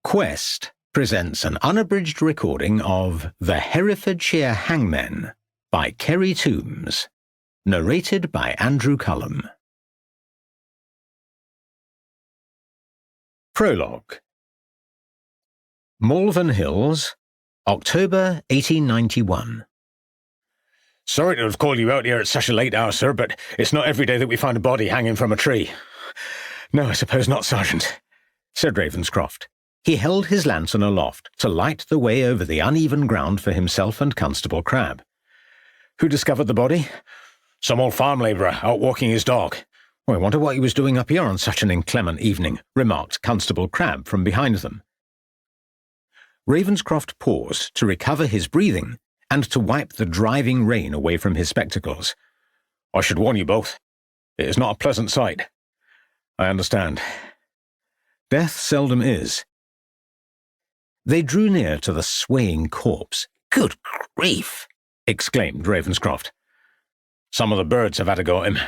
Quest presents an unabridged recording of The Herefordshire Hangmen by Kerry narrated by Andrew Cullum. Prologue. Malvern Hills, October 1891. Sorry to have called you out here at such a late hour, sir, but it's not every day that we find a body hanging from a tree. No, I suppose not, Sergeant, said Ravenscroft. He held his lantern aloft to light the way over the uneven ground for himself and Constable Crabbe. Who discovered the body? Some old farm labourer out walking his dog. I wonder what he was doing up here on such an inclement evening, remarked Constable Crabbe from behind them. Ravenscroft paused to recover his breathing and to wipe the driving rain away from his spectacles. I should warn you both. It is not a pleasant sight. I understand. Death seldom is. They drew near to the swaying corpse. Good grief! Exclaimed Ravenscroft. Some of the birds have had a go at him,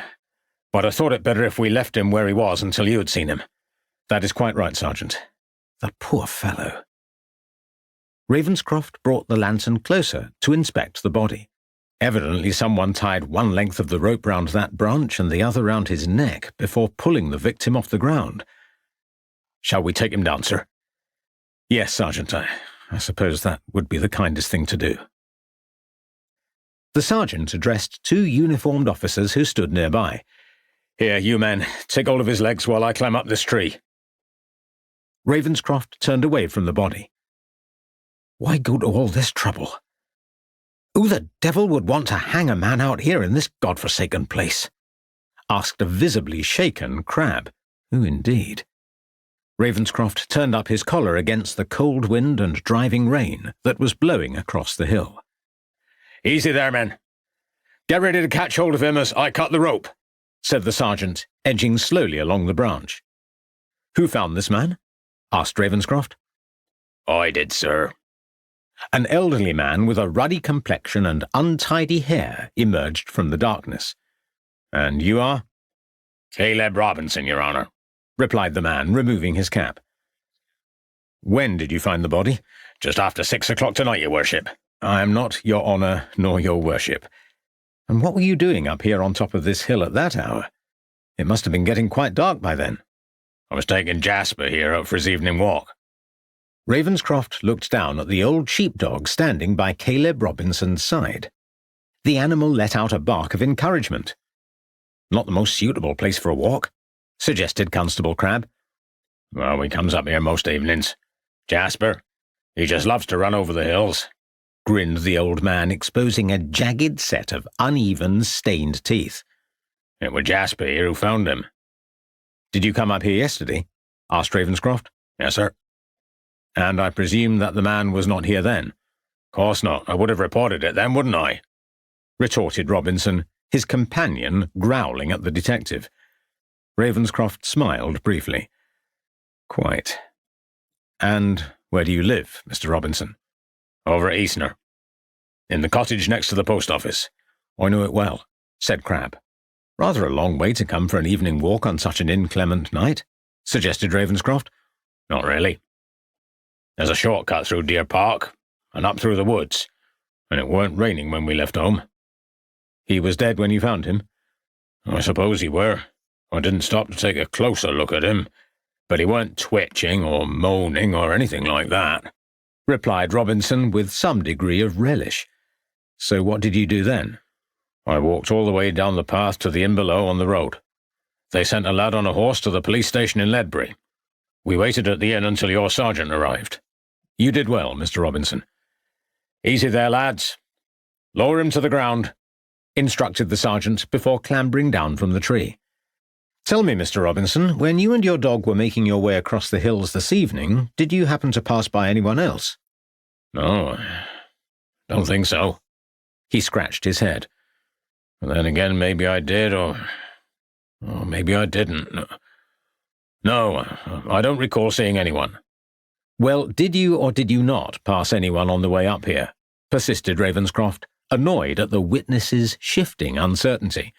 but I thought it better if we left him where he was until you had seen him. That is quite right, Sergeant. The poor fellow. Ravenscroft brought the lantern closer to inspect the body. Evidently someone tied one length of the rope round that branch and the other round his neck before pulling the victim off the ground. Shall we take him down, sir? Yes, Sergeant, I suppose that would be the kindest thing to do. The sergeant addressed two uniformed officers who stood nearby. Here, you men, take hold of his legs while I climb up this tree. Ravenscroft turned away from the body. Why go to all this trouble? Who the devil would want to hang a man out here in this godforsaken place? Asked a visibly shaken Crabbe. Who indeed? Ravenscroft turned up his collar against the cold wind and driving rain that was blowing across the hill. Easy there, men. Get ready to catch hold of him as I cut the rope, said the sergeant, edging slowly along the branch. Who found this man? Asked Ravenscroft. I did, sir. An elderly man with a ruddy complexion and untidy hair emerged from the darkness. And you are? Caleb Robinson, Your Honour, replied the man, removing his cap. When did you find the body? Just after 6 o'clock tonight, Your Worship. I am not Your Honour nor Your Worship. And what were you doing up here on top of this hill at that hour? It must have been getting quite dark by then. I was taking Jasper here out for his evening walk. Ravenscroft looked down at the old sheepdog standing by Caleb Robinson's side. The animal let out a bark of encouragement. Not the most suitable place for a walk, suggested Constable Crabbe. Well, he comes up here most evenings. Jasper, he just loves to run over the hills, grinned the old man, exposing a jagged set of uneven, stained teeth. It was Jasper here who found him. Did you come up here yesterday? Asked Ravenscroft. Yes, sir. And I presume that the man was not here then? Course not. I would have reported it then, wouldn't I? Retorted Robinson, his companion growling at the detective. Ravenscroft smiled briefly. Quite. And where do you live, Mr. Robinson? Over at Eastner. In the cottage next to the post office. I know it well, said Crabbe. Rather a long way to come for an evening walk on such an inclement night, suggested Ravenscroft. Not really. There's a shortcut through Deer Park and up through the woods, and it weren't raining when we left home. He was dead when you found him? I suppose he were. I didn't stop to take a closer look at him, but he weren't twitching or moaning or anything like that, replied Robinson with some degree of relish. So what did you do then? I walked all the way down the path to the inn below on the road. They sent a lad on a horse to the police station in Ledbury. We waited at the inn until your sergeant arrived. You did well, Mr. Robinson. Easy there, lads. Lower him to the ground, instructed the sergeant before clambering down from the tree. Tell me, Mr. Robinson, when you and your dog were making your way across the hills this evening, did you happen to pass by anyone else? No, don't think so. He scratched his head. But then again, maybe I did, or maybe I didn't. No, I don't recall seeing anyone. Well, did you or did you not pass anyone on the way up here? Persisted Ravenscroft, annoyed at the witness's shifting uncertainty.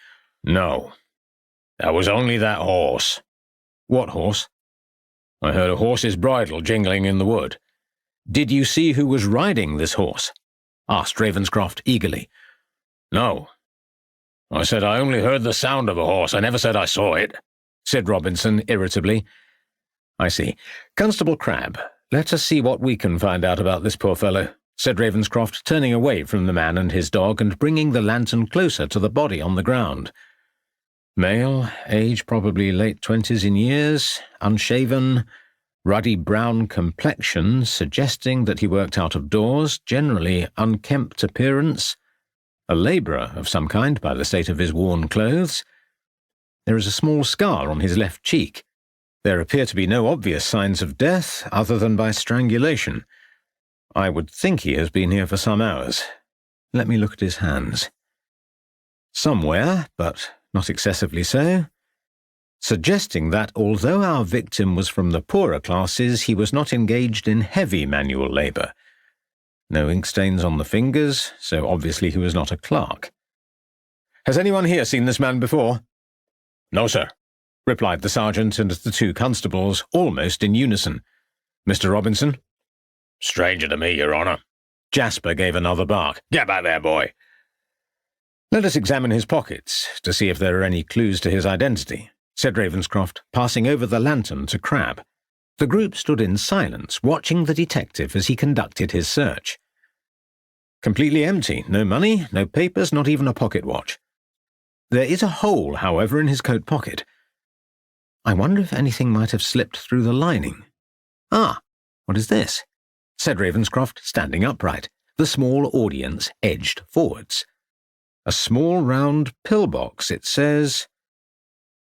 No. There was only that horse. What horse? I heard a horse's bridle jingling in the wood. Did you see who was riding this horse? Asked Ravenscroft eagerly. No. I said I only heard the sound of a horse. I never said I saw it, said Robinson irritably. I see. Constable Crabbe, let us see what we can find out about this poor fellow, said Ravenscroft, turning away from the man and his dog and bringing the lantern closer to the body on the ground. Male, age probably late 20s in years, unshaven, ruddy brown complexion suggesting that he worked out of doors, generally unkempt appearance, a labourer of some kind by the state of his worn clothes. There is a small scar on his left cheek. There appear to be no obvious signs of death other than by strangulation. I would think he has been here for some hours. Let me look at his hands. Some wear, but not excessively so, suggesting that although our victim was from the poorer classes, he was not engaged in heavy manual labour. No ink stains on the fingers, so obviously he was not a clerk. Has anyone here seen this man before? No, sir, replied the sergeant and the two constables, almost in unison. Mr. Robinson? Stranger to me, Your Honour. Jasper gave another bark. Get back there, boy. Let us examine his pockets to see if there are any clues to his identity, said Ravenscroft, passing over the lantern to Crabbe. The group stood in silence, watching the detective as he conducted his search. Completely empty. No money, no papers, not even a pocket watch. There is a hole, however, in his coat pocket. I wonder if anything might have slipped through the lining. Ah, what is this? Said Ravenscroft, standing upright. The small audience edged forwards. A small round pillbox. It says,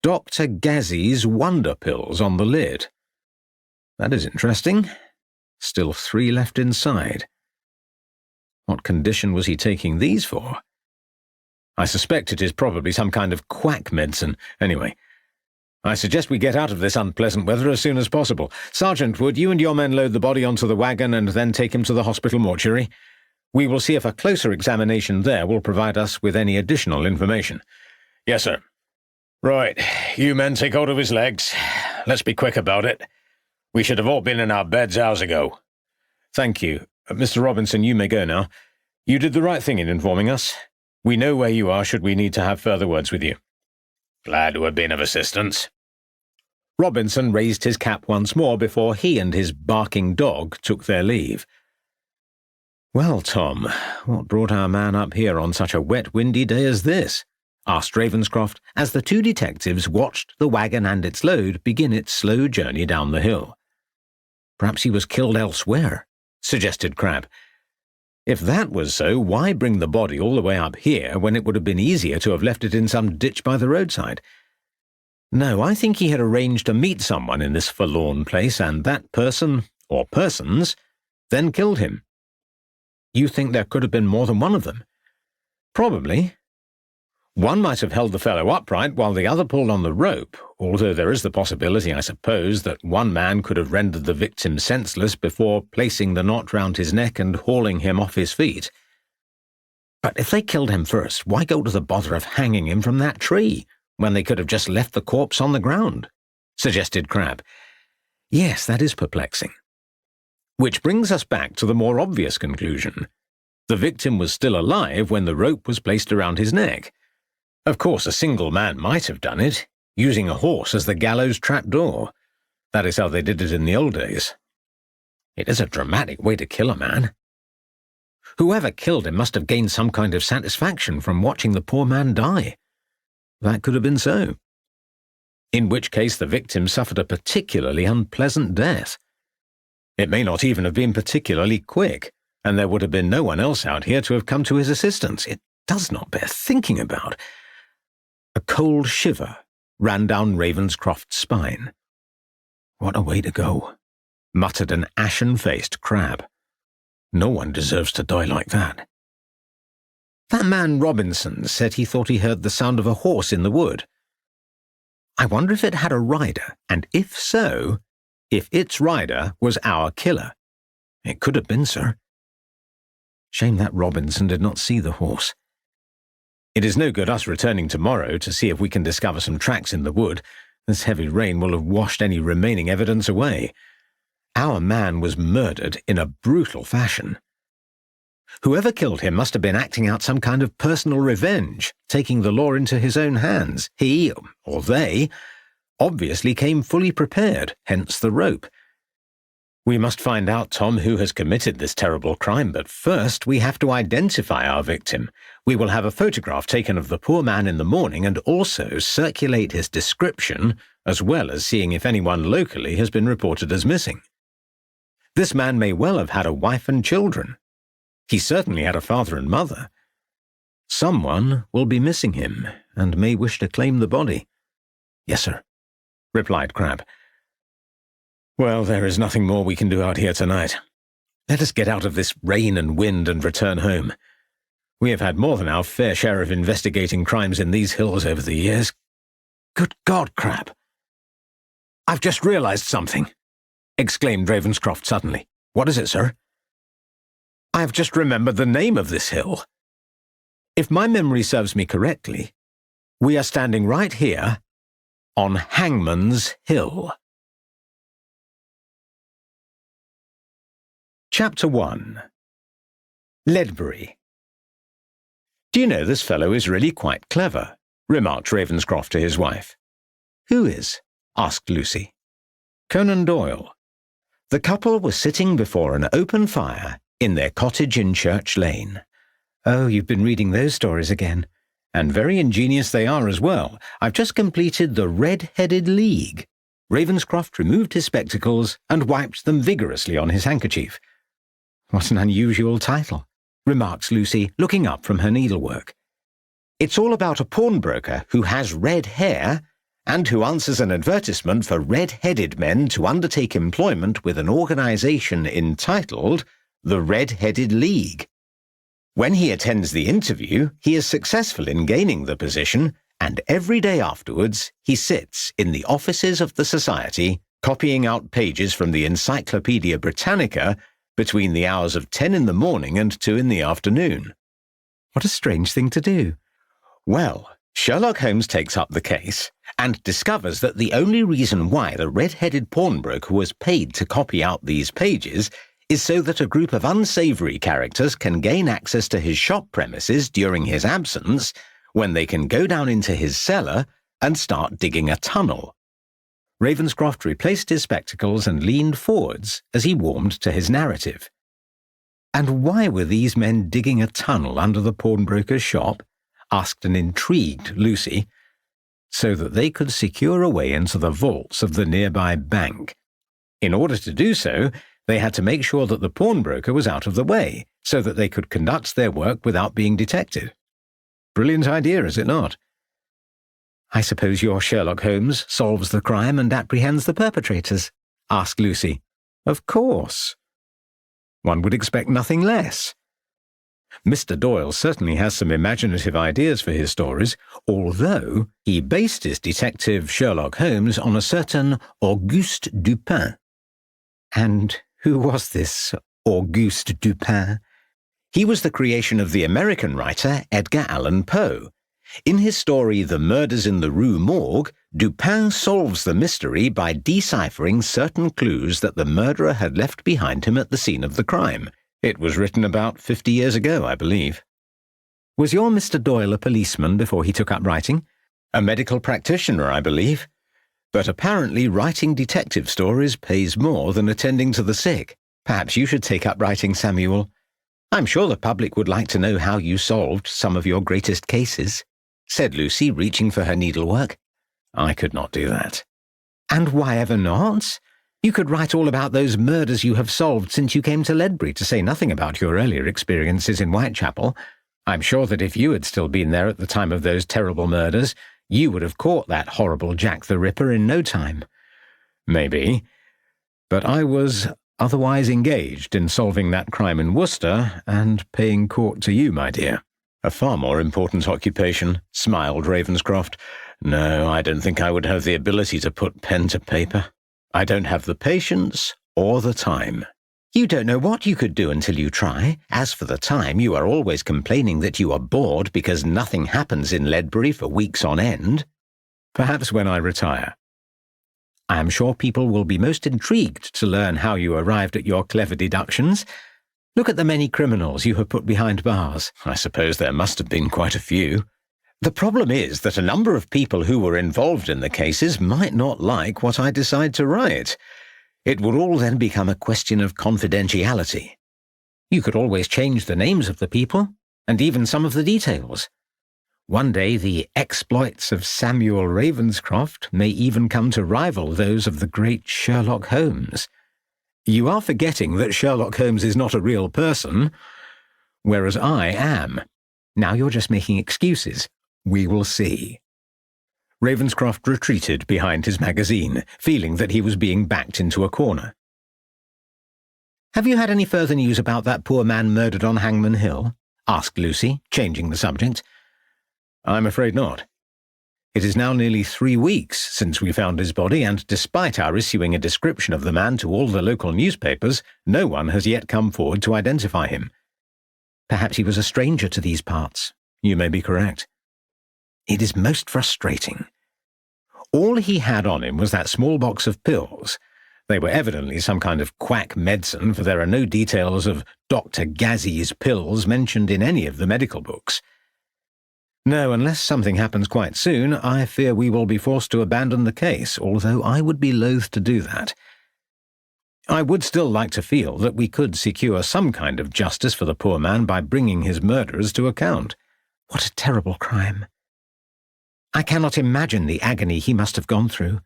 Dr. Gazzy's Wonder Pills on the lid. That is interesting. Still 3 left inside. What condition was he taking these for? I suspect it is probably some kind of quack medicine. Anyway, I suggest we get out of this unpleasant weather as soon as possible. Sergeant, would you and your men load the body onto the wagon and then take him to the hospital mortuary? We will see if a closer examination there will provide us with any additional information. Yes, sir. Right, you men take hold of his legs. Let's be quick about it. We should have all been in our beds hours ago. Thank you. Mr. Robinson, you may go now. You did the right thing in informing us. We know where you are should we need to have further words with you. Glad to have been of assistance. Robinson raised his cap once more before he and his barking dog took their leave. Well, Tom, what brought our man up here on such a wet, windy day as this? Asked Ravenscroft as the two detectives watched the wagon and its load begin its slow journey down the hill. Perhaps he was killed elsewhere, suggested Crabbe. If that was so, why bring the body all the way up here when it would have been easier to have left it in some ditch by the roadside? No, I think he had arranged to meet someone in this forlorn place, and that person, or persons, then killed him. You think there could have been more than one of them? Probably. One might have held the fellow upright while the other pulled on the rope, although there is the possibility, I suppose, that one man could have rendered the victim senseless before placing the knot round his neck and hauling him off his feet. But if they killed him first, why go to the bother of hanging him from that tree, when they could have just left the corpse on the ground? Suggested Crabbe. Yes, that is perplexing. Which brings us back to the more obvious conclusion. The victim was still alive when the rope was placed around his neck. Of course, a single man might have done it, using a horse as the gallows trapdoor. That is how they did it in the old days. It is a dramatic way to kill a man. Whoever killed him must have gained some kind of satisfaction from watching the poor man die. That could have been so. In which case the victim suffered a particularly unpleasant death. It may not even have been particularly quick, and there would have been no one else out here to have come to his assistance. It does not bear thinking about. A cold shiver ran down Ravenscroft's spine. What a way to go, muttered an ashen-faced Crabbe. No one deserves to die like that. That man Robinson said he thought he heard the sound of a horse in the wood. I wonder if it had a rider, and if so, if its rider was our killer. It could have been, sir. Shame that Robinson did not see the horse. It is no good us returning tomorrow to see if we can discover some tracks in the wood. This heavy rain will have washed any remaining evidence away. Our man was murdered in a brutal fashion. Whoever killed him must have been acting out some kind of personal revenge, taking the law into his own hands. He, or they, obviously came fully prepared, hence the rope. We must find out, Tom, who has committed this terrible crime, but first we have to identify our victim. We will have a photograph taken of the poor man in the morning and also circulate his description, as well as seeing if anyone locally has been reported as missing. This man may well have had a wife and children. He certainly had a father and mother. Someone will be missing him and may wish to claim the body. Yes, sir, replied Crabbe. Well, there is nothing more we can do out here tonight. Let us get out of this rain and wind and return home. We have had more than our fair share of investigating crimes in these hills over the years. Good God, Crabbe! I've just realized something, exclaimed Ravenscroft suddenly. What is it, sir? I have just remembered the name of this hill. If my memory serves me correctly, we are standing right here on Hangmen's Hill. Chapter 1. Ledbury. Do you know, this fellow is really quite clever, remarked Ravenscroft to his wife. Who is? Asked Lucy. Conan Doyle. The couple were sitting before an open fire in their cottage in Church Lane. Oh, you've been reading those stories again. And very ingenious they are as well. I've just completed The Red-Headed League. Ravenscroft removed his spectacles and wiped them vigorously on his handkerchief. What an unusual title, remarks Lucy, looking up from her needlework. It's all about a pawnbroker who has red hair and who answers an advertisement for red-headed men to undertake employment with an organization entitled the Red-Headed League. When he attends the interview, he is successful in gaining the position, and every day afterwards he sits in the offices of the society, copying out pages from the Encyclopaedia Britannica between the hours of 10 in the morning and 2 in the afternoon. What a strange thing to do. Well, Sherlock Holmes takes up the case and discovers that the only reason why the red-headed pawnbroker was paid to copy out these pages is so that a group of unsavoury characters can gain access to his shop premises during his absence, when they can go down into his cellar and start digging a tunnel. Ravenscroft replaced his spectacles and leaned forwards as he warmed to his narrative. And why were these men digging a tunnel under the pawnbroker's shop? Asked an intrigued Lucy. So that they could secure a way into the vaults of the nearby bank. In order to do so, they had to make sure that the pawnbroker was out of the way, so that they could conduct their work without being detected. Brilliant idea, is it not? I suppose your Sherlock Holmes solves the crime and apprehends the perpetrators, asked Lucy. Of course. One would expect nothing less. Mr. Doyle certainly has some imaginative ideas for his stories, although he based his detective Sherlock Holmes on a certain Auguste Dupin. And who was this Auguste Dupin? He was the creation of the American writer Edgar Allan Poe. In his story The Murders in the Rue Morgue, Dupin solves the mystery by deciphering certain clues that the murderer had left behind him at the scene of the crime. It was written about 50 years ago, I believe. Was your Mr. Doyle a policeman before he took up writing? A medical practitioner, I believe. But apparently writing detective stories pays more than attending to the sick. Perhaps you should take up writing, Samuel. I'm sure the public would like to know how you solved some of your greatest cases, said Lucy, reaching for her needlework. I could not do that. And why ever not? You could write all about those murders you have solved since you came to Ledbury, to say nothing about your earlier experiences in Whitechapel. I'm sure that if you had still been there at the time of those terrible murders, you would have caught that horrible Jack the Ripper in no time. Maybe. But I was otherwise engaged in solving that crime in Worcester and paying court to you, my dear. A far more important occupation, smiled Ravenscroft. No, I don't think I would have the ability to put pen to paper. I don't have the patience or the time. You don't know what you could do until you try. As for the time, you are always complaining that you are bored because nothing happens in Ledbury for weeks on end. Perhaps when I retire. I am sure people will be most intrigued to learn how you arrived at your clever deductions. Look at the many criminals you have put behind bars. I suppose there must have been quite a few. The problem is that a number of people who were involved in the cases might not like what I decide to write. It would all then become a question of confidentiality. You could always change the names of the people, and even some of the details. One day the exploits of Samuel Ravenscroft may even come to rival those of the great Sherlock Holmes. You are forgetting that Sherlock Holmes is not a real person, whereas I am. Now you're just making excuses. We will see. Ravenscroft retreated behind his magazine, feeling that he was being backed into a corner. Have you had any further news about that poor man murdered on Hangmen Hill? Asked Lucy, changing the subject. I'm afraid not. It is now nearly 3 weeks since we found his body, and despite our issuing a description of the man to all the local newspapers, no one has yet come forward to identify him. Perhaps he was a stranger to these parts. You may be correct. It is most frustrating. All he had on him was that small box of pills. They were evidently some kind of quack medicine, for there are no details of Dr. Gazzy's pills mentioned in any of the medical books. No, unless something happens quite soon, I fear we will be forced to abandon the case, although I would be loath to do that. I would still like to feel that we could secure some kind of justice for the poor man by bringing his murderers to account. What a terrible crime. I cannot imagine the agony he must have gone through.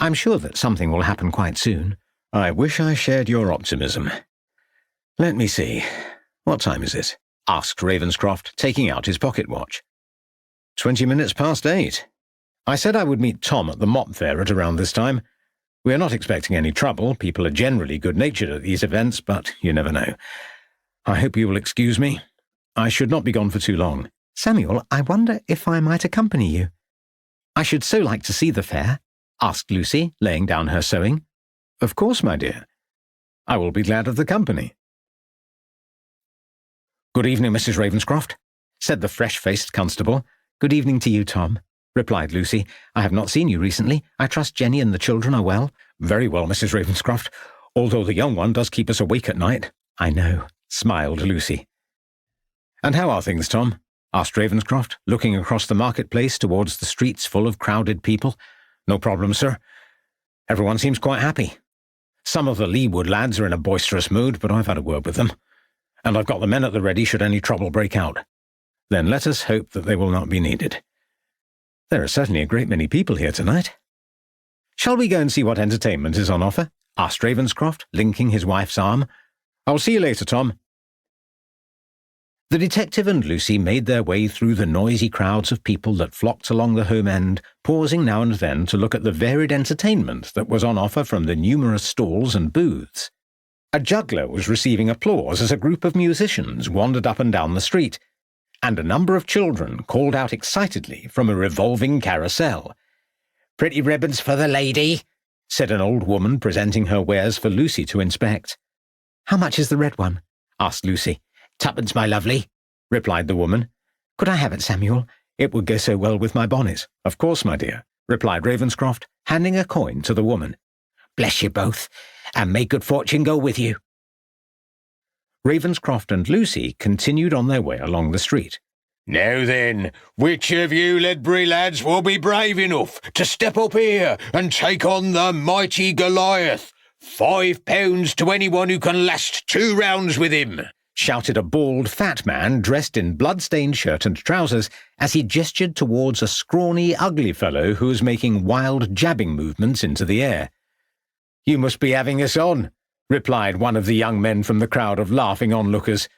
I'm sure that something will happen quite soon. I wish I shared your optimism. Let me see. What time is it? Asked Ravenscroft, taking out his pocket watch. 20 minutes past 8. I said I would meet Tom at the mop fair at around this time. We are not expecting any trouble. People are generally good-natured at these events, but you never know. I hope you will excuse me. I should not be gone for too long. Samuel, I wonder if I might accompany you. I should so like to see the fair, asked Lucy, laying down her sewing. Of course, my dear. I will be glad of the company. Good evening, Mrs. Ravenscroft, said the fresh-faced constable. Good evening to you, Tom, replied Lucy. I have not seen you recently. I trust Jenny and the children are well. Very well, Mrs. Ravenscroft, although the young one does keep us awake at night. I know, smiled Lucy. And how are things, Tom? Asked Ravenscroft, looking across the marketplace towards the streets full of crowded people. No problem, sir. Everyone seems quite happy. Some of the Leewood lads are in a boisterous mood, but I've had a word with them. And I've got the men at the ready should any trouble break out. Then let us hope that they will not be needed. There are certainly a great many people here tonight. Shall we go and see what entertainment is on offer? Asked Ravenscroft, linking his wife's arm. I'll see you later, Tom. The detective and Lucy made their way through the noisy crowds of people that flocked along the home end, pausing now and then to look at the varied entertainment that was on offer from the numerous stalls and booths. A juggler was receiving applause as a group of musicians wandered up and down the street, and a number of children called out excitedly from a revolving carousel. "Pretty ribbons for the lady," said an old woman, presenting her wares for Lucy to inspect. "How much is the red one?" asked Lucy. "Twopence, my lovely," replied the woman. "Could I have it, Samuel? It would go so well with my bonnet." "Of course, my dear," replied Ravenscroft, handing a coin to the woman. "Bless you both, and may good fortune go with you." Ravenscroft and Lucy continued on their way along the street. "Now then, which of you Ledbury lads will be brave enough to step up here and take on the mighty Goliath? £5 to anyone who can last 2 rounds with him," shouted a bald, fat man dressed in blood-stained shirt and trousers as he gestured towards a scrawny, ugly fellow who was making wild jabbing movements into the air. "You must be having us on," replied one of the young men from the crowd of laughing onlookers.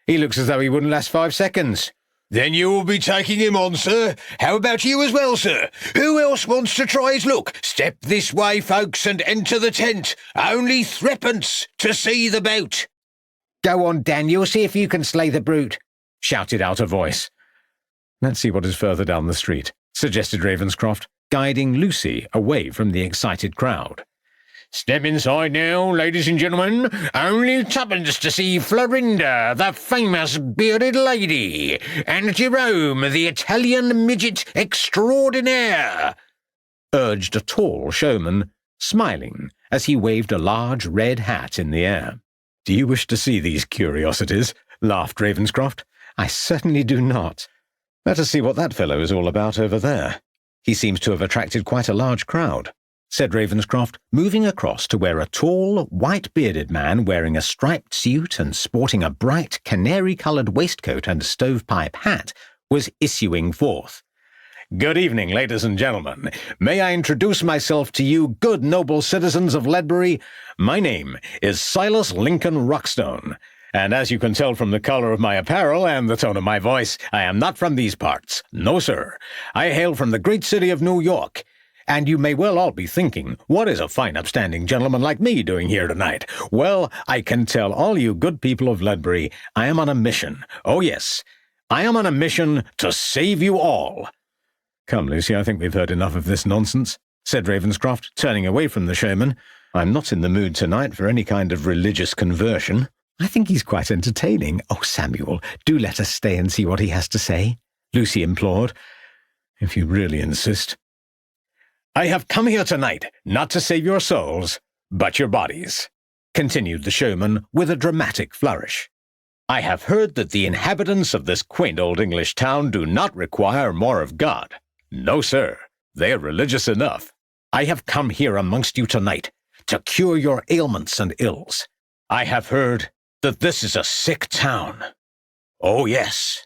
"He looks as though he wouldn't last 5 seconds. "Then you will be taking him on, sir. How about you as well, sir? Who else wants to try his luck? Step this way, folks, and enter the tent. Only 3pence to see the bout." "Go on, Daniel, see if you can slay the brute," shouted out a voice. "Let's see what is further down the street," suggested Ravenscroft, guiding Lucy away from the excited crowd. "Step inside now, ladies and gentlemen. Only 2pence to see Florinda, the famous bearded lady, and Jerome, the Italian midget extraordinaire." urged a tall showman, smiling as he waved a large red hat in the air. "Do you wish to see these curiosities?" laughed Ravenscroft. "I certainly do not. Let us see what that fellow is all about over there. He seems to have attracted quite a large crowd," said Ravenscroft, moving across to where a tall, white-bearded man wearing a striped suit and sporting a bright, canary-coloured waistcoat and stovepipe hat was issuing forth. "Good evening, ladies and gentlemen. May I introduce myself to you, good noble citizens of Ledbury? My name is Silas Lincoln Rockstone, and as you can tell from the colour of my apparel and the tone of my voice, I am not from these parts. No, sir. I hail from the great city of New York. And you may well all be thinking, what is a fine upstanding gentleman like me doing here tonight? Well, I can tell all you good people of Ledbury, I am on a mission. Oh yes, I am on a mission to save you all." "Come, Lucy, I think we've heard enough of this nonsense," said Ravenscroft, turning away from the showman. "I'm not in the mood tonight for any kind of religious conversion." "I think he's quite entertaining. Oh, Samuel, do let us stay and see what he has to say," Lucy implored. "If you really insist." "I have come here tonight not to save your souls, but your bodies," continued the showman with a dramatic flourish. "I have heard that the inhabitants of this quaint old English town do not require more of God. No, sir, they are religious enough. I have come here amongst you tonight to cure your ailments and ills. I have heard that this is a sick town. Oh, yes.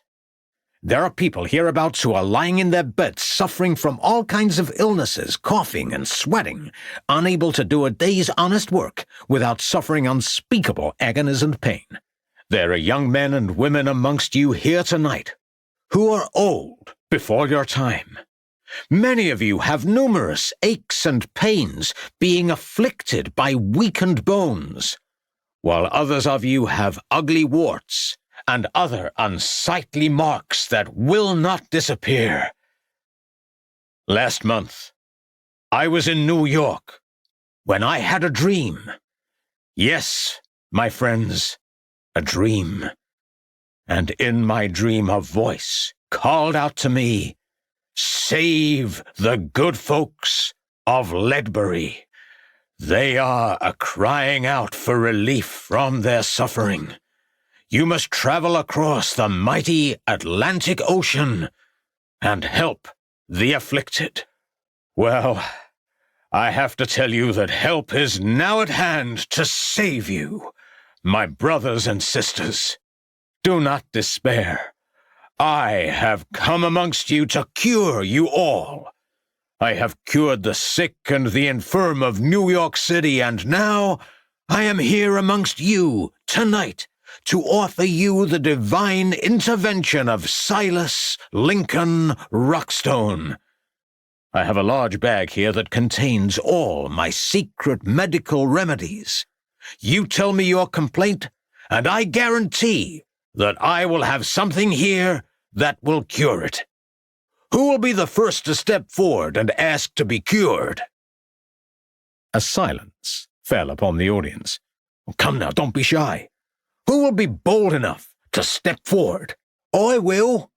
There are people hereabouts who are lying in their beds suffering from all kinds of illnesses, coughing and sweating, unable to do a day's honest work without suffering unspeakable agonies and pain. There are young men and women amongst you here tonight who are old before your time. Many of you have numerous aches and pains, being afflicted by weakened bones, while others of you have ugly warts and other unsightly marks that will not disappear. Last month, I was in New York when I had a dream. Yes, my friends, a dream. And in my dream a voice called out to me, 'Save the good folks of Ledbury. They are a-crying out for relief from their suffering. You must travel across the mighty Atlantic Ocean and help the afflicted.' Well, I have to tell you that help is now at hand to save you, my brothers and sisters. Do not despair. I have come amongst you to cure you all. I have cured the sick and the infirm of New York City, and now I am here amongst you tonight to offer you the divine intervention of Silas Lincoln Rockstone. I have a large bag here that contains all my secret medical remedies. You tell me your complaint, and I guarantee that I will have something here that will cure it. Who will be the first to step forward and ask to be cured?" A silence fell upon the audience. "Come now, don't be shy. Who will be bold enough to step forward?" "I will,"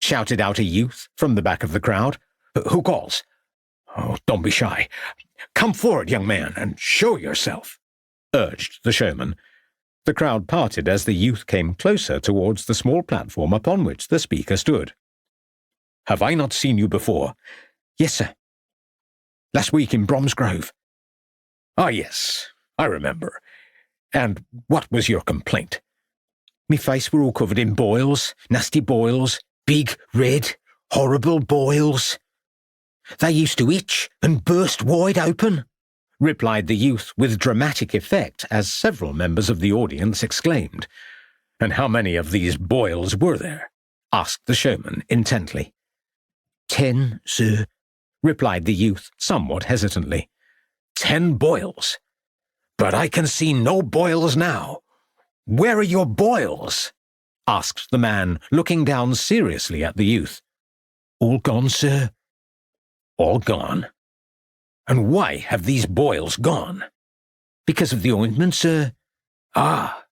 shouted out a youth from the back of the crowd. "Who calls?" "Oh, don't be shy. Come forward, young man, and show yourself," urged the showman. The crowd parted as the youth came closer towards the small platform upon which the speaker stood. "Have I not seen you before?" "Yes, sir. Last week in Bromsgrove." "Ah, yes, I remember. And what was your complaint?" "Me face were all covered in boils, nasty boils, big, red, horrible boils. They used to itch and burst wide open," replied the youth with dramatic effect as several members of the audience exclaimed. "And how many of these boils were there?" asked the showman intently. 10, sir," replied the youth somewhat hesitantly. 10 boils? But I can see no boils now. Where are your boils?" asked the man, looking down seriously at the youth. "All gone, sir." "All gone? And why have these boils gone?" "Because of the ointment, sir." "Ah,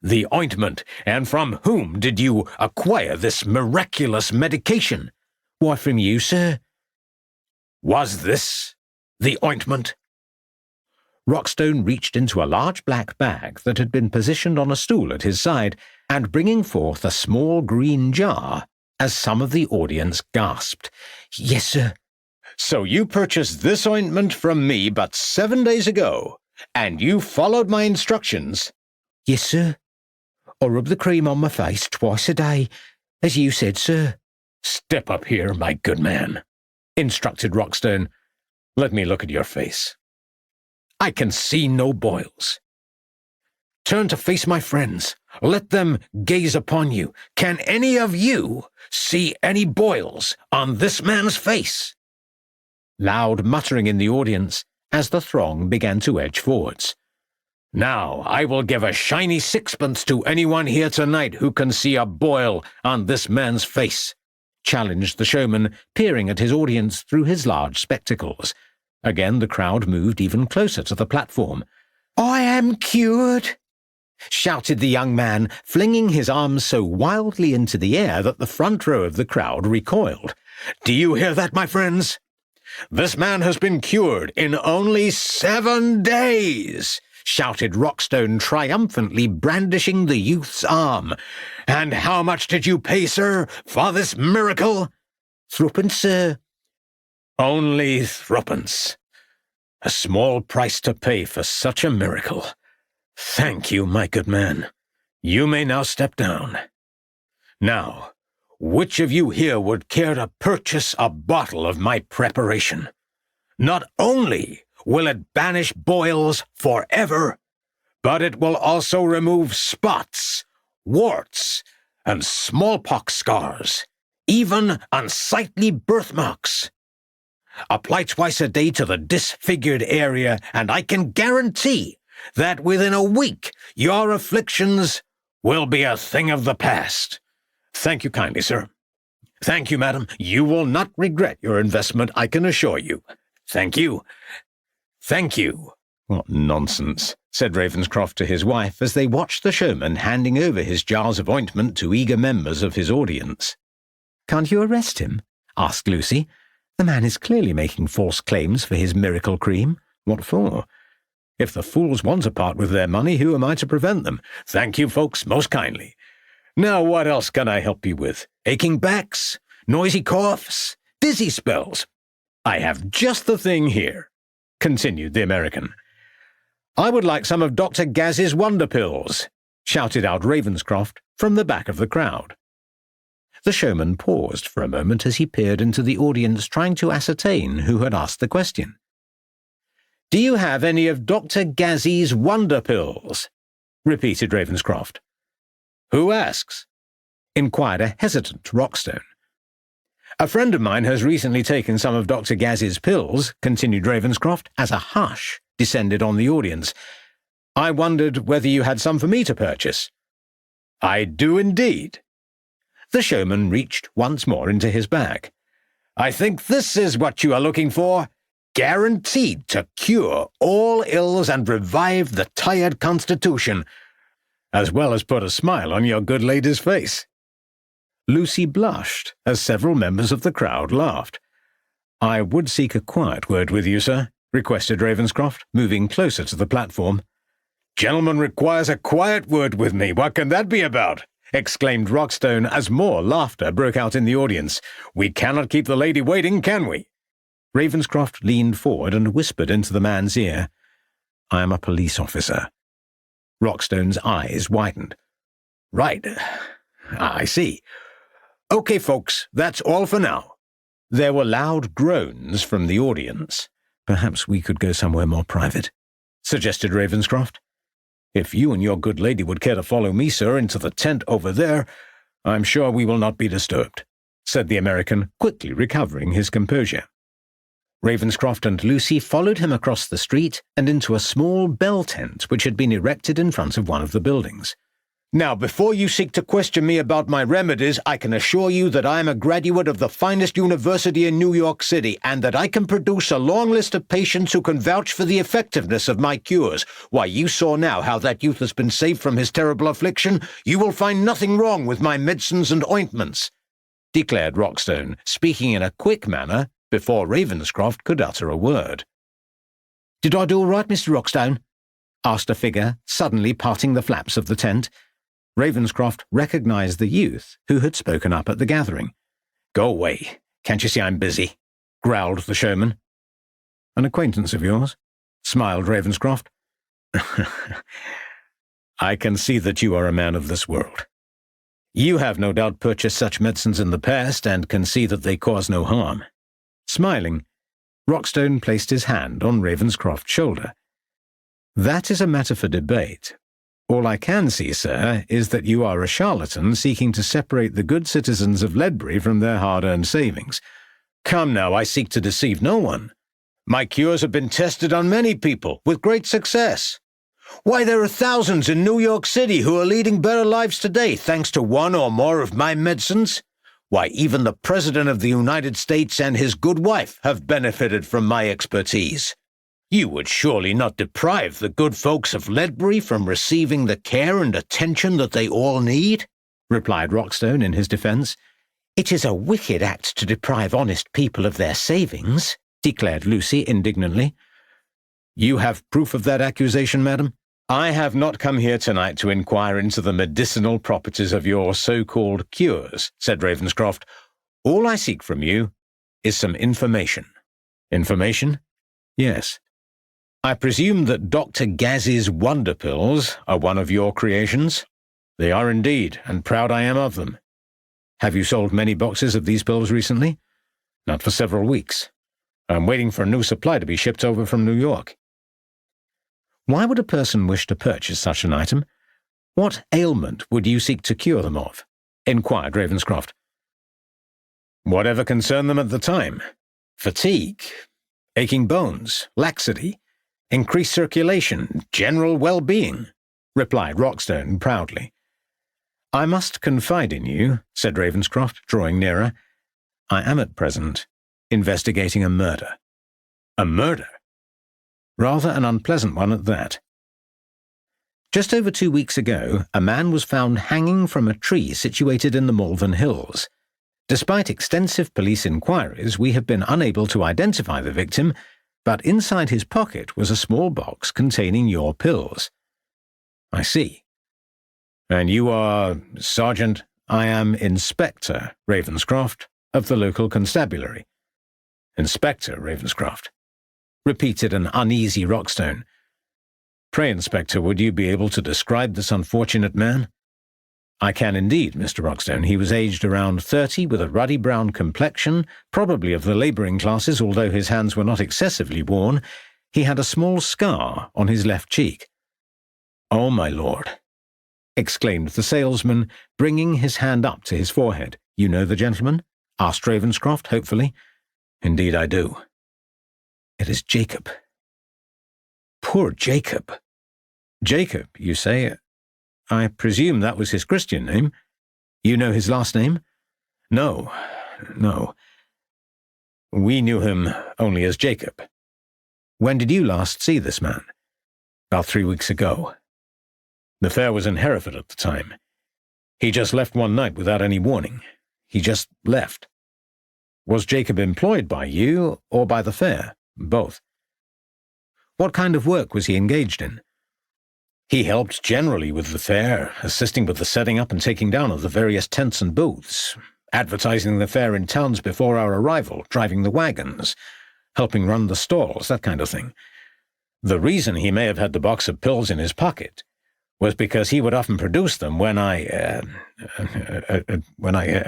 the ointment. And from whom did you acquire this miraculous medication?" "Why, from you, sir." Was this the ointment? Rockstone reached into a large black bag that had been positioned on a stool at his side, and bringing forth a small green jar, as some of the audience gasped. "Yes, sir." "So you purchased this ointment from me but 7 days ago, and you followed my instructions?" "Yes, sir. I rub the cream on my face twice a day, as you said, sir." "Step up here, my good man," instructed Rockstone. "Let me look at your face. I can see no boils. Turn to face my friends. Let them gaze upon you. Can any of you see any boils on this man's face?" Loud muttering in the audience as the throng began to edge forwards. "Now I will give a shiny sixpence to anyone here tonight who can see a boil on this man's face," challenged the showman, peering at his audience through his large spectacles. Again the crowd moved even closer to the platform. "I am cured," shouted the young man, flinging his arms so wildly into the air that the front row of the crowd recoiled. "Do you hear that, my friends? This man has been cured in only 7 days!" shouted Rockstone triumphantly, brandishing the youth's arm. "And how much did you pay, sir, for this miracle?" "Threepence, sir." "Only threepence. A small price to pay for such a miracle. Thank you, my good man. You may now step down. Now, which of you here would care to purchase a bottle of my preparation? Not only will it banish boils forever, but it will also remove spots, warts, and smallpox scars, even unsightly birthmarks. Apply twice a day to the disfigured area, and I can guarantee that within a week your afflictions will be a thing of the past. Thank you kindly, sir. Thank you, madam. You will not regret your investment, I can assure you. Thank you. Thank you." "What nonsense," said Ravenscroft to his wife as they watched the showman handing over his jars of ointment to eager members of his audience. "Can't you arrest him?" asked Lucy. "The man is clearly making false claims for his miracle cream. What for? If the fools want to part with their money, who am I to prevent them? Thank you, folks, most kindly. Now what else can I help you with? Aching backs? Noisy coughs? Dizzy spells? I have just the thing here," continued the American. "I would like some of Dr. Gaz's wonder pills," shouted out Ravenscroft from the back of the crowd. The showman paused for a moment as he peered into the audience, trying to ascertain who had asked the question. "Do you have any of Dr. Gaz's wonder pills?" repeated Ravenscroft. "Who asks?" inquired a hesitant Rockstone. "A friend of mine has recently taken some of Dr. Gaz's pills," continued Ravenscroft, as a hush descended on the audience. "I wondered whether you had some for me to purchase." "I do indeed." The showman reached once more into his bag. "I think this is what you are looking for. Guaranteed to cure all ills and revive the tired constitution, as well as put a smile on your good lady's face." Lucy blushed as several members of the crowd laughed. "I would seek a quiet word with you, sir," requested Ravenscroft, moving closer to the platform. "Gentleman requires a quiet word with me. What can that be about?" exclaimed Rockstone as more laughter broke out in the audience. "We cannot keep the lady waiting, can we?" Ravenscroft leaned forward and whispered into the man's ear. "I am a police officer." Rockstone's eyes widened. "Right. I see. Okay, folks, that's all for now." There were loud groans from the audience. "Perhaps we could go somewhere more private," suggested Ravenscroft. "If you and your good lady would care to follow me, sir, into the tent over there, I'm sure we will not be disturbed," said the American, quickly recovering his composure. Ravenscroft and Lucy followed him across the street and into a small bell tent which had been erected in front of one of the buildings. "Now, before you seek to question me about my remedies, I can assure you that I am a graduate of the finest university in New York City, and that I can produce a long list of patients who can vouch for the effectiveness of my cures. Why, you saw now how that youth has been saved from his terrible affliction. You will find nothing wrong with my medicines and ointments," declared Rockstone, speaking in a quick manner before Ravenscroft could utter a word. "Did I do all right, Mr. Rockstone?" asked a figure, suddenly parting the flaps of the tent. Ravenscroft recognised the youth who had spoken up at the gathering. "Go away. Can't you see I'm busy?" growled the showman. "An acquaintance of yours?" smiled Ravenscroft. "I can see that you are a man of this world. You have no doubt purchased such medicines in the past and can see that they cause no harm." Smiling, Rockstone placed his hand on Ravenscroft's shoulder. "That is a matter for debate. All I can see, sir, is that you are a charlatan seeking to separate the good citizens of Ledbury from their hard-earned savings. Come now, I seek to deceive no one. My cures have been tested on many people, with great success. Why, there are thousands in New York City who are leading better lives today thanks to one or more of my medicines. Why, even the President of the United States and his good wife have benefited from my expertise. You would surely not deprive the good folks of Ledbury from receiving the care and attention that they all need?" replied Rockstone in his defence. "It is a wicked act to deprive honest people of their savings," declared Lucy indignantly. "You have proof of that accusation, madam?" "I have not come here tonight to inquire into the medicinal properties of your so-called cures," said Ravenscroft. "All I seek from you is some information." "Information?" "Yes. I presume that Dr. Gaz's Wonder Pills are one of your creations?" "They are indeed, and proud I am of them." "Have you sold many boxes of these pills recently?" "Not for several weeks. I'm waiting for a new supply to be shipped over from New York." "Why would a person wish to purchase such an item? What ailment would you seek to cure them of?" inquired Ravenscroft. "Whatever concerned them at the time. Fatigue, aching bones, laxity, increased circulation, general well-being," replied Rockstone proudly. "I must confide in you," said Ravenscroft, drawing nearer. "I am at present investigating a murder." "A murder?" "Rather an unpleasant one at that. Just over 2 weeks ago, a man was found hanging from a tree situated in the Malvern Hills. Despite extensive police inquiries, we have been unable to identify the victim, but inside his pocket was a small box containing your pills." "I see. And you are Sergeant—" "I am Inspector Ravenscroft of the local constabulary." "Inspector Ravenscroft," repeated an uneasy Rockstone. "Pray, Inspector, would you be able to describe this unfortunate man?" "I can indeed, Mr. Rockstone. He was aged around 30, with a ruddy brown complexion, probably of the labouring classes, although his hands were not excessively worn. He had a small scar on his left cheek." "Oh, my lord," exclaimed the salesman, bringing his hand up to his forehead. "You know the gentleman?" asked Ravenscroft hopefully. "Indeed I do." "It is Jacob." "Poor Jacob." "Jacob, you say? I presume that was his Christian name. You know his last name?" No. We knew him only as Jacob." "When did you last see this man?" "About 3 weeks ago. The fair was in Hereford at the time. He just left one night without any warning. He just left." "Was Jacob employed by you or by the fair?" "Both." "What kind of work was he engaged in?" "He helped generally with the fair, assisting with the setting up and taking down of the various tents and booths, advertising the fair in towns before our arrival, driving the wagons, helping run the stalls, that kind of thing. The reason he may have had the box of pills in his pocket was because he would often produce them when I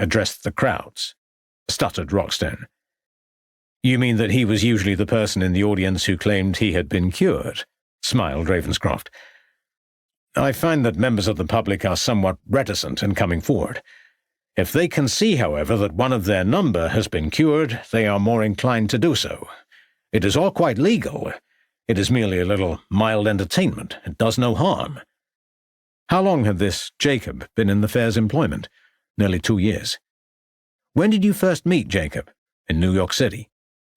addressed the crowds," stuttered Rockstone. "You mean that he was usually the person in the audience who claimed he had been cured?" smiled Ravenscroft. "I find that members of the public are somewhat reticent in coming forward. If they can see, however, that one of their number has been cured, they are more inclined to do so. It is all quite legal. It is merely a little mild entertainment. It does no harm." "How long had this Jacob been in the fair's employment?" "Nearly 2 years." "When did you first meet Jacob?" "In New York City."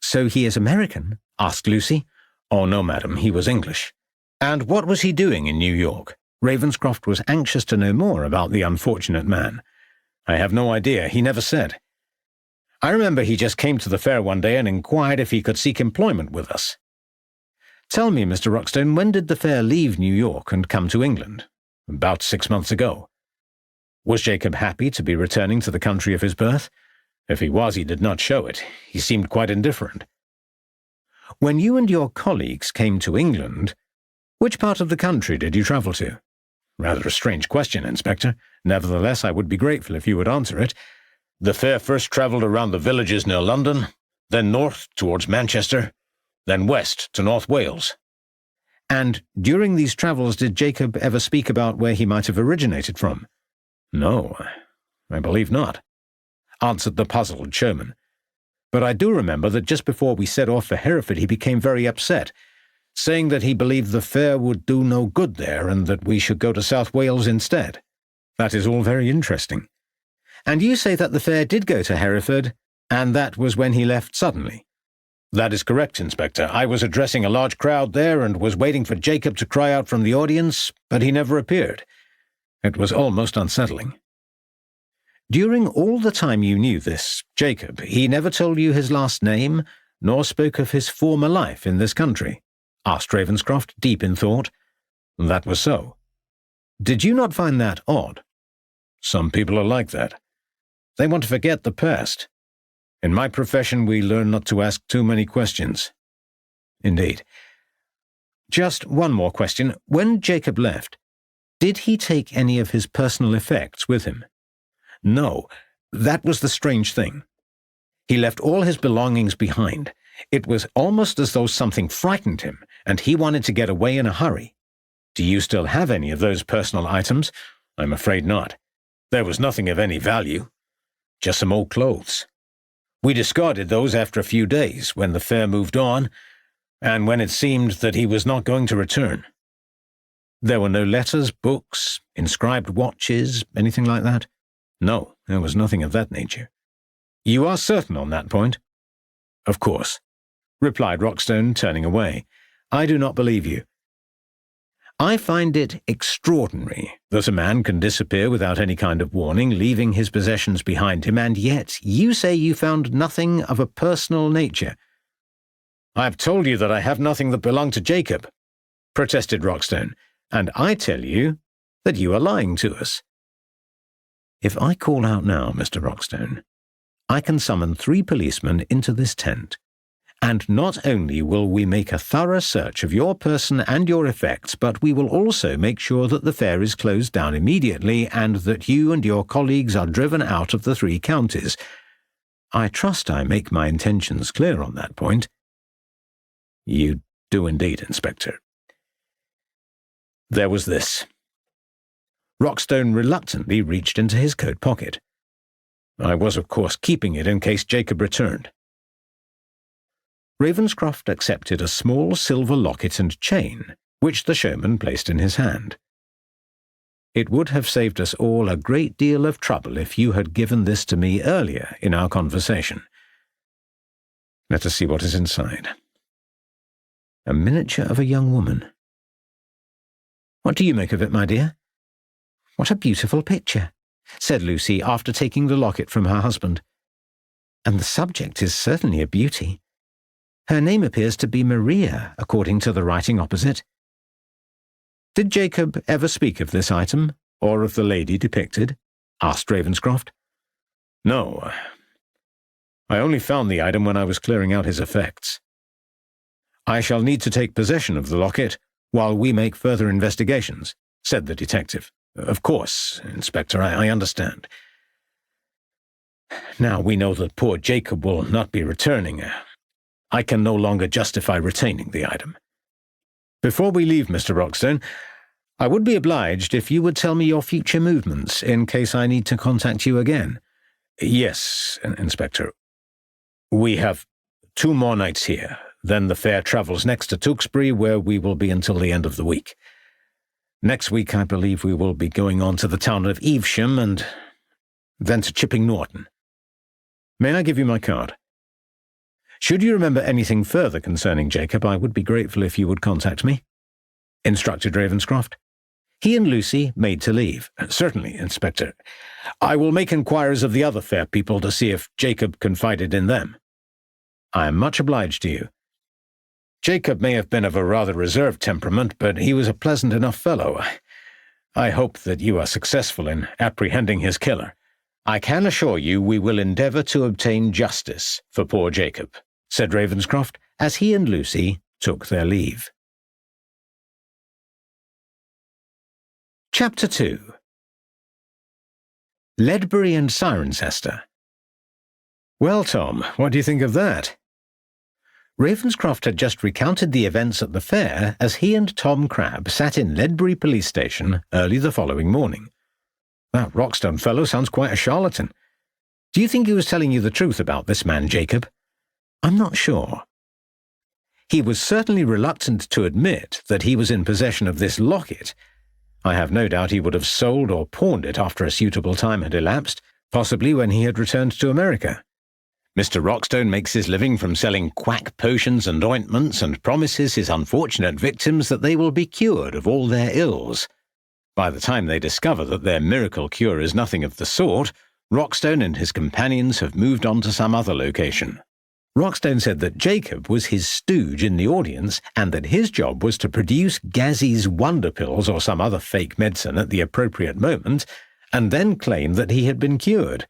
"So he is American?" asked Lucy. "Oh, no, madam, he was English." "And what was he doing in New York?" Ravenscroft was anxious to know more about the unfortunate man. "I have no idea. He never said." I remember he just came to the fair one day and inquired if he could seek employment with us. Tell me, Mr. Roxton, when did the fair leave New York and come to England? About 6 months ago. Was Jacob happy to be returning to the country of his birth? If he was, he did not show it. He seemed quite indifferent. When you and your colleagues came to England, which part of the country did you travel to? Rather a strange question, Inspector. Nevertheless, I would be grateful if you would answer it. The fair first travelled around the villages near London, then north towards Manchester, then west to North Wales. And during these travels did Jacob ever speak about where he might have originated from? No, I believe not, answered the puzzled showman. But I do remember that just before we set off for Hereford he became very upset, saying that he believed the fair would do no good there and that we should go to South Wales instead. That is all very interesting. And you say that the fair did go to Hereford, and that was when he left suddenly? That is correct, Inspector. I was addressing a large crowd there and was waiting for Jacob to cry out from the audience, but he never appeared. It was almost unsettling. During all the time you knew this Jacob, he never told you his last name, nor spoke of his former life in this country? Asked Ravenscroft, deep in thought. That was so. Did you not find that odd? Some people are like that. They want to forget the past. In my profession, we learn not to ask too many questions. Indeed. Just one more question. When Jacob left, did he take any of his personal effects with him? No, that was the strange thing. He left all his belongings behind. It was almost as though something frightened him, and he wanted to get away in a hurry. Do you still have any of those personal items? I'm afraid not. There was nothing of any value. Just some old clothes. We discarded those after a few days, when the fair moved on, and when it seemed that he was not going to return. There were no letters, books, inscribed watches, anything like that? No, there was nothing of that nature. You are certain on that point? Of course, replied Roxton, turning away. I do not believe you. I find it extraordinary that a man can disappear without any kind of warning, leaving his possessions behind him, and yet you say you found nothing of a personal nature. I have told you that I have nothing that belonged to Jacob, protested Roxton, and I tell you that you are lying to us. If I call out now, Mr. Roxton, I can summon 3 policemen into this tent, and not only will we make a thorough search of your person and your effects, but we will also make sure that the fair is closed down immediately and that you and your colleagues are driven out of the 3 counties. I trust I make my intentions clear on that point. You do indeed, Inspector. There was this. Roxton reluctantly reached into his coat pocket. I was, of course, keeping it in case Jacob returned. Ravenscroft accepted a small silver locket and chain, which the showman placed in his hand. It would have saved us all a great deal of trouble if you had given this to me earlier in our conversation. Let us see what is inside. A miniature of a young woman. What do you make of it, my dear? What a beautiful picture, said Lucy after taking the locket from her husband. And the subject is certainly a beauty. Her name appears to be Maria, according to the writing opposite. Did Jacob ever speak of this item, or of the lady depicted? Asked Ravenscroft. No. I only found the item when I was clearing out his effects. I shall need to take possession of the locket while we make further investigations, said the detective. Of course, Inspector, I understand. Now we know that poor Jacob will not be returning. I can no longer justify retaining the item. Before we leave, Mr. Roxton, I would be obliged if you would tell me your future movements in case I need to contact you again. Yes, Inspector. We have 2 more nights here. Then the fair travels next to Tewkesbury, where we will be until the end of the week. Next week, I believe we will be going on to the town of Evesham and then to Chipping Norton. May I give you my card? Should you remember anything further concerning Jacob, I would be grateful if you would contact me, instructed Ravenscroft. He and Lucy made to leave. "Certainly, Inspector. I will make inquiries of the other fair people to see if Jacob confided in them." "I am much obliged to you. Jacob may have been of a rather reserved temperament, but he was a pleasant enough fellow. I hope that you are successful in apprehending his killer." "I can assure you we will endeavour to obtain justice for poor Jacob," said Ravenscroft, as he and Lucy took their leave. Chapter 2. Ledbury and Cirencester. "Well, Tom, what do you think of that?" Ravenscroft had just recounted the events at the fair as he and Tom Crabbe sat in Ledbury Police Station early the following morning. "That Rockstone fellow sounds quite a charlatan. Do you think he was telling you the truth about this man, Jacob?" "I'm not sure." "He was certainly reluctant to admit that he was in possession of this locket. I have no doubt he would have sold or pawned it after a suitable time had elapsed, possibly when he had returned to America. Mr. Rockstone makes his living from selling quack potions and ointments and promises his unfortunate victims that they will be cured of all their ills. By the time they discover that their miracle cure is nothing of the sort, Rockstone and his companions have moved on to some other location. Rockstone said that Jacob was his stooge in the audience and that his job was to produce Gazzy's wonder pills or some other fake medicine at the appropriate moment, and then claim that he had been cured.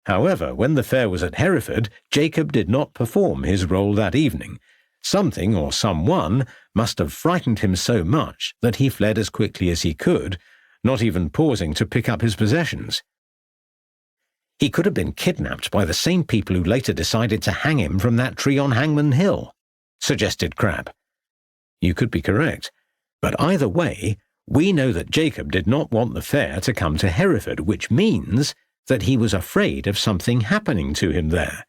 However, when the fair was at Hereford, Jacob did not perform his role that evening. Something or someone must have frightened him so much that he fled as quickly as he could, not even pausing to pick up his possessions. He could have been kidnapped by the same people who later decided to hang him from that tree on Hangmen Hill," suggested Crabbe. "You could be correct, but either way, we know that Jacob did not want the fair to come to Hereford, which means that he was afraid of something happening to him there.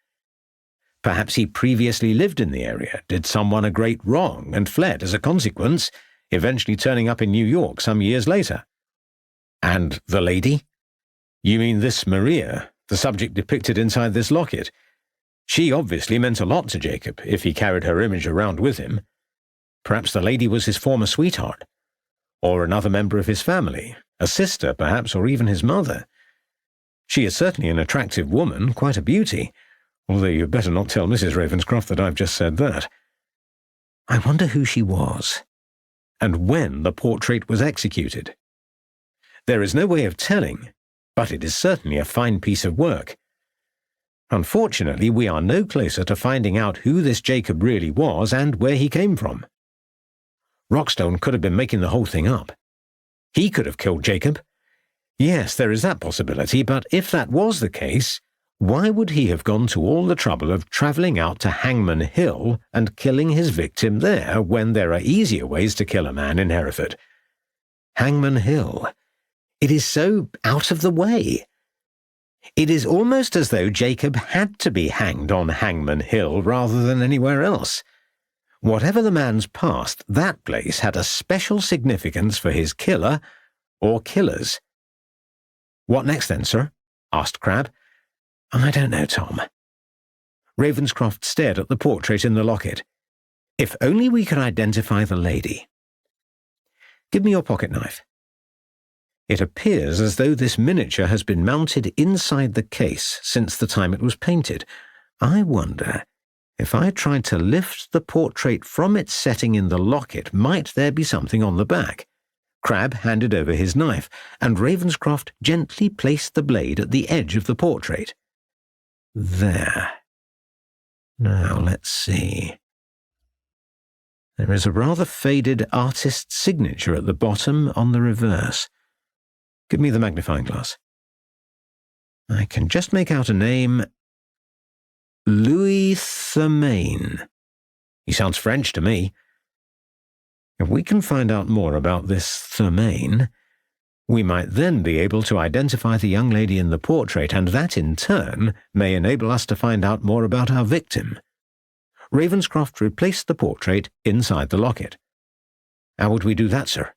Perhaps he previously lived in the area, did someone a great wrong, and fled as a consequence, eventually turning up in New York some years later." "And the lady? You mean this Maria, the subject depicted inside this locket? She obviously meant a lot to Jacob, if he carried her image around with him. Perhaps the lady was his former sweetheart, or another member of his family, a sister perhaps, or even his mother. She is certainly an attractive woman, quite a beauty, although you'd better not tell Mrs. Ravenscroft that I've just said that. I wonder who she was, and when the portrait was executed. There is no way of telling, but it is certainly a fine piece of work. Unfortunately, we are no closer to finding out who this Jacob really was and where he came from. Rockstone could have been making the whole thing up. He could have killed Jacob. Yes, there is that possibility, but if that was the case, why would he have gone to all the trouble of travelling out to Hangmen Hill and killing his victim there when there are easier ways to kill a man in Hereford? Hangmen Hill. It is so out of the way. It is almost as though Jacob had to be hanged on Hangmen Hill rather than anywhere else. Whatever the man's past, that place had a special significance for his killer or killers. "What next then, sir?" asked Crabbe. "I don't know, Tom." Ravenscroft stared at the portrait in the locket. "If only we could identify the lady. Give me your pocket-knife." It appears as though this miniature has been mounted inside the case since the time it was painted. I wonder, if I tried to lift the portrait from its setting in the locket, might there be something on the back? Crabbe handed over his knife, and Ravenscroft gently placed the blade at the edge of the portrait. There. Now let's see. There is a rather faded artist's signature at the bottom on the reverse. Give me the magnifying glass. I can just make out a name. Louis Thermaine. He sounds French to me. If we can find out more about this Thermaine, we might then be able to identify the young lady in the portrait, and that in turn may enable us to find out more about our victim. Ravenscroft replaced the portrait inside the locket. "How would we do that, sir?"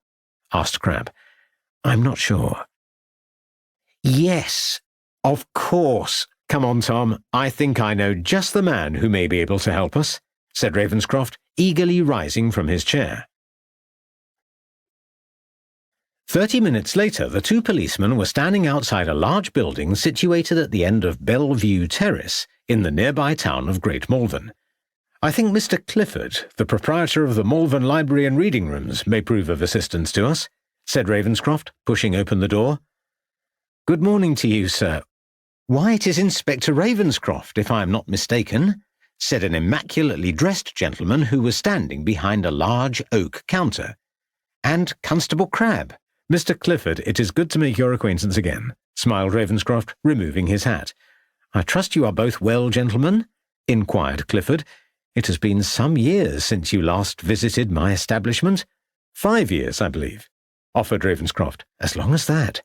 asked Crabbe. "I'm not sure." "Yes, of course. Come on, Tom. I think I know just the man who may be able to help us," said Ravenscroft, eagerly rising from his chair. 30 minutes later, the two policemen were standing outside a large building situated at the end of Bellevue Terrace in the nearby town of Great Malvern. "I think Mr. Clifford, the proprietor of the Malvern Library and Reading Rooms, may prove of assistance to us," said Ravenscroft, pushing open the door. "Good morning to you, sir. Why, it is Inspector Ravenscroft, if I am not mistaken," said an immaculately dressed gentleman who was standing behind a large oak counter. "And Constable Crabbe." "Mr. Clifford, it is good to make your acquaintance again," smiled Ravenscroft, removing his hat. "I trust you are both well, gentlemen?" inquired Clifford. "It has been some years since you last visited my establishment." "5 years, I believe," offered Ravenscroft. "As long as that.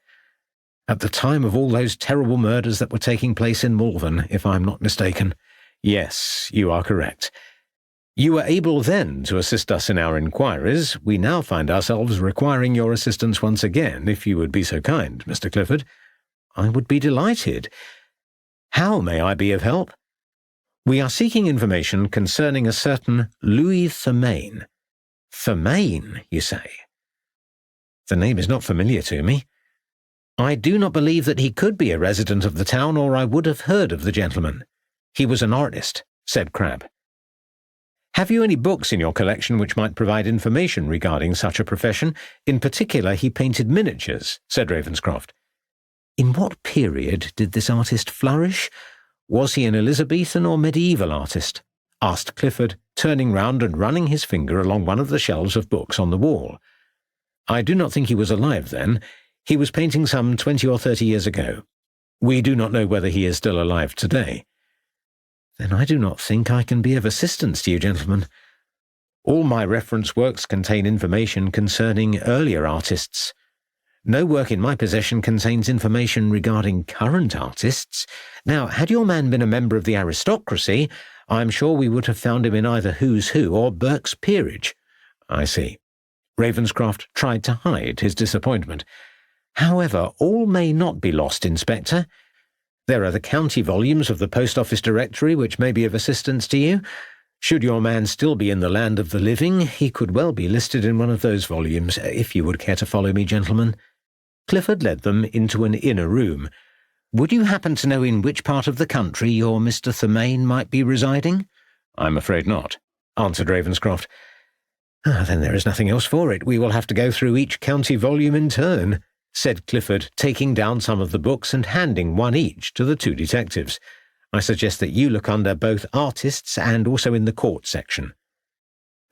At the time of all those terrible murders that were taking place in Malvern, if I am not mistaken." "Yes, you are correct. You were able then to assist us in our inquiries. We now find ourselves requiring your assistance once again, if you would be so kind, Mr. Clifford." "I would be delighted. How may I be of help?" "We are seeking information concerning a certain Louis Thurmaine." "Thurmaine, you say?" "The name is not familiar to me. I do not believe that he could be a resident of the town, or I would have heard of the gentleman. He was an artist," said Crabbe. "Have you any books in your collection which might provide information regarding such a profession? In particular, he painted miniatures," said Ravenscroft. "In what period did this artist flourish? Was he an Elizabethan or medieval artist?" asked Clifford, turning round and running his finger along one of the shelves of books on the wall. "I do not think he was alive then. He was painting some 20 or 30 years ago. We do not know whether he is still alive today." "Then I do not think I can be of assistance to you, gentlemen. All my reference works contain information concerning earlier artists. No work in my possession contains information regarding current artists. Now, had your man been a member of the aristocracy, I am sure we would have found him in either Who's Who or Burke's Peerage." "I see." Ravenscroft tried to hide his disappointment. "However, all may not be lost, Inspector. There are the county volumes of the Post Office Directory which may be of assistance to you. Should your man still be in the land of the living, he could well be listed in one of those volumes, if you would care to follow me, gentlemen." Clifford led them into an inner room. "Would you happen to know in which part of the country your Mr. Thurmaine might be residing?" "I'm afraid not," answered Ravenscroft. "Then there is nothing else for it. We will have to go through each county volume in turn," said Clifford, taking down some of the books and handing one each to the two detectives. "I suggest that you look under both artists and also in the court section."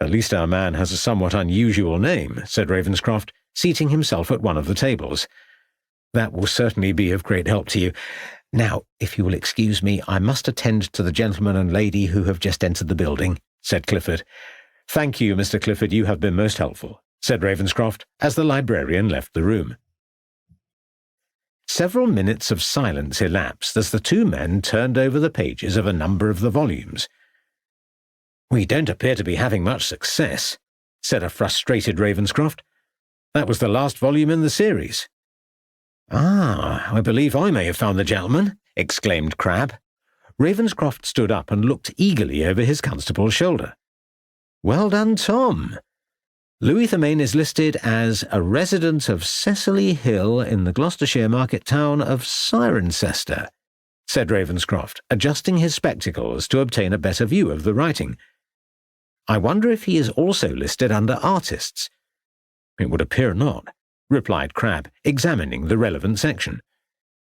"At least our man has a somewhat unusual name," said Ravenscroft, seating himself at one of the tables. "That will certainly be of great help to you. Now, if you will excuse me, I must attend to the gentleman and lady who have just entered the building," said Clifford. "Thank you, Mr. Clifford, you have been most helpful," said Ravenscroft, as the librarian left the room. Several minutes of silence elapsed as the two men turned over the pages of a number of the volumes. "We don't appear to be having much success," said a frustrated Ravenscroft. "That was the last volume in the series." "Ah, I believe I may have found the gentleman," exclaimed Crabbe. Ravenscroft stood up and looked eagerly over his constable's shoulder. "Well done, Tom. Louis Thurmaine is listed as a resident of Cecily Hill in the Gloucestershire market town of Cirencester," said Ravenscroft, adjusting his spectacles to obtain a better view of the writing. "I wonder if he is also listed under artists." "It would appear not," replied Crabbe, examining the relevant section.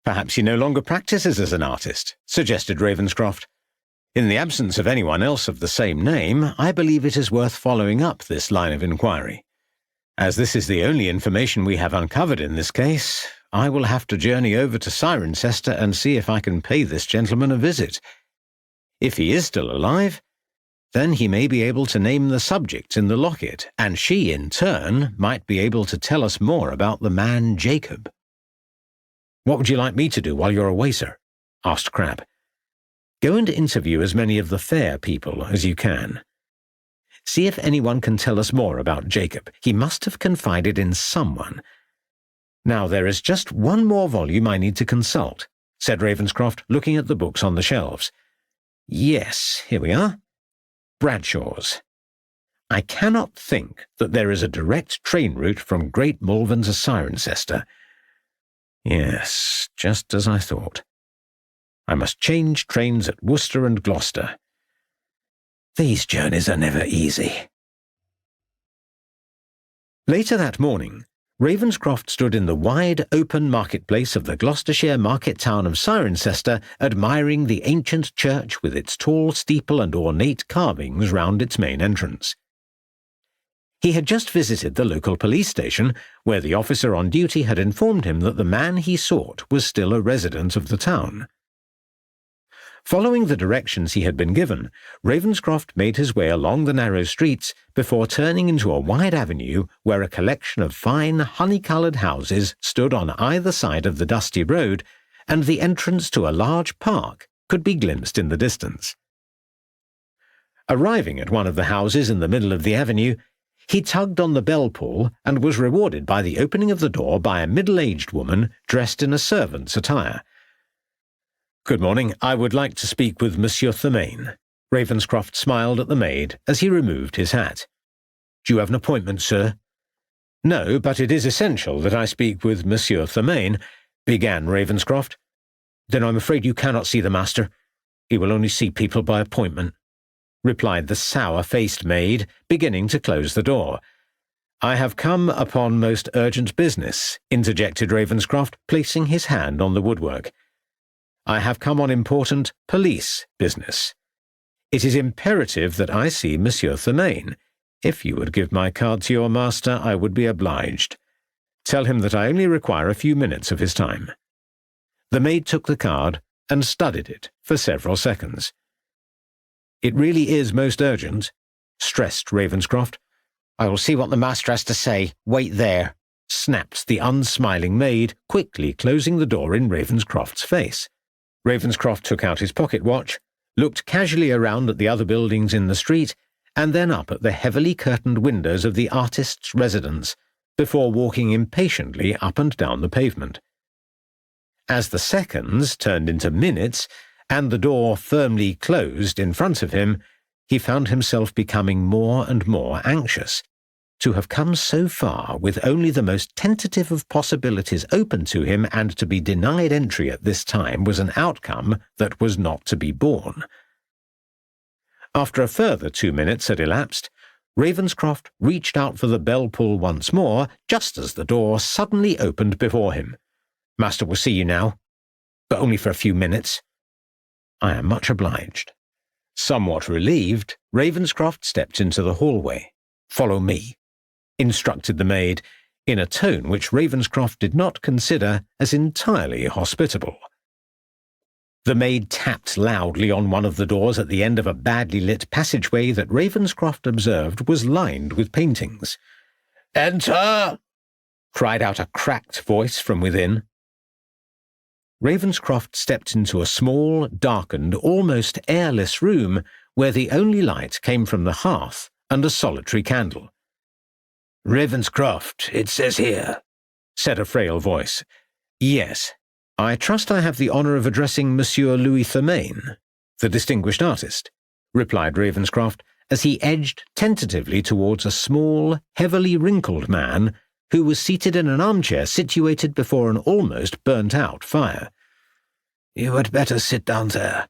"Perhaps he no longer practices as an artist," suggested Ravenscroft. "In the absence of anyone else of the same name, I believe it is worth following up this line of inquiry. As this is the only information we have uncovered in this case, I will have to journey over to Cirencester and see if I can pay this gentleman a visit. If he is still alive, then he may be able to name the subject in the locket, and she, in turn, might be able to tell us more about the man Jacob." "What would you like me to do while you're away, sir?" asked Crabbe. "Go and interview as many of the fair people as you can. See if anyone can tell us more about Jacob. He must have confided in someone. Now, there is just one more volume I need to consult," said Ravenscroft, looking at the books on the shelves. "Yes, here we are. Bradshaw's. I cannot think that there is a direct train route from Great Malvern to Cirencester. Yes, just as I thought. I must change trains at Worcester and Gloucester. These journeys are never easy. Later that morning, Ravenscroft stood in the wide, open marketplace of the Gloucestershire market town of Cirencester, admiring the ancient church with its tall steeple and ornate carvings round its main entrance. He had just visited the local police station, where the officer on duty had informed him that the man he sought was still a resident of the town. Following the directions he had been given, Ravenscroft made his way along the narrow streets before turning into a wide avenue where a collection of fine, honey-coloured houses stood on either side of the dusty road, and the entrance to a large park could be glimpsed in the distance. Arriving at one of the houses in the middle of the avenue, he tugged on the bell pull and was rewarded by the opening of the door by a middle-aged woman dressed in a servant's attire. "Good morning. I would like to speak with Monsieur Thurmaine." Ravenscroft smiled at the maid as he removed his hat. "Do you have an appointment, sir?" "No, but it is essential that I speak with Monsieur Thurmaine," began Ravenscroft. "Then I'm afraid you cannot see the master. He will only see people by appointment," replied the sour-faced maid, beginning to close the door. "I have come upon most urgent business," interjected Ravenscroft, placing his hand on the woodwork. "I have come on important police business. It is imperative that I see Monsieur Thurmaine. If you would give my card to your master, I would be obliged. Tell him that I only require a few minutes of his time." The maid took the card and studied it for several seconds. "It really is most urgent," stressed Ravenscroft. "I will see what the master has to say. Wait there," snapped the unsmiling maid, quickly closing the door in Ravenscroft's face. Ravenscroft took out his pocket watch, looked casually around at the other buildings in the street, and then up at the heavily curtained windows of the artist's residence, before walking impatiently up and down the pavement. As the seconds turned into minutes, and the door firmly closed in front of him, he found himself becoming more and more anxious. To have come so far with only the most tentative of possibilities open to him and to be denied entry at this time was an outcome that was not to be borne. After a further 2 minutes had elapsed, Ravenscroft reached out for the bell pull once more, just as the door suddenly opened before him. "Master will see you now, but only for a few minutes." "I am much obliged." Somewhat relieved, Ravenscroft stepped into the hallway. "Follow me," instructed the maid, in a tone which Ravenscroft did not consider as entirely hospitable. The maid tapped loudly on one of the doors at the end of a badly lit passageway that Ravenscroft observed was lined with paintings. "Enter!" cried out a cracked voice from within. Ravenscroft stepped into a small, darkened, almost airless room where the only light came from the hearth and a solitary candle. "Ravenscroft, it says here," said a frail voice. "Yes. I trust I have the honour of addressing Monsieur Louis Thurmaine, the distinguished artist," replied Ravenscroft, as he edged tentatively towards a small, heavily wrinkled man who was seated in an armchair situated before an almost burnt-out fire. "You had better sit down there."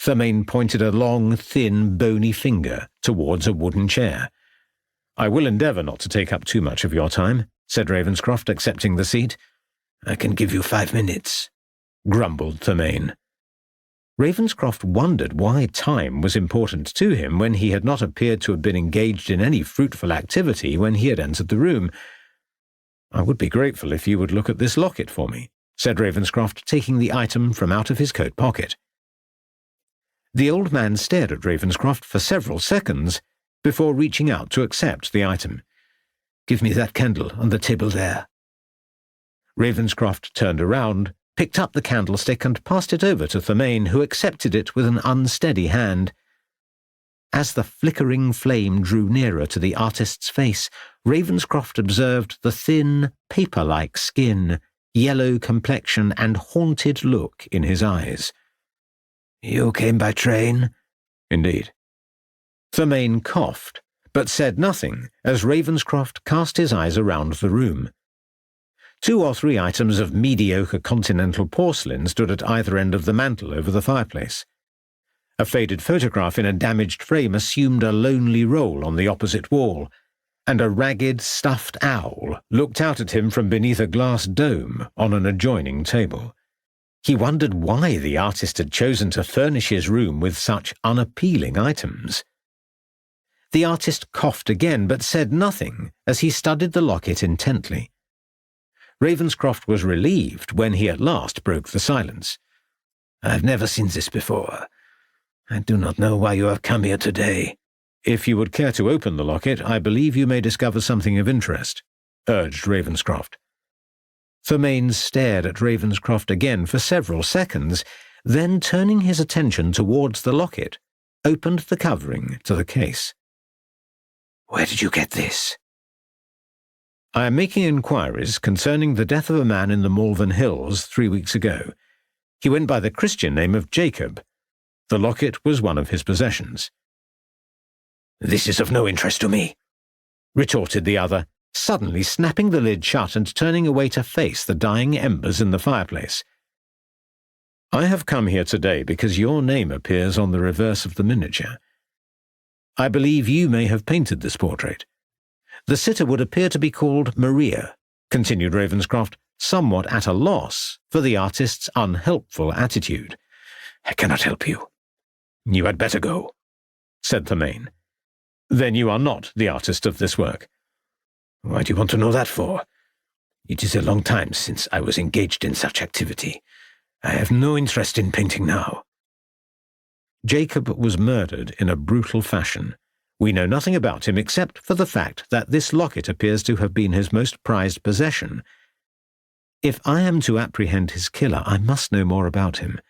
Thurmaine pointed a long, thin, bony finger towards a wooden chair. "I will endeavour not to take up too much of your time," said Ravenscroft, accepting the seat. "I can give you 5 minutes," grumbled Thurmaine. Ravenscroft wondered why time was important to him when he had not appeared to have been engaged in any fruitful activity when he had entered the room. "I would be grateful if you would look at this locket for me," said Ravenscroft, taking the item from out of his coat pocket. The old man stared at Ravenscroft for several seconds before reaching out to accept the item. "Give me that candle on the table there." Ravenscroft turned around, picked up the candlestick and passed it over to Thurmaine, who accepted it with an unsteady hand. As the flickering flame drew nearer to the artist's face, Ravenscroft observed the thin, paper-like skin, yellow complexion and haunted look in his eyes. "You came by train?" "Indeed." Thurmaine coughed, but said nothing as Ravenscroft cast his eyes around the room. 2 or 3 items of mediocre continental porcelain stood at either end of the mantel over the fireplace. A faded photograph in a damaged frame assumed a lonely role on the opposite wall, and a ragged, stuffed owl looked out at him from beneath a glass dome on an adjoining table. He wondered why the artist had chosen to furnish his room with such unappealing items. The artist coughed again, but said nothing as he studied the locket intently. Ravenscroft was relieved when he at last broke the silence. "I've never seen this before. I do not know why you have come here today." "If you would care to open the locket, I believe you may discover something of interest," urged Ravenscroft. Fermain stared at Ravenscroft again for several seconds, then turning his attention towards the locket, opened the covering to the case. "Where did you get this?" "I am making inquiries concerning the death of a man in the Malvern Hills 3 weeks ago. He went by the Christian name of Jacob. The locket was one of his possessions." "This is of no interest to me," retorted the other, suddenly snapping the lid shut and turning away to face the dying embers in the fireplace. "I have come here today because your name appears on the reverse of the miniature. I believe you may have painted this portrait. The sitter would appear to be called Maria," continued Ravenscroft, somewhat at a loss for the artist's unhelpful attitude. "I cannot help you." "You had better go," said Fermain. "Then you are not the artist of this work." "Why do you want to know that for? It is a long time since I was engaged in such activity. I have no interest in painting now." Jacob was murdered in a brutal fashion. We know nothing about him except for the fact that this locket appears to have been his most prized possession. If I am to apprehend his killer, I must know more about him.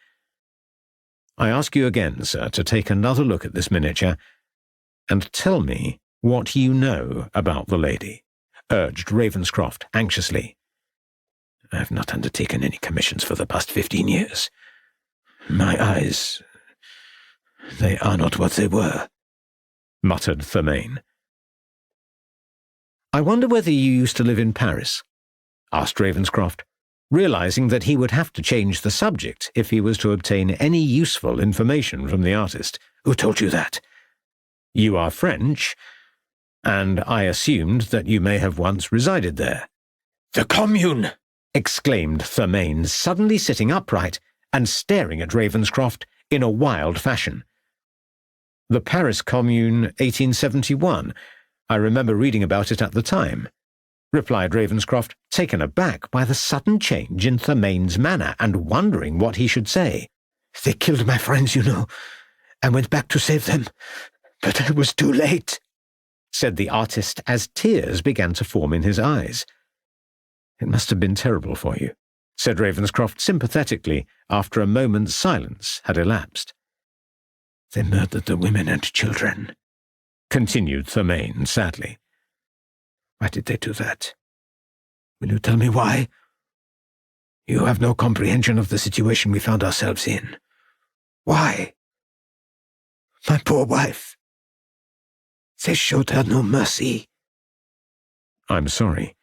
I ask you again, sir, to take another look at this miniature and tell me what you know about the lady," urged Ravenscroft anxiously. "I have not undertaken any commissions for the past 15 years. My eyes, they are not what they were," muttered Fermain. "I wonder whether you used to live in Paris?" asked Ravenscroft, realizing that he would have to change the subject if he was to obtain any useful information from the artist. "Who told you that?" "You are French, and I assumed that you may have once resided there." "The Commune!" exclaimed Fermain, suddenly sitting upright and staring at Ravenscroft in a wild fashion. "The Paris Commune, 1871. I remember reading about it at the time," replied Ravenscroft, taken aback by the sudden change in Fermain's manner and wondering what he should say. "They killed my friends, you know. I went back to save them, but I was too late," said the artist as tears began to form in his eyes. "It must have been terrible for you," said Ravenscroft sympathetically after a moment's silence had elapsed. "They murdered the women and children," continued Fermain sadly. "Why did they do that? Will you tell me why? You have no comprehension of the situation we found ourselves in. Why? My poor wife. They showed her no mercy." "I'm sorry.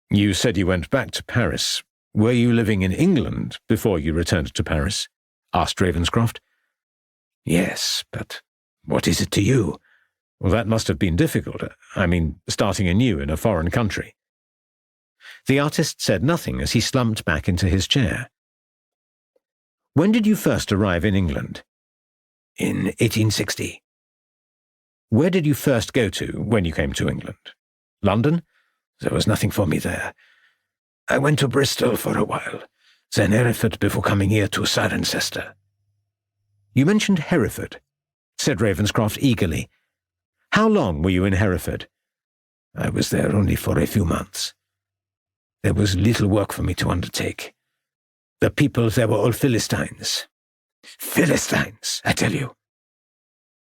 You said you went back to Paris. Were you living in England before you returned to Paris?" asked Ravenscroft. "Yes, but what is it to you?" "Well, that must have been difficult. I mean, starting anew in a foreign country." The artist said nothing as he slumped back into his chair. "When did you first arrive in England?" "In 1860. "Where did you first go to when you came to England? London?" "There was nothing for me there. I went to Bristol for a while, then Hereford before coming here to Cirencester." "You mentioned Hereford," said Ravenscroft eagerly. "How long were you in Hereford?" "I was there only for a few months. There was little work for me to undertake. The people there were all Philistines. Philistines, I tell you."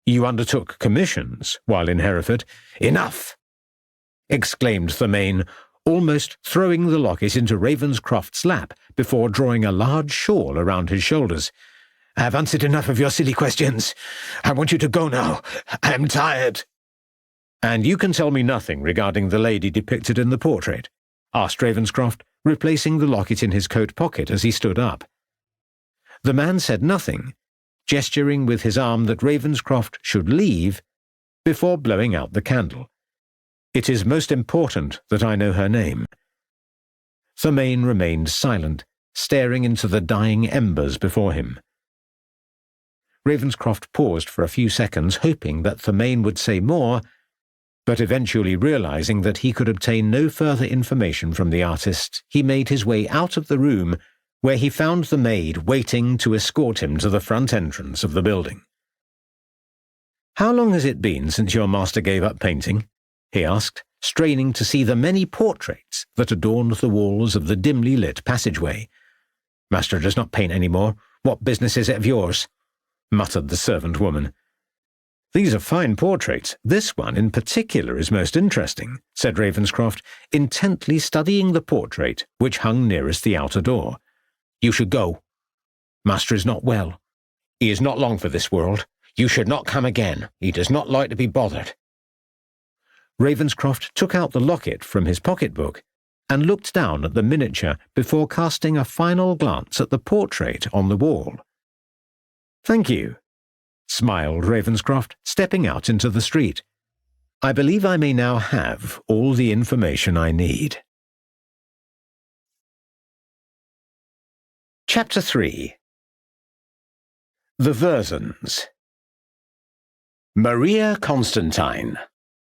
"You undertook commissions while in Hereford?" "Enough!" exclaimed Fermain, almost throwing the locket into Ravenscroft's lap before drawing a large shawl around his shoulders. "I have answered enough of your silly questions. I want you to go now. I am tired." "And you can tell me nothing regarding the lady depicted in the portrait?" asked Ravenscroft, replacing the locket in his coat pocket as he stood up. The man said nothing, gesturing with his arm that Ravenscroft should leave before blowing out the candle. "It is most important that I know her name." Thurmaine remained silent, staring into the dying embers before him. Ravenscroft paused for a few seconds, hoping that Thurmaine would say more, but eventually realizing that he could obtain no further information from the artist, he made his way out of the room, where he found the maid waiting to escort him to the front entrance of the building. "How long has it been since your master gave up painting?" he asked, straining to see the many portraits that adorned the walls of the dimly lit passageway. "Master does not paint any more. What business is it of yours?" muttered the servant woman. "These are fine portraits. This one in particular is most interesting," said Ravenscroft, intently studying the portrait which hung nearest the outer door. "You should go. Master is not well. He is not long for this world. You should not come again. He does not like to be bothered." Ravenscroft took out the locket from his pocketbook and looked down at the miniature before casting a final glance at the portrait on the wall. "Thank you," smiled Ravenscroft, stepping out into the street. "I believe I may now have all the information I need." Chapter 3. The Versons. "Maria Constantine,"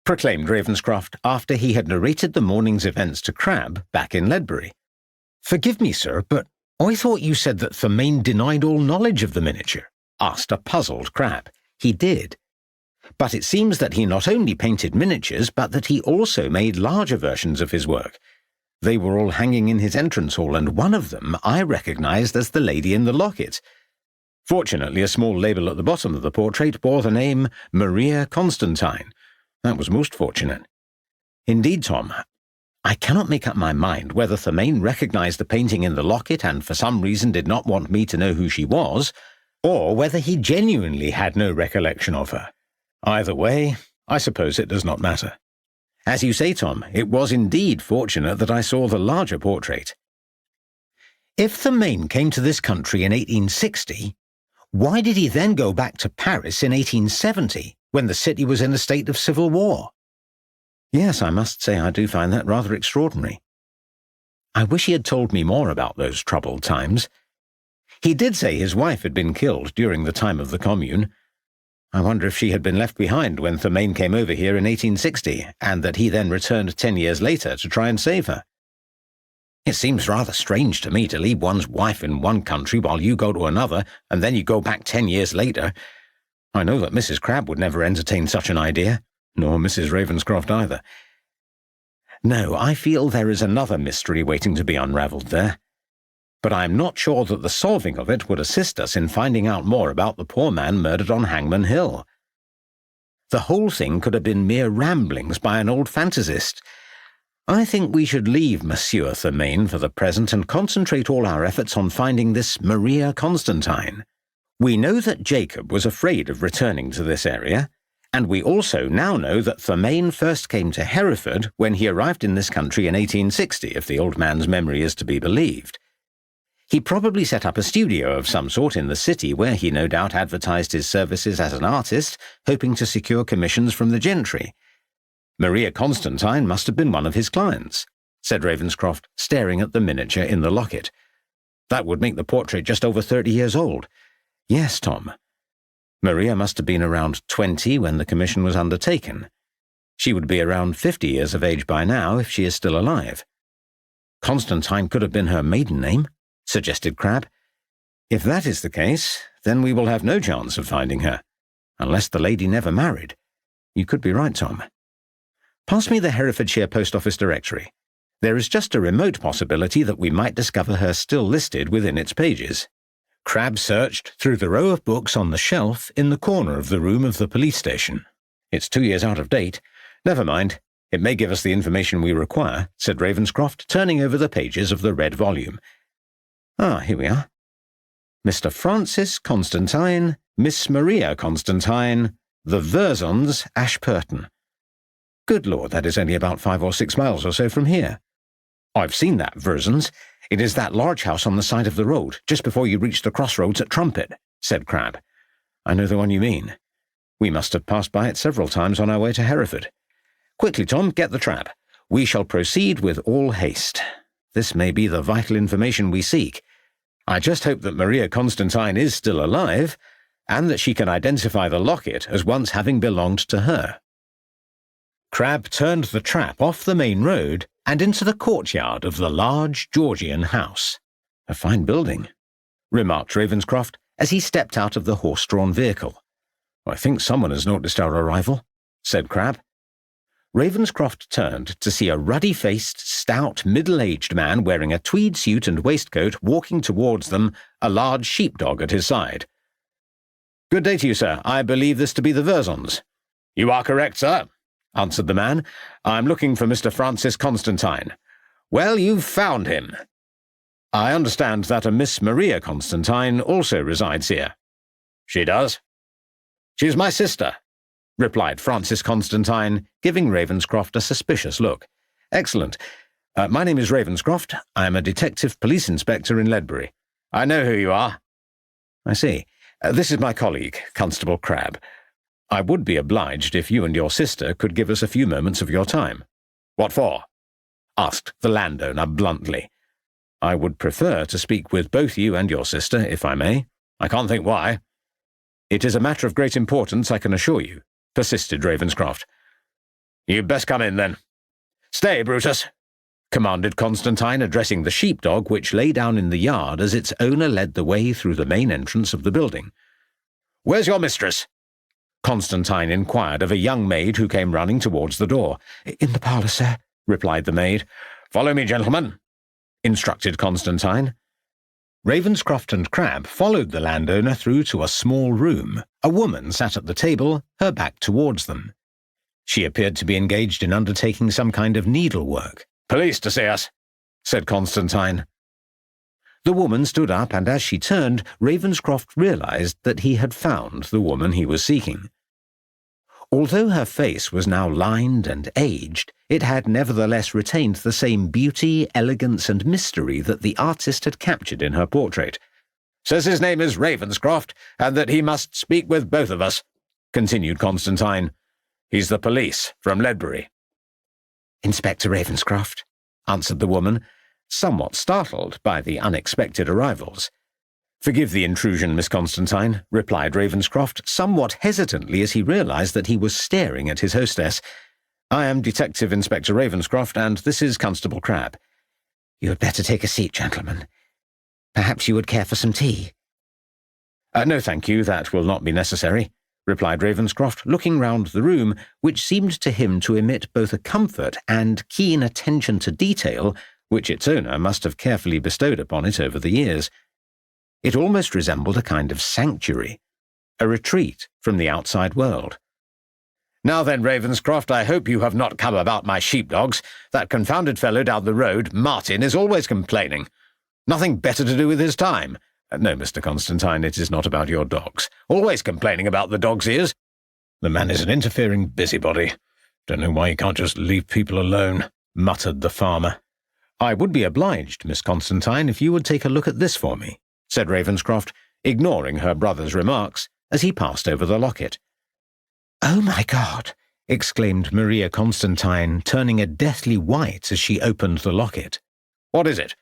proclaimed Ravenscroft after he had narrated the morning's events to Crabbe back in Ledbury. "Forgive me, sir, but I thought you said that Thurmaine denied all knowledge of the miniature," asked a puzzled Crabbe. "He did. But it seems that he not only painted miniatures, but that he also made larger versions of his work. They were all hanging in his entrance hall, and one of them I recognized as the lady in the locket. Fortunately, a small label at the bottom of the portrait bore the name Maria Constantine. That was most fortunate. Indeed, Tom, I cannot make up my mind whether Thurmaine recognized the painting in the locket and for some reason did not want me to know who she was, or whether he genuinely had no recollection of her. Either way, I suppose it does not matter. As you say, Tom, it was indeed fortunate that I saw the larger portrait. If Thurmaine came to this country in 1860, why did he then go back to Paris in 1870, when the city was in a state of civil war? Yes, I must say I do find that rather extraordinary. I wish he had told me more about those troubled times. He did say his wife had been killed during the time of the Commune. I wonder if she had been left behind when Thurmaine came over here in 1860, and that he then returned 10 years later to try and save her. It seems rather strange to me to leave one's wife in one country while you go to another, and then you go back 10 years later. I know that Mrs. Crabbe would never entertain such an idea, nor Mrs. Ravenscroft either. No, I feel there is another mystery waiting to be unravelled there. But I am not sure that the solving of it would assist us in finding out more about the poor man murdered on Hangmen Hill. The whole thing could have been mere ramblings by an old fantasist. I think we should leave Monsieur Thurmaine for the present and concentrate all our efforts on finding this Maria Constantine. We know that Jacob was afraid of returning to this area, and we also now know that Thurmaine first came to Hereford when he arrived in this country in 1860, if the old man's memory is to be believed. He probably set up a studio of some sort in the city where he no doubt advertised his services as an artist, hoping to secure commissions from the gentry. Maria Constantine must have been one of his clients, said Ravenscroft, staring at the miniature in the locket. That would make the portrait just over 30 years old. Yes, Tom. Maria must have been around 20 when the commission was undertaken. She would be around 50 years of age by now if she is still alive. Constantine could have been her maiden name, suggested Crabbe. If that is the case, then we will have no chance of finding her, unless the lady never married. You could be right, Tom. Pass me the Herefordshire Post Office directory. There is just a remote possibility that we might discover her still listed within its pages. Crabbe searched through the row of books on the shelf in the corner of the room of the police station. It's 2 years out of date. Never mind. It may give us the information we require, said Ravenscroft, turning over the pages of the red volume. Ah, here we are. Mr. Francis Constantine, Miss Maria Constantine, The Versons, Ashpurton. Good Lord, that is only about 5 or 6 miles or so from here. I've seen that, Versons. It is that large house on the side of the road, just before you reach the crossroads at Trumpet, said Crabbe. I know the one you mean. We must have passed by it several times on our way to Hereford. Quickly, Tom, get the trap. We shall proceed with all haste. This may be the vital information we seek. I just hope that Maria Constantine is still alive, and that she can identify the locket as once having belonged to her. Crabbe turned the trap off the main road and into the courtyard of the large Georgian house. A fine building, remarked Ravenscroft as he stepped out of the horse-drawn vehicle. I think someone has noticed our arrival, said Crabbe. Ravenscroft turned to see a ruddy-faced, stout, middle-aged man wearing a tweed suit and waistcoat walking towards them, a large sheepdog at his side. Good day to you, sir. I believe this to be the Versons. You are correct, sir, answered the man. I'm looking for Mr. Francis Constantine. Well, you've found him. I understand that a Miss Maria Constantine also resides here. She does. She's my sister, replied Francis Constantine, giving Ravenscroft a suspicious look. Excellent. My name is Ravenscroft. I am a detective police inspector in Ledbury. I know who you are. I see. This is my colleague, Constable Crabbe. I would be obliged if you and your sister could give us a few moments of your time. What for? Asked the landowner bluntly. I would prefer to speak with both you and your sister, if I may. I can't think why. It is a matter of great importance, I can assure you, persisted Ravenscroft. You'd best come in, then. Stay, Brutus, commanded Constantine, addressing the sheepdog which lay down in the yard as its owner led the way through the main entrance of the building. Where's your mistress? Constantine inquired of a young maid who came running towards the door. In the parlour, sir, replied the maid. Follow me, gentlemen, instructed Constantine. Ravenscroft and Crabbe followed the landowner through to a small room. A woman sat at the table, her back towards them. She appeared to be engaged in undertaking some kind of needlework. Police to see us, said Constantine. The woman stood up, and as she turned, Ravenscroft realized that he had found the woman he was seeking. Although her face was now lined and aged, it had nevertheless retained the same beauty, elegance, and mystery that the artist had captured in her portrait. Says his name is Ravenscroft, and that he must speak with both of us, continued Constantine. He's the police from Ledbury. Inspector Ravenscroft, answered the woman, somewhat startled by the unexpected arrivals. Forgive the intrusion, Miss Constantine, replied Ravenscroft, somewhat hesitantly as he realized that he was staring at his hostess. I am Detective Inspector Ravenscroft, and this is Constable Crabbe. You had better take a seat, gentlemen. Perhaps you would care for some tea? No, thank you, that will not be necessary, replied Ravenscroft, looking round the room, which seemed to him to emit both a comfort and keen attention to detail, which its owner must have carefully bestowed upon it over the years. It almost resembled a kind of sanctuary, a retreat from the outside world. Now then, Ravenscroft, I hope you have not come about my sheepdogs. That confounded fellow down the road, Martin, is always complaining. Nothing better to do with his time. No, Mr. Constantine, it is not about your dogs. Always complaining about the dog's ears. The man is an interfering busybody. Don't know why he can't just leave people alone, muttered the farmer. I would be obliged, Miss Constantine, if you would take a look at this for me, said Ravenscroft, ignoring her brother's remarks as he passed over the locket. Oh, my God! Exclaimed Maria Constantine, turning a deathly white as she opened the locket. What is it?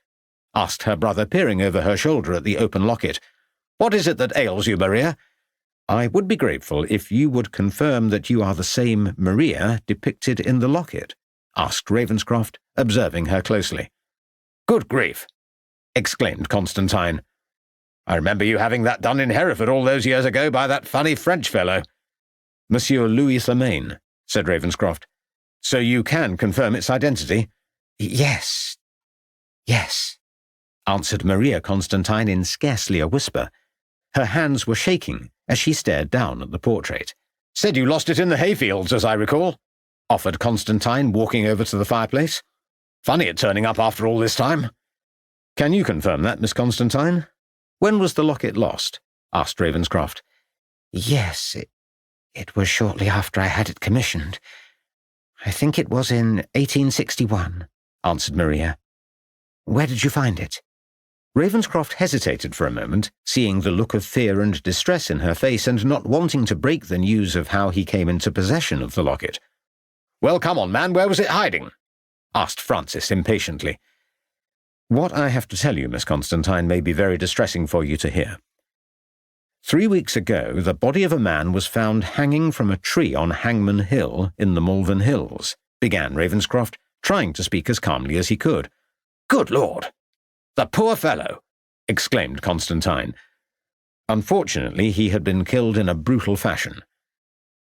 Asked her brother, peering over her shoulder at the open locket. What is it that ails you, Maria? I would be grateful if you would confirm that you are the same Maria depicted in the locket, asked Ravenscroft, observing her closely. Good grief! Exclaimed Constantine. I remember you having that done in Hereford all those years ago by that funny French fellow. Monsieur Louis Lemaine, said Ravenscroft. So you can confirm its identity? Yes, answered Maria Constantine in scarcely a whisper. Her hands were shaking as she stared down at the portrait. Said you lost it in the hayfields, as I recall, offered Constantine, walking over to the fireplace. Funny it turning up after all this time. Can you confirm that, Miss Constantine? When was the locket lost? Asked Ravenscroft. Yes, it was shortly after I had it commissioned. I think it was in 1861, answered Maria. Where did you find it? Ravenscroft hesitated for a moment, seeing the look of fear and distress in her face and not wanting to break the news of how he came into possession of the locket. "Well, come on, man, where was it hiding?" asked Francis impatiently. "What I have to tell you, Miss Constantine, may be very distressing for you to hear. 3 weeks ago, the body of a man was found hanging from a tree on Hangmen Hill in the Malvern Hills," began Ravenscroft, trying to speak as calmly as he could. "Good Lord! The poor fellow!" exclaimed Constantine. "Unfortunately, he had been killed in a brutal fashion.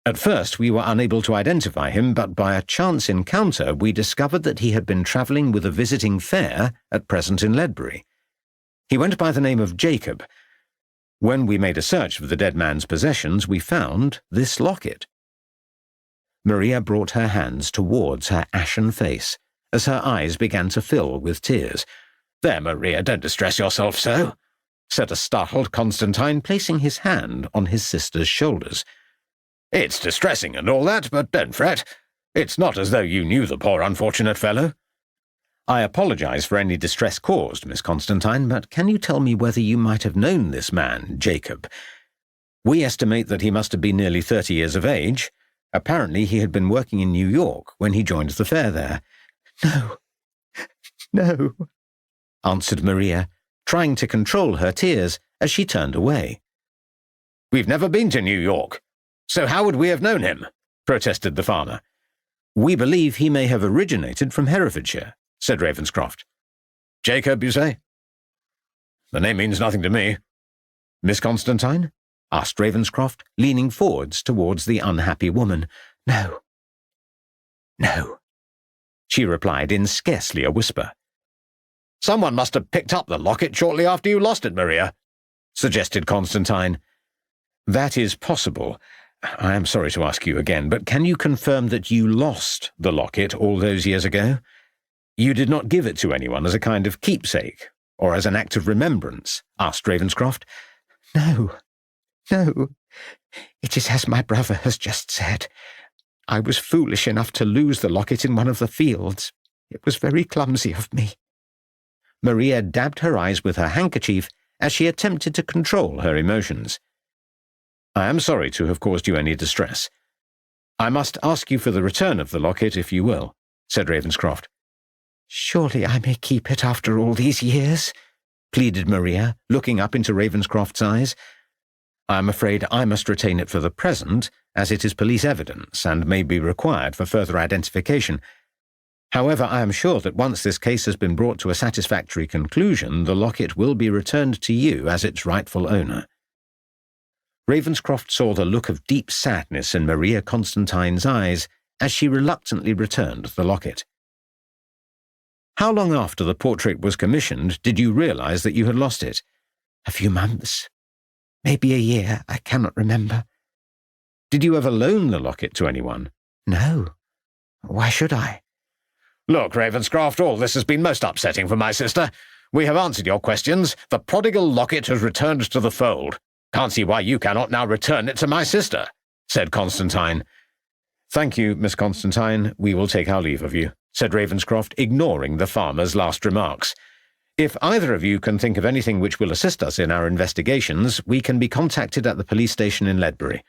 At first, we were unable to identify him, but by a chance encounter, we discovered that he had been travelling with a visiting fair at present in Ledbury. He went by the name of Jacob. When we made a search of the dead man's possessions, we found this locket." Maria brought her hands towards her ashen face, as her eyes began to fill with tears. "There, Maria, don't distress yourself so," said a startled Constantine, placing his hand on his sister's shoulders. "It's distressing and all that, but don't fret. It's not as though you knew the poor unfortunate fellow." "I apologize for any distress caused, Miss Constantine, but can you tell me whether you might have known this man, Jacob? We estimate that he must have been nearly 30 years of age. Apparently he had been working in New York when he joined the fair there." No, answered Maria, trying to control her tears as she turned away. "We've never been to New York, so how would we have known him?" protested the farmer. "We believe he may have originated from Herefordshire," said Ravenscroft. "Jacob, you say?" "The name means nothing to me." "Miss Constantine?" asked Ravenscroft, leaning forwards towards the unhappy woman. No, she replied in scarcely a whisper. "Someone must have picked up the locket shortly after you lost it, Maria," suggested Constantine. "That is possible. I am sorry to ask you again, but can you confirm that you lost the locket all those years ago? You did not give it to anyone as a kind of keepsake, or as an act of remembrance?" asked Ravenscroft. No. It is as my brother has just said. I was foolish enough to lose the locket in one of the fields. It was very clumsy of me." Maria dabbed her eyes with her handkerchief as she attempted to control her emotions. "I am sorry to have caused you any distress. I must ask you for the return of the locket, if you will," said Ravenscroft. "Surely I may keep it after all these years?" pleaded Maria, looking up into Ravenscroft's eyes. "I am afraid I must retain it for the present, as it is police evidence and may be required for further identification. However, I am sure that once this case has been brought to a satisfactory conclusion, the locket will be returned to you as its rightful owner." Ravenscroft saw the look of deep sadness in Maria Constantine's eyes as she reluctantly returned the locket. "How long after the portrait was commissioned did you realize that you had lost it?" "A few months. Maybe a year, I cannot remember." "Did you ever loan the locket to anyone?" "No. Why should I?" "Look, Ravenscroft, all this has been most upsetting for my sister. We have answered your questions. The prodigal locket has returned to the fold. Can't see why you cannot now return it to my sister," said Constantine. "Thank you, Miss Constantine. We will take our leave of you," said Ravenscroft, ignoring the farmer's last remarks. "If either of you can think of anything which will assist us in our investigations, we can be contacted at the police station in Ledbury."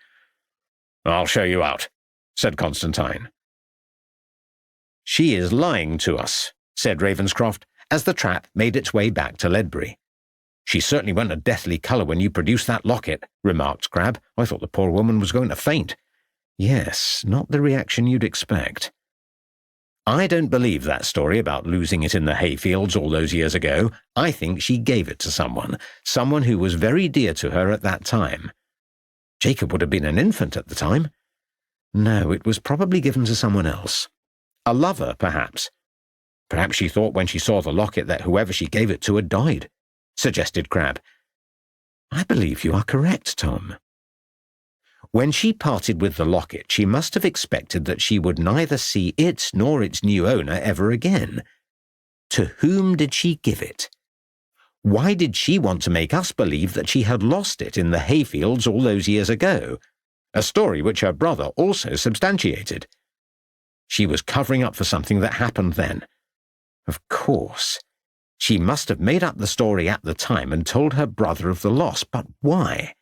"I'll show you out," said Constantine. "She is lying to us," said Ravenscroft, as the trap made its way back to Ledbury. "She certainly went a deathly colour when you produced that locket," remarked Crabbe. "I thought the poor woman was going to faint." "Yes, not the reaction you'd expect." "I don't believe that story about losing it in the hayfields all those years ago. I think she gave it to someone who was very dear to her at that time. Jacob would have been an infant at the time. No, it was probably given to someone else. A lover, perhaps. Perhaps she thought when she saw the locket that whoever she gave it to had died," suggested Crabbe. "I believe you are correct, Tom. When she parted with the locket, she must have expected that she would neither see it nor its new owner ever again. To whom did she give it? Why did she want to make us believe that she had lost it in the hayfields all those years ago, a story which her brother also substantiated? She was covering up for something that happened then. Of course. She must have made up the story at the time and told her brother of the loss, but why?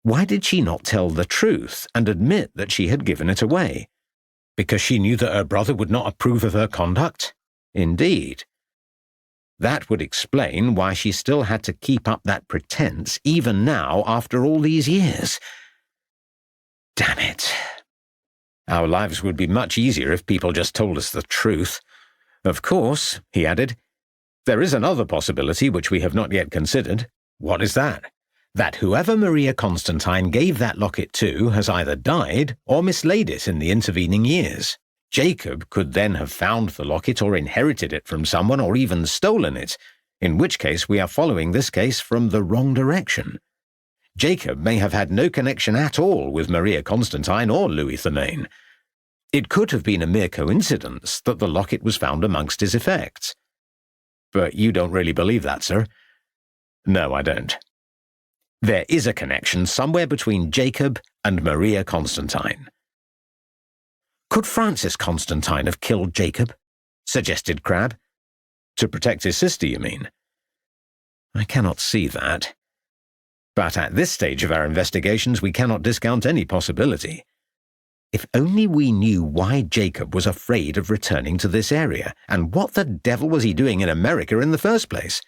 Why did she not tell the truth and admit that she had given it away? Because she knew that her brother would not approve of her conduct? Indeed. That would explain why she still had to keep up that pretense even now after all these years. Damn it. Our lives would be much easier if people just told us the truth. Of course, he added, there is another possibility which we have not yet considered. What is that? That whoever Maria Constantine gave that locket to has either died or mislaid it in the intervening years. Jacob could then have found the locket or inherited it from someone or even stolen it, in which case we are following this case from the wrong direction. Jacob may have had no connection at all with Maria Constantine or Louis Thurmaine. It could have been a mere coincidence that the locket was found amongst his effects. But you don't really believe that, sir? No, I don't. There is a connection somewhere between Jacob and Maria Constantine. Could Francis Constantine have killed Jacob? Suggested Crabbe. To protect his sister, you mean? I cannot see that. But at this stage of our investigations, we cannot discount any possibility. If only we knew why Jacob was afraid of returning to this area, and what the devil was he doing in America in the first place?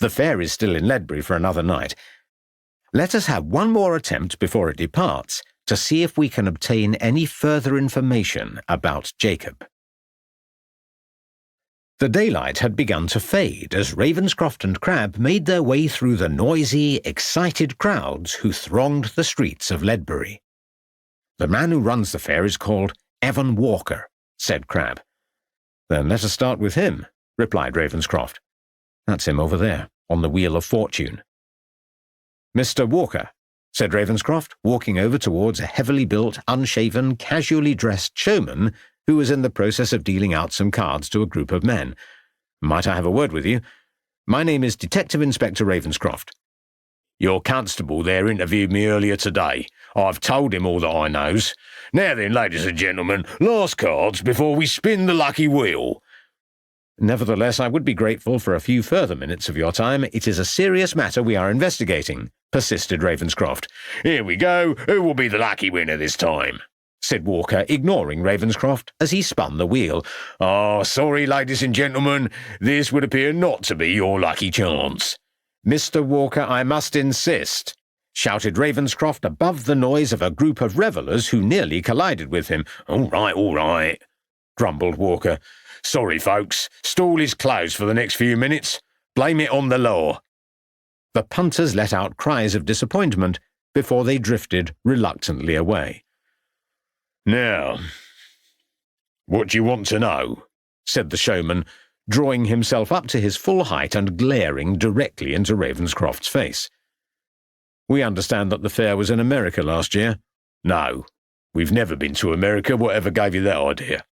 The fair is still in Ledbury for another night. Let us have one more attempt before it departs to see if we can obtain any further information about Jacob. The daylight had begun to fade as Ravenscroft and Crabbe made their way through the noisy, excited crowds who thronged the streets of Ledbury. The man who runs the fair is called Evan Walker, said Crabbe. Then let us start with him, replied Ravenscroft. That's him over there, on the Wheel of Fortune. Mr. Walker, said Ravenscroft, walking over towards a heavily built, unshaven, casually dressed showman who was in the process of dealing out some cards to a group of men. Might I have a word with you? My name is Detective Inspector Ravenscroft. Your constable there interviewed me earlier today. I've told him all that I knows. Now then, ladies and gentlemen, last cards before we spin the lucky wheel. Nevertheless, I would be grateful for a few further minutes of your time. It is a serious matter we are investigating, persisted Ravenscroft. Here we go. Who will be the lucky winner this time? Said Walker, ignoring Ravenscroft as he spun the wheel. Oh, sorry, ladies and gentlemen. This would appear not to be your lucky chance. Mr. Walker, I must insist, shouted Ravenscroft above the noise of a group of revellers who nearly collided with him. All right, grumbled Walker. Sorry, folks. Stall is closed for the next few minutes. Blame it on the law. The punters let out cries of disappointment before they drifted reluctantly away. Now, what do you want to know? Said the showman, drawing himself up to his full height and glaring directly into Ravenscroft's face. We understand that the fair was in America last year. No, we've never been to America. Whatever gave you that idea?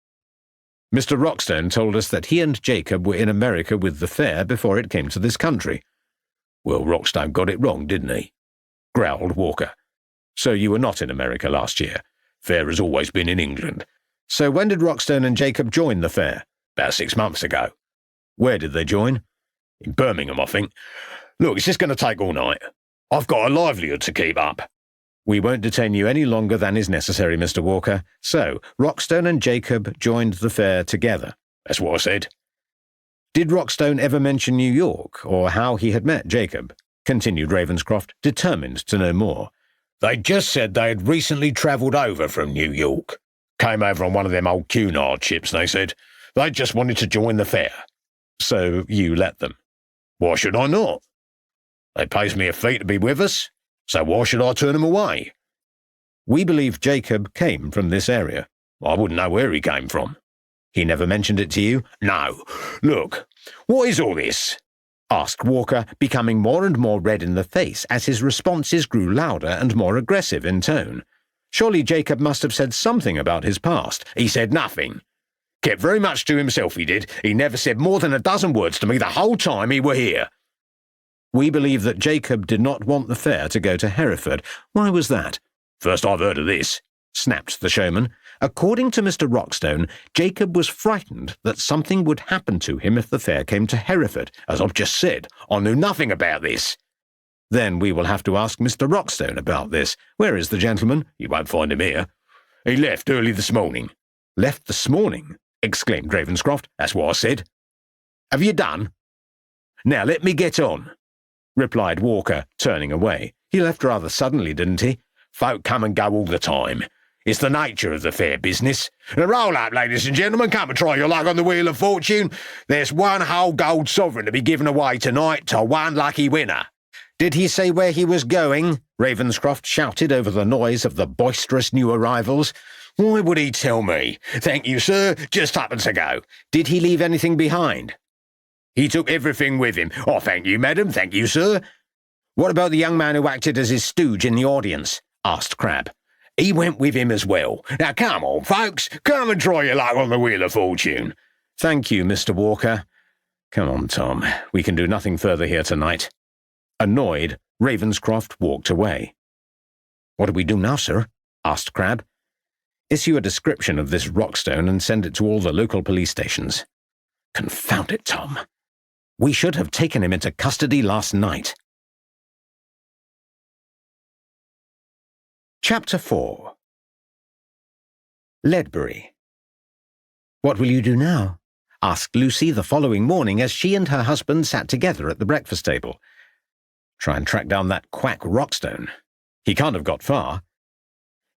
Mr. Rockstone told us that he and Jacob were in America with the fair before it came to this country. Well, Rockstone got it wrong, didn't he? Growled Walker. So you were not in America last year. Fair has always been in England. So when did Rockstone and Jacob join the fair? About 6 months ago. Where did they join? In Birmingham, I think. Look, it's just going to take all night. I've got a livelihood to keep up. We won't detain you any longer than is necessary, Mr. Walker. So, Rockstone and Jacob joined the fair together. That's what I said. Did Rockstone ever mention New York, or how he had met Jacob? Continued Ravenscroft, determined to know more. They just said they had recently travelled over from New York. Came over on one of them old Cunard ships, they said. They just wanted to join the fair. So you let them? Why should I not? They pays me a fee to be with us, so why should I turn them away? We believe Jacob came from this area. I wouldn't know where he came from. He never mentioned it to you? No. Look, what is all this? Asked Walker, becoming more and more red in the face as his responses grew louder and more aggressive in tone. Surely Jacob must have said something about his past. He said nothing. Kept very much to himself, he did. He never said more than a dozen words to me the whole time he were here. We believe that Jacob did not want the fair to go to Hereford. Why was that? First I've heard of this, snapped the showman. According to Mr. Rockstone, Jacob was frightened that something would happen to him if the fair came to Hereford. As I've just said, I knew nothing about this. Then we will have to ask Mr. Rockstone about this. Where is the gentleman? You won't find him here. He left early this morning. Left this morning? Exclaimed Ravenscroft. That's what I said. Have you done? Now let me get on, replied Walker, turning away. He left rather suddenly, didn't he? Folk come and go all the time. It's the nature of the fair business. Roll up, ladies and gentlemen, come and try your luck on the Wheel of Fortune. There's one whole gold sovereign to be given away tonight to one lucky winner. Did he say where he was going? Ravenscroft shouted over the noise of the boisterous new arrivals. Why would he tell me? Thank you, sir, just happens to go. Did he leave anything behind? He took everything with him. Oh, thank you, madam, thank you, sir. What about the young man who acted as his stooge in the audience? Asked Crabbe. He went with him as well. Now come on, folks, come and try your luck on the Wheel of Fortune. Thank you, Mr. Walker. Come on, Tom, we can do nothing further here tonight. Annoyed, Ravenscroft walked away. What do we do now, sir? Asked Crabbe. Issue a description of this Rockstone and send it to all the local police stations. Confound it, Tom. We should have taken him into custody last night. Chapter 4. Ledbury. What will you do now? Asked Lucy the following morning as she and her husband sat together at the breakfast table. Try and track down that quack Rockstone. He can't have got far.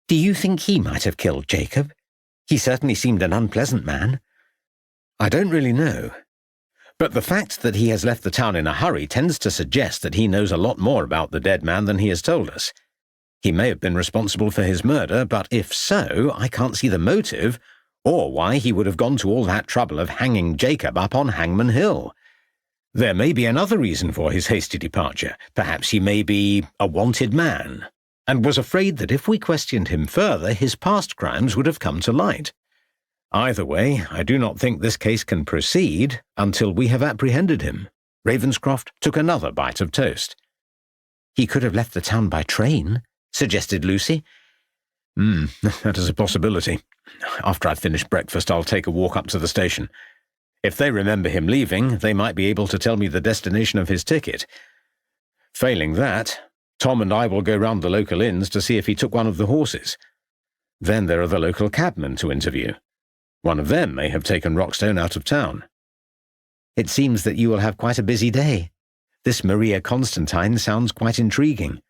Do you think he might have killed Jacob? He certainly seemed an unpleasant man. I don't really know. But the fact that he has left the town in a hurry tends to suggest that he knows a lot more about the dead man than he has told us. He may have been responsible for his murder, but if so, I can't see the motive, or why he would have gone to all that trouble of hanging Jacob up on Hangmen Hill. There may be another reason for his hasty departure. Perhaps he may be a wanted man, and was afraid that if we questioned him further, his past crimes would have come to light. Either way, I do not think this case can proceed until we have apprehended him. Ravenscroft took another bite of toast. He could have left the town by train, suggested Lucy. That is a possibility. After I've finished breakfast, I'll take a walk up to the station. If they remember him leaving, they might be able to tell me the destination of his ticket. Failing that, Tom and I will go round the local inns to see if he took one of the horses. Then there are the local cabmen to interview. One of them may have taken Rockstone out of town. It seems that you will have quite a busy day. This Maria Constantine sounds quite intriguing.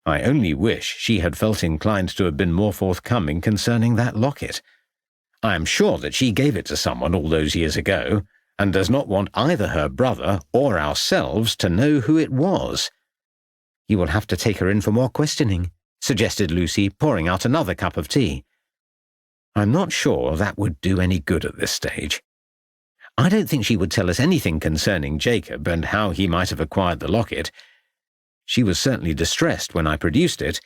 I only wish she had felt inclined to have been more forthcoming concerning that locket. I am sure that she gave it to someone all those years ago, and does not want either her brother or ourselves to know who it was. You will have to take her in for more questioning, suggested Lucy, pouring out another cup of tea. I'm not sure that would do any good at this stage. I don't think she would tell us anything concerning Jacob and how he might have acquired the locket. She was certainly distressed when I produced it.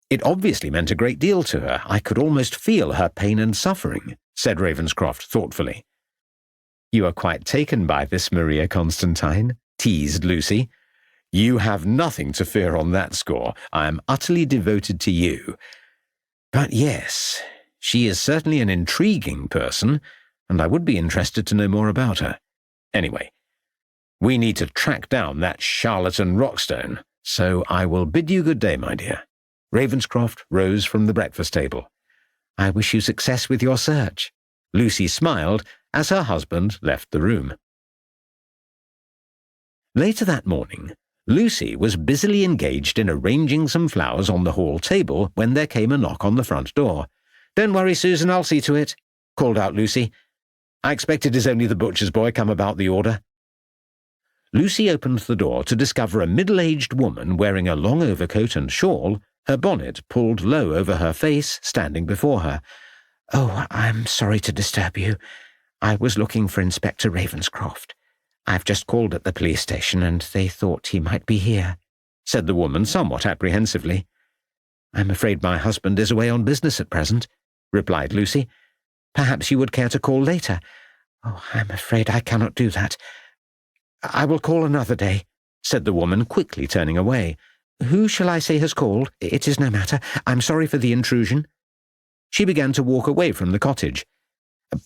It obviously meant a great deal to her. I could almost feel her pain and suffering, said Ravenscroft thoughtfully. You are quite taken by this Maria Constantine, teased Lucy. You have nothing to fear on that score. I am utterly devoted to you. But yes, she is certainly an intriguing person, and I would be interested to know more about her. Anyway, we need to track down that charlatan Rockstone, so I will bid you good day, my dear. Ravenscroft rose from the breakfast table. I wish you success with your search. Lucy smiled as her husband left the room. Later that morning, Lucy was busily engaged in arranging some flowers on the hall table when there came a knock on the front door. Don't worry, Susan, I'll see to it, called out Lucy. I expect it is only the butcher's boy come about the order. Lucy opened the door to discover a middle-aged woman wearing a long overcoat and shawl, her bonnet pulled low over her face, standing before her. Oh, I'm sorry to disturb you. I was looking for Inspector Ravenscroft. I've just called at the police station and they thought he might be here, said the woman somewhat apprehensively. I'm afraid my husband is away on business at present, replied Lucy. Perhaps you would care to call later. Oh, I'm afraid I cannot do that. I will call another day, said the woman, quickly turning away. Who shall I say has called? It is no matter. I'm sorry for the intrusion. She began to walk away from the cottage.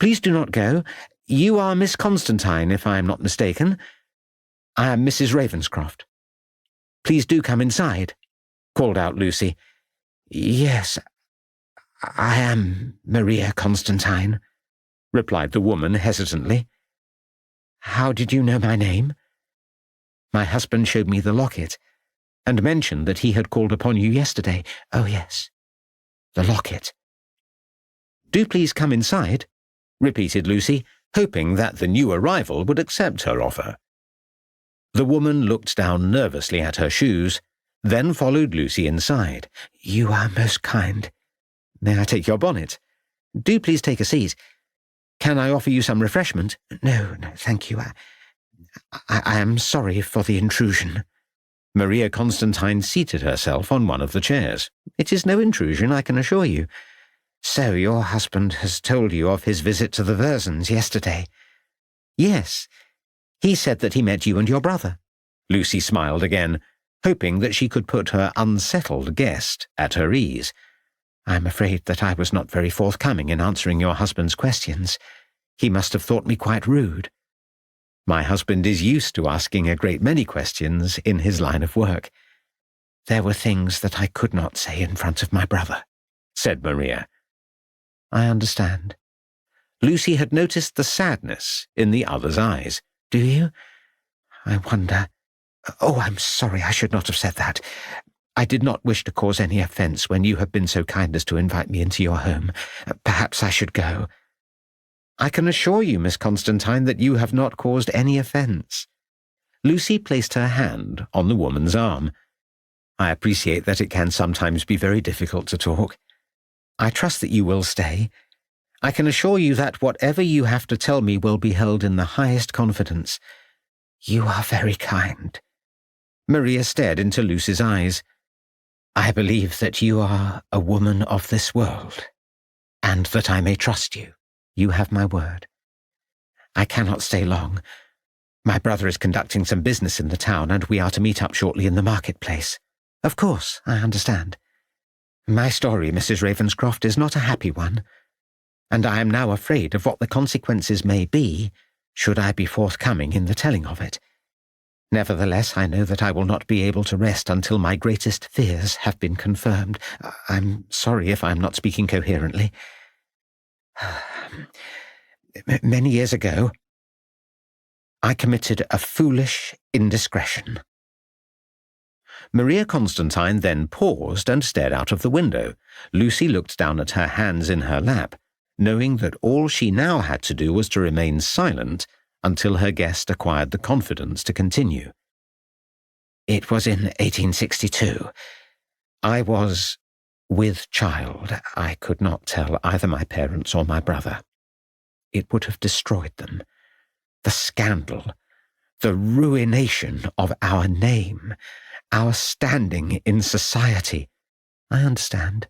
"Please do not go. You are Miss Constantine, if I am not mistaken. I am Mrs. Ravenscroft. Please do come inside," called out Lucy. "Yes, I am Maria Constantine," replied the woman hesitantly. "How did you know my name?" "My husband showed me the locket, and mentioned that he had called upon you yesterday." "Oh, yes, the locket." "Do please come inside," repeated Lucy, hoping that the new arrival would accept her offer. The woman looked down nervously at her shoes, then followed Lucy inside. "You are most kind. May I take your bonnet? Do please take a seat. Can I offer you some refreshment?" No, thank you. I am sorry for the intrusion." Maria Constantine seated herself on one of the chairs. "It is no intrusion, I can assure you. So your husband has told you of his visit to the Versons yesterday?" "Yes. He said that he met you and your brother." Lucy smiled again, hoping that she could put her unsettled guest at her ease. "I am afraid that I was not very forthcoming in answering your husband's questions. He must have thought me quite rude." "My husband is used to asking a great many questions in his line of work." "There were things that I could not say in front of my brother," said Maria. "I understand." Lucy had noticed the sadness in the other's eyes. "Do you? I wonder. Oh, I'm sorry, I should not have said that. I did not wish to cause any offence when you have been so kind as to invite me into your home. Perhaps I should go." "I can assure you, Miss Constantine, that you have not caused any offence." Lucy placed her hand on the woman's arm. "I appreciate that it can sometimes be very difficult to talk. I trust that you will stay. I can assure you that whatever you have to tell me will be held in the highest confidence." "You are very kind." Maria stared into Lucy's eyes. "I believe that you are a woman of this world, and that I may trust you. You have my word. I cannot stay long. My brother is conducting some business in the town, and we are to meet up shortly in the marketplace." "Of course, I understand. My story, Mrs. Ravenscroft, is not a happy one, and I am now afraid of what the consequences may be should I be forthcoming in the telling of it. Nevertheless, I know that I will not be able to rest until my greatest fears have been confirmed. I'm sorry if I'm not speaking coherently. Many years ago, I committed a foolish indiscretion." Maria Constantine then paused and stared out of the window. Lucy looked down at her hands in her lap, knowing that all she now had to do was to remain silent until her guest acquired the confidence to continue. "It was in 1862. I was with child. I could not tell either my parents or my brother. It would have destroyed them. The scandal, the ruination of our name, our standing in society." "I understand,"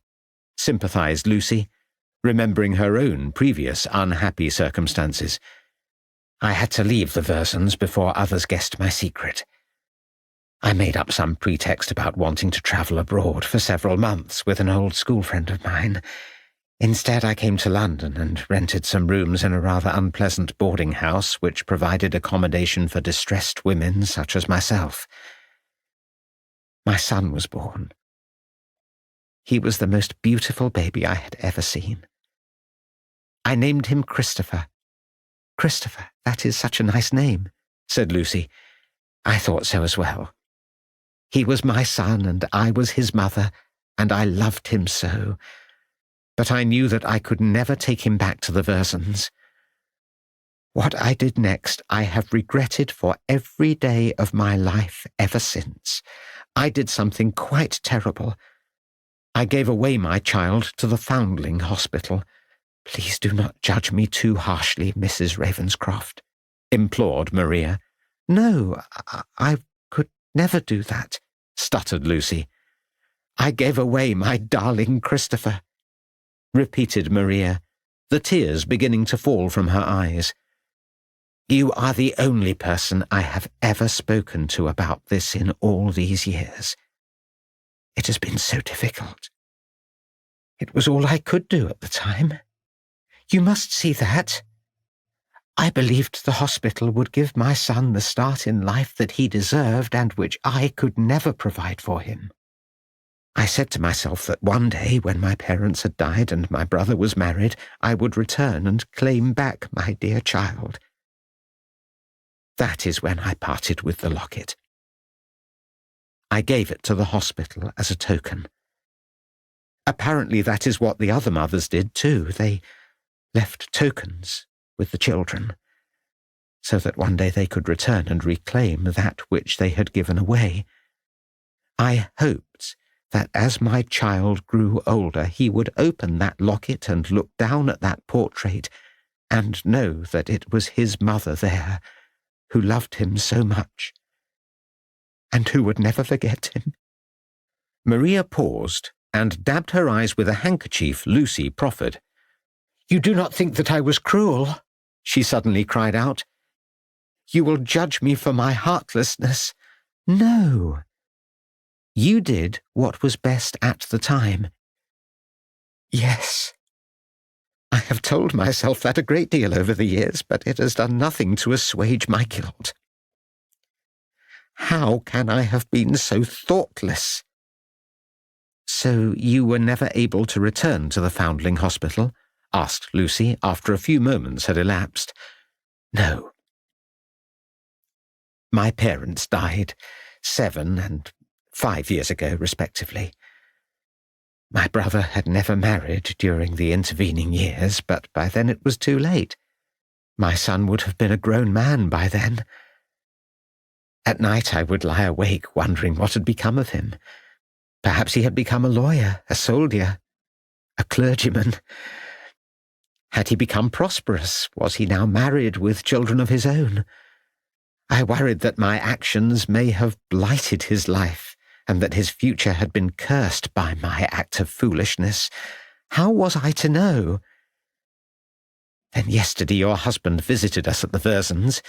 sympathized Lucy, remembering her own previous unhappy circumstances. "I had to leave the Versons before others guessed my secret. I made up some pretext about wanting to travel abroad for several months with an old school friend of mine. Instead, I came to London and rented some rooms in a rather unpleasant boarding house which provided accommodation for distressed women such as myself. My son was born. He was the most beautiful baby I had ever seen. I named him Christopher. Christopher, that is such a nice name," said Lucy. "I thought so as well. He was my son and I was his mother, and I loved him so. But I knew that I could never take him back to the Versons. What I did next I have regretted for every day of my life ever since. I did something quite terrible. I gave away my child to the Foundling Hospital. Please do not judge me too harshly, Mrs. Ravenscroft," implored Maria. "No, I could never do that," stuttered Lucy. "I gave away my darling Christopher," repeated Maria, the tears beginning to fall from her eyes. "You are the only person I have ever spoken to about this in all these years. It has been so difficult. It was all I could do at the time. You must see that. I believed the hospital would give my son the start in life that he deserved and which I could never provide for him. I said to myself that one day, when my parents had died and my brother was married, I would return and claim back my dear child. That is when I parted with the locket. I gave it to the hospital as a token. Apparently that is what the other mothers did too. They left tokens with the children, so that one day they could return and reclaim that which they had given away. I hoped that as my child grew older, he would open that locket and look down at that portrait and know that it was his mother there, who loved him so much, and who would never forget him. Maria paused and dabbed her eyes with a handkerchief Lucy proffered. "You do not think that I was cruel?" she suddenly cried out. "You will judge me for my heartlessness." "No. You did what was best at the time." "Yes. I have told myself that a great deal over the years, but it has done nothing to assuage my guilt. How can I have been so thoughtless?" "So you were never able to return to the Foundling Hospital?" asked Lucy after a few moments had elapsed. "No. My parents died 7 and 5 years ago, respectively. My brother had never married during the intervening years, but by then it was too late. My son would have been a grown man by then. At night I would lie awake wondering what had become of him. Perhaps he had become a lawyer, a soldier, a clergyman. Had he become prosperous? Was he now married with children of his own? I worried that my actions may have blighted his life, and that his future had been cursed by my act of foolishness. How was I to know? Then yesterday your husband visited us at the Versons,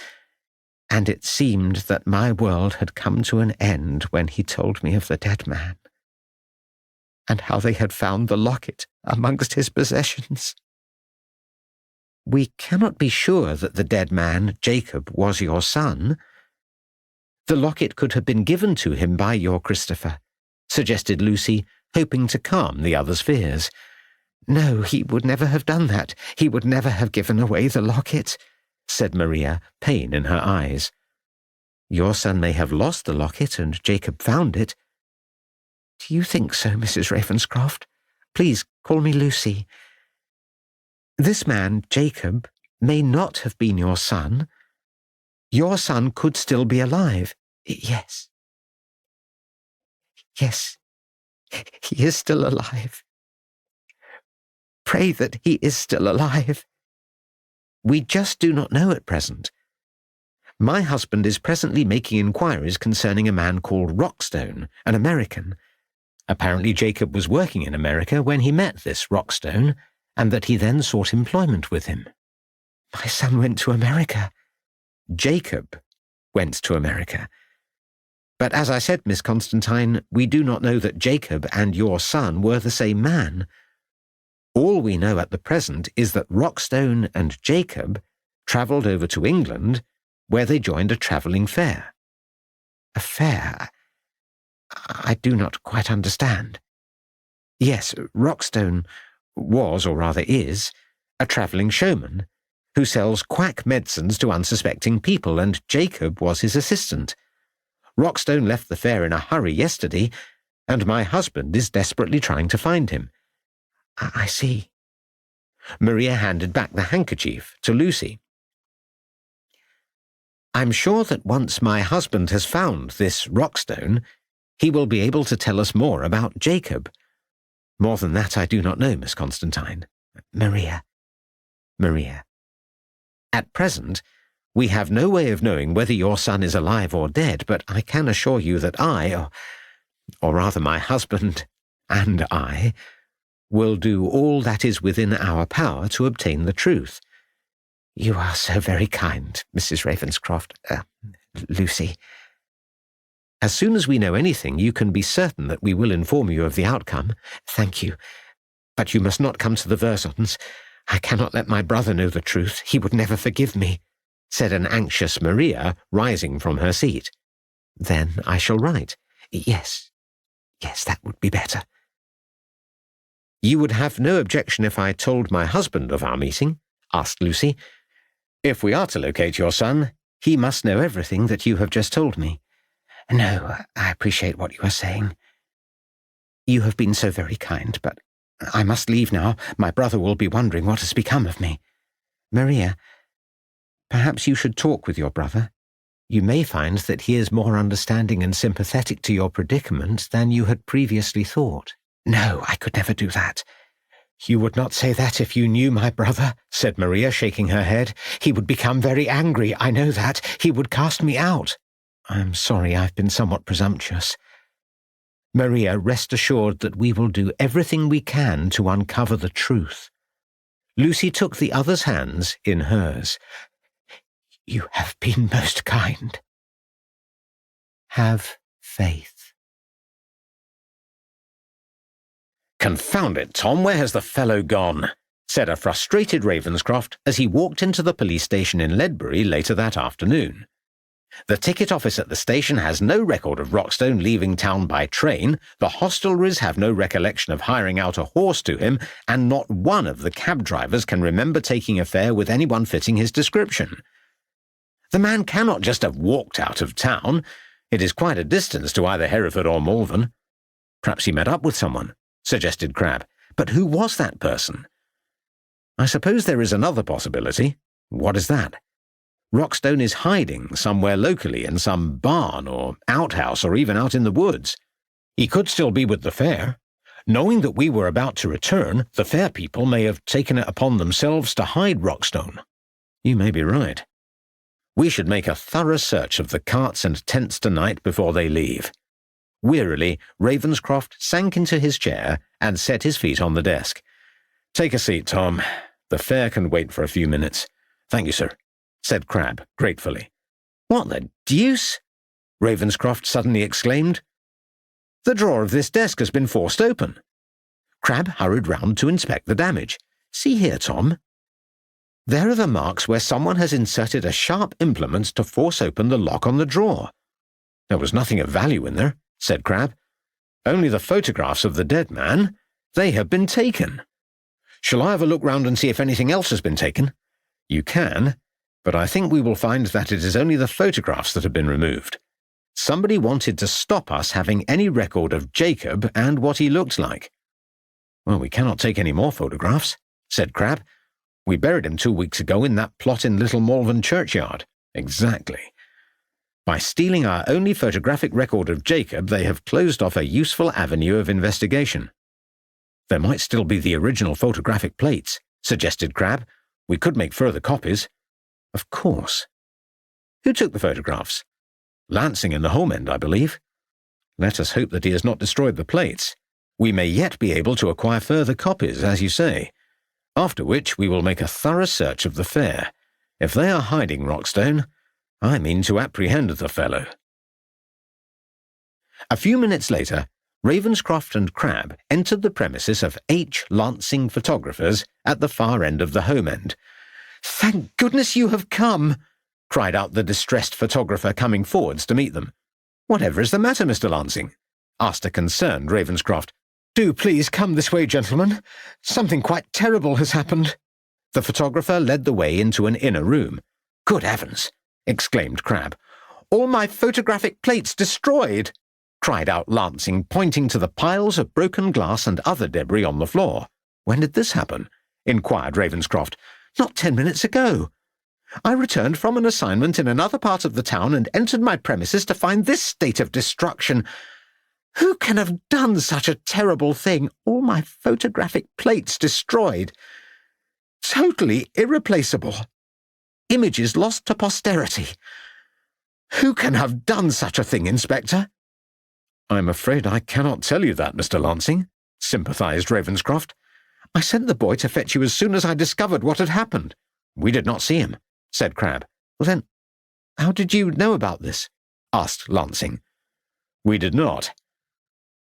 and it seemed that my world had come to an end when he told me of the dead man, and how they had found the locket amongst his possessions." "We cannot be sure that the dead man, Jacob, was your son. The locket could have been given to him by your Christopher," suggested Lucy, hoping to calm the other's fears. "No, he would never have done that. He would never have given away the locket," said Maria, pain in her eyes. "Your son may have lost the locket and Jacob found it." "Do you think so, Mrs. Ravenscroft? Please call me Lucy. This man, Jacob, may not have been your son. Your son could still be alive." "Yes. Yes, he is still alive. Pray that he is still alive." "We just do not know at present. My husband is presently making inquiries concerning a man called Rockstone, an American. Apparently Jacob was working in America when he met this Rockstone, and that he then sought employment with him." "My son went to America." "Jacob went to America. But as I said, Miss Constantine, we do not know that Jacob and your son were the same man. All we know at the present is that Rockstone and Jacob travelled over to England, where they joined a travelling fair." "A fair? I do not quite understand." "Yes, Rockstone was, or rather is, a travelling showman who sells quack medicines to unsuspecting people, and Jacob was his assistant. Rockstone left the fair in a hurry yesterday, and my husband is desperately trying to find him." "I see." Maria handed back the handkerchief to Lucy. "I'm sure that once my husband has found this Rockstone, he will be able to tell us more about Jacob. More than that I do not know, Miss Constantine." Maria. "At present, we have no way of knowing whether your son is alive or dead, but I can assure you that I, or rather my husband and I, will do all that is within our power to obtain the truth." "You are so very kind, Mrs. Ravenscroft. Lucy." "As soon as we know anything, you can be certain that we will inform you of the outcome." "Thank you. But you must not come to the Versons. I cannot let my brother know the truth. He would never forgive me," said an anxious Maria, rising from her seat. "Then I shall write. Yes, that would be better." "You would have no objection if I told my husband of our meeting?" asked Lucy. "If we are to locate your son, he must know everything that you have just told me." "No, I appreciate what you are saying. You have been so very kind, but I must leave now. My brother will be wondering what has become of me. Maria, perhaps you should talk with your brother. You may find that he is more understanding and sympathetic to your predicament than you had previously thought." "No, I could never do that." "You would not say that if you knew my brother," said Maria, shaking her head. "He would become very angry, I know that. He would cast me out." "I'm sorry I've been somewhat presumptuous. Maria, rest assured that we will do everything we can to uncover the truth." Lucy took the other's hands in hers. "You have been most kind." "Have faith." "Confound it, Tom, where has the fellow gone?" said a frustrated Ravenscroft as he walked into the police station in Ledbury later that afternoon. "The ticket office at the station has no record of Rockstone leaving town by train, the hostelries have no recollection of hiring out a horse to him, and not one of the cab drivers can remember taking a fare with anyone fitting his description. The man cannot just have walked out of town. It is quite a distance to either Hereford or Malvern. Perhaps he met up with someone," suggested Crabbe. "But who was that person?" "I suppose there is another possibility." "What is that?" "Rockstone is hiding somewhere locally in some barn or outhouse or even out in the woods. He could still be with the fair. Knowing that we were about to return, the fair people may have taken it upon themselves to hide Rockstone." "You may be right. We should make a thorough search of the carts and tents tonight before they leave." Wearily, Ravenscroft sank into his chair and set his feet on the desk. "Take a seat, Tom. The fair can wait for a few minutes." "Thank you, sir," said Crabbe gratefully. "What the deuce?" Ravenscroft suddenly exclaimed. "The drawer of this desk has been forced open." Crabbe hurried round to inspect the damage. "See here, Tom. There are the marks where someone has inserted a sharp implement to force open the lock on the drawer." "There was nothing of value in there," said Crabbe. "Only the photographs of the dead man. They have been taken." "Shall I have a look round and see if anything else has been taken?" "You can, but I think we will find that it is only the photographs that have been removed. Somebody wanted to stop us having any record of Jacob and what he looked like." "Well, we cannot take any more photographs," said Crabbe. "We buried him 2 weeks ago in that plot in Little Malvern churchyard." "Exactly. By stealing our only photographic record of Jacob, they have closed off a useful avenue of investigation." "There might still be the original photographic plates," suggested Crabbe. "We could make further copies." "Of course. Who took the photographs?" "Lansing in the home end, I believe." "Let us hope that he has not destroyed the plates. We may yet be able to acquire further copies, as you say. After which we will make a thorough search of the fair. If they are hiding Rockstone, I mean to apprehend the fellow." A few minutes later, Ravenscroft and Crabbe entered the premises of H. Lansing Photographers at the far end of the home end. "Thank goodness you have come!" cried out the distressed photographer, coming forwards to meet them. "Whatever is the matter, Mr. Lansing?" asked a concerned Ravenscroft. "Do please come this way, gentlemen. Something quite terrible has happened." The photographer led the way into an inner room. "Good heavens!" exclaimed Crabbe. "All my photographic plates destroyed!" cried out Lansing, pointing to the piles of broken glass and other debris on the floor. "When did this happen?" inquired Ravenscroft. "Not 10 minutes ago. I returned from an assignment in another part of the town and entered my premises to find this state of destruction. Who can have done such a terrible thing? All my photographic plates destroyed. Totally irreplaceable. Images lost to posterity. Who can have done such a thing, Inspector?" "I'm afraid I cannot tell you that, Mr. Lansing," sympathized Ravenscroft. "I sent the boy to fetch you as soon as I discovered what had happened." "We did not see him," said Crabbe. "Well then, how did you know about this?" asked Lansing. "We did not.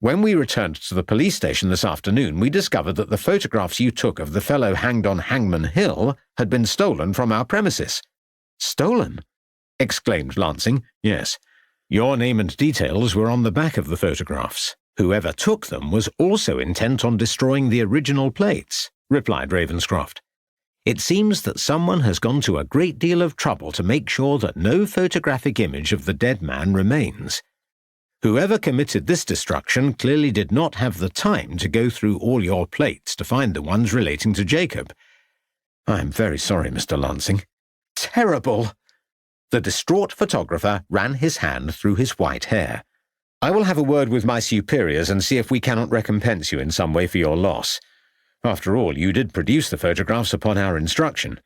When we returned to the police station this afternoon, we discovered that the photographs you took of the fellow hanged on Hangmen Hill had been stolen from our premises." "Stolen?" exclaimed Lansing. "Yes. Your name and details were on the back of the photographs. Whoever took them was also intent on destroying the original plates," replied Ravenscroft. "It seems that someone has gone to a great deal of trouble to make sure that no photographic image of the dead man remains. Whoever committed this destruction clearly did not have the time to go through all your plates to find the ones relating to Jacob. I am very sorry, Mr. Lansing." "Terrible!" The distraught photographer ran his hand through his white hair. "I will have a word with my superiors and see if we cannot recompense you in some way for your loss. After all, you did produce the photographs upon our instruction.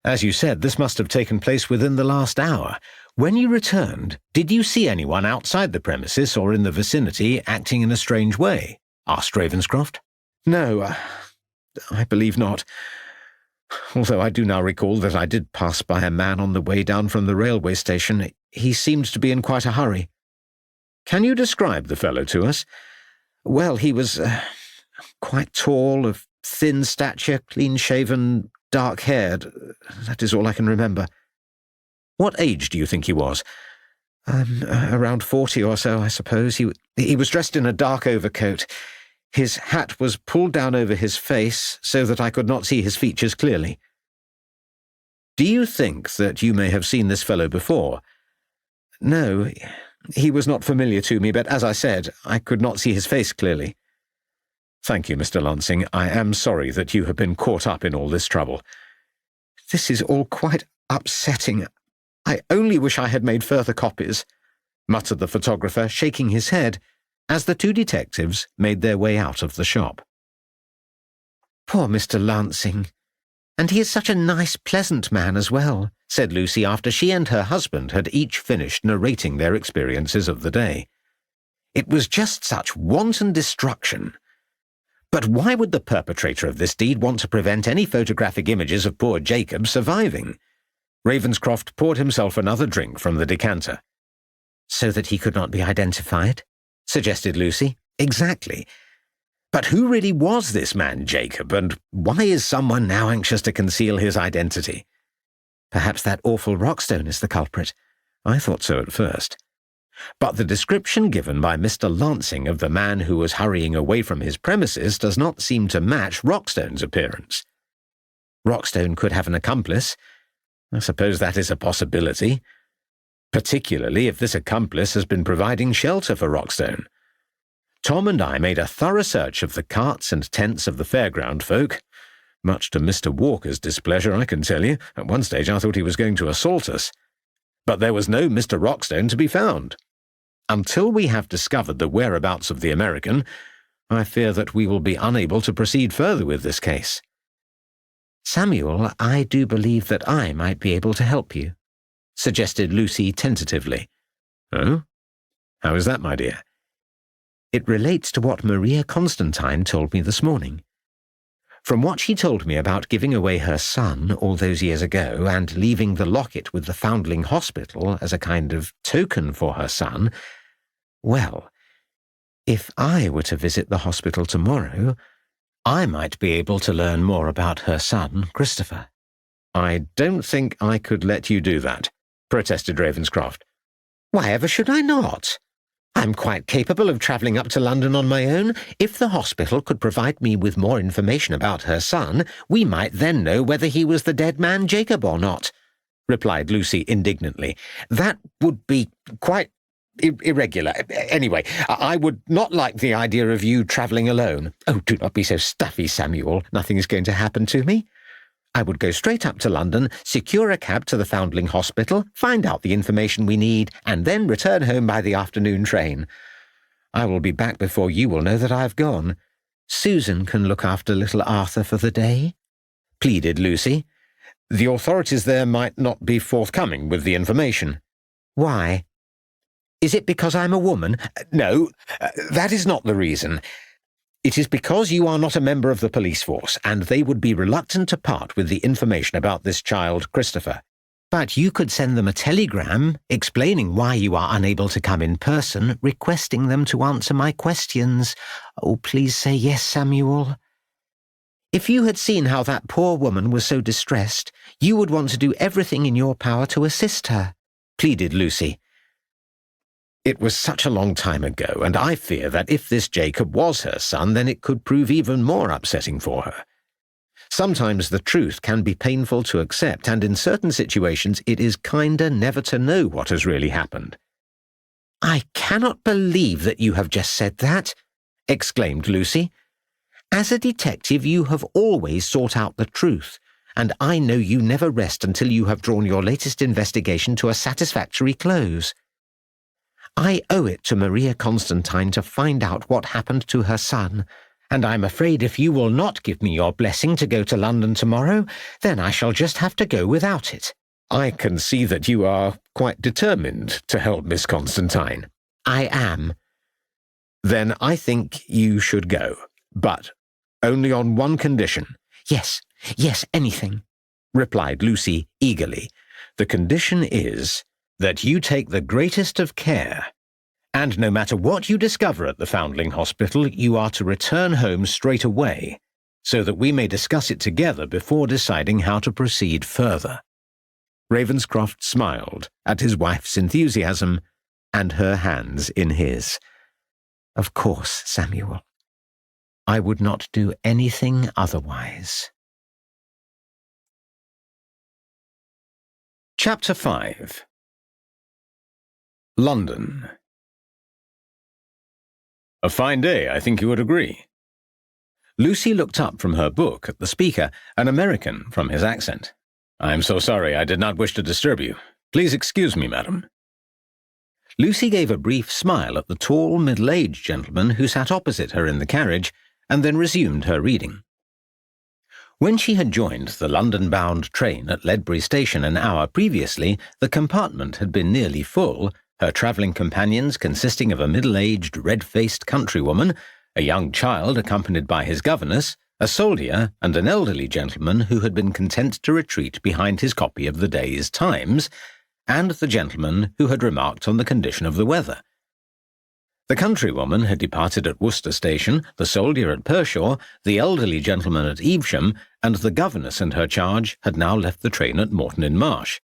As you said, this must have taken place within the last hour. When you returned, did you see anyone outside the premises or in the vicinity acting in a strange way?" asked Ravenscroft. "No, I believe not. Although I do now recall that I did pass by a man on the way down from the railway station. He seemed to be in quite a hurry." "Can you describe the fellow to us?" "Well, he was quite tall, of thin stature, clean-shaven, dark-haired. That is all I can remember." "What age do you think he was?" Around 40 or so, I suppose. He was dressed in a dark overcoat. His hat was pulled down over his face so that I could not see his features clearly." "Do you think that you may have seen this fellow before?" "No, he was not familiar to me, but as I said, I could not see his face clearly." "Thank you, Mr. Lansing. I am sorry that you have been caught up in all this trouble." "This is all quite upsetting. I only wish I had made further copies," muttered the photographer, shaking his head, as the two detectives made their way out of the shop. "Poor Mr. Lansing. And he is such a nice, pleasant man as well," said Lucy after she and her husband had each finished narrating their experiences of the day. "It was just such wanton destruction. But why would the perpetrator of this deed want to prevent any photographic images of poor Jacob surviving?" Ravenscroft poured himself another drink from the decanter. "So that he could not be identified?" suggested Lucy. "Exactly. But who really was this man Jacob, and why is someone now anxious to conceal his identity?" "Perhaps that awful Rockstone is the culprit." "I thought so at first. But the description given by Mr. Lansing of the man who was hurrying away from his premises does not seem to match Rockstone's appearance." "Rockstone could have an accomplice." "I suppose that is a possibility, particularly if this accomplice has been providing shelter for Rockstone. Tom and I made a thorough search of the carts and tents of the fairground folk, much to Mr. Walker's displeasure, I can tell you. At one stage I thought he was going to assault us. But there was no Mr. Rockstone to be found. Until we have discovered the whereabouts of the American, I fear that we will be unable to proceed further with this case." "Samuel, I do believe that I might be able to help you," suggested Lucy tentatively. "Oh? How is that, my dear?" "It relates to what Maria Constantine told me this morning. From what she told me about giving away her son all those years ago and leaving the locket with the Foundling Hospital as a kind of token for her son, well, if I were to visit the hospital tomorrow, I might be able to learn more about her son, Christopher." "I don't think I could let you do that," protested Ravenscroft. "Why ever should I not? I'm quite capable of travelling up to London on my own. If the hospital could provide me with more information about her son, we might then know whether he was the dead man Jacob or not," replied Lucy indignantly. "That would be quite irregular. Anyway, I would not like the idea of you travelling alone." "Oh, do not be so stuffy, Samuel. Nothing is going to happen to me. I would go straight up to London, secure a cab to the Foundling Hospital, find out the information we need, and then return home by the afternoon train. I will be back before you will know that I have gone. Susan can look after little Arthur for the day," pleaded Lucy. "The authorities there might not be forthcoming with the information." "Why? Is it because I'm a woman?" "No, that is not the reason. It is because you are not a member of the police force, and they would be reluctant to part with the information about this child, Christopher." But you could send them a telegram explaining why you are unable to come in person, requesting them to answer my questions. Oh, please say yes, Samuel. If you had seen how that poor woman was so distressed, you would want to do everything in your power to assist her, pleaded Lucy. It was such a long time ago, and I fear that if this Jacob was her son, then it could prove even more upsetting for her. Sometimes the truth can be painful to accept, and in certain situations it is kinder never to know what has really happened. I cannot believe that you have just said that, exclaimed Lucy. As a detective, you have always sought out the truth, and I know you never rest until you have drawn your latest investigation to a satisfactory close. I owe it to Maria Constantine to find out what happened to her son, and I'm afraid if you will not give me your blessing to go to London tomorrow, then I shall just have to go without it. I can see that you are quite determined to help Miss Constantine. I am. Then I think you should go, but only on one condition. Yes, anything, replied Lucy eagerly. The condition is that you take the greatest of care, and no matter what you discover at the Foundling Hospital, you are to return home straight away, so that we may discuss it together before deciding how to proceed further. Ravenscroft smiled at his wife's enthusiasm and her hands in his. Of course, Samuel. I would not do anything otherwise. Chapter 5. London. A fine day, I think you would agree. Lucy looked up from her book at the speaker, an American from his accent. I'm so sorry, I did not wish to disturb you. Please excuse me, madam. Lucy gave a brief smile at the tall, middle-aged gentleman who sat opposite her in the carriage, and then resumed her reading. When she had joined the London-bound train at Ledbury Station an hour previously, the compartment had been nearly full, her travelling companions consisting of a middle-aged, red-faced countrywoman, a young child accompanied by his governess, a soldier, and an elderly gentleman who had been content to retreat behind his copy of the day's Times, and the gentleman who had remarked on the condition of the weather. The countrywoman had departed at Worcester Station, the soldier at Pershore, the elderly gentleman at Evesham, and the governess and her charge had now left the train at Moreton-in-Marsh.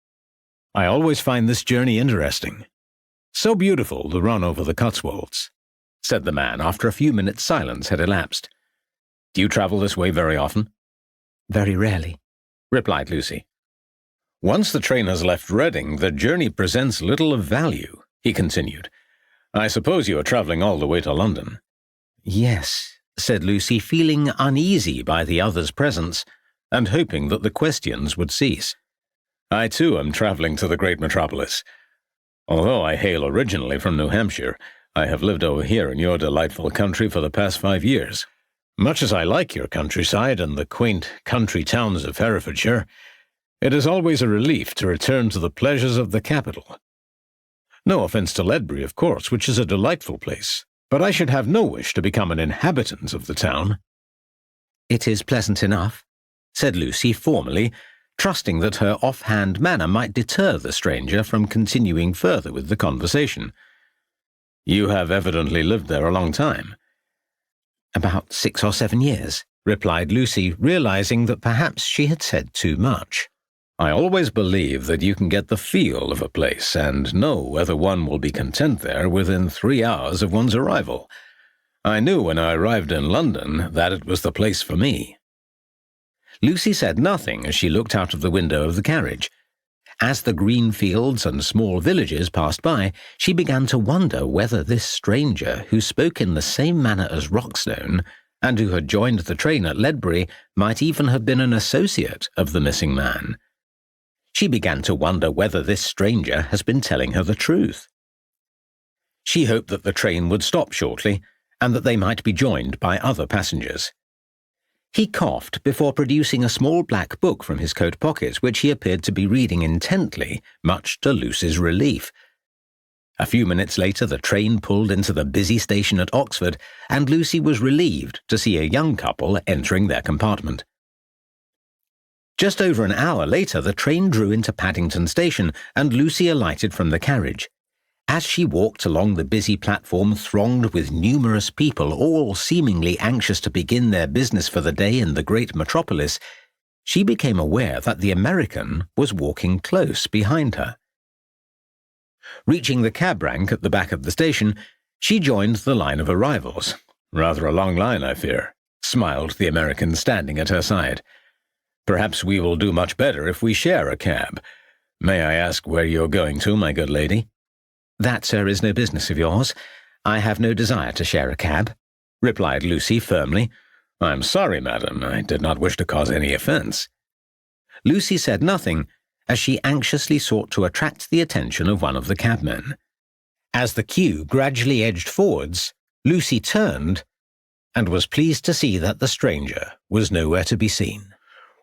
I always find this journey interesting. So beautiful, the run over the Cotswolds, said the man after a few minutes' silence had elapsed. Do you travel this way very often? Very rarely, replied Lucy. Once the train has left Reading, the journey presents little of value, he continued. I suppose you are travelling all the way to London. Yes, said Lucy, feeling uneasy by the other's presence, and hoping that the questions would cease. I, too, am travelling to the great metropolis. Although I hail originally from New Hampshire, I have lived over here in your delightful country for the past 5 years. Much as I like your countryside and the quaint country towns of Herefordshire, it is always a relief to return to the pleasures of the capital. No offence to Ledbury, of course, which is a delightful place, but I should have no wish to become an inhabitant of the town. It is pleasant enough, said Lucy formally, trusting that her off-hand manner might deter the stranger from continuing further with the conversation. You have evidently lived there a long time. About 6 or 7 years, replied Lucy, realizing that perhaps she had said too much. I always believe that you can get the feel of a place and know whether one will be content there within 3 hours of one's arrival. I knew when I arrived in London that it was the place for me. Lucy said nothing as she looked out of the window of the carriage. As the green fields and small villages passed by, she began to wonder whether this stranger, who spoke in the same manner as Roxstone, and who had joined the train at Ledbury, might even have been an associate of the missing man. She began to wonder whether this stranger has been telling her the truth. She hoped that the train would stop shortly, and that they might be joined by other passengers. He coughed before producing a small black book from his coat pocket, which he appeared to be reading intently, much to Lucy's relief. A few minutes later the train pulled into the busy station at Oxford, and Lucy was relieved to see a young couple entering their compartment. Just over an hour later, the train drew into Paddington Station, and Lucy alighted from the carriage. As she walked along the busy platform thronged with numerous people, all seemingly anxious to begin their business for the day in the great metropolis, she became aware that the American was walking close behind her. Reaching the cab rank at the back of the station, she joined the line of arrivals. "Rather a long line, I fear," smiled the American standing at her side. "Perhaps we will do much better if we share a cab. May I ask where you're going to, my good lady?" "That, sir, is no business of yours. I have no desire to share a cab," replied Lucy firmly. "I'm sorry, madam. I did not wish to cause any offence." Lucy said nothing, as she anxiously sought to attract the attention of one of the cabmen. As the queue gradually edged forwards, Lucy turned and was pleased to see that the stranger was nowhere to be seen.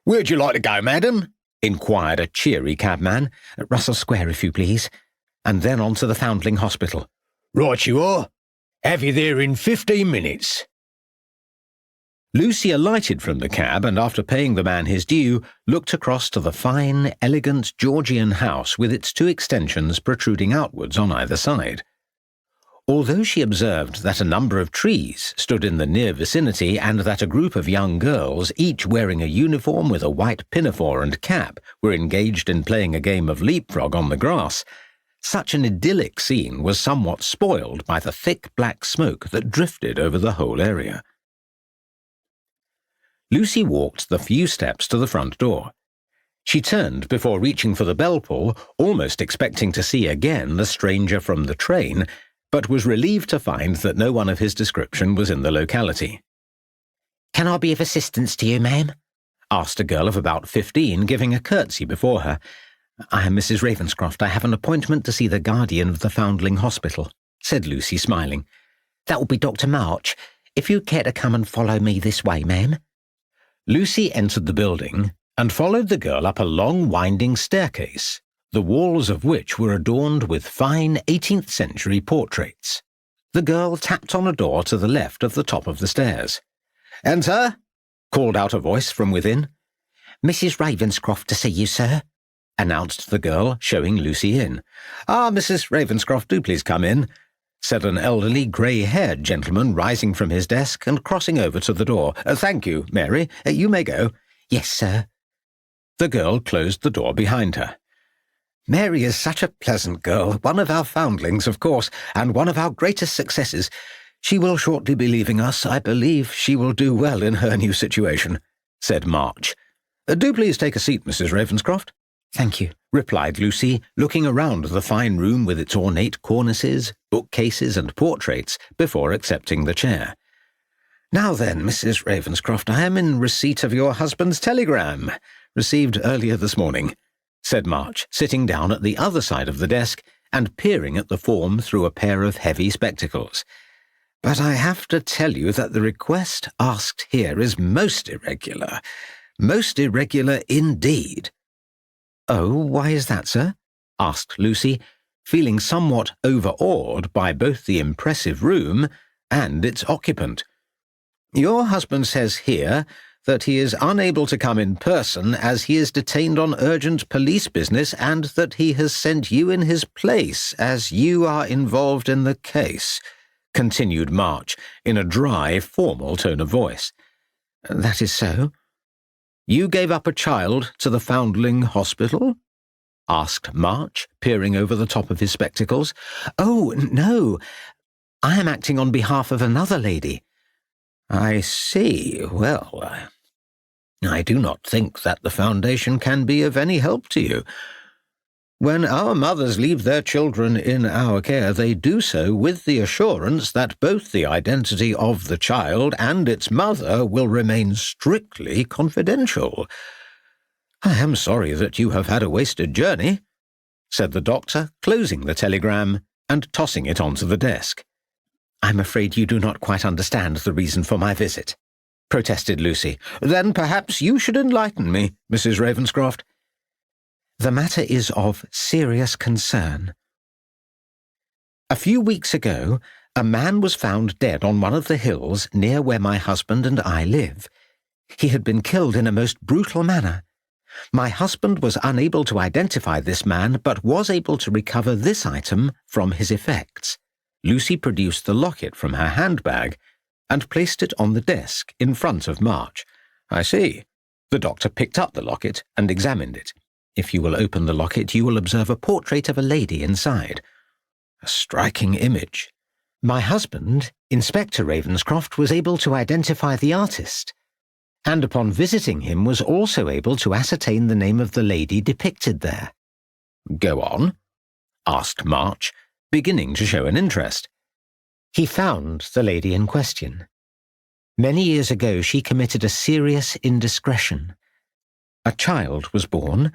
"Where'd you like to go, madam?" inquired a cheery cabman. "Russell Square, if you please, and then on to the Foundling Hospital." "Right you are. Have you there in 15 minutes. Lucy alighted from the cab and, after paying the man his due, looked across to the fine, elegant Georgian house with its two extensions protruding outwards on either side. Although she observed that a number of trees stood in the near vicinity and that a group of young girls, each wearing a uniform with a white pinafore and cap, were engaged in playing a game of leapfrog on the grass, such an idyllic scene was somewhat spoiled by the thick black smoke that drifted over the whole area. Lucy walked the few steps to the front door. She turned before reaching for the bell pull, almost expecting to see again the stranger from the train, but was relieved to find that no one of his description was in the locality. "Can I be of assistance to you, ma'am?" asked a girl of about 15, giving a curtsy before her. "I am Mrs. Ravenscroft. I have an appointment to see the guardian of the Foundling Hospital," said Lucy, smiling. "That will be Dr. March. If you'd care to come and follow me this way, ma'am." Lucy entered the building and followed the girl up a long winding staircase, the walls of which were adorned with fine 18th century portraits. The girl tapped on a door to the left of the top of the stairs. "Enter!" called out a voice from within. "Mrs. Ravenscroft to see you, sir," announced the girl, showing Lucy in. "Ah, Mrs. Ravenscroft, do please come in," said an elderly, grey-haired gentleman, rising from his desk and crossing over to the door. "Thank you, Mary. You may go." "Yes, sir." The girl closed the door behind her. "Mary is such a pleasant girl, one of our foundlings, of course, and one of our greatest successes. She will shortly be leaving us. I believe she will do well in her new situation," said March. "Do please take a seat, Mrs. Ravenscroft." "Thank you," replied Lucy, looking around the fine room with its ornate cornices, bookcases, and portraits before accepting the chair. "Now then, Mrs. Ravenscroft, I am in receipt of your husband's telegram, received earlier this morning," said March, sitting down at the other side of the desk and peering at the form through a pair of heavy spectacles. "But I have to tell you that the request asked here is most irregular indeed." "Oh, why is that, sir?" asked Lucy, feeling somewhat overawed by both the impressive room and its occupant. "Your husband says here that he is unable to come in person as he is detained on urgent police business, and that he has sent you in his place as you are involved in the case," continued March in a dry, formal tone of voice. "That is so." "You gave up a child to the Foundling Hospital?" asked March, peering over the top of his spectacles. "Oh, no. I am acting on behalf of another lady." "I see. Well, I do not think that the Foundation can be of any help to you. When our mothers leave their children in our care, they do so with the assurance that both the identity of the child and its mother will remain strictly confidential. I am sorry that you have had a wasted journey," said the doctor, closing the telegram and tossing it onto the desk. "I'm afraid you do not quite understand the reason for my visit," protested Lucy. "Then perhaps you should enlighten me, Mrs. Ravenscroft." "The matter is of serious concern. A few weeks ago, a man was found dead on one of the hills near where my husband and I live. He had been killed in a most brutal manner. My husband was unable to identify this man, but was able to recover this item from his effects. Lucy produced the locket from her handbag and placed it on the desk in front of March. I see. The doctor picked up the locket and examined it. If you will open the locket, you will observe a portrait of a lady inside. A striking image. My husband, Inspector Ravenscroft, was able to identify the artist, and upon visiting him was also able to ascertain the name of the lady depicted there. Go on, asked March, beginning to show an interest. He found the lady in question. Many years ago she committed a serious indiscretion. A child was born,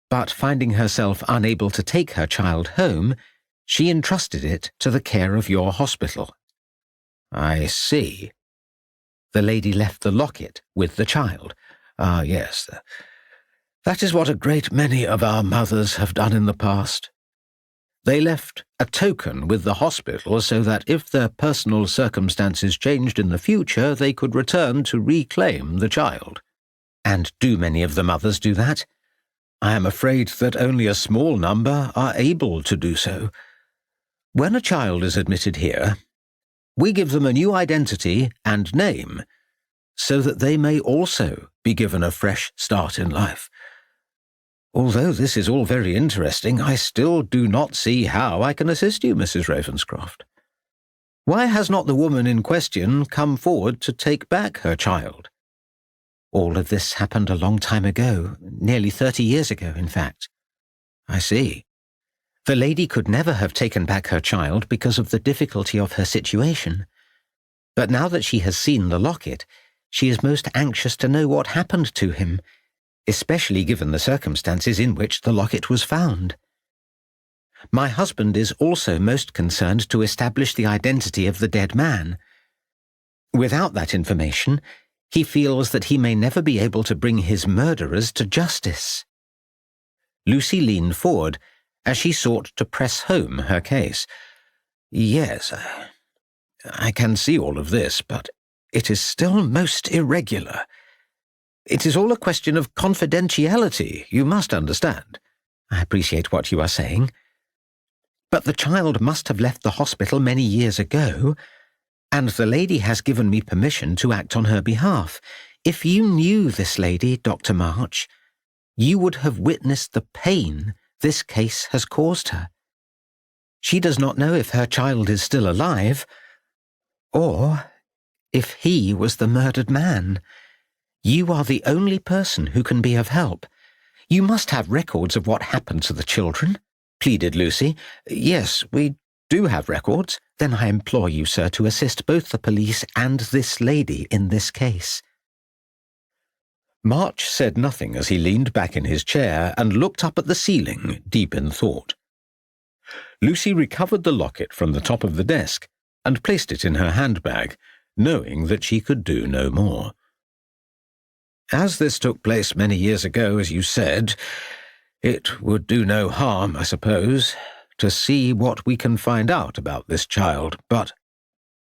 but finding herself unable to take her child home, she entrusted it to the care of your hospital. I see. The lady left the locket with the child. Ah, yes. That is what a great many of our mothers have done in the past. They left a token with the hospital so that if their personal circumstances changed in the future, they could return to reclaim the child. And do many of the mothers do that? I am afraid that only a small number are able to do so. When a child is admitted here, we give them a new identity and name so that they may also be given a fresh start in life. Although this is all very interesting, I still do not see how I can assist you, Mrs. Ravenscroft. Why has not the woman in question come forward to take back her child? All of this happened a long time ago, nearly 30 years ago, in fact. I see. The lady could never have taken back her child because of the difficulty of her situation. But now that she has seen the locket, she is most anxious to know what happened to him, especially given the circumstances in which the locket was found. My husband is also most concerned to establish the identity of the dead man. Without that information, he feels that he may never be able to bring his murderers to justice. Lucy leaned forward as she sought to press home her case. Yes, I can see all of this, but it is still most irregular. It is all a question of confidentiality, you must understand. I appreciate what you are saying. But the child must have left the hospital many years ago, and the lady has given me permission to act on her behalf. If you knew this lady, Dr. March, you would have witnessed the pain this case has caused her. She does not know if her child is still alive, or if he was the murdered man. You are the only person who can be of help. You must have records of what happened to the children, pleaded Lucy. Yes, we do have records. Then I implore you, sir, to assist both the police and this lady in this case. March said nothing as he leaned back in his chair and looked up at the ceiling, deep in thought. Lucy recovered the locket from the top of the desk and placed it in her handbag, knowing that she could do no more. As this took place many years ago, as you said, it would do no harm, I suppose, to see what we can find out about this child, but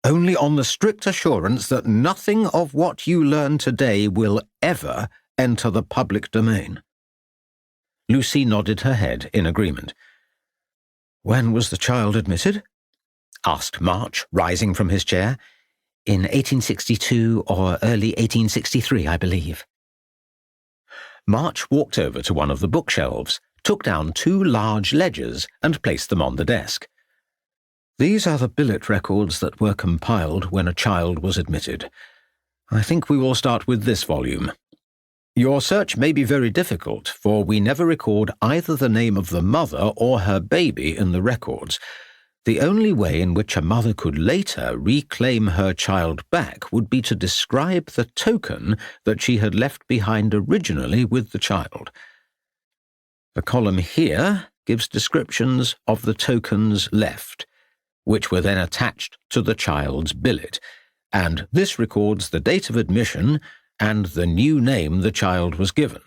only on the strict assurance that nothing of what you learn today will ever enter the public domain. Lucy nodded her head in agreement. When was the child admitted? Asked March, rising from his chair. In 1862 or early 1863, I believe. March walked over to one of the bookshelves, took down 2 large ledgers and placed them on the desk. These are the billet records that were compiled when a child was admitted. I think we will start with this volume. Your search may be very difficult, for we never record either the name of the mother or her baby in the records. The only way in which a mother could later reclaim her child back would be to describe the token that she had left behind originally with the child. The column here gives descriptions of the tokens left, which were then attached to the child's billet, and this records the date of admission and the new name the child was given.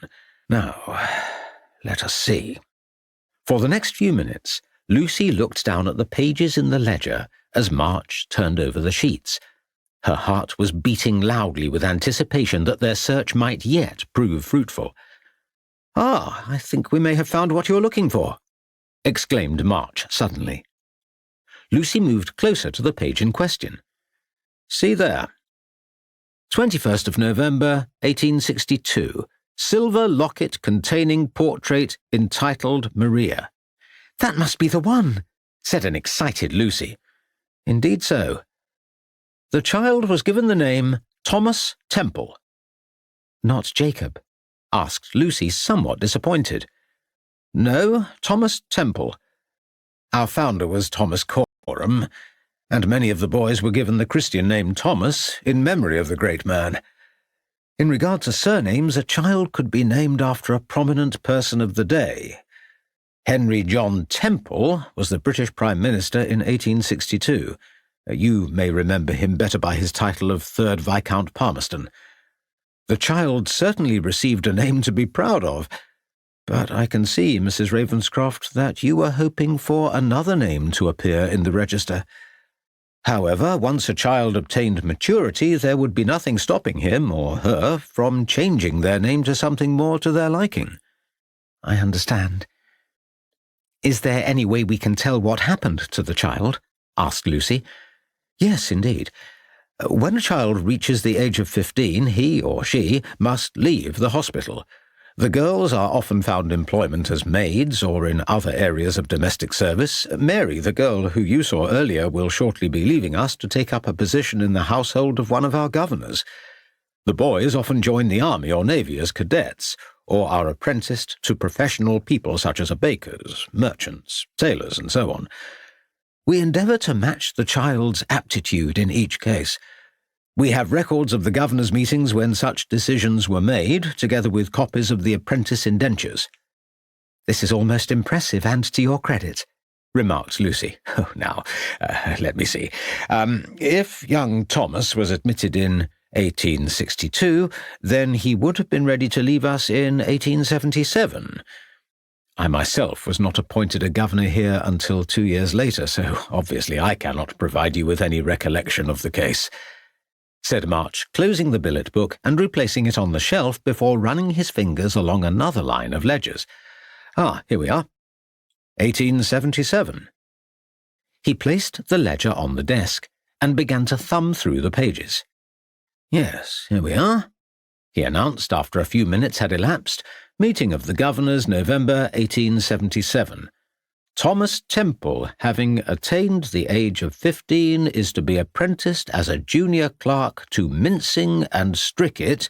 Now, let us see. For the next few minutes, Lucy looked down at the pages in the ledger as March turned over the sheets. Her heart was beating loudly with anticipation that their search might yet prove fruitful. Ah, I think we may have found what you're looking for, exclaimed March suddenly. Lucy moved closer to the page in question. See there. 21st of November, 1862. Silver locket containing portrait entitled Maria. That must be the one, said an excited Lucy. Indeed so. The child was given the name Thomas Temple. Not Jacob? Asked Lucy, somewhat disappointed. No, Thomas Temple. Our founder was Thomas Coram, and many of the boys were given the Christian name Thomas in memory of the great man. In regard to surnames, a child could be named after a prominent person of the day. Henry John Temple was the British Prime Minister in 1862. You may remember him better by his title of 3rd Viscount Palmerston. The child certainly received a name to be proud of, but I can see, Mrs. Ravenscroft, that you were hoping for another name to appear in the register. However, once a child obtained maturity, there would be nothing stopping him or her from changing their name to something more to their liking. I understand. Is there any way we can tell what happened to the child? Asked Lucy. Yes, indeed. When a child reaches the age of 15, he or she must leave the hospital. The girls are often found employment as maids or in other areas of domestic service. Mary, the girl who you saw earlier, will shortly be leaving us to take up a position in the household of one of our governors. The boys often join the army or navy as cadets, or are apprenticed to professional people such as bakers, merchants, tailors, and so on. We endeavour to match the child's aptitude in each case. We have records of the governor's meetings when such decisions were made, together with copies of the apprentice indentures. This is almost impressive and to your credit, remarked Lucy. Oh, now, let me see. If young Thomas was admitted in 1862, then he would have been ready to leave us in 1877. I myself was not appointed a governor here until 2 years later, so obviously I cannot provide you with any recollection of the case, said March, closing the billet book and replacing it on the shelf before running his fingers along another line of ledgers. Ah, here we are. 1877. He placed the ledger on the desk and began to thumb through the pages. Yes, here we are, he announced after a few minutes had elapsed. Meeting of the Governors, November 1877. Thomas Temple, having attained the age of 15, is to be apprenticed as a junior clerk to Mincing and Strickett,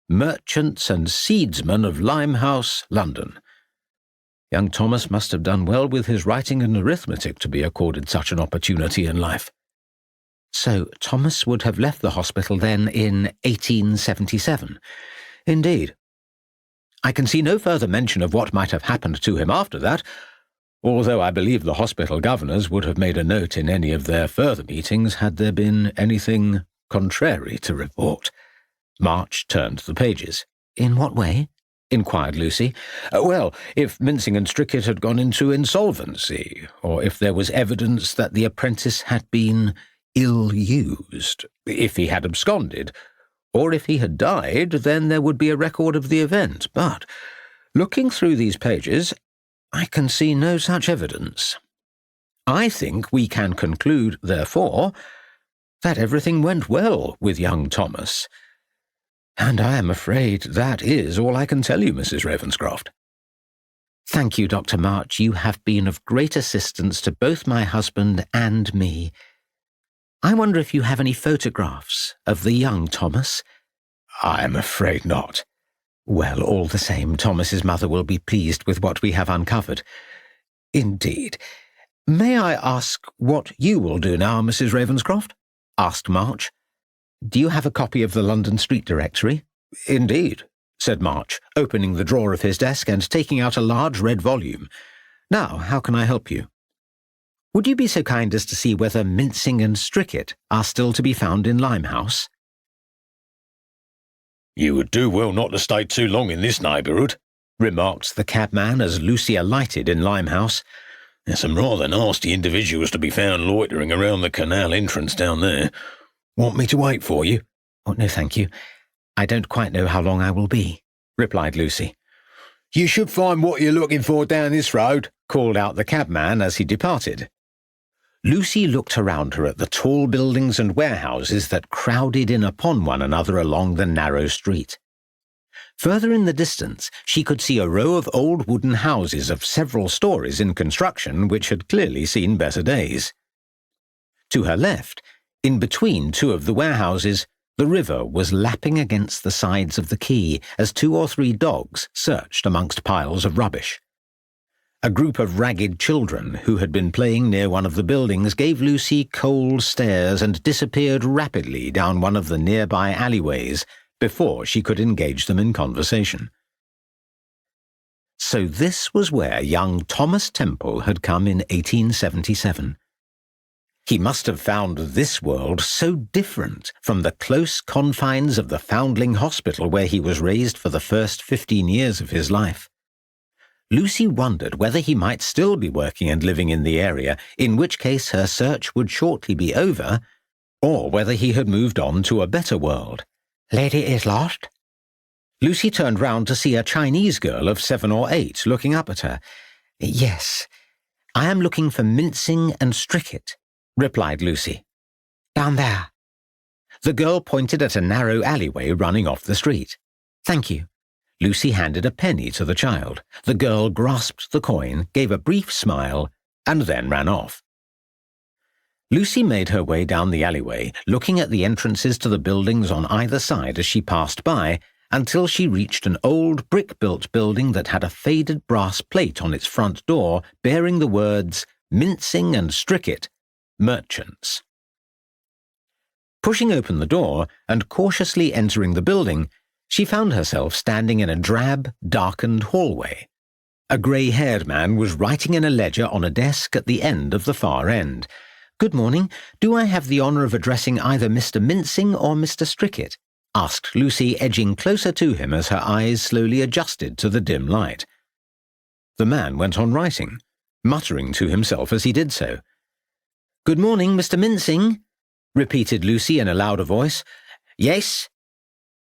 merchants and seedsmen of Limehouse, London. Young Thomas must have done well with his writing and arithmetic to be accorded such an opportunity in life. So Thomas would have left the hospital then in 1877. Indeed. I can see no further mention of what might have happened to him after that, although I believe the hospital governors would have made a note in any of their further meetings had there been anything contrary to report. March turned the pages. In what way? Inquired Lucy. Well, if Mincing and Strickett had gone into insolvency, or if there was evidence that the apprentice had been ill-used, if he had absconded, or if he had died, then there would be a record of the event. But, looking through these pages, I can see no such evidence. I think we can conclude, therefore, that everything went well with young Thomas. And I am afraid that is all I can tell you, Mrs. Ravenscroft. Thank you, Dr. March. You have been of great assistance to both my husband and me. I wonder if you have any photographs of the young Thomas? I am afraid not. Well, all the same, Thomas's mother will be pleased with what we have uncovered. Indeed. May I ask what you will do now, Mrs. Ravenscroft? Asked March. Do you have a copy of the London Street Directory? Indeed, said March, opening the drawer of his desk and taking out a large red volume. Now, how can I help you? Would you be so kind as to see whether Mincing and Strickett are still to be found in Limehouse? You would do well not to stay too long in this neighbourhood, remarked the cabman as Lucy alighted in Limehouse. There's some rather nasty individuals to be found loitering around the canal entrance down there. Want me to wait for you? Oh, no, thank you. I don't quite know how long I will be, replied Lucy. You should find what you're looking for down this road, called out the cabman as he departed. Lucy looked around her at the tall buildings and warehouses that crowded in upon one another along the narrow street. Further in the distance, she could see a row of old wooden houses of several stories in construction which had clearly seen better days. To her left, in between two of the warehouses, the river was lapping against the sides of the quay as 2 or 3 dogs searched amongst piles of rubbish. A group of ragged children who had been playing near one of the buildings gave Lucy cold stares and disappeared rapidly down one of the nearby alleyways before she could engage them in conversation. So this was where young Thomas Temple had come in 1877. He must have found this world so different from the close confines of the Foundling Hospital where he was raised for the first 15 years of his life. Lucy wondered whether he might still be working and living in the area, in which case her search would shortly be over, or whether he had moved on to a better world. Lady is lost? Lucy turned round to see a Chinese girl of 7 or 8 looking up at her. Yes, I am looking for Mincing and Strickett, replied Lucy. Down there. The girl pointed at a narrow alleyway running off the street. Thank you. Lucy handed a penny to the child. The girl grasped the coin, gave a brief smile, and then ran off. Lucy made her way down the alleyway, looking at the entrances to the buildings on either side as she passed by, until she reached an old brick-built building that had a faded brass plate on its front door bearing the words Mincing and Strickett, Merchants. Pushing open the door and cautiously entering the building, she found herself standing in a drab, darkened hallway. A grey-haired man was writing in a ledger on a desk at the end of the far end. Good morning. Do I have the honour of addressing either Mr. Mincing or Mr. Strickett? Asked Lucy, edging closer to him as her eyes slowly adjusted to the dim light. The man went on writing, muttering to himself as he did so. Good morning, Mr. Mincing, repeated Lucy in a louder voice. Yes?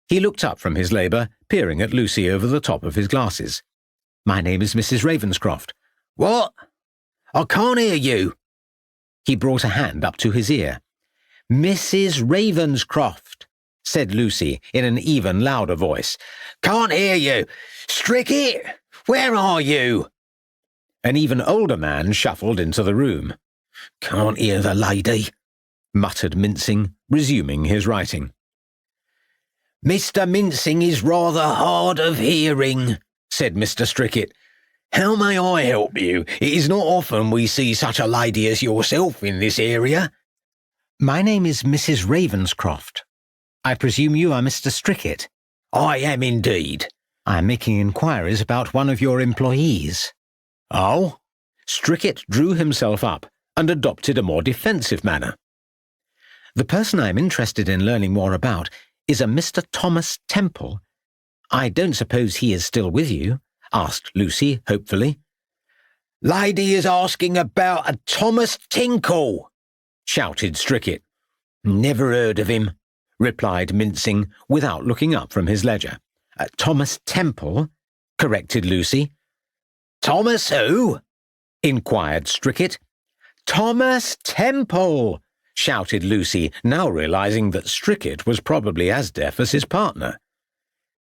He looked up from his labour, peering at Lucy over the top of his glasses. My name is Mrs. Ravenscroft. What? I can't hear you. He brought a hand up to his ear. Mrs. Ravenscroft, said Lucy in an even louder voice. Can't hear you. Strickett, where are you? An even older man shuffled into the room. Can't hear the lady, muttered Mincing, resuming his writing. Mr. Mincing is rather hard of hearing, said Mr. Strickett. How may I help you? It is not often we see such a lady as yourself in this area. My name is Mrs. Ravenscroft. I presume you are Mr. Strickett. I am indeed. I am making inquiries about one of your employees. Oh? Strickett drew himself up and adopted a more defensive manner. The person I am interested in learning more about is a Mr. Thomas Temple. I don't suppose he is still with you? Asked Lucy hopefully. Lady is asking about a Thomas Tinkle, shouted Strickett. Never heard of him, replied Mincing without looking up from his ledger. Thomas Temple, corrected Lucy. Thomas who? Inquired Strickett. Thomas Temple, shouted Lucy, now realising that Strickett was probably as deaf as his partner.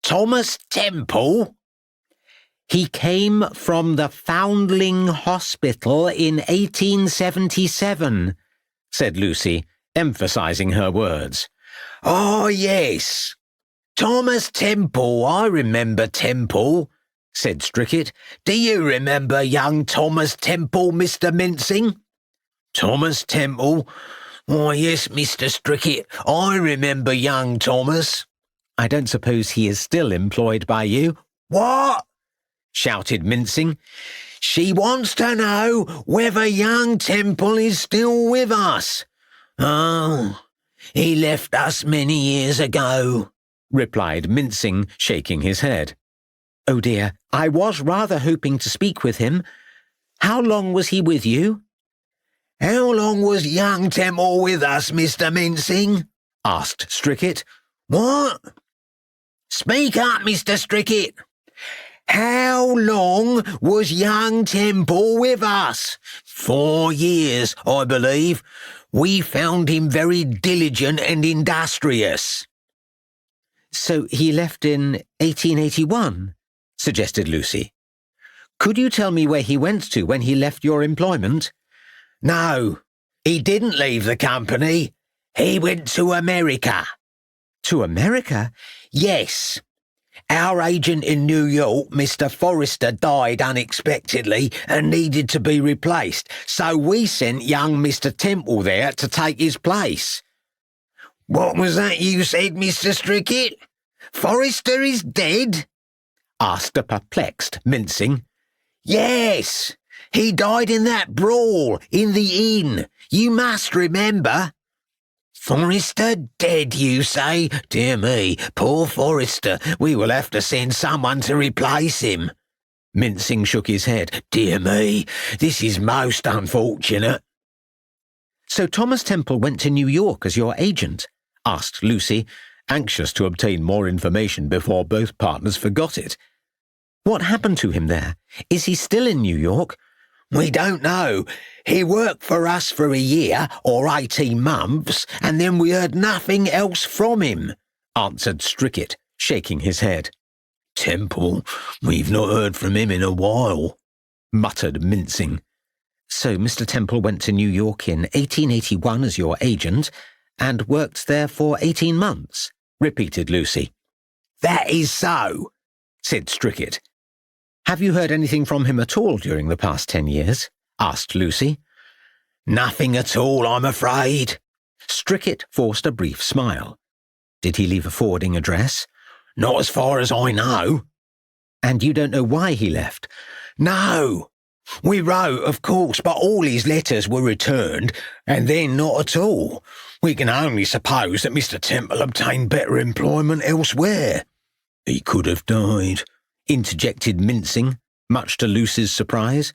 Thomas Temple? He came from the Foundling Hospital in 1877, said Lucy, emphasising her words. Oh, yes. Thomas Temple, I remember Temple, said Strickett. Do you remember young Thomas Temple, Mr. Mincing? Thomas Temple? Why, yes, Mr. Strickett, I remember young Thomas. I don't suppose he is still employed by you? What? Shouted Mincing. She wants to know whether young Temple is still with us. Oh, he left us many years ago, replied Mincing, shaking his head. Oh dear, I was rather hoping to speak with him. How long was he with you? How long was young Temple with us, Mr. Mincing? Asked Strickett. What? Speak up, Mr. Strickett. How long was young Temple with us? 4 years, I believe. We found him very diligent and industrious. So he left in 1881, suggested Lucy. Could you tell me where he went to when he left your employment? No, he didn't leave the company. He went to America. To America? Yes. Our agent in New York, Mr. Forrester, died unexpectedly and needed to be replaced, so we sent young Mr. Temple there to take his place. What was that you said, Mr. Strickett? Forrester is dead? Asked a perplexed Mincing. Yes, he died in that brawl in the inn. You must remember. Forrester dead, you say? Dear me, poor Forrester. We will have to send someone to replace him. Mincing shook his head. Dear me, this is most unfortunate. So Thomas Temple went to New York as your agent? Asked Lucy, anxious to obtain more information before both partners forgot it. What happened to him there? Is he still in New York? We don't know. He worked for us for a year or 18 months, and then we heard nothing else from him, answered Strickett, shaking his head. Temple, we've not heard from him in a while, muttered Mincing. So Mr. Temple went to New York in 1881 as your agent, and worked there for 18 months, repeated Lucy. That is so, said Strickett. Have you heard anything from him at all during the past 10 years? Asked Lucy. Nothing at all, I'm afraid. Strickett forced a brief smile. Did he leave a forwarding address? Not as far as I know. And you don't know why he left? No. We wrote, of course, but all his letters were returned, and then not at all. We can only suppose that Mr. Temple obtained better employment elsewhere. He could have died, interjected Mincing, much to Lucy's surprise.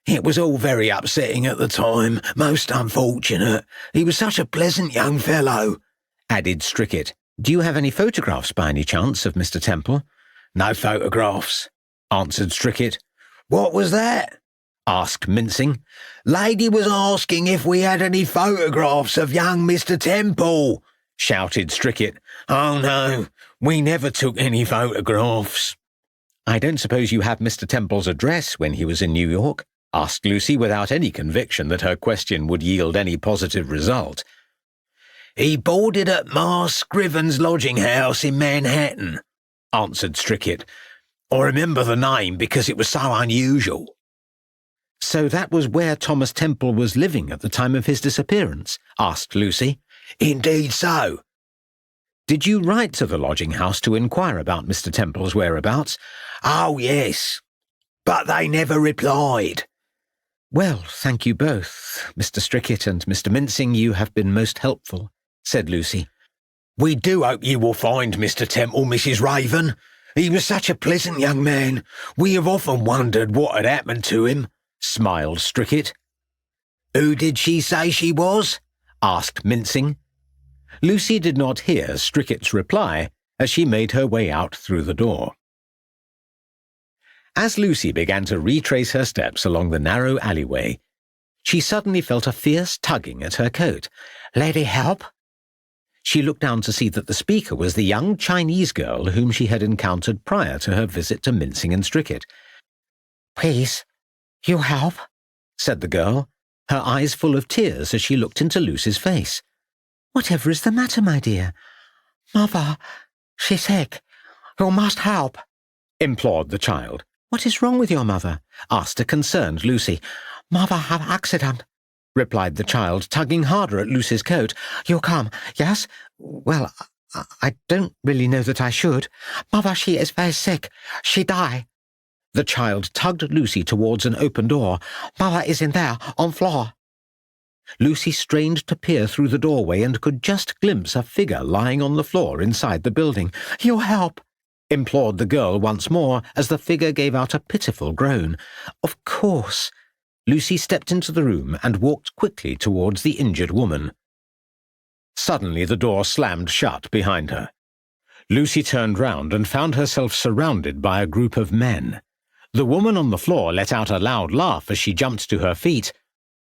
It was all very upsetting at the time, most unfortunate. He was such a pleasant young fellow, added Strickett. Do you have any photographs by any chance of Mr. Temple? No photographs, answered Strickett. What was that? Asked Mincing. Lady was asking if we had any photographs of young Mr. Temple, shouted Strickett. Oh no, we never took any photographs. I don't suppose you have Mr. Temple's address when he was in New York? Asked Lucy without any conviction that her question would yield any positive result. He boarded at Ma Scriven's lodging house in Manhattan, answered Strickett. I remember the name because it was so unusual. So that was where Thomas Temple was living at the time of his disappearance? Asked Lucy. Indeed so. Did you write to the lodging house to inquire about Mr. Temple's whereabouts? Oh, yes, but they never replied. Well, thank you both, Mr. Strickett and Mr. Mincing. You have been most helpful, said Lucy. We do hope you will find Mr. Temple, Mrs. Raven. He was such a pleasant young man. We have often wondered what had happened to him, smiled Strickett. Who did she say she was? Asked Mincing. Lucy did not hear Strickett's reply as she made her way out through the door. As Lucy began to retrace her steps along the narrow alleyway, she suddenly felt a fierce tugging at her coat. "Lady, help?" She looked down to see that the speaker was the young Chinese girl whom she had encountered prior to her visit to Mincing and Strickett. "Please, you help?" said the girl, her eyes full of tears as she looked into Lucy's face. "Whatever is the matter, my dear?" "Mother, she's sick. You must help," implored the child. "What is wrong with your mother?" asked a concerned Lucy. "Mother have accident," replied the child, tugging harder at Lucy's coat. "You come, yes? Well, I don't really know that I should. Mother, she is very sick. She die." The child tugged Lucy towards an open door. "Mother is in there, on floor." Lucy strained to peer through the doorway and could just glimpse a figure lying on the floor inside the building. "You help," implored the girl once more as the figure gave out a pitiful groan. "Of course." Lucy stepped into the room and walked quickly towards the injured woman. Suddenly the door slammed shut behind her. Lucy turned round and found herself surrounded by a group of men. The woman on the floor let out a loud laugh as she jumped to her feet.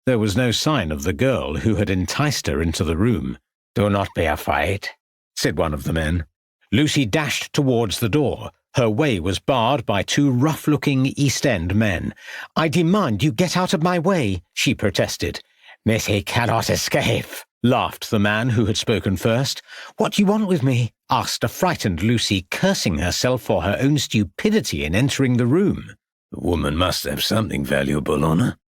There was no sign of the girl who had enticed her into the room. "Do not be afraid," said one of the men. Lucy dashed towards the door. Her way was barred by two rough-looking East End men. "I demand you get out of my way," she protested. "Missy cannot escape," laughed the man who had spoken first. "What do you want with me?" asked a frightened Lucy, cursing herself for her own stupidity in entering the room. "The woman must have something valuable on her,"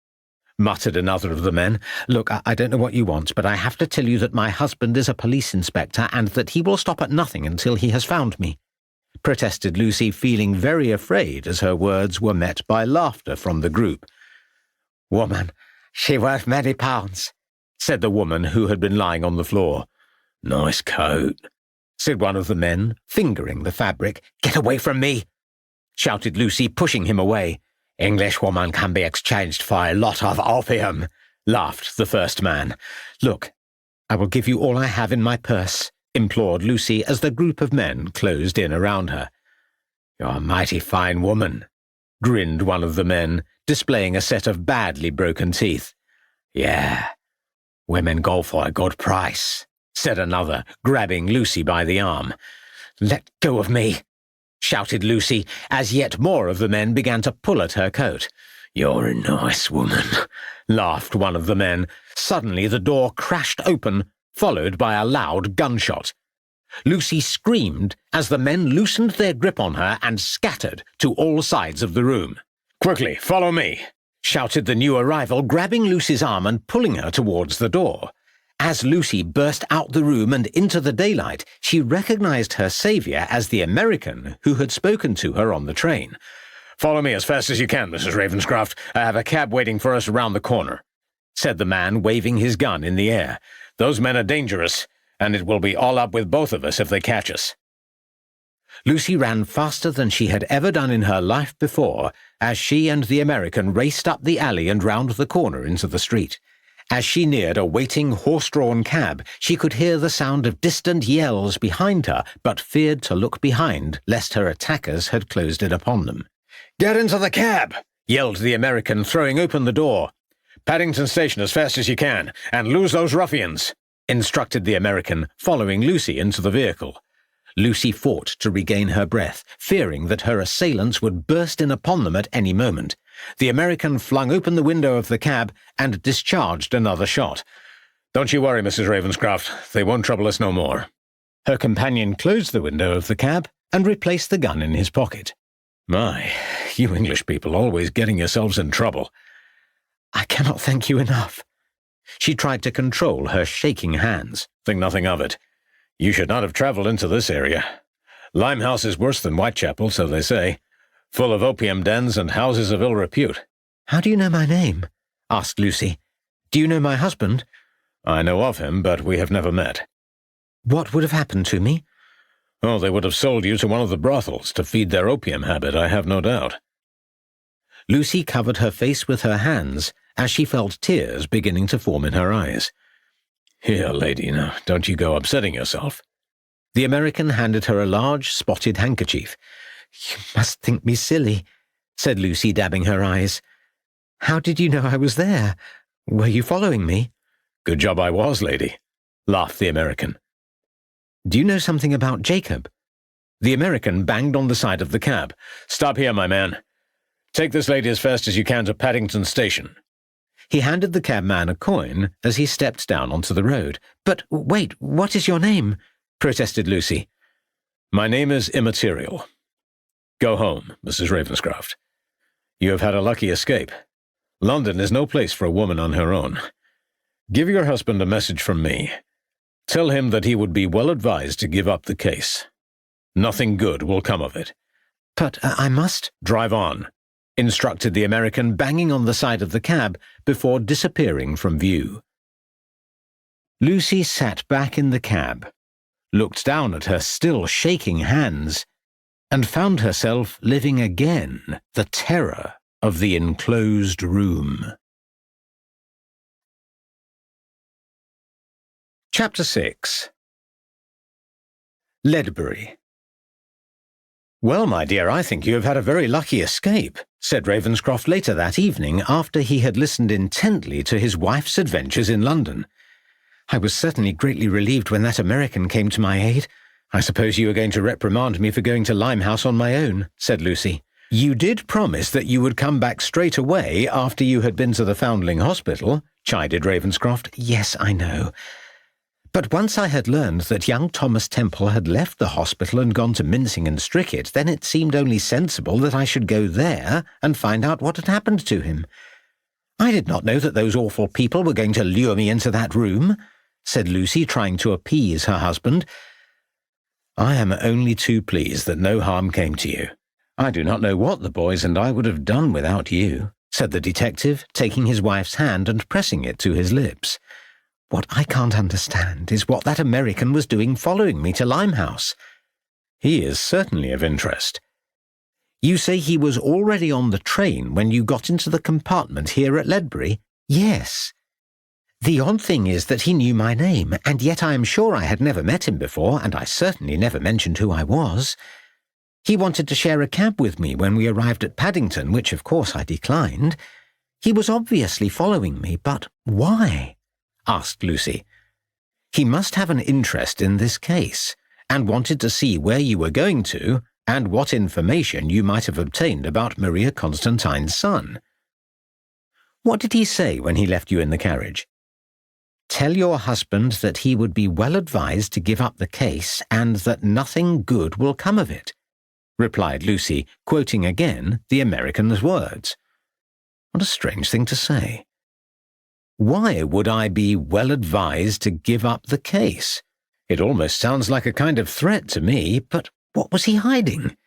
muttered another of the men. "Look, I don't know what you want, but I have to tell you that my husband is a police inspector and that he will stop at nothing until he has found me," protested Lucy, feeling very afraid as her words were met by laughter from the group. "Woman, she worth many pounds," said the woman who had been lying on the floor. "Nice coat," said one of the men, fingering the fabric. "Get away from me," shouted Lucy, pushing him away. "Englishwoman can be exchanged for a lot of opium," laughed the first man. "Look, I will give you all I have in my purse," implored Lucy as the group of men closed in around her. "You're a mighty fine woman," grinned one of the men, displaying a set of badly broken teeth. "Yeah, women go for a good price," said another, grabbing Lucy by the arm. "Let go of me," shouted Lucy, as yet more of the men began to pull at her coat. "You're a nice woman," laughed one of the men. Suddenly the door crashed open, followed by a loud gunshot. Lucy screamed as the men loosened their grip on her and scattered to all sides of the room. "Quickly, follow me," shouted the new arrival, grabbing Lucy's arm and pulling her towards the door. As Lucy burst out the room and into the daylight, she recognized her saviour as the American who had spoken to her on the train. "Follow me as fast as you can, Mrs. Ravenscroft. I have a cab waiting for us around the corner," said the man, waving his gun in the air. "Those men are dangerous, and it will be all up with both of us if they catch us." Lucy ran faster than she had ever done in her life before, as she and the American raced up the alley and round the corner into the street. As she neared a waiting horse-drawn cab, she could hear the sound of distant yells behind her, but feared to look behind lest her attackers had closed in upon them. "Get into the cab!" yelled the American, throwing open the door. "Paddington Station as fast as you can, and lose those ruffians," instructed the American, following Lucy into the vehicle. Lucy fought to regain her breath, fearing that her assailants would burst in upon them at any moment. The American flung open the window of the cab and discharged another shot. "Don't you worry, Mrs. Ravenscroft. They won't trouble us no more." Her companion closed the window of the cab and replaced the gun in his pocket. "My, you English people always getting yourselves in trouble." "I cannot thank you enough." She tried to control her shaking hands. "Think nothing of it. You should not have travelled into this area. Limehouse is worse than Whitechapel, so they say, full of opium dens and houses of ill repute." "How do you know my name?" asked Lucy. "Do you know my husband?" "I know of him, but we have never met." "What would have happened to me?" "Oh, they would have sold you to one of the brothels to feed their opium habit, I have no doubt." Lucy covered her face with her hands as she felt tears beginning to form in her eyes. "Here, lady, now, don't you go upsetting yourself." The American handed her a large spotted handkerchief. "You must think me silly," said Lucy, dabbing her eyes. "How did you know I was there? Were you following me?" "Good job I was, lady," laughed the American. "Do you know something about Jacob?" The American banged on the side of the cab. "Stop here, my man. Take this lady as fast as you can to Paddington Station." He handed the cabman a coin as he stepped down onto the road. "But wait, what is your name?" protested Lucy. "My name is immaterial. Go home, Mrs. Ravenscroft. You have had a lucky escape. London is no place for a woman on her own. Give your husband a message from me. Tell him that he would be well advised to give up the case. Nothing good will come of it." "But I must—" "Drive on," instructed the American, banging on the side of the cab before disappearing from view. Lucy sat back in the cab, looked down at her still shaking hands, and found herself living again the terror of the enclosed room. Chapter 6. Ledbury. "Well, my dear, I think you have had a very lucky escape," said Ravenscroft later that evening after he had listened intently to his wife's adventures in London. "I was certainly greatly relieved when that American came to my aid. I suppose you were going to reprimand me for going to Limehouse on my own," said Lucy. "You did promise that you would come back straight away after you had been to the Foundling Hospital," chided Ravenscroft. "Yes, I know. But once I had learned that young Thomas Temple had left the hospital and gone to Mincing and Strickett, then it seemed only sensible that I should go there and find out what had happened to him. I did not know that those awful people were going to lure me into that room," said Lucy, trying to appease her husband. "I am only too pleased that no harm came to you. I do not know what the boys and I would have done without you," said the detective, taking his wife's hand and pressing it to his lips. "What I can't understand is what that American was doing following me to Limehouse." "He is certainly of interest." "You say he was already on the train when you got into the compartment here at Ledbury?" "Yes. The odd thing is that he knew my name, and yet I am sure I had never met him before, and I certainly never mentioned who I was. He wanted to share a cab with me when we arrived at Paddington, which of course I declined. He was obviously following me, but why?" asked Lucy. "He must have an interest in this case, and wanted to see where you were going to and what information you might have obtained about Maria Constantine's son." "What did he say when he left you in the carriage?" "Tell your husband that he would be well advised to give up the case and that nothing good will come of it," replied Lucy, quoting again the American's words. What a strange thing to say. Why would I be well advised to give up the case? It almost sounds like a kind of threat to me, but what was he hiding?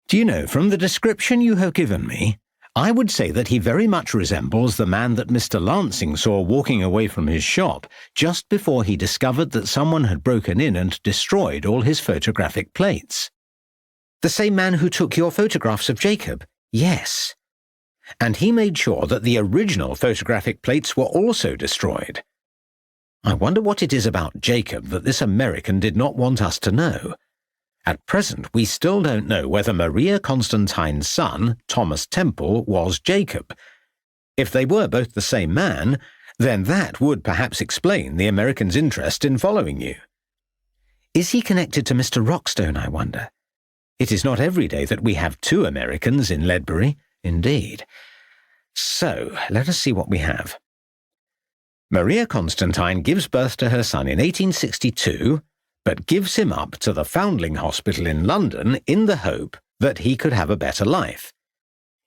"Do you know, from the description you have given me, I would say that he very much resembles the man that Mr. Lansing saw walking away from his shop just before he discovered that someone had broken in and destroyed all his photographic plates." "The same man who took your photographs of Jacob?" "Yes. And he made sure that the original photographic plates were also destroyed. I wonder what it is about Jacob that this American did not want us to know. At present, we still don't know whether Maria Constantine's son, Thomas Temple, was Jacob. If they were both the same man, then that would perhaps explain the American's interest in following you." "Is he connected to Mr. Rockstone, I wonder? It is not every day that we have two Americans in Ledbury." "Indeed. So, let us see what we have. Maria Constantine gives birth to her son in 1862, but gives him up to the Foundling Hospital in London in the hope that he could have a better life.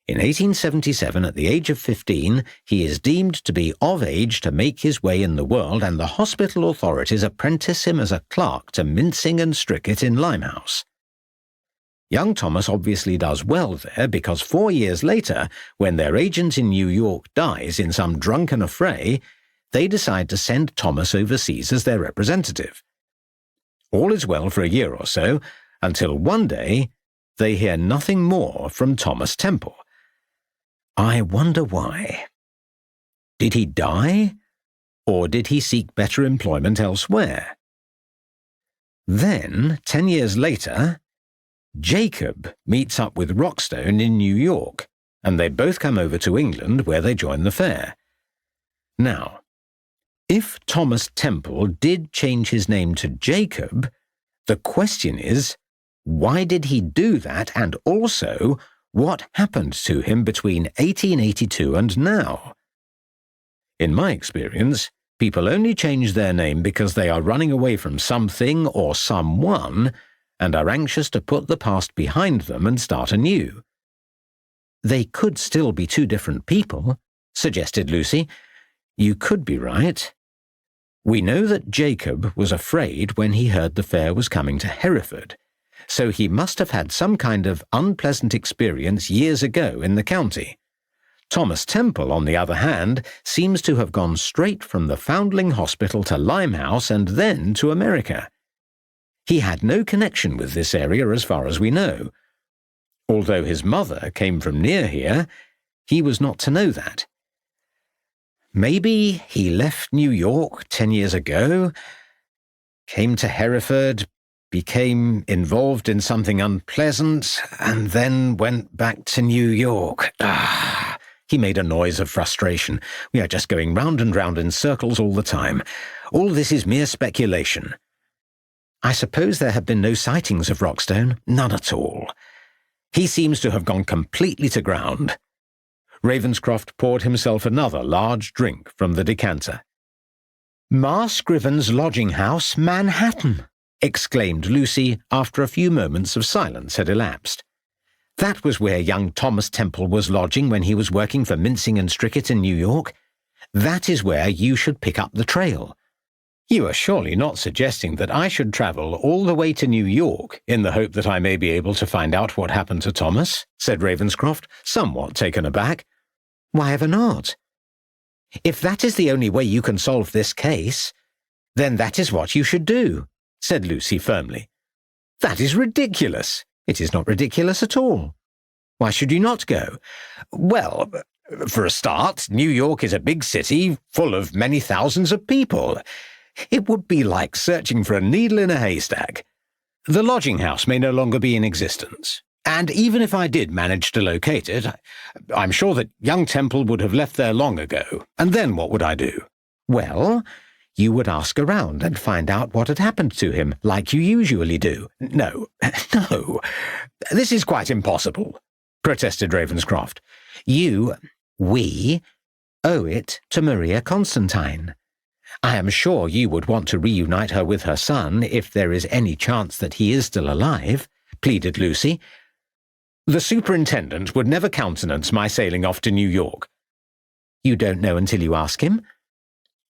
In 1877, at the age of 15, he is deemed to be of age to make his way in the world, and the hospital authorities apprentice him as a clerk to Mincing and Strickett in Limehouse. Young Thomas obviously does well there because 4 years later, when their agent in New York dies in some drunken affray, they decide to send Thomas overseas as their representative. All is well for a year or so, until one day they hear nothing more from Thomas Temple. I wonder why. Did he die, or did he seek better employment elsewhere? Then, 10 years later, Jacob meets up with Rockstone in New York, and they both come over to England where they join the fair. Now, if Thomas Temple did change his name to Jacob, the question is, why did he do that, and also, what happened to him between 1882 and now? In my experience, people only change their name because they are running away from something or someone and are anxious to put the past behind them and start anew. They could still be two different people, suggested Lucy. You could be right. We know that Jacob was afraid when he heard the fair was coming to Hereford, so he must have had some kind of unpleasant experience years ago in the county. Thomas Temple, on the other hand, seems to have gone straight from the Foundling Hospital to Limehouse and then to America. He had no connection with this area as far as we know. Although his mother came from near here, he was not to know that. Maybe he left New York 10 years ago, came to Hereford, became involved in something unpleasant, and then went back to New York. He made a noise of frustration. We are just going round and round in circles all the time. All this is mere speculation. I suppose there have been no sightings of Rockstone? None at all. He seems to have gone completely to ground. Ravenscroft poured himself another large drink from the decanter. "Ma Scriven's lodging house, Manhattan," exclaimed Lucy after a few moments of silence had elapsed. "That was where young Thomas Temple was lodging when he was working for Mincing and Strickett in New York. That is where you should pick up the trail." "You are surely not suggesting that I should travel all the way to New York in the hope that I may be able to find out what happened to Thomas?" said Ravenscroft, somewhat taken aback. "Why ever not? If that is the only way you can solve this case, then that is what you should do," said Lucy firmly. "That is ridiculous." "It is not ridiculous at all. Why should you not go?" "Well, for a start, New York is a big city full of many thousands of people. It would be like searching for a needle in a haystack. The lodging house may no longer be in existence, and even if I did manage to locate it, I'm sure that young Temple would have left there long ago. And then what would I do?" "Well, you would ask around and find out what had happened to him, like you usually do." No, this is quite impossible," protested Ravenscroft. We owe it to Maria Constantine. I am sure you would want to reunite her with her son if there is any chance that he is still alive," pleaded Lucy. "The superintendent would never countenance my sailing off to New York." "You don't know until you ask him.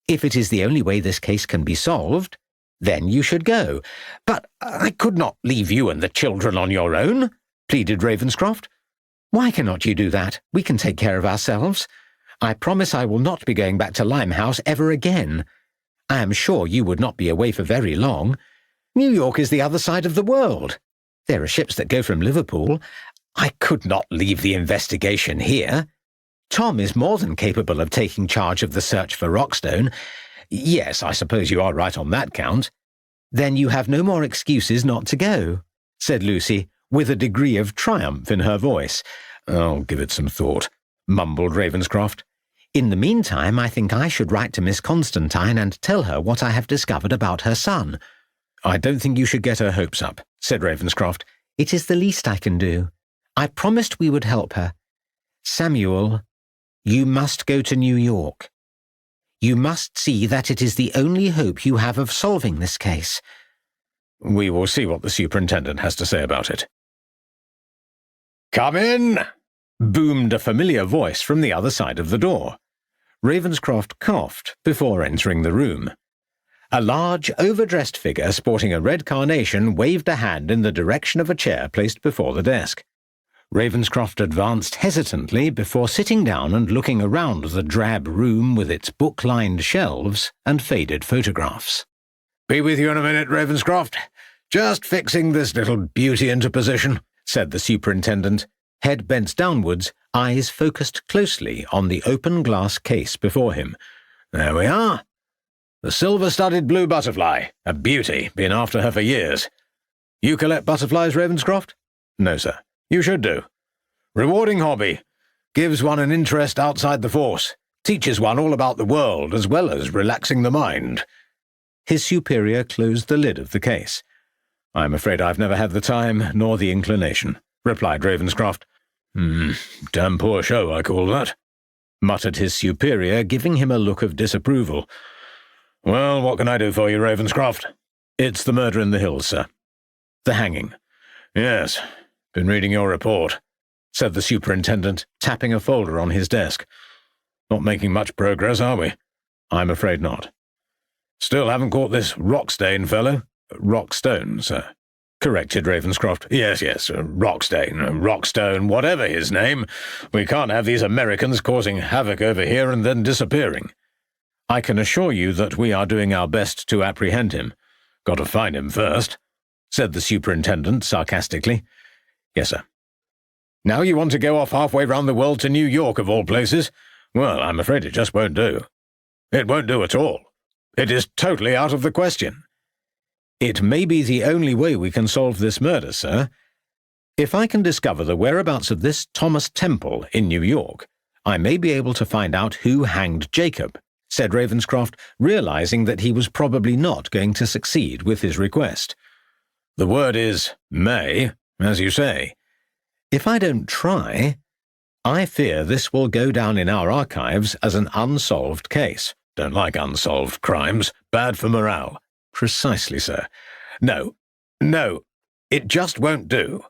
If it is the only way this case can be solved, then you should go." "But I could not leave you and the children on your own," pleaded Ravenscroft. "Why cannot you do that? We can take care of ourselves. I promise I will not be going back to Limehouse ever again. I am sure you would not be away for very long. New York is the other side of the world. There are ships that go from Liverpool. I could not leave the investigation here. Tom is more than capable of taking charge of the search for Rockstone. Yes, I suppose you are right on that count." "Then you have no more excuses not to go," said Lucy, with a degree of triumph in her voice. "I'll give it some thought," mumbled Ravenscroft. "In the meantime, I think I should write to Miss Constantine and tell her what I have discovered about her son." "I don't think you should get her hopes up," said Ravenscroft. "It is the least I can do. I promised we would help her. Samuel, you must go to New York. You must see that it is the only hope you have of solving this case." "We will see what the superintendent has to say about it." "Come in," boomed a familiar voice from the other side of the door. Ravenscroft coughed before entering the room. A large, overdressed figure sporting a red carnation waved a hand in the direction of a chair placed before the desk. Ravenscroft advanced hesitantly before sitting down and looking around the drab room with its book-lined shelves and faded photographs. "Be with you in a minute, Ravenscroft. Just fixing this little beauty into position," said the superintendent, head bent downwards, eyes focused closely on the open glass case before him. "There we are. The silver-studded blue butterfly. A beauty. Been after her for years. You collect butterflies, Ravenscroft?" "No, sir." "You should do. Rewarding hobby. Gives one an interest outside the force. Teaches one all about the world as well as relaxing the mind." His superior closed the lid of the case. "I'm afraid I've never had the time nor the inclination," replied Ravenscroft. Damn poor show, I call that," muttered his superior, giving him a look of disapproval. "Well, what can I do for you, Ravenscroft?" "It's the murder in the hills, sir. The hanging." "Yes, been reading your report," said the superintendent, tapping a folder on his desk. "Not making much progress, are we?" "I'm afraid not." "Still haven't caught this Rockstone fellow?" "Rockstone, sir," corrected Ravenscroft. Yes, Rockstone, whatever his name. We can't have these Americans causing havoc over here and then disappearing." "I can assure you that we are doing our best to apprehend him." "Got to find him first," said the superintendent sarcastically. "Yes, sir." "Now you want to go off halfway round the world to New York, of all places? Well, I'm afraid it just won't do. It won't do at all. It is totally out of the question." It may be the only way we can solve this murder, sir. If I can discover the whereabouts of this Thomas Temple in New York, I may be able to find out who hanged Jacob, said Ravenscroft, realizing that he was probably not going to succeed with his request. The word is may, as you say. If I don't try, I fear this will go down in our archives as an unsolved case. Don't like unsolved crimes. Bad for morale. Precisely, sir. No, it just won't do.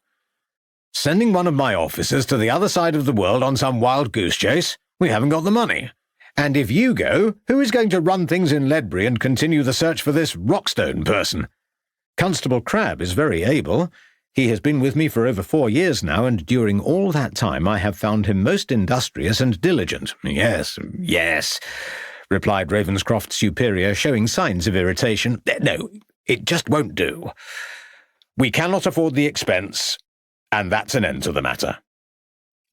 Sending one of my officers to the other side of the world on some wild goose chase? We haven't got the money. And if you go, who is going to run things in Ledbury and continue the search for this Rockstone person? Constable Crabbe is very able. He has been with me for over 4 years now, and during all that time I have found him most industrious and diligent. Yes, replied Ravenscroft's superior, showing signs of irritation. No, it just won't do. We cannot afford the expense, and that's an end to the matter.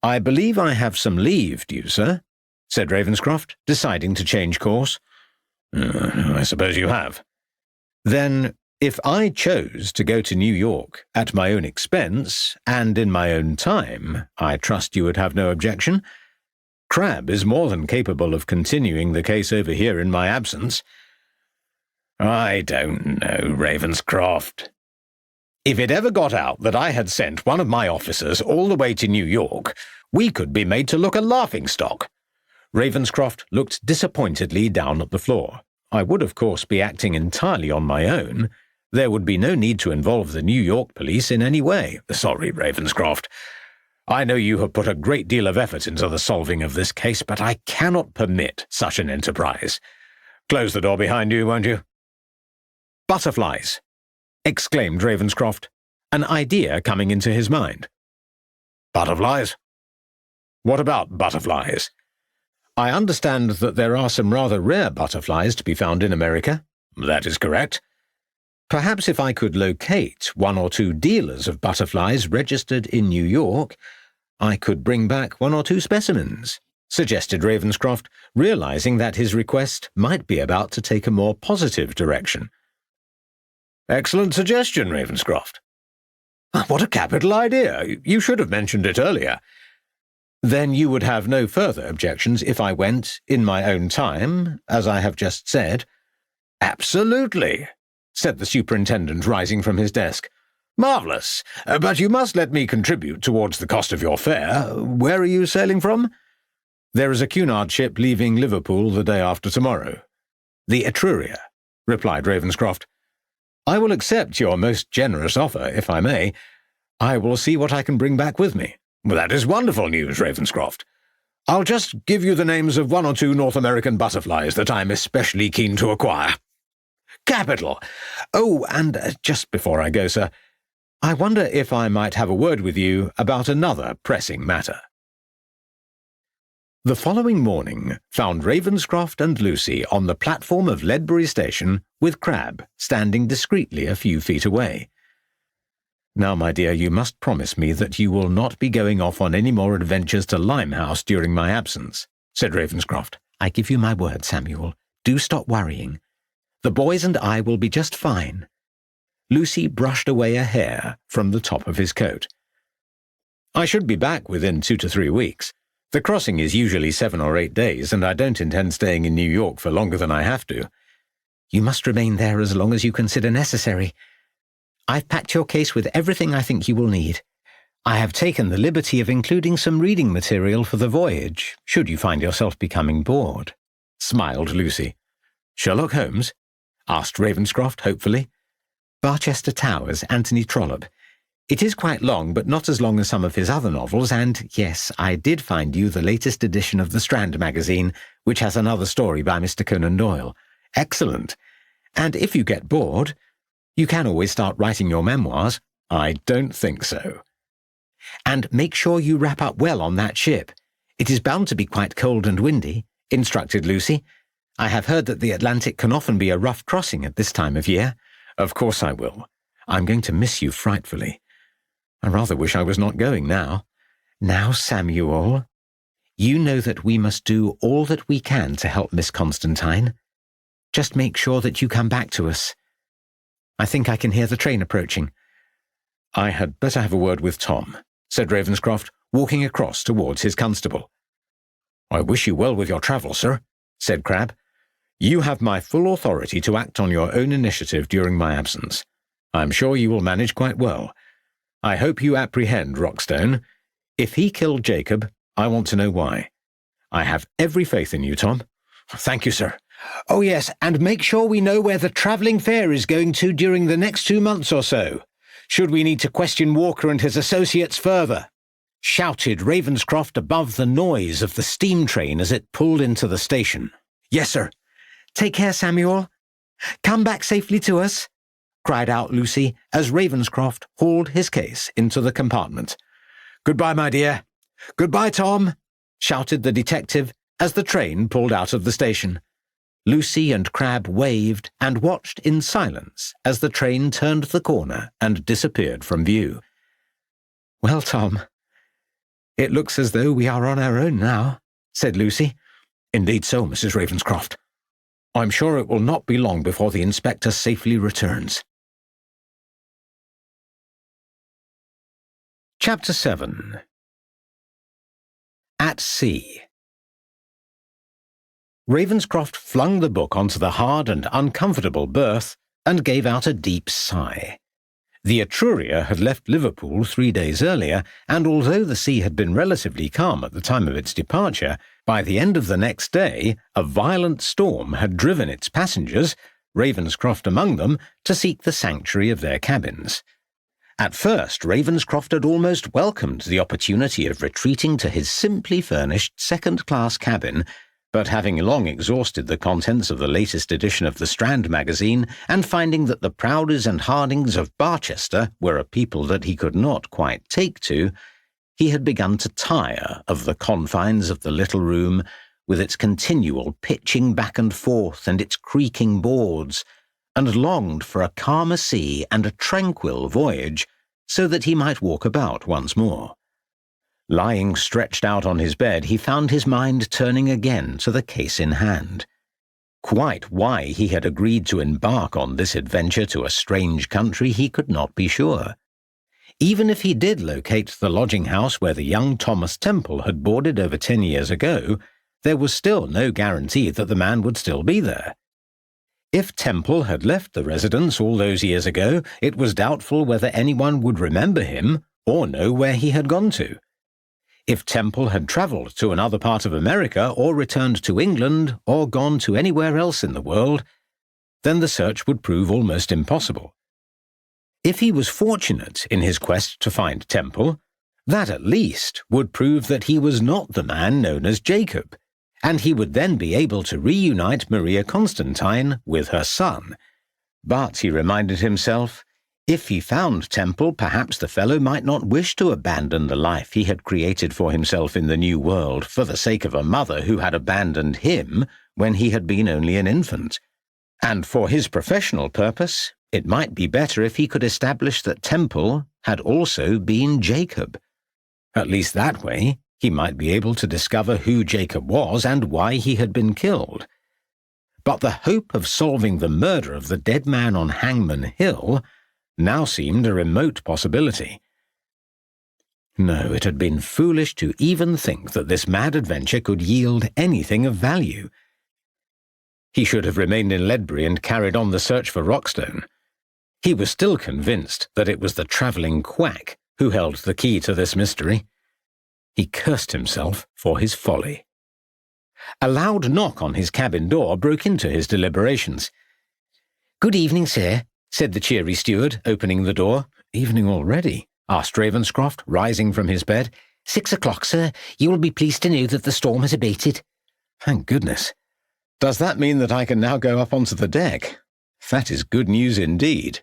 I believe I have some leave due, sir, said Ravenscroft, deciding to change course. I suppose you have. Then, if I chose to go to New York at my own expense and in my own time, I trust you would have no objection. Crabbe is more than capable of continuing the case over here in my absence. I don't know, Ravenscroft. If it ever got out that I had sent one of my officers all the way to New York, we could be made to look a laughingstock. Ravenscroft looked disappointedly down at the floor. I would, of course, be acting entirely on my own. There would be no need to involve the New York police in any way. Sorry, Ravenscroft. I know you have put a great deal of effort into the solving of this case, but I cannot permit such an enterprise. Close the door behind you, won't you? Butterflies, exclaimed Ravenscroft, an idea coming into his mind. Butterflies? What about butterflies? I understand that there are some rather rare butterflies to be found in America. That is correct. Perhaps if I could locate 1 or 2 dealers of butterflies registered in New York, I could bring back 1 or 2 specimens, suggested Ravenscroft, realizing that his request might be about to take a more positive direction. Excellent suggestion, Ravenscroft. What a capital idea! You should have mentioned it earlier. Then you would have no further objections if I went in my own time, as I have just said. Absolutely, said the superintendent, rising from his desk. Marvellous, but you must let me contribute towards the cost of your fare. Where are you sailing from? There is a Cunard ship leaving Liverpool the day after tomorrow. The Etruria, replied Ravenscroft. I will accept your most generous offer, if I may. I will see what I can bring back with me. Well, that is wonderful news, Ravenscroft. I'll just give you the names of 1 or 2 North American butterflies that I'm especially keen to acquire. Capital! Oh, and just before I go, sir, I wonder if I might have a word with you about another pressing matter. The following morning found Ravenscroft and Lucy on the platform of Ledbury Station with Crabbe standing discreetly a few feet away. Now, my dear, you must promise me that you will not be going off on any more adventures to Limehouse during my absence, said Ravenscroft. I give you my word, Samuel. Do stop worrying. The boys and I will be just fine. Lucy brushed away a hair from the top of his coat. I should be back within 2 to 3 weeks. The crossing is usually 7 or 8 days, and I don't intend staying in New York for longer than I have to. You must remain there as long as you consider necessary. I've packed your case with everything I think you will need. I have taken the liberty of including some reading material for the voyage, should you find yourself becoming bored, smiled Lucy. Sherlock Holmes? Asked Ravenscroft hopefully. Barchester Towers, Anthony Trollope. It is quite long, but not as long as some of his other novels, and, yes, I did find you the latest edition of the Strand magazine, which has another story by Mr. Conan Doyle. Excellent. And if you get bored, you can always start writing your memoirs. I don't think so. And make sure you wrap up well on that ship. It is bound to be quite cold and windy, instructed Lucy. I have heard that the Atlantic can often be a rough crossing at this time of year. Of course I will. I'm going to miss you frightfully. I rather wish I was not going now. Now, Samuel, you know that we must do all that we can to help Miss Constantine. Just make sure that you come back to us. I think I can hear the train approaching. I had better have a word with Tom, said Ravenscroft, walking across towards his constable. I wish you well with your travel, sir, said Crabbe. You have my full authority to act on your own initiative during my absence. I am sure you will manage quite well. I hope you apprehend Rockstone. If he killed Jacob, I want to know why. I have every faith in you, Tom. Thank you, sir. Oh, yes, and make sure we know where the travelling fair is going to during the next 2 months or so, should we need to question Walker and his associates further, shouted Ravenscroft above the noise of the steam train as it pulled into the station. Yes, sir. Take care, Samuel. Come back safely to us, cried out Lucy as Ravenscroft hauled his case into the compartment. Goodbye, my dear. Goodbye, Tom, shouted the detective as the train pulled out of the station. Lucy and Crabbe waved and watched in silence as the train turned the corner and disappeared from view. Well, Tom, it looks as though we are on our own now, said Lucy. Indeed so, Mrs. Ravenscroft. I'm sure it will not be long before the inspector safely returns. Chapter 7. At Sea. Ravenscroft flung the book onto the hard and uncomfortable berth and gave out a deep sigh. The Etruria had left Liverpool 3 days earlier, and although the sea had been relatively calm at the time of its departure, by the end of the next day a violent storm had driven its passengers, Ravenscroft among them, to seek the sanctuary of their cabins. At first, Ravenscroft had almost welcomed the opportunity of retreating to his simply furnished second-class cabin, but having long exhausted the contents of the latest edition of the Strand magazine, and finding that the Proudies and Hardings of Barchester were a people that he could not quite take to, he had begun to tire of the confines of the little room, with its continual pitching back and forth and its creaking boards, and longed for a calmer sea and a tranquil voyage, so that he might walk about once more. Lying stretched out on his bed, he found his mind turning again to the case in hand. Quite why he had agreed to embark on this adventure to a strange country he could not be sure. Even if he did locate the lodging-house where the young Thomas Temple had boarded over 10 years ago, there was still no guarantee that the man would still be there. If Temple had left the residence all those years ago, it was doubtful whether anyone would remember him or know where he had gone to. If Temple had travelled to another part of America or returned to England or gone to anywhere else in the world, then the search would prove almost impossible. If he was fortunate in his quest to find Temple, that at least would prove that he was not the man known as Jacob, and he would then be able to reunite Maria Constantine with her son. But, he reminded himself, if he found Temple, perhaps the fellow might not wish to abandon the life he had created for himself in the New World for the sake of a mother who had abandoned him when he had been only an infant. And for his professional purpose, it might be better if he could establish that Temple had also been Jacob. At least that way, he might be able to discover who Jacob was and why he had been killed. But the hope of solving the murder of the dead man on Hangmen Hill now seemed a remote possibility. No, it had been foolish to even think that this mad adventure could yield anything of value. He should have remained in Ledbury and carried on the search for Rockstone. He was still convinced that it was the travelling quack who held the key to this mystery. He cursed himself for his folly. A loud knock on his cabin door broke into his deliberations. "Good evening, sir," said the cheery steward, opening the door. "Evening already?" asked Ravenscroft, rising from his bed. 6 o'clock, sir. You will be pleased to know that the storm has abated." "Thank goodness. Does that mean that I can now go up onto the deck? That is good news indeed."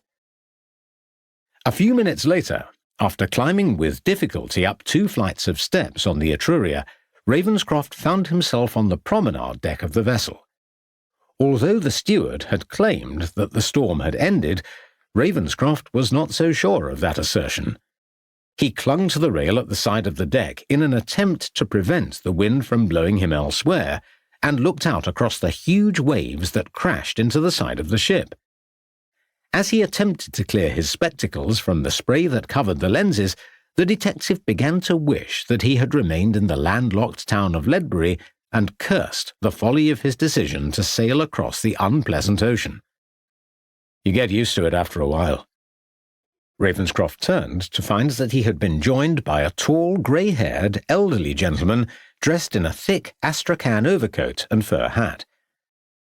A few minutes later, after climbing with difficulty up 2 flights of steps on the Etruria, Ravenscroft found himself on the promenade deck of the vessel. Although the steward had claimed that the storm had ended, Ravenscroft was not so sure of that assertion. He clung to the rail at the side of the deck in an attempt to prevent the wind from blowing him elsewhere, and looked out across the huge waves that crashed into the side of the ship. As he attempted to clear his spectacles from the spray that covered the lenses, the detective began to wish that he had remained in the landlocked town of Ledbury and cursed the folly of his decision to sail across the unpleasant ocean. You get used to it after a while. Ravenscroft turned to find that he had been joined by a tall, grey-haired, elderly gentleman dressed in a thick astrakhan overcoat and fur hat.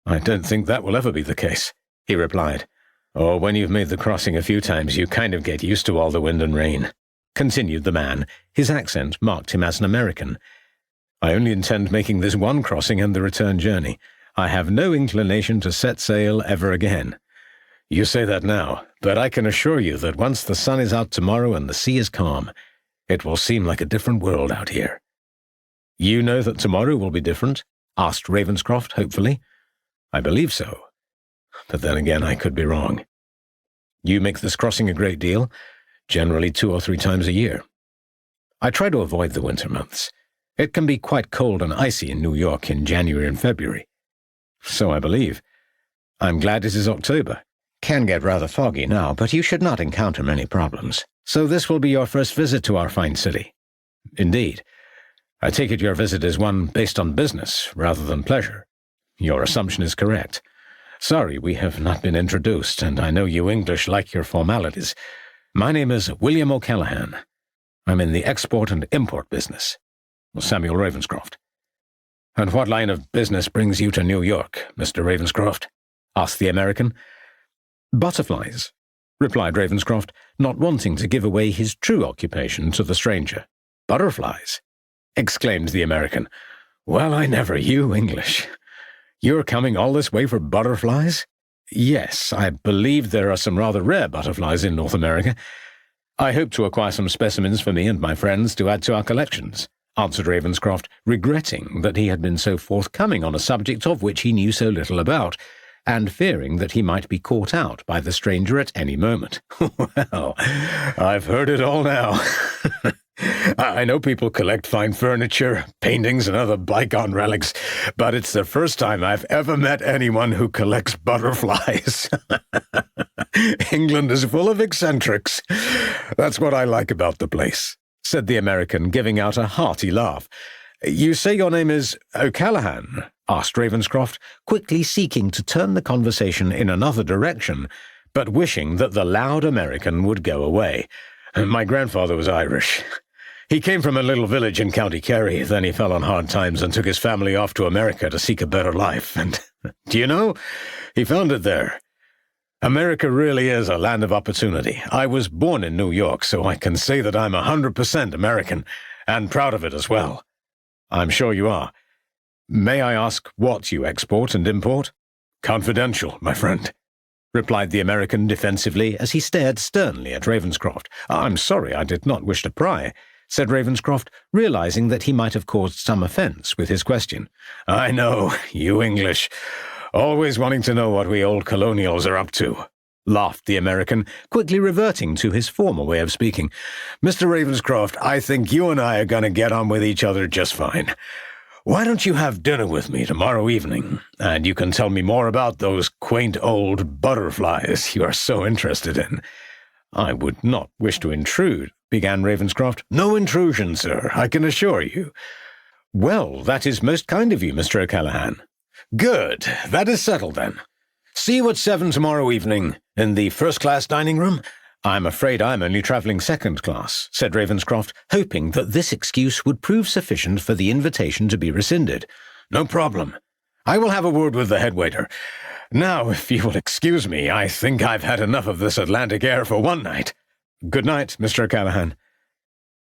"I don't think that will ever be the case," he replied. "Oh, when you've made the crossing a few times, you kind of get used to all the wind and rain," continued the man. His accent marked him as an American. "I only intend making this one crossing and the return journey. I have no inclination to set sail ever again. You say that now, but I can assure you that once the sun is out tomorrow and the sea is calm, it will seem like a different world out here." "You know that tomorrow will be different?" asked Ravenscroft hopefully. "I believe so, but then again I could be wrong." "You make this crossing a great deal?" "Generally 2 or 3 times a year. I try to avoid the winter months. It can be quite cold and icy in New York in January and February." "So I believe. I'm glad it is October. Can get rather foggy now, but you should not encounter many problems. So this will be your first visit to our fine city?" "Indeed. I take it your visit is one based on business rather than pleasure." "Your assumption is correct. Sorry we have not been introduced, and I know you English like your formalities. My name is William O'Callaghan. I'm in the export and import business. Samuel Ravenscroft." "And what line of business brings you to New York, Mr. Ravenscroft?" asked the American. "Butterflies," replied Ravenscroft, not wanting to give away his true occupation to the stranger. "Butterflies?" exclaimed the American. "Well, I never, you English. You're coming all this way for butterflies?" "Yes, I believe there are some rather rare butterflies in North America. I hope to acquire some specimens for me and my friends to add to our collections," answered Ravenscroft, regretting that he had been so forthcoming on a subject of which he knew so little about, and fearing that he might be caught out by the stranger at any moment. "Well, I've heard it all now. I know people collect fine furniture, paintings, and other bygone relics, but it's the first time I've ever met anyone who collects butterflies. England is full of eccentrics. That's what I like about the place," said the American, giving out a hearty laugh. "You say your name is O'Callaghan?" asked Ravenscroft, quickly seeking to turn the conversation in another direction, but wishing that the loud American would go away. "My grandfather was Irish. He came from a little village in County Kerry, then he fell on hard times and took his family off to America to seek a better life, and, do you know, he found it there. America really is a land of opportunity. I was born in New York, so I can say that I'm 100% American, and proud of it as well." "I'm sure you are. May I ask what you export and import?" "Confidential, my friend," replied the American defensively as he stared sternly at Ravenscroft. "I'm sorry, I did not wish to pry," said Ravenscroft, realizing that he might have caused some offence with his question. "I know, you English, always wanting to know what we old colonials are up to," laughed the American, quickly reverting to his former way of speaking. "Mr. Ravenscroft, I think you and I are going to get on with each other just fine. Why don't you have dinner with me tomorrow evening, and you can tell me more about those quaint old butterflies you are so interested in?" "I would not wish to intrude," began Ravenscroft. "No intrusion, sir, I can assure you." "Well, that is most kind of you, Mr. O'Callaghan." "Good. That is settled, then. See you at 7 tomorrow evening in the first-class dining room." "I'm afraid I'm only travelling second class," said Ravenscroft, hoping that this excuse would prove sufficient for the invitation to be rescinded. "No problem. I will have a word with the head waiter. Now, if you will excuse me, I think I've had enough of this Atlantic air for one night. Good night, Mr. O'Callaghan."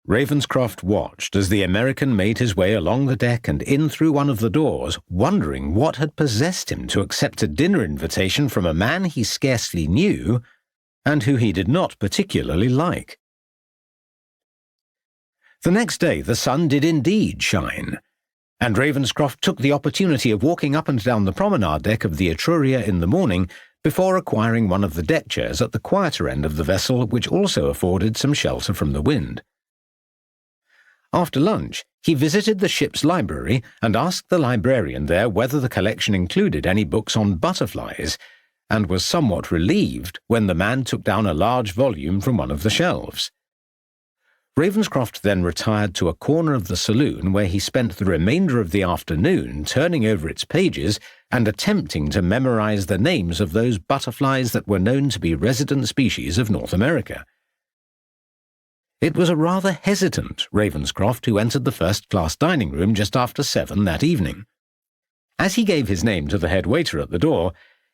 Ravenscroft watched as the American made his way along the deck and in through one of the doors, wondering what had possessed him to accept a dinner invitation from a man he scarcely knew and who he did not particularly like. The next day the sun did indeed shine, and Ravenscroft took the opportunity of walking up and down the promenade deck of the Etruria in the morning before acquiring one of the deck chairs at the quieter end of the vessel, which also afforded some shelter from the wind. After lunch, he visited the ship's library and asked the librarian there whether the collection included any books on butterflies, and was somewhat relieved when the man took down a large volume from one of the shelves. Ravenscroft then retired to a corner of the saloon where he spent the remainder of the afternoon turning over its pages and attempting to memorize the names of those butterflies that were known to be resident species of North America. It was a rather hesitant Ravenscroft who entered the first-class dining room just after 7 that evening. As he gave his name to the head waiter at the door,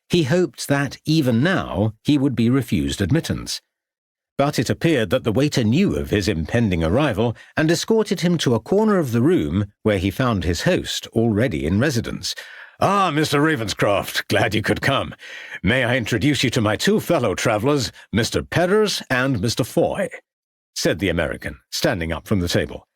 he hoped that, even now, he would be refused admittance. But it appeared that the waiter knew of his impending arrival and escorted him to a corner of the room where he found his host already in residence. "Ah, Mr. Ravenscroft, glad you could come. May I introduce you to my 2 fellow travellers, Mr. Petters and Mr. Foy," said the American, standing up from the table.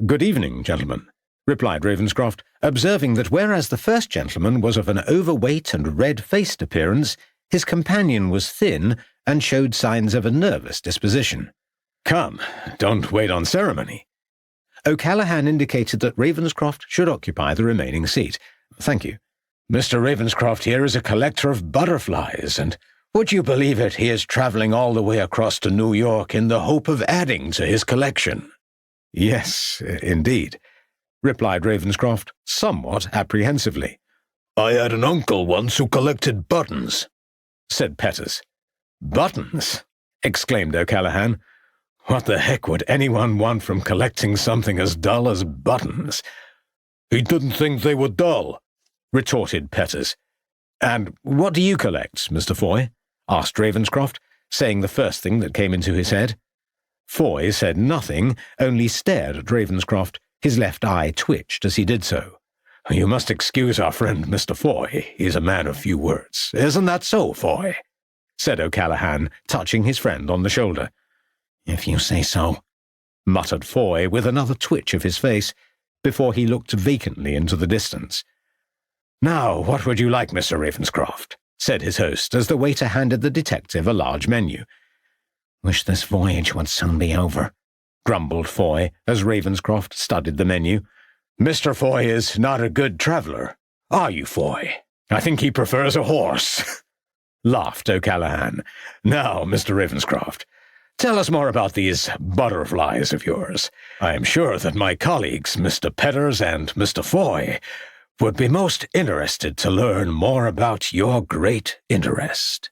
"Good evening, gentlemen," replied Ravenscroft, observing that whereas the first gentleman was of an overweight and red-faced appearance, his companion was thin and showed signs of a nervous disposition. "Come, don't wait on ceremony." O'Callaghan indicated that Ravenscroft should occupy the remaining seat. "Thank you. Mr. Ravenscroft here is a collector of butterflies, and would you believe it, he is travelling all the way across to New York in the hope of adding to his collection." "Yes, indeed," replied Ravenscroft, somewhat apprehensively. "I had an uncle once who collected buttons," said Petters. "Buttons?" exclaimed O'Callaghan. "What the heck would anyone want from collecting something as dull as buttons?" "He didn't think they were dull," retorted Petters. "And what do you collect, Mr. Foy?" asked Ravenscroft, saying the first thing that came into his head. Foy said nothing, only stared at Ravenscroft. His left eye twitched as he did so. "You must excuse our friend Mr. Foy. He's a man of few words. Isn't that so, Foy?" said O'Callaghan, touching his friend on the shoulder. "If you say so," muttered Foy with another twitch of his face, before he looked vacantly into the distance. "Now, what would you like, Mr. Ravenscroft?" said his host, as the waiter handed the detective a large menu. "Wish this voyage would soon be over," grumbled Foy, as Ravenscroft studied the menu. "Mr. Foy is not a good traveller, are you, Foy? I think he prefers a horse," laughed O'Callaghan. "Now, Mr. Ravenscroft, tell us more about these butterflies of yours. I am sure that my colleagues, Mr. Petters and Mr. Foy, would be most interested to learn more about your great interest."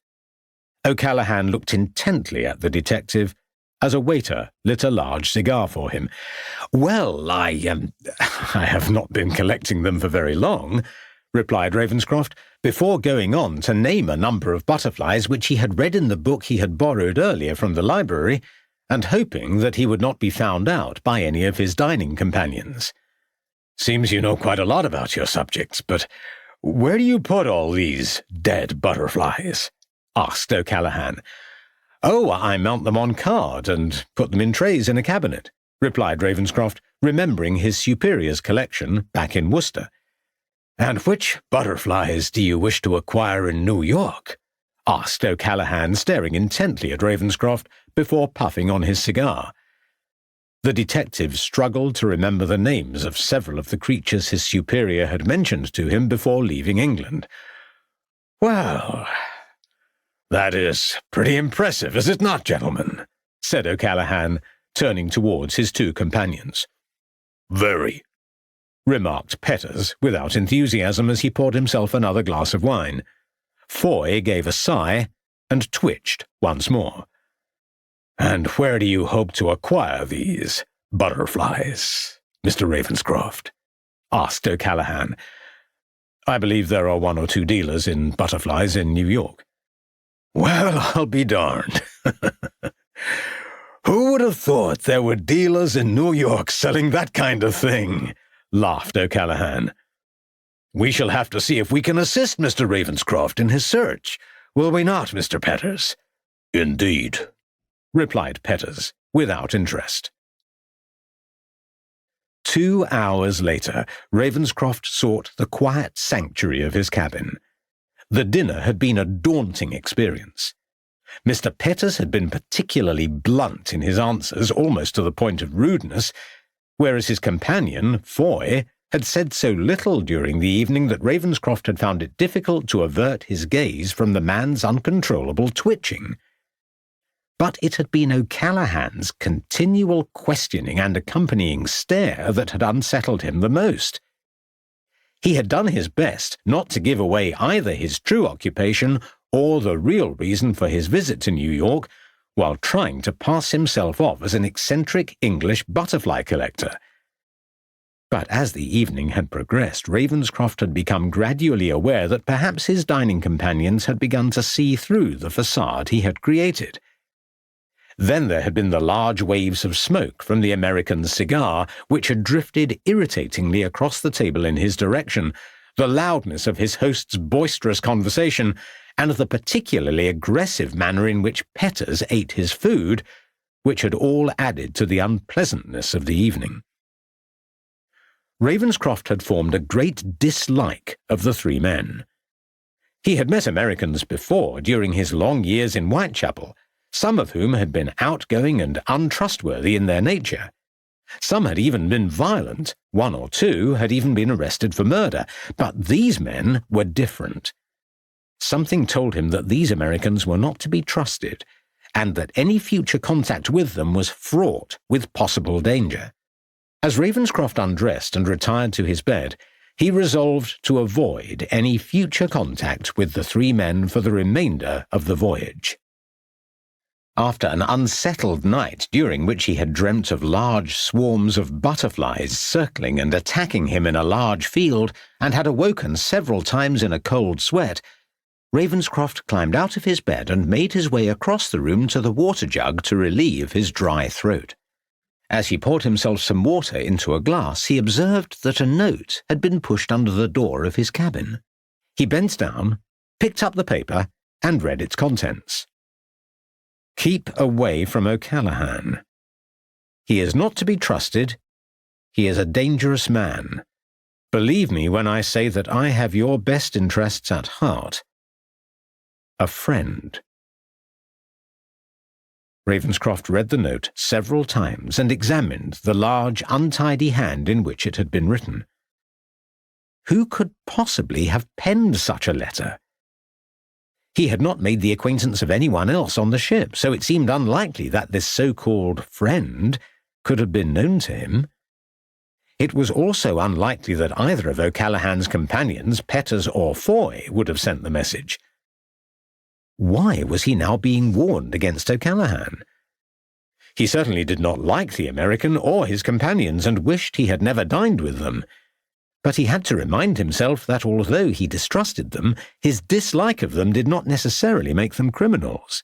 O'Callaghan looked intently at the detective as a waiter lit a large cigar for him. "Well, I have not been collecting them for very long," replied Ravenscroft, before going on to name a number of butterflies which he had read in the book he had borrowed earlier from the library, and hoping that he would not be found out by any of his dining companions. "Seems you know quite a lot about your subjects, but where do you put all these dead butterflies?" asked O'Callaghan. "Oh, I mount them on card and put them in trays in a cabinet," replied Ravenscroft, remembering his superior's collection back in Worcester. "And which butterflies do you wish to acquire in New York?" asked O'Callaghan, staring intently at Ravenscroft before puffing on his cigar. The detective struggled to remember the names of several of the creatures his superior had mentioned to him before leaving England. "Well, that is pretty impressive, is it not, gentlemen?" said O'Callaghan, turning towards his 2 companions. "Very," remarked Petters without enthusiasm as he poured himself another glass of wine. Foy gave a sigh and twitched once more. "And where do you hope to acquire these butterflies, Mr. Ravenscroft?" asked O'Callaghan. "I believe there are 1 or 2 dealers in butterflies in New York." "Well, I'll be darned. Who would have thought there were dealers in New York selling that kind of thing?" laughed O'Callaghan. "We shall have to see if we can assist Mr. Ravenscroft in his search, will we not, Mr. Petters?" "Indeed," replied Petters, without interest. 2 hours later, Ravenscroft sought the quiet sanctuary of his cabin. The dinner had been a daunting experience. Mr. Petters had been particularly blunt in his answers, almost to the point of rudeness, whereas his companion, Foy, had said so little during the evening that Ravenscroft had found it difficult to avert his gaze from the man's uncontrollable twitching. But it had been O'Callaghan's continual questioning and accompanying stare that had unsettled him the most. He had done his best not to give away either his true occupation or the real reason for his visit to New York, while trying to pass himself off as an eccentric English butterfly collector. But as the evening had progressed, Ravenscroft had become gradually aware that perhaps his dining companions had begun to see through the facade he had created. Then there had been the large waves of smoke from the American's cigar, which had drifted irritatingly across the table in his direction, the loudness of his host's boisterous conversation, and the particularly aggressive manner in which Petters ate his food, which had all added to the unpleasantness of the evening. Ravenscroft had formed a great dislike of the three men. He had met Americans before during his long years in Whitechapel, some of whom had been outgoing and untrustworthy in their nature. Some had even been violent, one or two had even been arrested for murder, but these men were different. Something told him that these Americans were not to be trusted, and that any future contact with them was fraught with possible danger. As Ravenscroft undressed and retired to his bed, he resolved to avoid any future contact with the three men for the remainder of the voyage. After an unsettled night during which he had dreamt of large swarms of butterflies circling and attacking him in a large field, and had awoken several times in a cold sweat, Ravenscroft climbed out of his bed and made his way across the room to the water jug to relieve his dry throat. As he poured himself some water into a glass, he observed that a note had been pushed under the door of his cabin. He bent down, picked up the paper, and read its contents. Keep away from O'Callaghan. He is not to be trusted. He is a dangerous man. Believe me when I say that I have your best interests at heart. A friend. Ravenscroft read the note several times and examined the large, untidy hand in which it had been written. Who could possibly have penned such a letter? He had not made the acquaintance of anyone else on the ship, so it seemed unlikely that this so-called friend could have been known to him. It was also unlikely that either of O'Callaghan's companions, Petters or Foy, would have sent the message. Why was he now being warned against O'Callaghan? He certainly did not like the American or his companions and wished he had never dined with them. But he had to remind himself that although he distrusted them, his dislike of them did not necessarily make them criminals.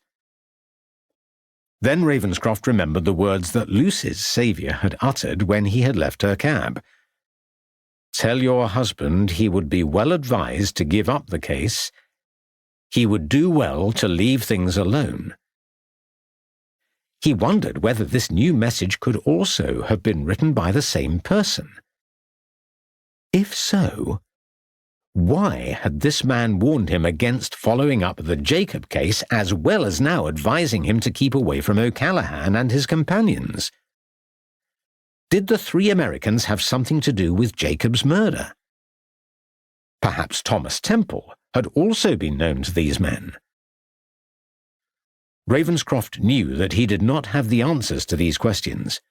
Then Ravenscroft remembered the words that Lucy's saviour had uttered when he had left her cab. Tell your husband he would be well advised to give up the case. He would do well to leave things alone. He wondered whether this new message could also have been written by the same person. If so, why had this man warned him against following up the Jacob case as well as now advising him to keep away from O'Callaghan and his companions? Did the three Americans have something to do with Jacob's murder? Perhaps Thomas Temple had also been known to these men. Ravenscroft knew that he did not have the answers to these questions,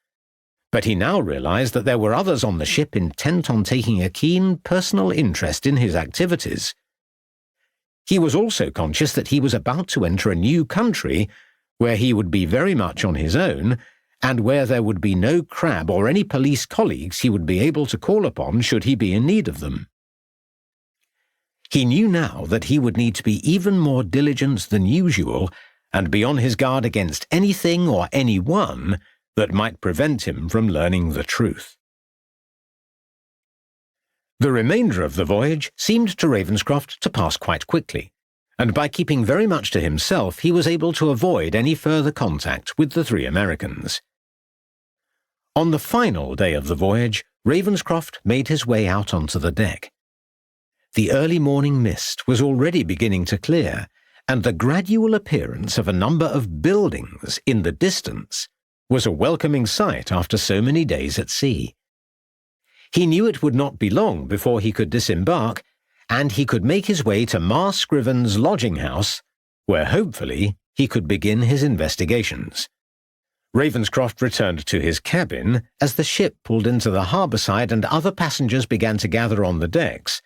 but he now realized that there were others on the ship intent on taking a keen personal interest in his activities. He was also conscious that he was about to enter a new country where he would be very much on his own and where there would be no Crabbe or any police colleagues he would be able to call upon should he be in need of them. He knew now that he would need to be even more diligent than usual and be on his guard against anything or anyone that might prevent him from learning the truth. The remainder of the voyage seemed to Ravenscroft to pass quite quickly, and by keeping very much to himself he was able to avoid any further contact with the three Americans. On the final day of the voyage, Ravenscroft made his way out onto the deck. The early morning mist was already beginning to clear, and the gradual appearance of a number of buildings in the distance was a welcoming sight after so many days at sea. He knew it would not be long before he could disembark, and he could make his way to Ma Scriven's lodging house, where hopefully he could begin his investigations. Ravenscroft returned to his cabin as the ship pulled into the harbour side and other passengers began to gather on the decks,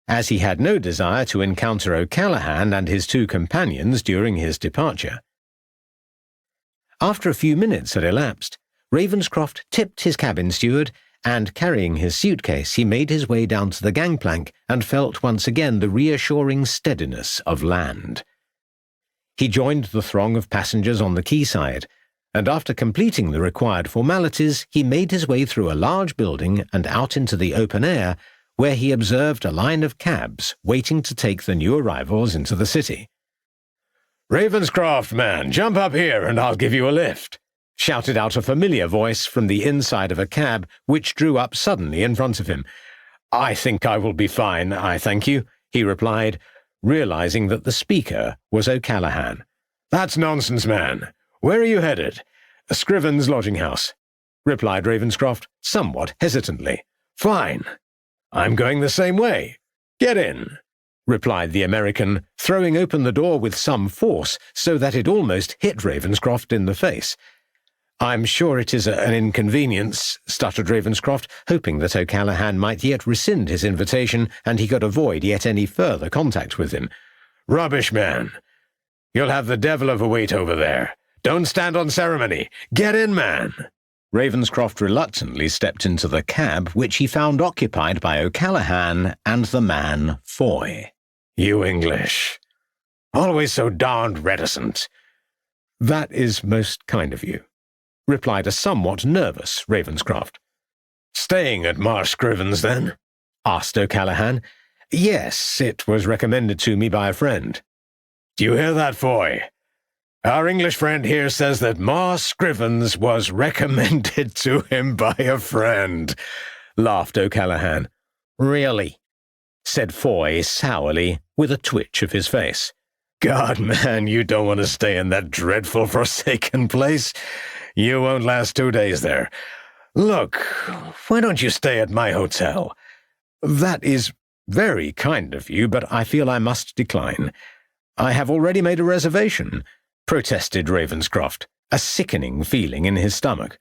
as he had no desire to encounter O'Callaghan and his two companions during his departure. After a few minutes had elapsed, Ravenscroft tipped his cabin steward, and carrying his suitcase, he made his way down to the gangplank and felt once again the reassuring steadiness of land. He joined the throng of passengers on the quayside, and after completing the required formalities, he made his way through a large building and out into the open air, where he observed a line of cabs waiting to take the new arrivals into the city. "Ravenscroft, man, jump up here and I'll give you a lift," shouted out a familiar voice from the inside of a cab which drew up suddenly in front of him. "I think I will be fine, I thank you," he replied, realizing that the speaker was O'Callaghan. "That's nonsense, man. Where are you headed?" "Scriven's lodging house," replied Ravenscroft, somewhat hesitantly. "Fine. I'm going the same way. Get in," replied the American, throwing open the door with some force so that it almost hit Ravenscroft in the face. "I'm sure it is an inconvenience," stuttered Ravenscroft, hoping that O'Callaghan might yet rescind his invitation and he could avoid yet any further contact with him. "Rubbish, man. You'll have the devil of a wait over there. Don't stand on ceremony. Get in, man." Ravenscroft reluctantly stepped into the cab, which he found occupied by O'Callaghan and the man Foy. "You English. Always so darned reticent." "That is most kind of you," replied a somewhat nervous Ravenscroft. "Staying at Ma Scriven's, then?" asked O'Callaghan. "Yes, it was recommended to me by a friend." "Do you hear that, Foy? Our English friend here says that Ma Scriven's was recommended to him by a friend," laughed O'Callaghan. "Really?" said Foy sourly, with a twitch of his face. "God, man, you don't want to stay in that dreadful forsaken place. You won't last 2 days there. Look, why don't you stay at my hotel?" "That is very kind of you, but I feel I must decline. I have already made a reservation," protested Ravenscroft, a sickening feeling in his stomach.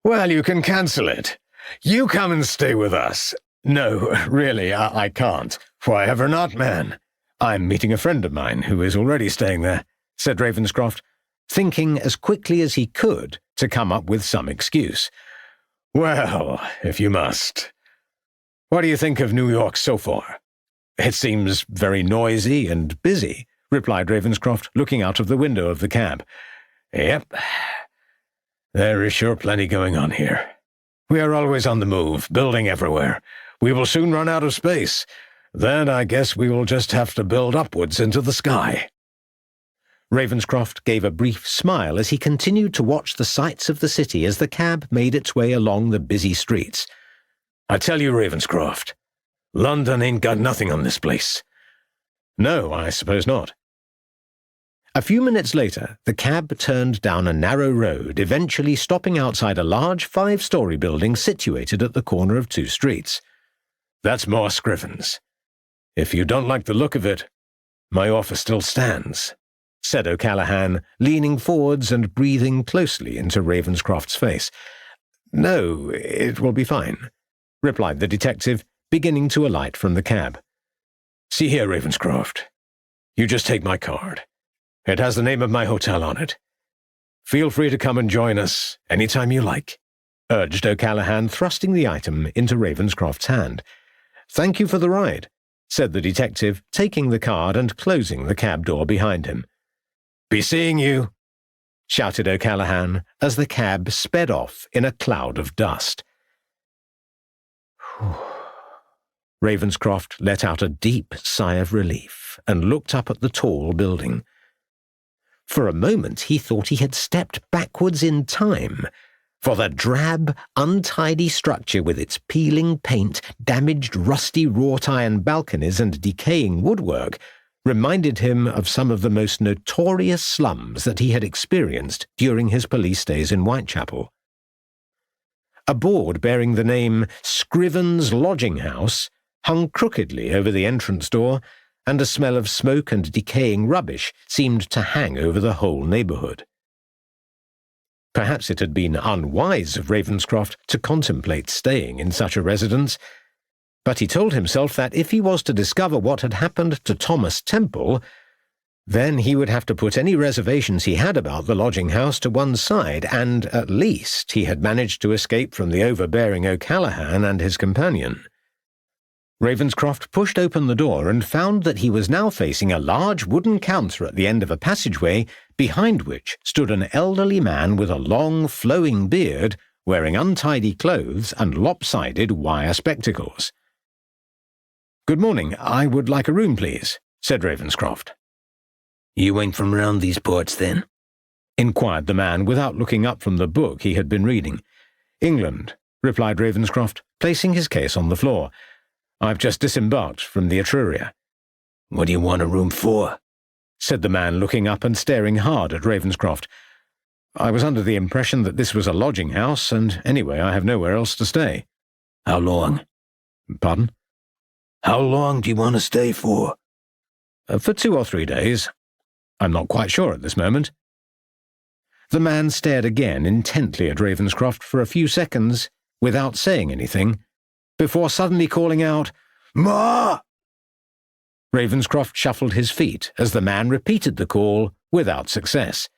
"Well, you can cancel it. You come and stay with us." "No, really, I can't." "Why ever not, man?" "I'm meeting a friend of mine who is already staying there," said Ravenscroft, thinking as quickly as he could to come up with some excuse. "Well, if you must. What do you think of New York so far?" "It seems very noisy and busy," replied Ravenscroft, looking out of the window of the cab. "Yep. There is sure plenty going on here. We are always on the move, building everywhere. We will soon run out of space. Then I guess we will just have to build upwards into the sky." Ravenscroft gave a brief smile as he continued to watch the sights of the city as the cab made its way along the busy streets. "I tell you, Ravenscroft, London ain't got nothing on this place." "No, I suppose not." A few minutes later, the cab turned down a narrow road, eventually stopping outside a large 5-story building situated at the corner of 2 streets. "That's Ma Scriven's. If you don't like the look of it, my offer still stands," said O'Callaghan, leaning forwards and breathing closely into Ravenscroft's face. "No, it will be fine," replied the detective, beginning to alight from the cab. "See here, Ravenscroft. You just take my card. It has the name of my hotel on it. Feel free to come and join us any time you like," urged O'Callaghan, thrusting the item into Ravenscroft's hand. "Thank you for the ride," said the detective, taking the card and closing the cab door behind him. "Be seeing you," shouted O'Callaghan as the cab sped off in a cloud of dust. Ravenscroft let out a deep sigh of relief and looked up at the tall building. For a moment he thought he had stepped backwards in time, for the drab, untidy structure with its peeling paint, damaged rusty wrought-iron balconies and decaying woodwork reminded him of some of the most notorious slums that he had experienced during his police days in Whitechapel. A board bearing the name Scriven's Lodging House hung crookedly over the entrance door, and a smell of smoke and decaying rubbish seemed to hang over the whole neighbourhood. Perhaps it had been unwise of Ravenscroft to contemplate staying in such a residence, but he told himself that if he was to discover what had happened to Thomas Temple, then he would have to put any reservations he had about the lodging-house to one side, and at least he had managed to escape from the overbearing O'Callaghan and his companion. Ravenscroft pushed open the door and found that he was now facing a large wooden counter at the end of a passageway, behind which stood an elderly man with a long, flowing beard, wearing untidy clothes and lopsided wire spectacles. "Good morning. I would like a room, please," said Ravenscroft. "You ain't from round these parts, then?" inquired the man without looking up from the book he had been reading. "England," replied Ravenscroft, placing his case on the floor. "I've just disembarked from the Etruria." "What do you want a room for?" said the man, looking up and staring hard at Ravenscroft. "I was under the impression that this was a lodging-house, and anyway I have nowhere else to stay." "How long?" "Pardon?" "How long do you want to stay for?" For 2 or 3 days. I'm not quite sure at this moment." The man stared again intently at Ravenscroft for a few seconds without saying anything, before suddenly calling out, "Ma!" Ravenscroft shuffled his feet as the man repeated the call without success.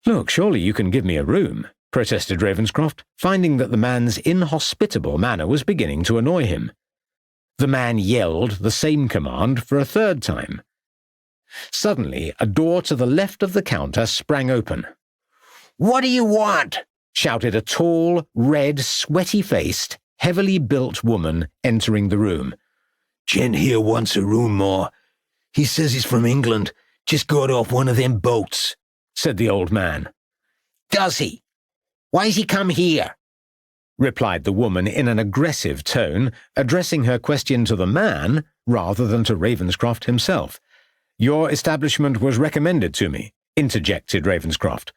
"Look, surely you can give me a room," protested Ravenscroft, finding that the man's inhospitable manner was beginning to annoy him. The man yelled the same command for a third time. Suddenly, a door to the left of the counter sprang open. "What do you want?" shouted a tall, red, sweaty-faced, heavily built woman entering the room. "Gent here wants a room, Ma. He says he's from England. Just got off one of them boats," said the old man. "Does he? Why's he come here?" replied the woman in an aggressive tone, addressing her question to the man rather than to Ravenscroft himself. "Your establishment was recommended to me," interjected Ravenscroft.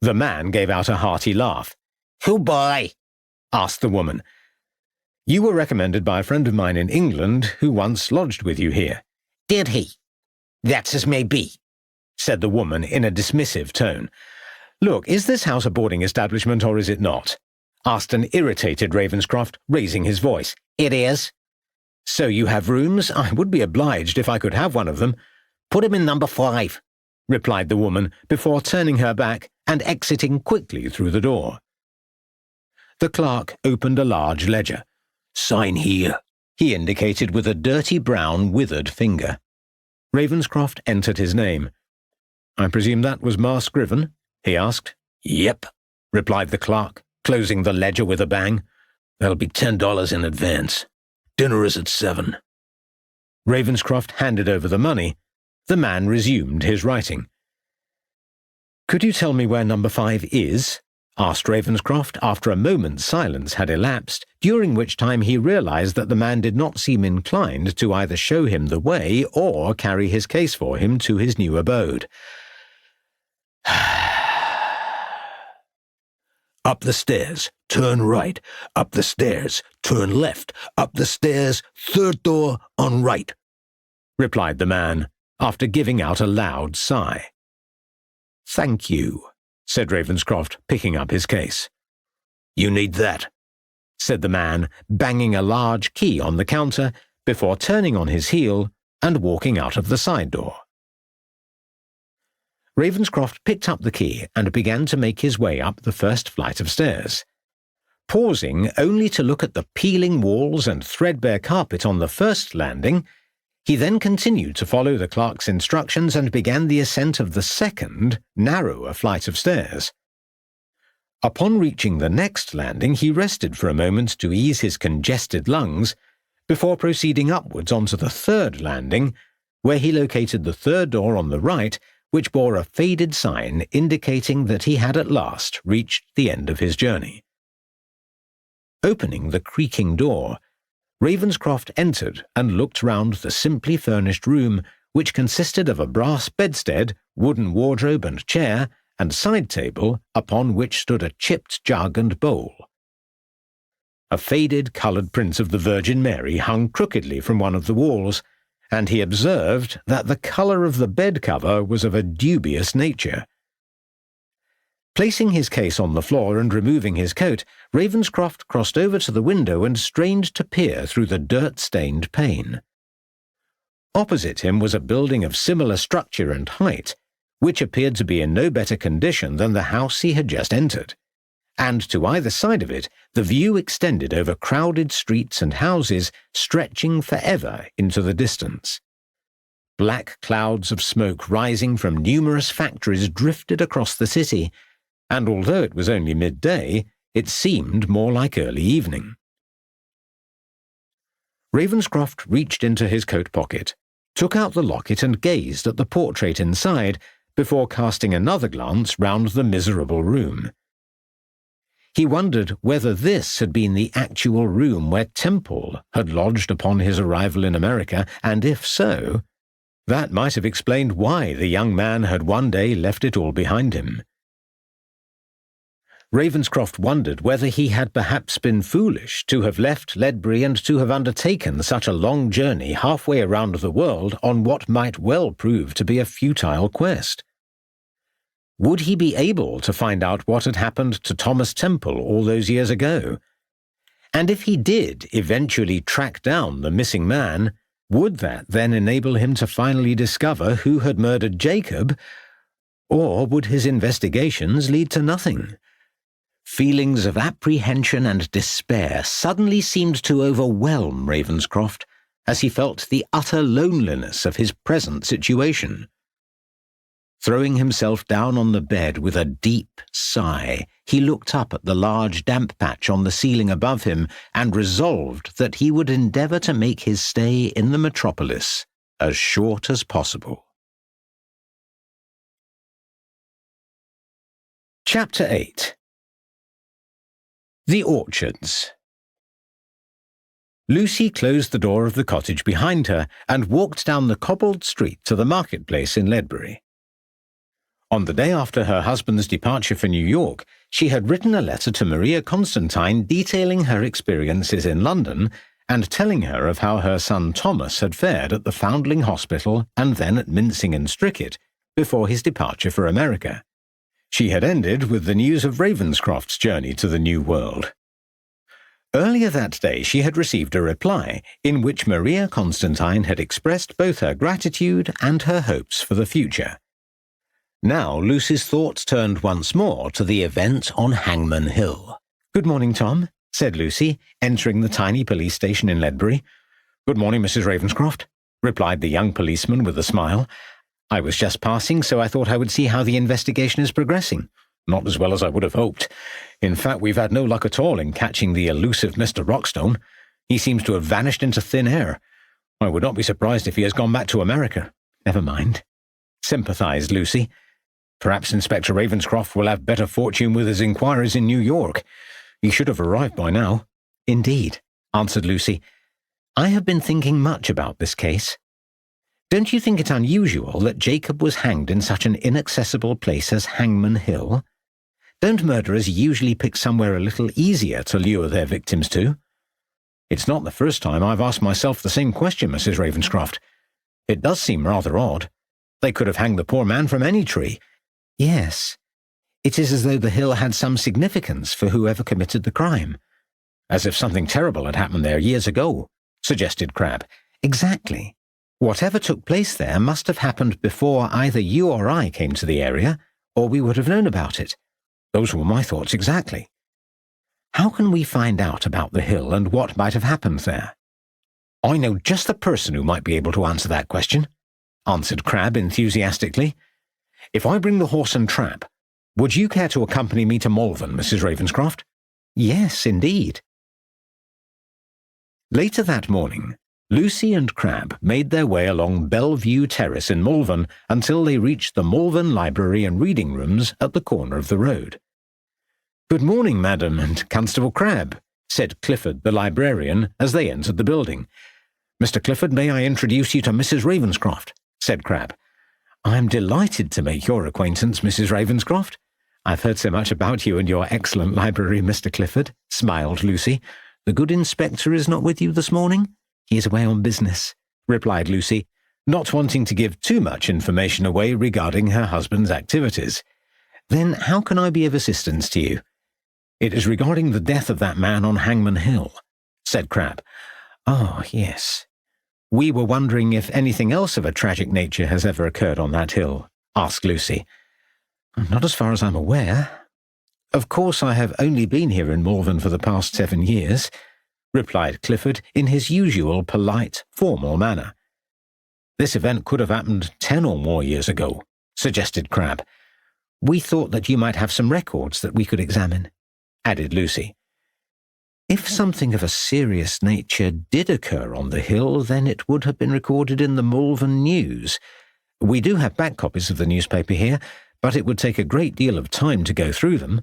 The man gave out a hearty laugh. "Who by?" asked the woman. "You were recommended by a friend of mine in England who once lodged with you here." "Did he? That's as may be," said the woman in a dismissive tone. "Look, is this house a boarding establishment or is it not?" asked an irritated Ravenscroft, raising his voice. "It is." "So you have rooms? I would be obliged if I could have one of them." "Put him in number 5, replied the woman, before turning her back and exiting quickly through the door. The clerk opened a large ledger. "Sign here," he indicated with a dirty brown withered finger. Ravenscroft entered his name. "I presume that was Ma Scriven?" he asked. "Yep," replied the clerk, closing the ledger with a bang. "That'll be $10 in advance. Dinner is at 7. Ravenscroft handed over the money. The man resumed his writing. "Could you tell me where number 5 is?" asked Ravenscroft after a moment's silence had elapsed, during which time he realized that the man did not seem inclined to either show him the way or carry his case for him to his new abode. "Up the stairs, turn right. Up the stairs, turn left. Up the stairs, 3rd door on right," replied the man, after giving out a loud sigh. "Thank you," said Ravenscroft, picking up his case. "You need that," said the man, banging a large key on the counter before turning on his heel and walking out of the side door. Ravenscroft picked up the key and began to make his way up the first flight of stairs. Pausing only to look at the peeling walls and threadbare carpet on the first landing, he then continued to follow the clerk's instructions and began the ascent of the second, narrower flight of stairs. Upon reaching the next landing, he rested for a moment to ease his congested lungs, before proceeding upwards onto the third landing, where he located the 3rd door on the right, which bore a faded sign indicating that he had at last reached the end of his journey. Opening the creaking door, Ravenscroft entered and looked round the simply furnished room, which consisted of a brass bedstead, wooden wardrobe and chair, and side table upon which stood a chipped jug and bowl, A faded coloured print of the Virgin Mary hung crookedly from one of the walls, and he observed that the colour of the bed cover was of a dubious nature. Placing his case on the floor and removing his coat, Ravenscroft crossed over to the window and strained to peer through the dirt-stained pane. Opposite him was a building of similar structure and height, which appeared to be in no better condition than the house he had just entered, and to either side of it the view extended over crowded streets and houses stretching forever into the distance. Black clouds of smoke rising from numerous factories drifted across the city, and although it was only midday, it seemed more like early evening. Ravenscroft reached into his coat pocket, took out the locket and gazed at the portrait inside before casting another glance round the miserable room. He wondered whether this had been the actual room where Temple had lodged upon his arrival in America, and if so, that might have explained why the young man had one day left it all behind him. Ravenscroft wondered whether he had perhaps been foolish to have left Ledbury and to have undertaken such a long journey halfway around the world on what might well prove to be a futile quest. Would he be able to find out what had happened to Thomas Temple all those years ago? And if he did eventually track down the missing man, would that then enable him to finally discover who had murdered Jacob, or would his investigations lead to nothing? Feelings of apprehension and despair suddenly seemed to overwhelm Ravenscroft as he felt the utter loneliness of his present situation. Throwing himself down on the bed with a deep sigh, he looked up at the large damp patch on the ceiling above him and resolved that he would endeavour to make his stay in the metropolis as short as possible. Chapter 8. The Orchards. Lucy closed the door of the cottage behind her and walked down the cobbled street to the marketplace in Ledbury. On the day after her husband's departure for New York, she had written a letter to Maria Constantine detailing her experiences in London and telling her of how her son Thomas had fared at the Foundling Hospital and then at Mincing and Strickett before his departure for America. She had ended with the news of Ravenscroft's journey to the New World. Earlier that day she had received a reply in which Maria Constantine had expressed both her gratitude and her hopes for the future. Now Lucy's thoughts turned once more to the event on Hangmen Hill. "Good morning, Tom," said Lucy, entering the tiny police station in Ledbury. "Good morning, Mrs. Ravenscroft," replied the young policeman with a smile. "I was just passing, so I thought I would see how the investigation is progressing." "Not as well as I would have hoped. In fact, we've had no luck at all in catching the elusive Mr. Rockstone. He seems to have vanished into thin air. I would not be surprised if he has gone back to America." "Never mind," sympathized Lucy. "Perhaps Inspector Ravenscroft will have better fortune with his inquiries in New York. He should have arrived by now." "Indeed," answered Lucy. "I have been thinking much about this case. Don't you think it unusual that Jacob was hanged in such an inaccessible place as Hangmen Hill? Don't murderers usually pick somewhere a little easier to lure their victims to?" "It's not the first time I've asked myself the same question, Mrs. Ravenscroft. It does seem rather odd. They could have hanged the poor man from any tree." "Yes. It is as though the hill had some significance for whoever committed the crime." "As if something terrible had happened there years ago," suggested Crabbe. "Exactly. Whatever took place there must have happened before either you or I came to the area, or we would have known about it." "Those were my thoughts exactly." "How can we find out about the hill and what might have happened there?" "I know just the person who might be able to answer that question," answered Crabbe enthusiastically. "If I bring the horse and trap, would you care to accompany me to Malvern, Mrs. Ravenscroft?" "Yes, indeed." Later that morning, Lucy and Crabbe made their way along Bellevue Terrace in Malvern until they reached the Malvern Library and Reading Rooms at the corner of the road. "Good morning, madam and Constable Crabbe," said Clifford the librarian as they entered the building. "Mr. Clifford, may I introduce you to Mrs. Ravenscroft?" said Crabbe. "I am delighted to make your acquaintance, Mrs. Ravenscroft. I've heard so much about you and your excellent library, Mr. Clifford," smiled Lucy. The good inspector is not with you this morning? He is away on business, replied Lucy, not wanting to give too much information away regarding her husband's activities. Then how can I be of assistance to you? It is regarding the death of that man on Hangmen Hill, said Crabbe. Oh, yes. We were wondering if anything else of a tragic nature has ever occurred on that hill, asked Lucy. Not as far as I'm aware. Of course I have only been here in Malvern for the past 7 years, replied Clifford in his usual polite, formal manner. This event could have happened 10 or more years ago, suggested Crabbe. We thought that you might have some records that we could examine, added Lucy. If something of a serious nature did occur on the hill, then it would have been recorded in the Malvern News. We do have back copies of the newspaper here, but it would take a great deal of time to go through them.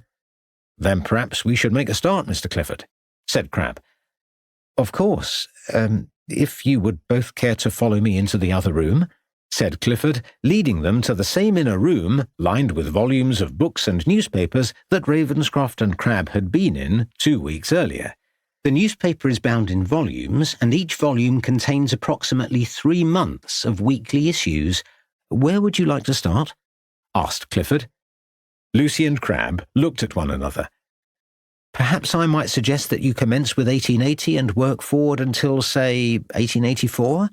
Then perhaps we should make a start, Mr. Clifford, said Crabbe. Of course, if you would both care to follow me into the other room, said Clifford, leading them to the same inner room, lined with volumes of books and newspapers that Ravenscroft and Crabbe had been in 2 weeks earlier. The newspaper is bound in volumes, and each volume contains approximately 3 months of weekly issues. Where would you like to start? Asked Clifford. Lucy and Crabbe looked at one another. Perhaps I might suggest that you commence with 1880 and work forward until, say, 1884?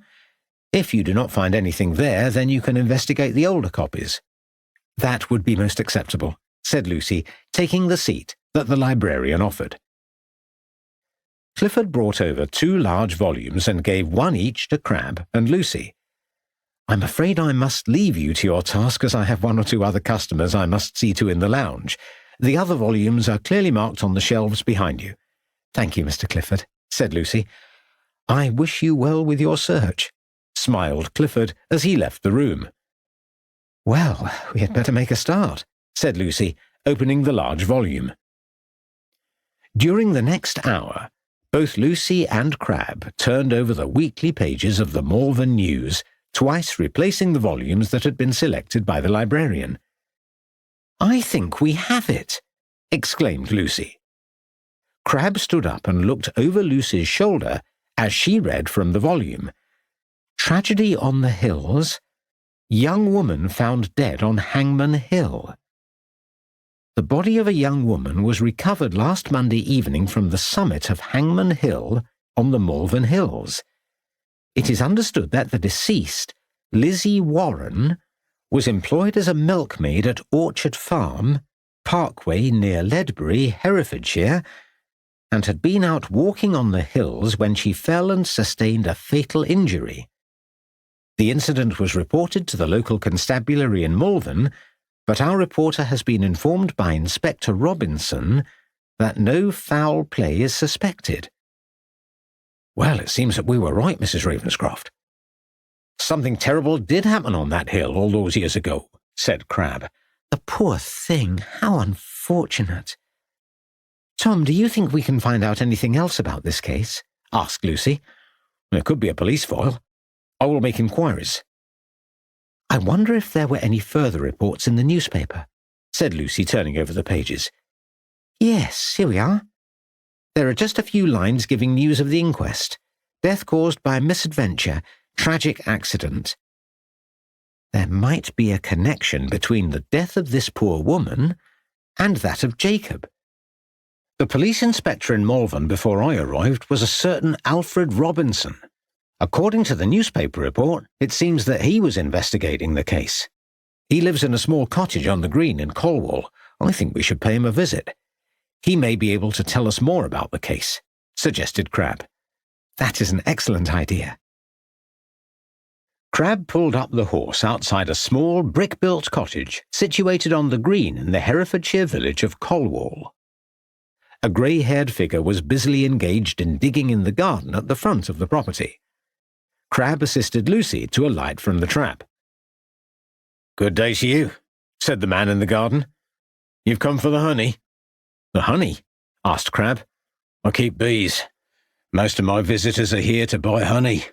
If you do not find anything there, then you can investigate the older copies. That would be most acceptable, said Lucy, taking the seat that the librarian offered. Clifford brought over 2 large volumes and gave one each to Crabbe and Lucy. I'm afraid I must leave you to your task, as I have 1 or 2 other customers I must see to in the lounge. The other volumes are clearly marked on the shelves behind you. Thank you, Mr. Clifford, said Lucy. I wish you well with your search, smiled Clifford as he left the room. Well, we had better make a start, said Lucy, opening the large volume. During the next hour, both Lucy and Crabbe turned over the weekly pages of the Malvern News, twice replacing the volumes that had been selected by the librarian. I think we have it, exclaimed Lucy. Crabbe stood up and looked over Lucy's shoulder as she read from the volume. Tragedy on the Hills. Young woman found dead on Hangmen Hill. The body of a young woman was recovered last Monday evening from the summit of Hangmen Hill on the Malvern Hills. It is understood that the deceased, Lizzie Warren, was employed as a milkmaid at Orchard Farm, Parkway near Ledbury, Herefordshire, and had been out walking on the hills when she fell and sustained a fatal injury. The incident was reported to the local constabulary in Malvern, but our reporter has been informed by Inspector Robinson that no foul play is suspected. Well, it seems that we were right, Mrs. Ravenscroft. Something terrible did happen on that hill all those years ago, said Crabbe. The poor thing, how unfortunate. Tom, do you think we can find out anything else about this case? Asked Lucy. It could be a police foil. I will make inquiries. I wonder if there were any further reports in the newspaper, said Lucy, turning over the pages. Yes, here we are. There are just a few lines giving news of the inquest. Death caused by misadventure, tragic accident. There might be a connection between the death of this poor woman and that of Jacob. The police inspector in Malvern before I arrived was a certain Alfred Robinson. According to the newspaper report, it seems that he was investigating the case. He lives in a small cottage on the green in Colwall. I think we should pay him a visit. He may be able to tell us more about the case, suggested Crabbe. That is an excellent idea. Crabbe pulled up the horse outside a small brick-built cottage situated on the green in the Herefordshire village of Colwall. A grey-haired figure was busily engaged in digging in the garden at the front of the property. Crabbe assisted Lucy to alight from the trap. Good day to you, said the man in the garden. You've come for the honey? The honey? Asked Crabbe. I keep bees. Most of my visitors are here to buy honey.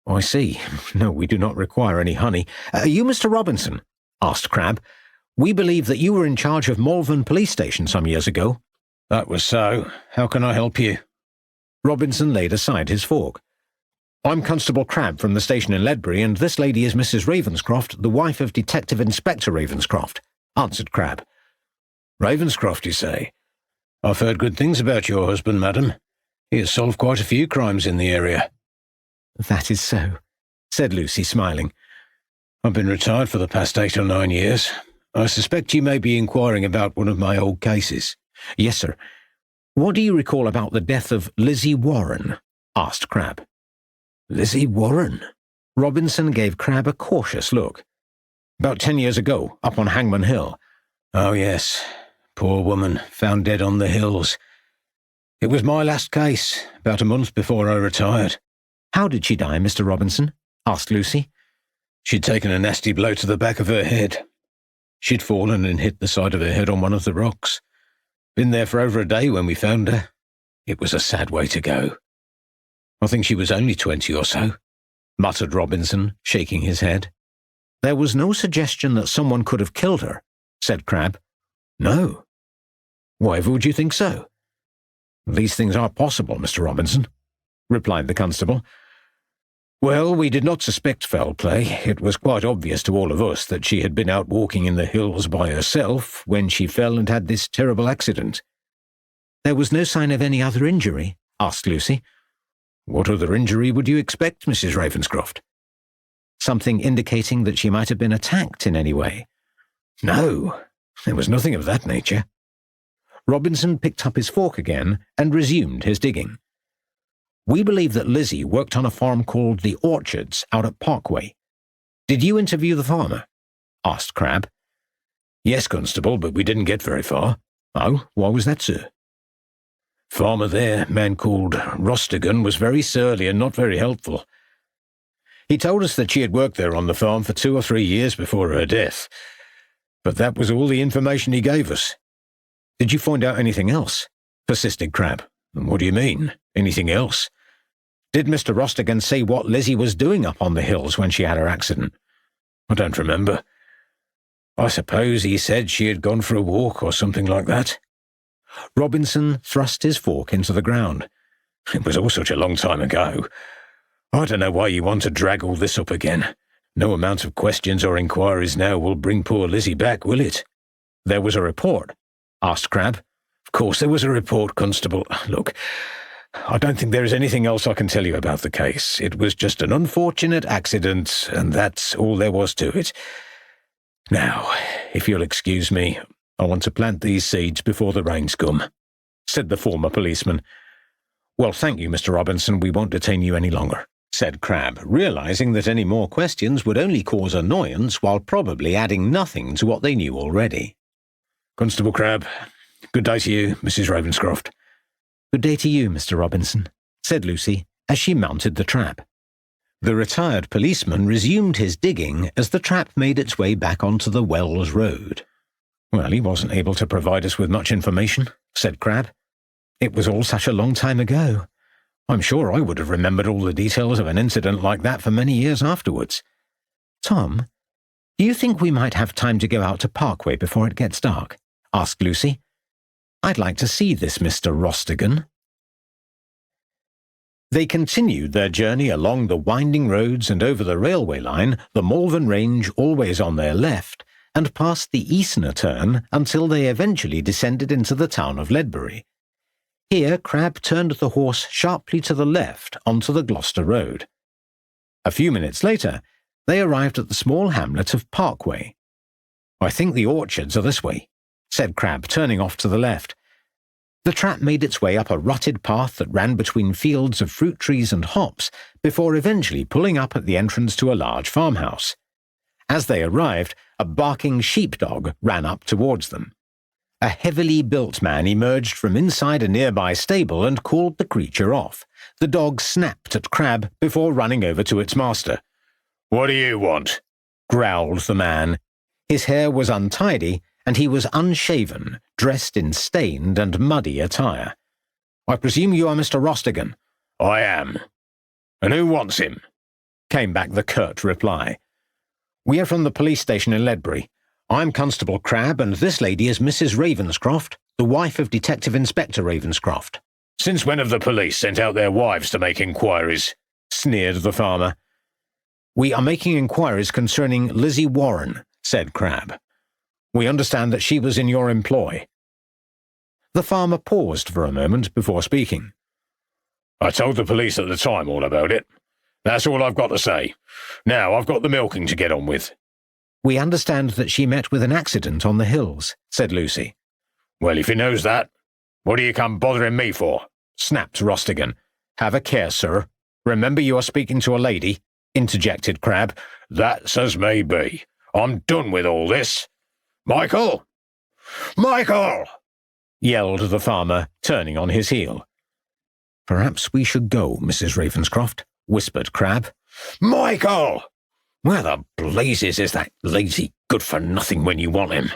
I see. No, we do not require any honey. Are you Mr. Robinson? Asked Crabbe. We believe that you were in charge of Malvern Police Station some years ago. That was so. How can I help you? Robinson laid aside his fork. I'm Constable Crabbe from the station in Ledbury, and this lady is Mrs. Ravenscroft, the wife of Detective Inspector Ravenscroft, answered Crabbe. Ravenscroft, you say? I've heard good things about your husband, madam. He has solved quite a few crimes in the area. That is so, said Lucy, smiling. I've been retired for the past 8 or 9 years. I suspect you may be inquiring about one of my old cases. Yes, sir. What do you recall about the death of Lizzie Warren? Asked Crabbe. Lizzie Warren? Robinson gave Crabbe a cautious look. About 10 years ago, up on Hangmen Hill. Oh, yes. Poor woman, found dead on the hills. It was my last case, about a month before I retired. How did she die, Mr. Robinson? Asked Lucy. She'd taken a nasty blow to the back of her head. She'd fallen and hit the side of her head on one of the rocks. Been there for over a day when we found her. It was a sad way to go. I think she was only 20 or so, muttered Robinson, shaking his head. There was no suggestion that someone could have killed her, said Crabbe. No. Why would you think so? These things are possible, Mr. Robinson, replied the constable. Well, we did not suspect foul play. It was quite obvious to all of us that she had been out walking in the hills by herself when she fell and had this terrible accident. There was no sign of any other injury? Asked Lucy. What other injury would you expect, Mrs. Ravenscroft? Something indicating that she might have been attacked in any way? No, there was nothing of that nature. Robinson picked up his fork again and resumed his digging. We believe that Lizzie worked on a farm called the Orchards out at Parkway. Did you interview the farmer? Asked Crabbe. Yes, Constable, but we didn't get very far. Oh, why was that, sir? Farmer there, man called Rostigan, was very surly and not very helpful. He told us that she had worked there on the farm for 2 or 3 years before her death, but that was all the information he gave us. Did you find out anything else? Persisted Crabbe. What do you mean, anything else? Did Mr. Rostigan say what Lizzie was doing up on the hills when she had her accident? I don't remember. I suppose he said she had gone for a walk or something like that. Robinson thrust his fork into the ground. It was all such a long time ago. I don't know why you want to drag all this up again. No amount of questions or inquiries now will bring poor Lizzie back, will it? There was a report, asked Crabbe. Of course there was a report, Constable. Look, I don't think there is anything else I can tell you about the case. It was just an unfortunate accident, and that's all there was to it. Now, if you'll excuse me, I want to plant these seeds before the rains come, said the former policeman. Well, thank you, Mr. Robinson. We won't detain you any longer, said Crabbe, realizing that any more questions would only cause annoyance while probably adding nothing to what they knew already. Constable Crabbe, good day to you, Mrs. Ravenscroft. Good day to you, Mr. Robinson, said Lucy as she mounted the trap. The retired policeman resumed his digging as the trap made its way back onto the Wells Road. Well, he wasn't able to provide us with much information, said Crabbe. It was all such a long time ago. I'm sure I would have remembered all the details of an incident like that for many years afterwards. Tom, do you think we might have time to go out to Parkway before it gets dark? Asked Lucy. I'd like to see this Mr. Rostigan. They continued their journey along the winding roads and over the railway line, the Malvern Range always on their left, and past the Easner turn until they eventually descended into the town of Ledbury. Here Crabbe turned the horse sharply to the left onto the Gloucester Road. A few minutes later, they arrived at the small hamlet of Parkway. I think the orchards are this way, said Crabbe, turning off to the left. The trap made its way up a rutted path that ran between fields of fruit trees and hops before eventually pulling up at the entrance to a large farmhouse. As they arrived, a barking sheepdog ran up towards them. A heavily built man emerged from inside a nearby stable and called the creature off. The dog snapped at Crabbe before running over to its master. "What do you want?" growled the man. His hair was untidy, and he was unshaven, dressed in stained and muddy attire. "I presume you are Mr. Rostigan?" "I am. And who wants him?" came back the curt reply. "We are from the police station in Ledbury. I'm Constable Crabbe, and this lady is Mrs. Ravenscroft, the wife of Detective Inspector Ravenscroft," Since when have the police sent out their wives to make inquiries? Sneered the farmer. We are making inquiries concerning Lizzie Warren, said Crabbe. We understand that she was in your employ. The farmer paused for a moment before speaking. I told the police at the time all about it. That's all I've got to say. Now I've got the milking to get on with. We understand that she met with an accident on the hills, said Lucy. Well, if he knows that, what do you come bothering me for? Snapped Rostigan. Have a care, sir. Remember you are speaking to a lady, interjected Crabbe. That's as may be. I'm done with all this. Michael! Michael! Yelled the farmer, turning on his heel. Perhaps we should go, Mrs. Ravenscroft, whispered Crabbe. Michael! Where the blazes is that lazy good-for-nothing when you want him?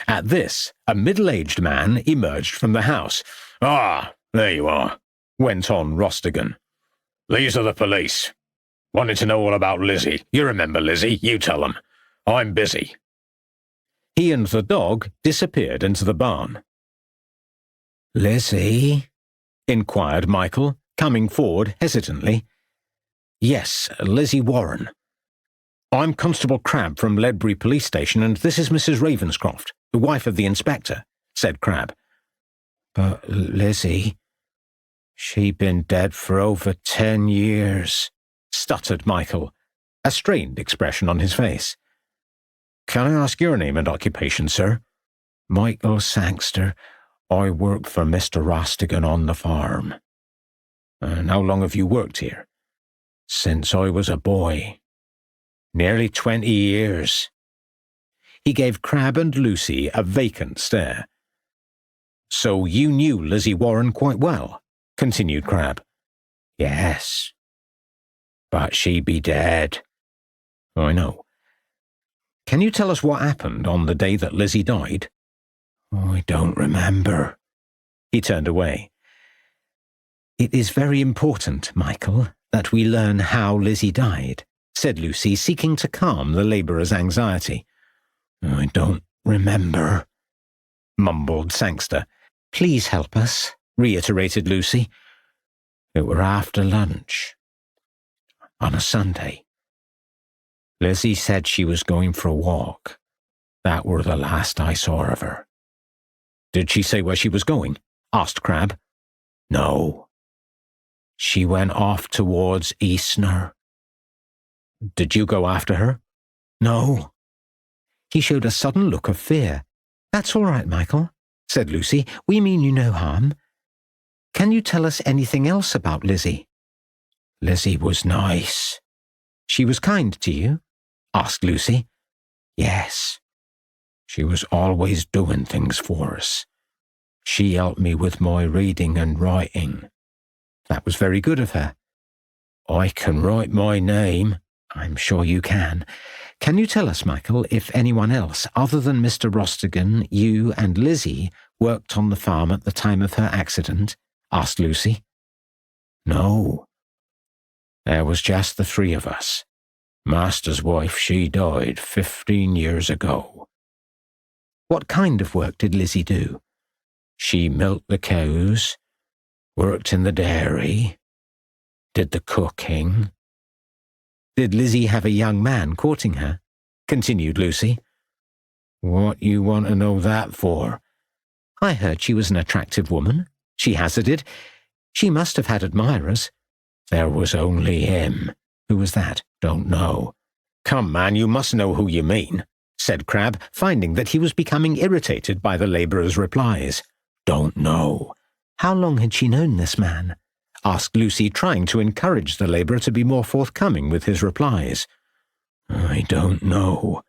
At this, a middle-aged man emerged from the house. Ah, there you are, went on Rostigan. These are the police. Wanted to know all about Lizzie. You remember Lizzie, you tell them. I'm busy. He and the dog disappeared into the barn. Lizzie? Inquired Michael, coming forward hesitantly. Yes, Lizzie Warren. I'm Constable Crabbe from Ledbury Police Station, and this is Mrs. Ravenscroft, the wife of the inspector, said Crabbe. But Lizzie, she'd been dead for over 10 years, stuttered Michael, a strained expression on his face. Can I ask your name and occupation, sir? Michael Sangster. I work for Mr. Rostigan on the farm. And how long have you worked here? Since I was a boy. Nearly 20 years. He gave Crabbe and Lucy a vacant stare. So you knew Lizzie Warren quite well, continued Crabbe. Yes. But she be dead. I know. Can you tell us what happened on the day that Lizzie died? I don't remember. He turned away. It is very important, Michael, that we learn how Lizzie died, said Lucy, seeking to calm the labourer's anxiety. I don't remember, mumbled Sangster. Please help us, reiterated Lucy. It were after lunch. On a Sunday. Lizzie said she was going for a walk. That were the last I saw of her. Did she say where she was going? Asked Crabbe. No. She went off towards Eastner. Did you go after her? No. He showed a sudden look of fear. That's all right, Michael, said Lucy. We mean you no harm. Can you tell us anything else about Lizzie? Lizzie was nice. She was kind to you? Asked Lucy. Yes. She was always doing things for us. She helped me with my reading and writing. That was very good of her. I can write my name. I'm sure you can. Can you tell us, Michael, if anyone else, other than Mr. Rostigan, you and Lizzie, worked on the farm at the time of her accident? Asked Lucy. No. There was just the three of us. Master's wife, she died 15 years ago. What kind of work did Lizzie do? She milked the cows, worked in the dairy, did the cooking. Did Lizzie have a young man courting her? Continued Lucy. What you want to know that for? I heard she was an attractive woman, she hazarded. She must have had admirers. There was only him. Who was that? Don't know. Come, man, you must know who you mean, said Crabbe, finding that he was becoming irritated by the labourer's replies. Don't know. How long had she known this man? Asked Lucy, trying to encourage the labourer to be more forthcoming with his replies. I don't know,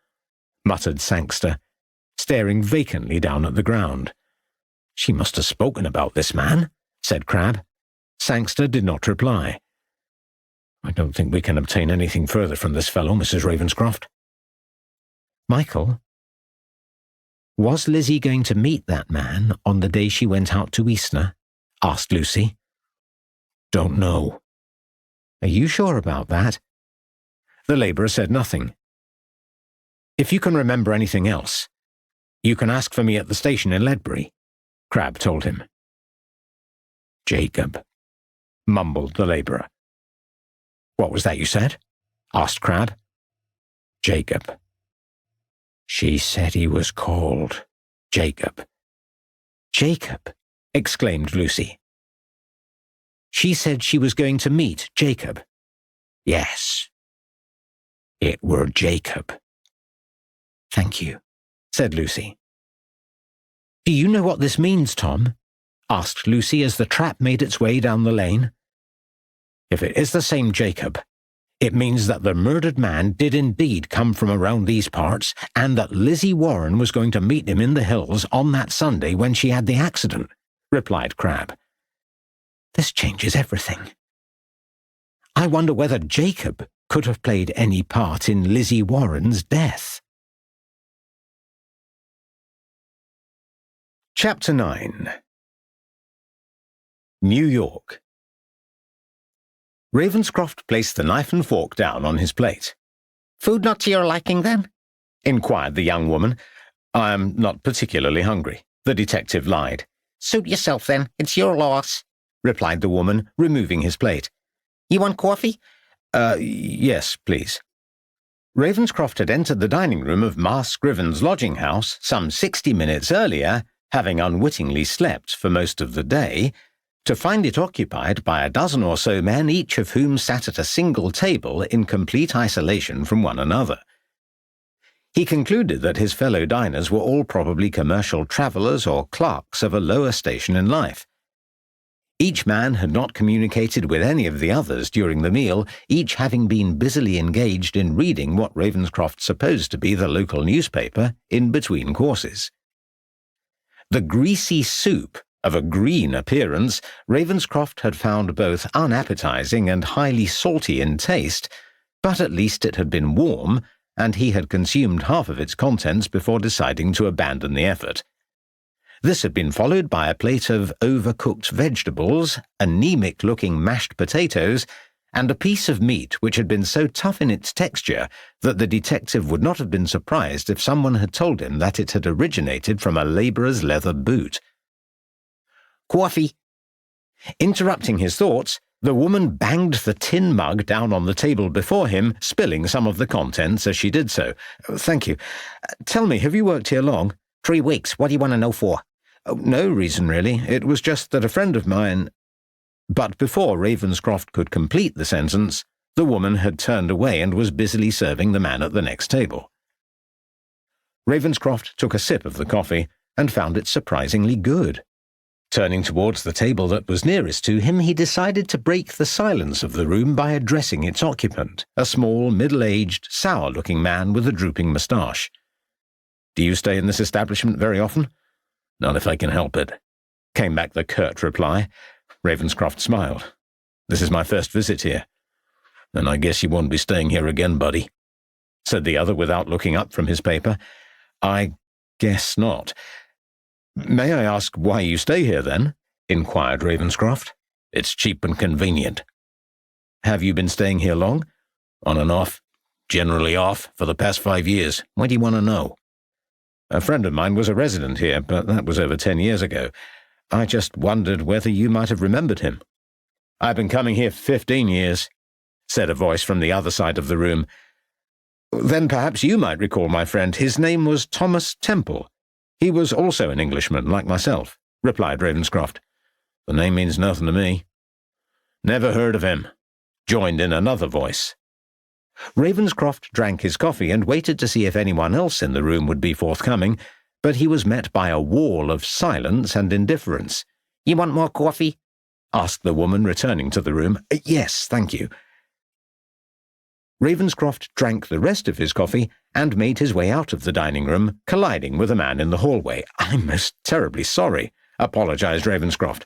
muttered Sangster, staring vacantly down at the ground. She must have spoken about this man, said Crabbe. Sangster did not reply. I don't think we can obtain anything further from this fellow, Mrs. Ravenscroft. Michael, was Lizzie going to meet that man on the day she went out to Eastner? Asked Lucy. Don't know. Are you sure about that? The labourer said nothing. If you can remember anything else, you can ask for me at the station in Ledbury, Crabbe told him. Jacob, mumbled the labourer. What was that you said? Asked Crabbe. Jacob. She said he was called Jacob. Jacob, exclaimed Lucy. She said she was going to meet Jacob. Yes. It were Jacob. Thank you, said Lucy. Do you know what this means, Tom? Asked Lucy as the trap made its way down the lane. If it is the same Jacob, it means that the murdered man did indeed come from around these parts, and that Lizzie Warren was going to meet him in the hills on that Sunday when she had the accident, replied Crabbe. This changes everything. I wonder whether Jacob could have played any part in Lizzie Warren's death. Chapter 9. New York. Ravenscroft placed the knife and fork down on his plate. Food not to your liking, then? Inquired the young woman. I am not particularly hungry, the detective lied. Suit yourself, then. It's your loss, replied the woman, removing his plate. You want coffee? Yes, please. Ravenscroft had entered the dining room of Ma Scriven's lodging house some 60 minutes earlier, having unwittingly slept for most of the day, to find it occupied by a dozen or so men, each of whom sat at a single table in complete isolation from one another. He concluded that his fellow diners were all probably commercial travellers or clerks of a lower station in life. Each man had not communicated with any of the others during the meal, each having been busily engaged in reading what Ravenscroft supposed to be the local newspaper in between courses. The greasy soup, of a green appearance, Ravenscroft had found both unappetizing and highly salty in taste, but at least it had been warm, and he had consumed half of its contents before deciding to abandon the effort. This had been followed by a plate of overcooked vegetables, anemic-looking mashed potatoes, and a piece of meat which had been so tough in its texture that the detective would not have been surprised if someone had told him that it had originated from a labourer's leather boot. Coffee. Interrupting his thoughts, the woman banged the tin mug down on the table before him, spilling some of the contents as she did so. Thank you. Tell me, have you worked here long? 3 weeks. What do you want to know for? Oh, no reason, really. It was just that a friend of mine... But before Ravenscroft could complete the sentence, the woman had turned away and was busily serving the man at the next table. Ravenscroft took a sip of the coffee and found it surprisingly good. Turning towards the table that was nearest to him, he decided to break the silence of the room by addressing its occupant, a small, middle-aged, sour-looking man with a drooping moustache. Do you stay in this establishment very often? Not if I can help it, came back the curt reply. Ravenscroft smiled. This is my first visit here. Then I guess you won't be staying here again, buddy, said the other without looking up from his paper. I guess not. May I ask why you stay here, then? Inquired Ravenscroft. It's cheap and convenient. Have you been staying here long? On and off. Generally off for the past 5 years. Why do you want to know? A friend of mine was a resident here, but that was over 10 years ago. I just wondered whether you might have remembered him. I've been coming here for 15 years, said a voice from the other side of the room. Then perhaps you might recall my friend. His name was Thomas Temple. He was also an Englishman, like myself, replied Ravenscroft. The name means nothing to me. Never heard of him, joined in another voice. Ravenscroft drank his coffee and waited to see if anyone else in the room would be forthcoming, but he was met by a wall of silence and indifference. You want more coffee? Asked the woman, returning to the room. Yes, thank you. Ravenscroft drank the rest of his coffee and made his way out of the dining room, colliding with a man in the hallway. I'm most terribly sorry, apologized Ravenscroft.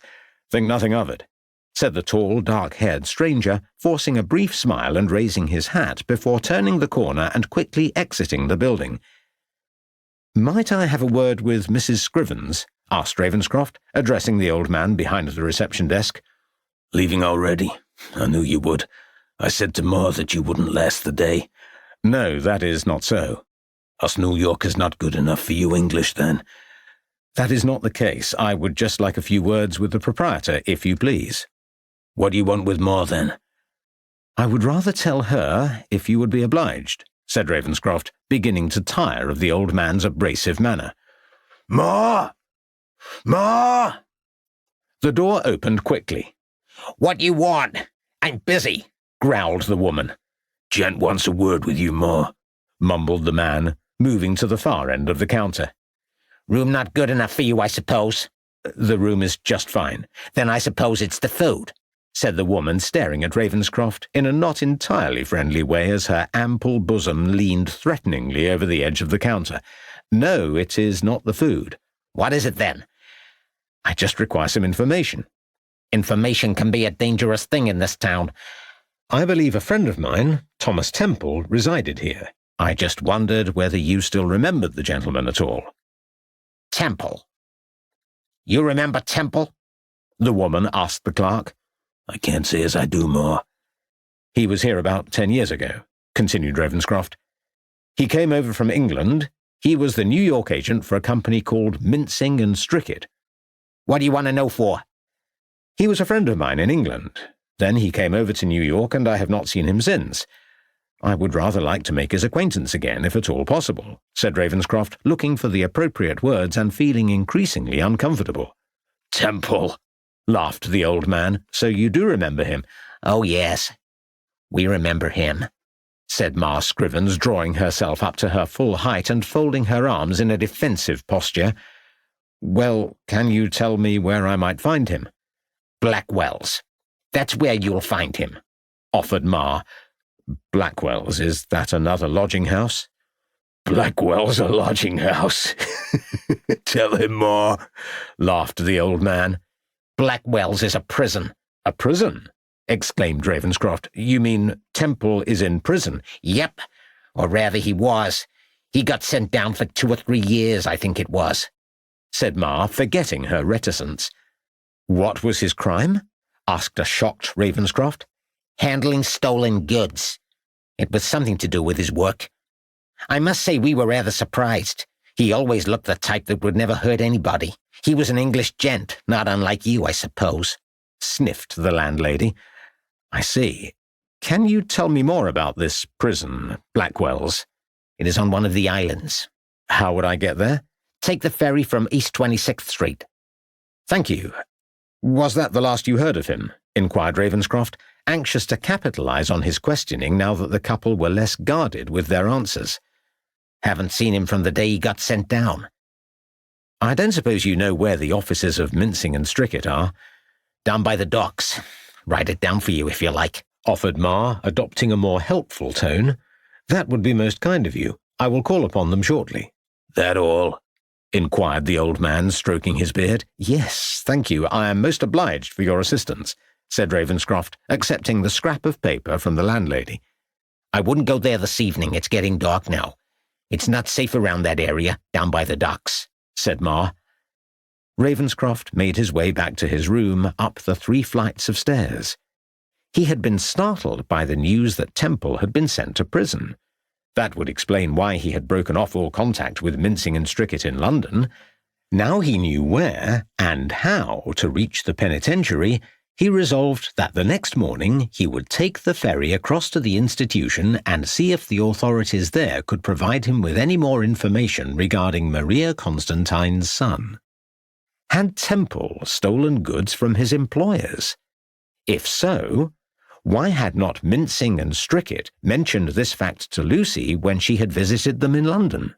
Think nothing of it, said the tall, dark-haired stranger, forcing a brief smile and raising his hat before turning the corner and quickly exiting the building. Might I have a word with Mrs. Scrivens? Asked Ravenscroft, addressing the old man behind the reception desk. Leaving already? I knew you would. I said to Ma that you wouldn't last the day. No, that is not so. Us New York is not good enough for you English, then. That is not the case. I would just like a few words with the proprietor, if you please. What do you want with Ma, then? I would rather tell her, if you would be obliged, said Ravenscroft, beginning to tire of the old man's abrasive manner. Ma! Ma! The door opened quickly. What you want? I'm busy, growled the woman. Gent wants a word with you, Ma, mumbled the man, moving to the far end of the counter. Room not good enough for you, I suppose? The room is just fine. Then I suppose it's the food, said the woman, staring at Ravenscroft in a not entirely friendly way as her ample bosom leaned threateningly over the edge of the counter. No, it is not the food. What is it then? I just require some information. Information can be a dangerous thing in this town. I believe a friend of mine, Thomas Temple, resided here. I just wondered whether you still remembered the gentleman at all. Temple. You remember Temple? The woman asked the clerk. I can't say as I do, Ma. He was here about 10 years ago, continued Ravenscroft. He came over from England. He was the New York agent for a company called Mincing and Strickett. What do you want to know for? He was a friend of mine in England. Then he came over to New York, and I have not seen him since. I would rather like to make his acquaintance again, if at all possible, said Ravenscroft, looking for the appropriate words and feeling increasingly uncomfortable. Temple, laughed the old man. So you do remember him? Oh, yes. We remember him, said Ma Scrivens, drawing herself up to her full height and folding her arms in a defensive posture. Well, can you tell me where I might find him? Blackwell's. That's where you'll find him, offered Ma. Blackwell's, is that another lodging house? Blackwell's a lodging house. Tell him, Ma, laughed the old man. Blackwell's is a prison. A prison? Exclaimed Ravenscroft. You mean Temple is in prison? Yep, or rather he was. He got sent down for 2 or 3 years, I think it was, said Ma, forgetting her reticence. What was his crime? Asked a shocked Ravenscroft. Handling stolen goods. It was something to do with his work. I must say we were rather surprised. He always looked the type that would never hurt anybody. He was an English gent, not unlike you, I suppose, sniffed the landlady. I see. Can you tell me more about this prison, Blackwell's? It is on one of the islands. How would I get there? Take the ferry from East 26th Street. Thank you. Was that the last you heard of him? Inquired Ravenscroft, anxious to capitalize on his questioning now that the couple were less guarded with their answers. Haven't seen him from the day he got sent down. I don't suppose you know where the offices of Mincing and Strickett are? Down by the docks. Write it down for you if you like, offered Ma, adopting a more helpful tone. That would be most kind of you. I will call upon them shortly. That all? Inquired the old man, stroking his beard. Yes, thank you. I am most obliged for your assistance, said Ravenscroft, accepting the scrap of paper from the landlady. I wouldn't go there this evening. It's getting dark now. It's not safe around that area, down by the docks, said Ma. Ravenscroft made his way back to his room, up the 3 flights of stairs. He had been startled by the news that Temple had been sent to prison. That would explain why he had broken off all contact with Mincing and Strickett in London. Now he knew where and how to reach the penitentiary. He resolved that the next morning he would take the ferry across to the institution and see if the authorities there could provide him with any more information regarding Maria Constantine's son. Had Temple stolen goods from his employers? If so, why had not Mincing and Strickett mentioned this fact to Lucy when she had visited them in London?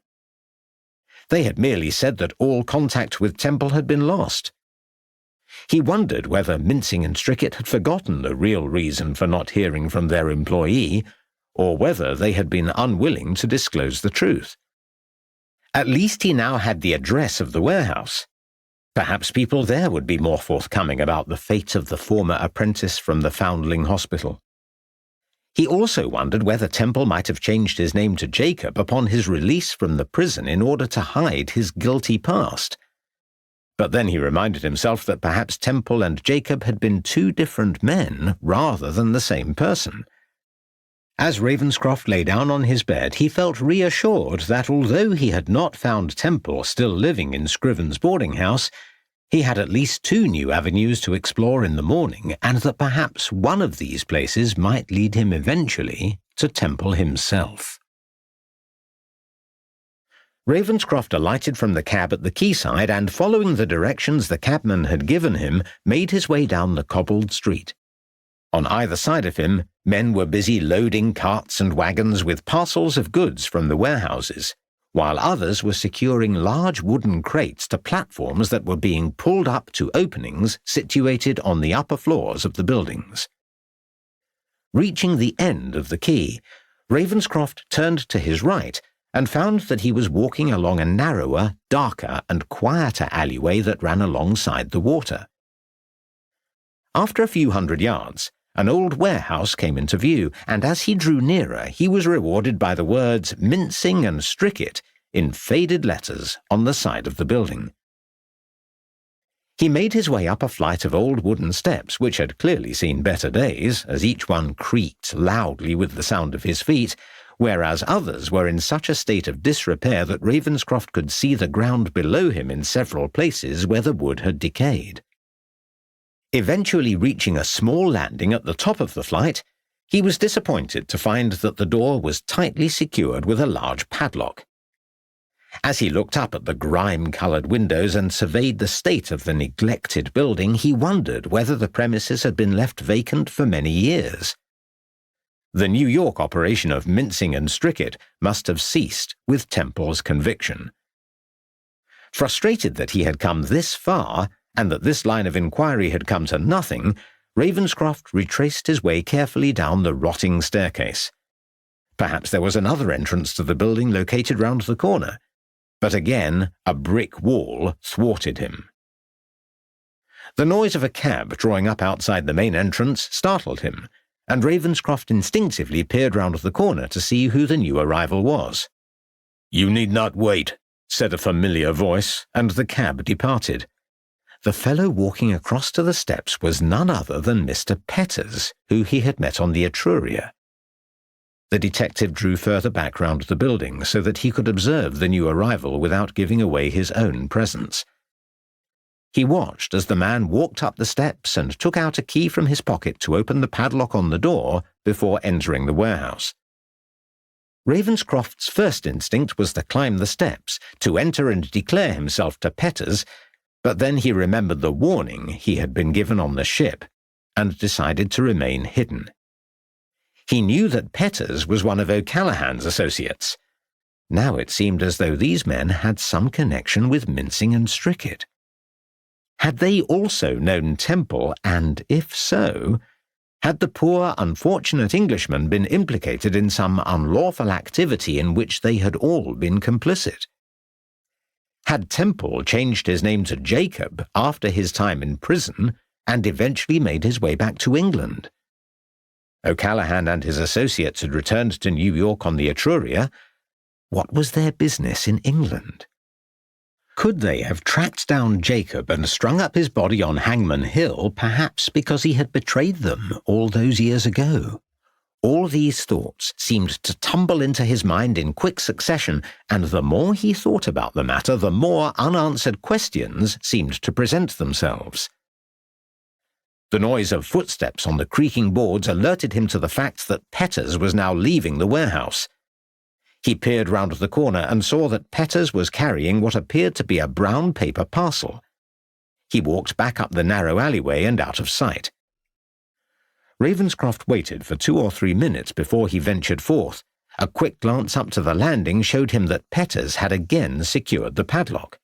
They had merely said that all contact with Temple had been lost. He wondered whether Mincing and Strickett had forgotten the real reason for not hearing from their employee, or whether they had been unwilling to disclose the truth. At least he now had the address of the warehouse. Perhaps people there would be more forthcoming about the fate of the former apprentice from the Foundling Hospital. He also wondered whether Temple might have changed his name to Jacob upon his release from the prison in order to hide his guilty past. But then he reminded himself that perhaps Temple and Jacob had been 2 different men rather than the same person. As Ravenscroft lay down on his bed, he felt reassured that although he had not found Temple still living in Scriven's boarding house, he had at least 2 new avenues to explore in the morning, and that perhaps one of these places might lead him eventually to Temple himself. Ravenscroft alighted from the cab at the quayside and, following the directions the cabman had given him, made his way down the cobbled street. On either side of him, men were busy loading carts and wagons with parcels of goods from the warehouses, while others were securing large wooden crates to platforms that were being pulled up to openings situated on the upper floors of the buildings. Reaching the end of the quay, Ravenscroft turned to his right and found that he was walking along a narrower, darker, and quieter alleyway that ran alongside the water. After a few hundred yards, an old warehouse came into view, and as he drew nearer, he was rewarded by the words "Mincing and Stricket" in faded letters on the side of the building. He made his way up a flight of old wooden steps, which had clearly seen better days, as each one creaked loudly with the sound of his feet, whereas others were in such a state of disrepair that Ravenscroft could see the ground below him in several places where the wood had decayed. Eventually reaching a small landing at the top of the flight, he was disappointed to find that the door was tightly secured with a large padlock. As he looked up at the grime-coloured windows and surveyed the state of the neglected building, he wondered whether the premises had been left vacant for many years. The New York operation of Mincing and Stricket must have ceased with Temple's conviction. Frustrated that he had come this far, and that this line of inquiry had come to nothing, Ravenscroft retraced his way carefully down the rotting staircase. Perhaps there was another entrance to the building located round the corner, but again a brick wall thwarted him. The noise of a cab drawing up outside the main entrance startled him, and Ravenscroft instinctively peered round the corner to see who the new arrival was. "You need not wait," said a familiar voice, and the cab departed. The fellow walking across to the steps was none other than Mr. Petters, who he had met on the Etruria. The detective drew further back round the building so that he could observe the new arrival without giving away his own presence. He watched as the man walked up the steps and took out a key from his pocket to open the padlock on the door before entering the warehouse. Ravenscroft's first instinct was to climb the steps, to enter and declare himself to Petters, but then he remembered the warning he had been given on the ship, and decided to remain hidden. He knew that Petters was one of O'Callaghan's associates. Now it seemed as though these men had some connection with Mincing and Stricket. Had they also known Temple, and if so, had the poor, unfortunate Englishman been implicated in some unlawful activity in which they had all been complicit? Had Temple changed his name to Jacob after his time in prison and eventually made his way back to England? O'Callaghan and his associates had returned to New York on the Etruria. What was their business in England? Could they have tracked down Jacob and strung up his body on Hangmen Hill, perhaps because he had betrayed them all those years ago? All these thoughts seemed to tumble into his mind in quick succession, and the more he thought about the matter, the more unanswered questions seemed to present themselves. The noise of footsteps on the creaking boards alerted him to the fact that Petters was now leaving the warehouse. He peered round the corner and saw that Petters was carrying what appeared to be a brown paper parcel. He walked back up the narrow alleyway and out of sight. Ravenscroft waited for 2 or 3 minutes before he ventured forth. A quick glance up to the landing showed him that Petters had again secured the padlock.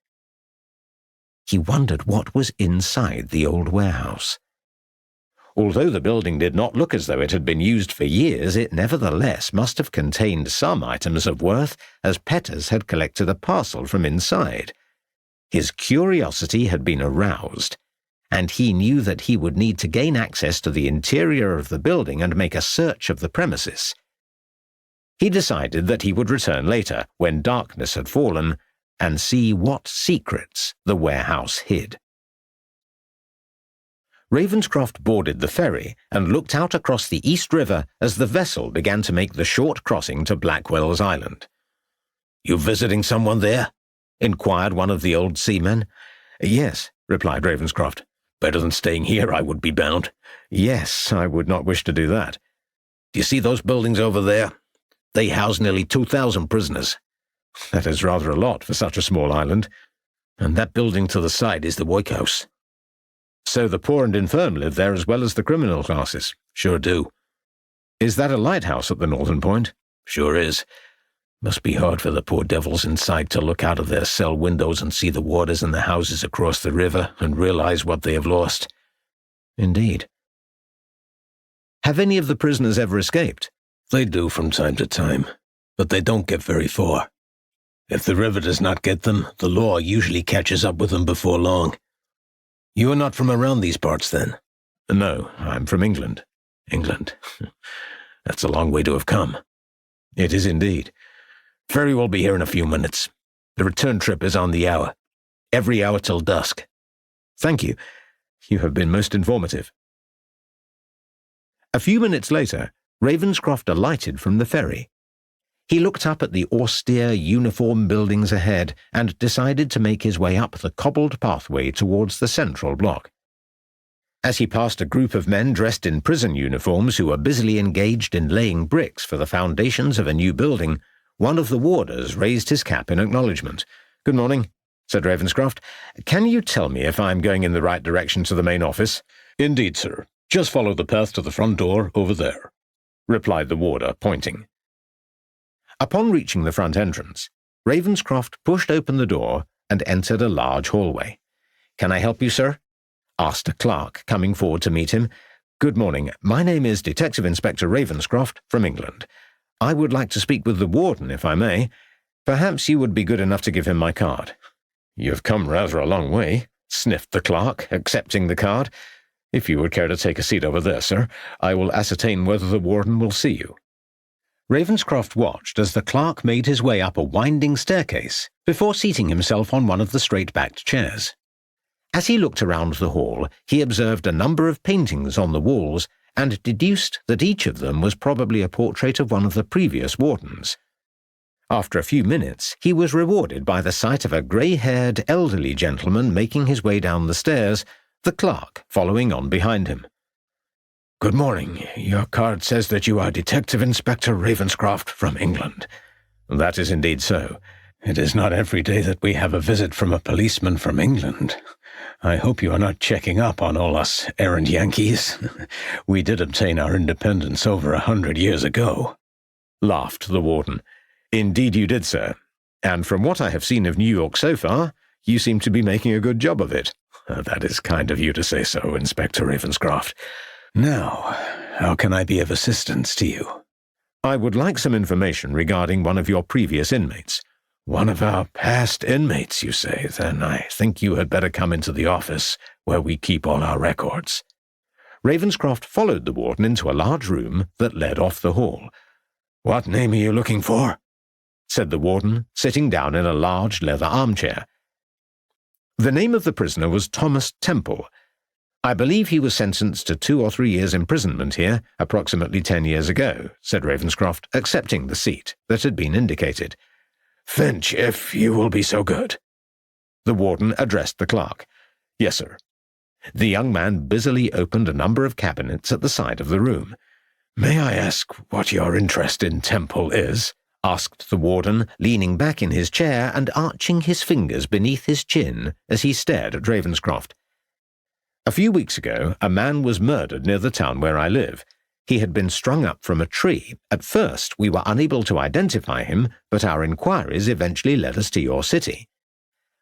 He wondered what was inside the old warehouse. Although the building did not look as though it had been used for years, it nevertheless must have contained some items of worth, as Petters had collected a parcel from inside. His curiosity had been aroused, and he knew that he would need to gain access to the interior of the building and make a search of the premises. He decided that he would return later, when darkness had fallen, and see what secrets the warehouse hid. Ravenscroft boarded the ferry and looked out across the East River as the vessel began to make the short crossing to Blackwell's Island. "You visiting someone there?" inquired one of the old seamen. "Yes," replied Ravenscroft. "Better than staying here, I would be bound." "Yes, I would not wish to do that." "Do you see those buildings over there? They house nearly 2,000 prisoners." "That is rather a lot for such a small island." "And that building to the side is the workhouse." "So the poor and infirm live there as well as the criminal classes?" "Sure do." "Is that a lighthouse at the northern point?" "Sure is. Must be hard for the poor devils inside to look out of their cell windows and see the waters in the houses across the river and realize what they have lost." "Indeed. Have any of the prisoners ever escaped?" "They do from time to time, but they don't get very far. If the river does not get them, the law usually catches up with them before long. You are not from around these parts, then?" "No, I'm from England." "England? That's a long way to have come." "It is indeed." "Ferry will be here in a few minutes. The return trip is on the hour. Every hour till dusk." "Thank you. You have been most informative." A few minutes later, Ravenscroft alighted from the ferry. He looked up at the austere uniform buildings ahead and decided to make his way up the cobbled pathway towards the central block. As he passed a group of men dressed in prison uniforms who were busily engaged in laying bricks for the foundations of a new building, one of the warders raised his cap in acknowledgement. "Good morning," said Ravenscroft. "Can you tell me if I am going in the right direction to the main office?" "Indeed, sir. Just follow the path to the front door over there," replied the warder, pointing. Upon reaching the front entrance, Ravenscroft pushed open the door and entered a large hallway. "Can I help you, sir?" asked a clerk, coming forward to meet him. "Good morning. My name is Detective Inspector Ravenscroft from England. I would like to speak with the warden, if I may. Perhaps you would be good enough to give him my card." "You have come rather a long way," sniffed the clerk, accepting the card. "If you would care to take a seat over there, sir, I will ascertain whether the warden will see you." Ravenscroft watched as the clerk made his way up a winding staircase before seating himself on one of the straight-backed chairs. As he looked around the hall, he observed a number of paintings on the walls and deduced that each of them was probably a portrait of one of the previous wardens. After a few minutes, he was rewarded by the sight of a grey-haired elderly gentleman making his way down the stairs, the clerk following on behind him. "Good morning. Your card says that you are Detective Inspector Ravenscroft from England." "That is indeed so." "It is not every day that we have a visit from a policeman from England. I hope you are not checking up on all us errant Yankees. We did obtain our independence over 100 years ago," laughed the warden. "Indeed you did, sir. And from what I have seen of New York so far, you seem to be making a good job of it." "That is kind of you to say so, Inspector Ravenscroft. Now, how can I be of assistance to you?" "I would like some information regarding one of your previous inmates." "One of our past inmates, you say? Then I think you had better come into the office where we keep all our records." Ravenscroft followed the warden into a large room that led off the hall. "What name are you looking for?" said the warden, sitting down in a large leather armchair. The name of the prisoner was Thomas Temple. "I believe he was sentenced to 2 or 3 years' imprisonment here, approximately 10 years ago," said Ravenscroft, accepting the seat that had been indicated. "Finch, if you will be so good." The warden addressed the clerk. "Yes, sir." The young man busily opened a number of cabinets at the side of the room. "May I ask what your interest in Temple is?" asked the warden, leaning back in his chair and arching his fingers beneath his chin as he stared at Ravenscroft. "A few weeks ago, a man was murdered near the town where I live. He had been strung up from a tree. At first, we were unable to identify him, but our inquiries eventually led us to your city.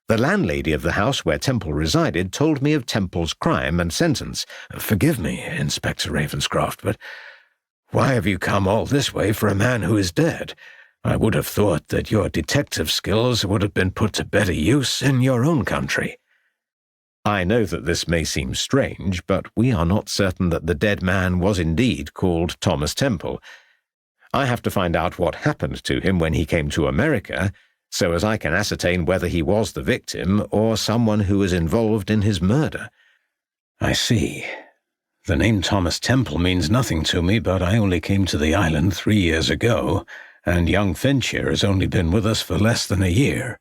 The landlady of the house where Temple resided told me of Temple's crime and sentence." "Forgive me, Inspector Ravenscroft, but why have you come all this way for a man who is dead? I would have thought that your detective skills would have been put to better use in your own country." "I know that this may seem strange, but we are not certain that the dead man was indeed called Thomas Temple. I have to find out what happened to him when he came to America, so as I can ascertain whether he was the victim or someone who was involved in his murder." I see. The name Thomas Temple means nothing to me, but I only came to the island 3 years ago, and young Finch here has only been with us for less than a year.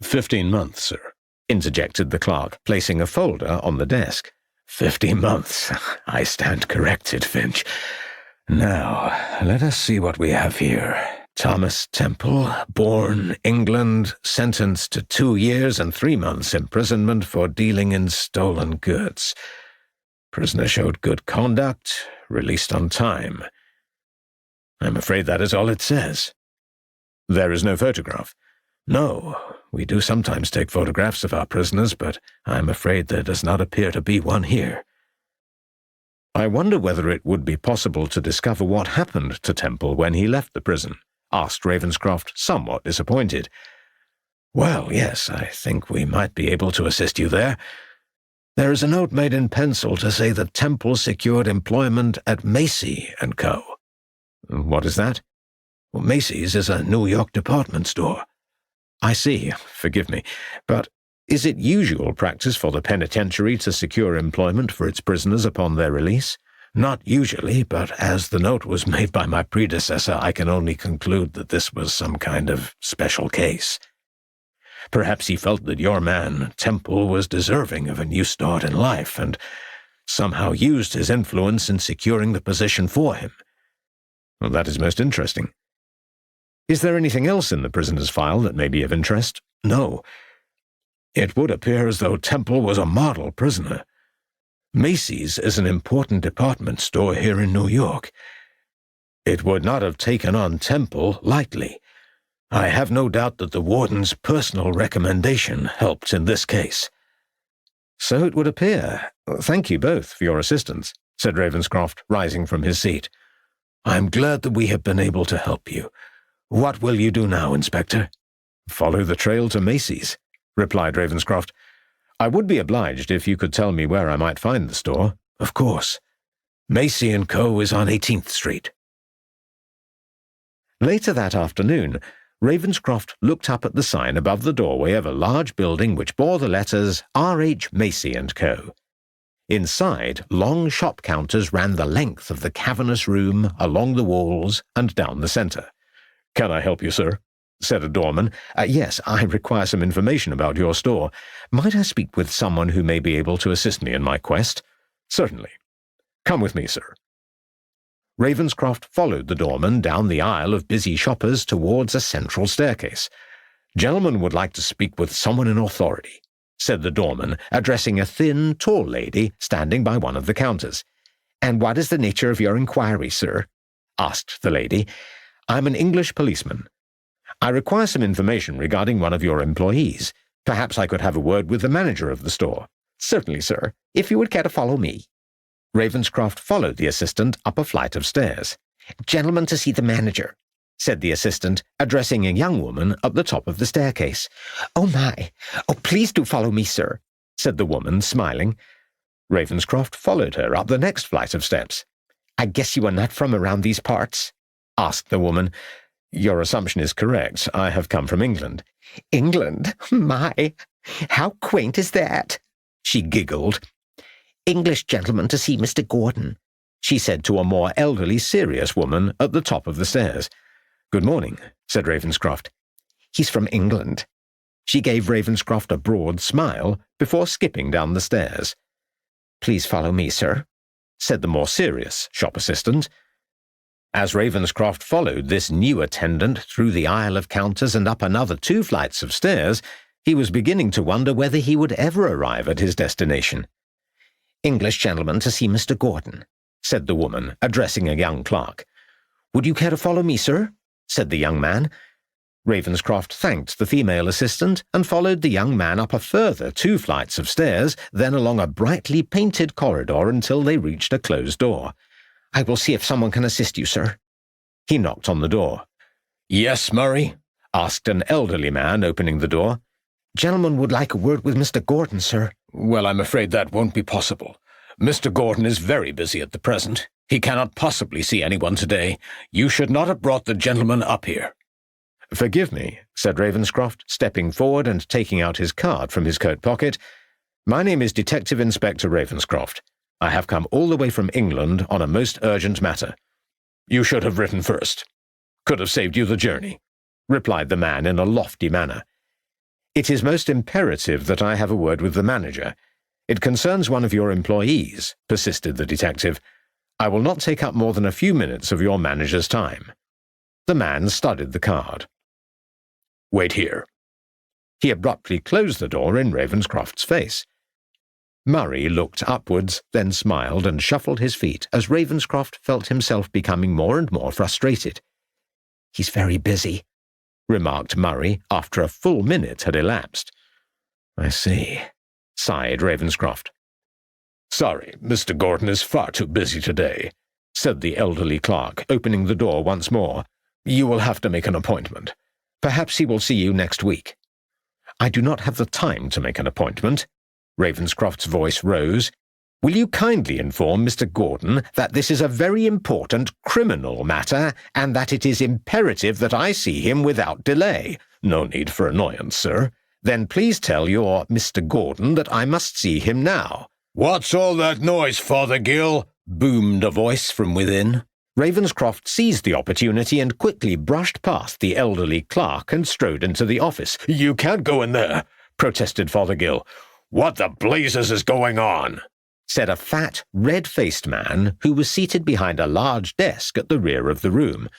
15 months, sir, interjected the clerk, placing a folder on the desk. 15 months. I stand corrected, Finch. Now, let us see what we have here. Thomas Temple, born England, sentenced to 2 years and 3 months imprisonment for dealing in stolen goods. Prisoner showed good conduct, released on time. I'm afraid that is all it says. There is no photograph. No, we do sometimes take photographs of our prisoners, but I'm afraid there does not appear to be one here. I wonder whether it would be possible to discover what happened to Temple when he left the prison, asked Ravenscroft, somewhat disappointed. Well, yes, I think we might be able to assist you there. There is a note made in pencil to say that Temple secured employment at Macy & Co. What is that? Well, Macy's is a New York department store. I see, forgive me, but is it usual practice for the penitentiary to secure employment for its prisoners upon their release? Not usually, but as the note was made by my predecessor, I can only conclude that this was some kind of special case. Perhaps he felt that your man, Temple, was deserving of a new start in life, and somehow used his influence in securing the position for him. Well, that is most interesting. Is there anything else in the prisoner's file that may be of interest? No. It would appear as though Temple was a model prisoner. Macy's is an important department store here in New York. It would not have taken on Temple lightly. I have no doubt that the warden's personal recommendation helped in this case. So it would appear. Thank you both for your assistance, said Ravenscroft, rising from his seat. I'm glad that we have been able to help you. What will you do now, Inspector? Follow the trail to Macy's, replied Ravenscroft. I would be obliged if you could tell me where I might find the store. Of course. Macy & Co. is on 18th Street. Later that afternoon, Ravenscroft looked up at the sign above the doorway of a large building which bore the letters R.H. Macy & Co. Inside, long shop counters ran the length of the cavernous room, along the walls, and down the centre. Can I help you, sir? Said a doorman. Yes, I require some information about your store. Might I speak with someone who may be able to assist me in my quest? Certainly. Come with me, sir. Ravenscroft followed the doorman down the aisle of busy shoppers towards a central staircase. Gentlemen would like to speak with someone in authority, said the doorman, addressing a thin, tall lady standing by one of the counters. And what is the nature of your inquiry, sir? Asked the lady. I'm an English policeman. I require some information regarding one of your employees. Perhaps I could have a word with the manager of the store. Certainly, sir, if you would care to follow me. Ravenscroft followed the assistant up a flight of stairs. Gentleman to see the manager, said the assistant, addressing a young woman up the top of the staircase. Oh, my. Oh, please do follow me, sir, said the woman, smiling. Ravenscroft followed her up the next flight of steps. I guess you are not from around these parts? Asked the woman. Your assumption is correct. I have come from England. England? My, how quaint is that? She giggled. English gentleman to see Mr. Gordon, she said to a more elderly, serious woman at the top of the stairs. Good morning, said Ravenscroft. He's from England. She gave Ravenscroft a broad smile before skipping down the stairs. Please follow me, sir, said the more serious shop assistant. As Ravenscroft followed this new attendant through the aisle of counters and up another 2 flights of stairs, he was beginning to wonder whether he would ever arrive at his destination. English gentleman to see Mr. Gordon, said the woman, addressing a young clerk. Would you care to follow me, sir? Said the young man. Ravenscroft thanked the female assistant and followed the young man up a further 2 flights of stairs, then along a brightly painted corridor until they reached a closed door. I will see if someone can assist you, sir. He knocked on the door. Yes, Murray? Asked an elderly man, opening the door. Gentleman would like a word with Mr. Gordon, sir. Well, I'm afraid that won't be possible. Mr. Gordon is very busy at the present. He cannot possibly see anyone today. You should not have brought the gentleman up here. Forgive me, said Ravenscroft, stepping forward and taking out his card from his coat pocket. My name is Detective Inspector Ravenscroft. I have come all the way from England on a most urgent matter. You should have written first. Could have saved you the journey, replied the man in a lofty manner. It is most imperative that I have a word with the manager. It concerns one of your employees, persisted the detective. I will not take up more than a few minutes of your manager's time. The man studied the card. Wait here. He abruptly closed the door in Ravenscroft's face. Murray looked upwards, then smiled and shuffled his feet as Ravenscroft felt himself becoming more and more frustrated. He's very busy, remarked Murray after a full minute had elapsed. I see, sighed Ravenscroft. Sorry, Mr. Gordon is far too busy today, said the elderly clerk, opening the door once more. You will have to make an appointment. Perhaps he will see you next week. I do not have the time to make an appointment. Ravenscroft's voice rose. Will you kindly inform Mr. Gordon that this is a very important criminal matter, and that it is imperative that I see him without delay? No need for annoyance, sir. Then please tell your Mr. Gordon that I must see him now. What's all that noise, Fothergill? Boomed a voice from within. Ravenscroft seized the opportunity and quickly brushed past the elderly clerk and strode into the office. You can't go in there, protested Fothergill. What the blazes is going on? Said a fat, red-faced man who was seated behind a large desk at the rear of the room.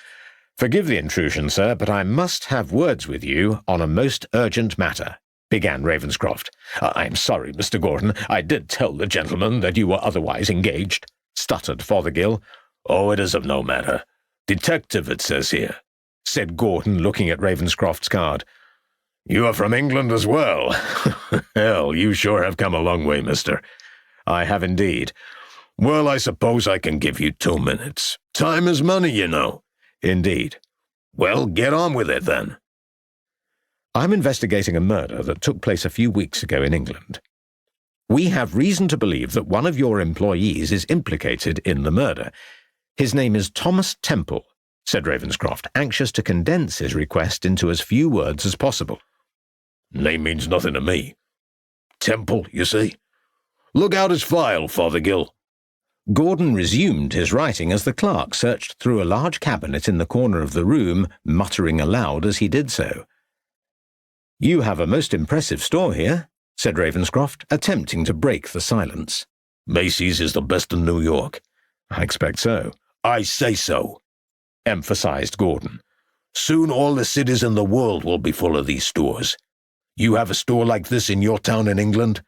Forgive the intrusion, sir, but I must have words with you on a most urgent matter, began Ravenscroft. I'm sorry, Mr. Gordon. I did tell the gentleman that you were otherwise engaged, stuttered Fothergill. Oh, it is of no matter. Detective, it says here, said Gordon, looking at Ravenscroft's card. You are from England as well. Hell, you sure have come a long way, mister. I have indeed. Well, I suppose I can give you 2 minutes. Time is money, you know. Indeed. Well, get on with it, then. I'm investigating a murder that took place a few weeks ago in England. We have reason to believe that one of your employees is implicated in the murder. His name is Thomas Temple, said Ravenscroft, anxious to condense his request into as few words as possible. Name means nothing to me. Temple, you see? Look out his file, Fothergill. Gordon resumed his writing as the clerk searched through a large cabinet in the corner of the room, muttering aloud as he did so. You have a most impressive store here, said Ravenscroft, attempting to break the silence. Macy's is the best in New York. I expect so. I say so, emphasized Gordon. Soon all the cities in the world will be full of these stores. You have a store like this in your town in England?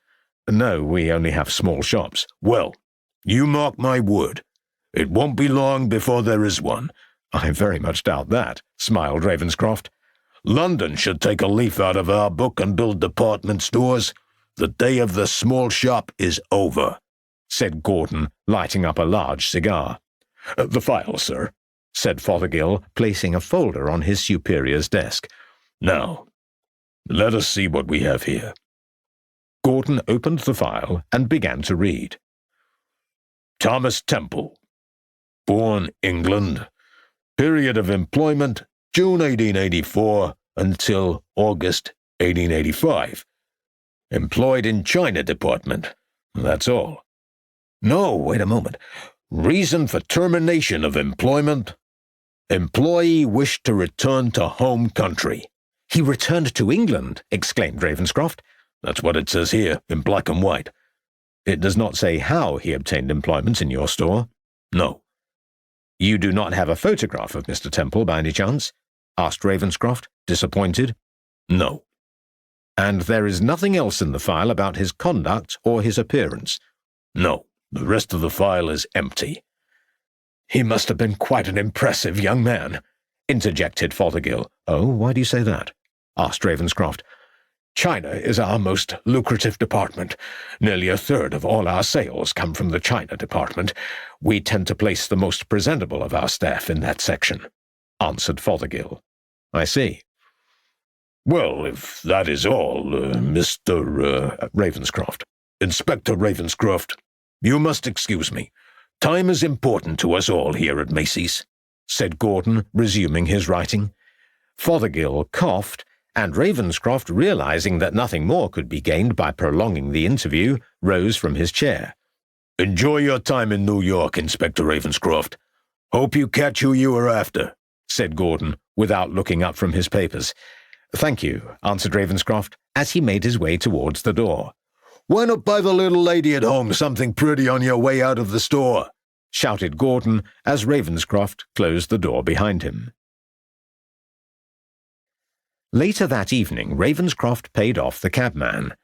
No, we only have small shops. Well, you mark my word. It won't be long before there is one. I very much doubt that, smiled Ravenscroft. London should take a leaf out of our book and build department stores. The day of the small shop is over, said Gordon, lighting up a large cigar. The file, sir, said Fothergill, placing a folder on his superior's desk. Now, let us see what we have here. Gordon opened the file and began to read. Thomas Temple. Born England. Period of employment, June 1884 until August 1885. Employed in China Department. That's all. No, wait a moment. Reason for termination of employment. Employee wished to return to home country. He returned to England, exclaimed Ravenscroft. That's what it says here, in black and white. It does not say how he obtained employment in your store. No. You do not have a photograph of Mr. Temple by any chance? Asked Ravenscroft, disappointed. No. And there is nothing else in the file about his conduct or his appearance? No. The rest of the file is empty. He must have been quite an impressive young man, interjected Fothergill. Oh, why do you say that? Asked Ravenscroft. China is our most lucrative department. Nearly a third of all our sales come from the China department. We tend to place the most presentable of our staff in that section, answered Fothergill. I see. Well, if that is all, Mr. Ravenscroft. Inspector Ravenscroft, you must excuse me. Time is important to us all here at Macy's, said Gordon, resuming his writing. Fothergill coughed and Ravenscroft, realizing that nothing more could be gained by prolonging the interview, rose from his chair. "Enjoy your time in New York, Inspector Ravenscroft. Hope you catch who you were after," said Gordon, without looking up from his papers. "Thank you," answered Ravenscroft, as he made his way towards the door. "Why not buy the little lady at home something pretty on your way out of the store?" shouted Gordon as Ravenscroft closed the door behind him. Later that evening, Ravenscroft paid off the cabman.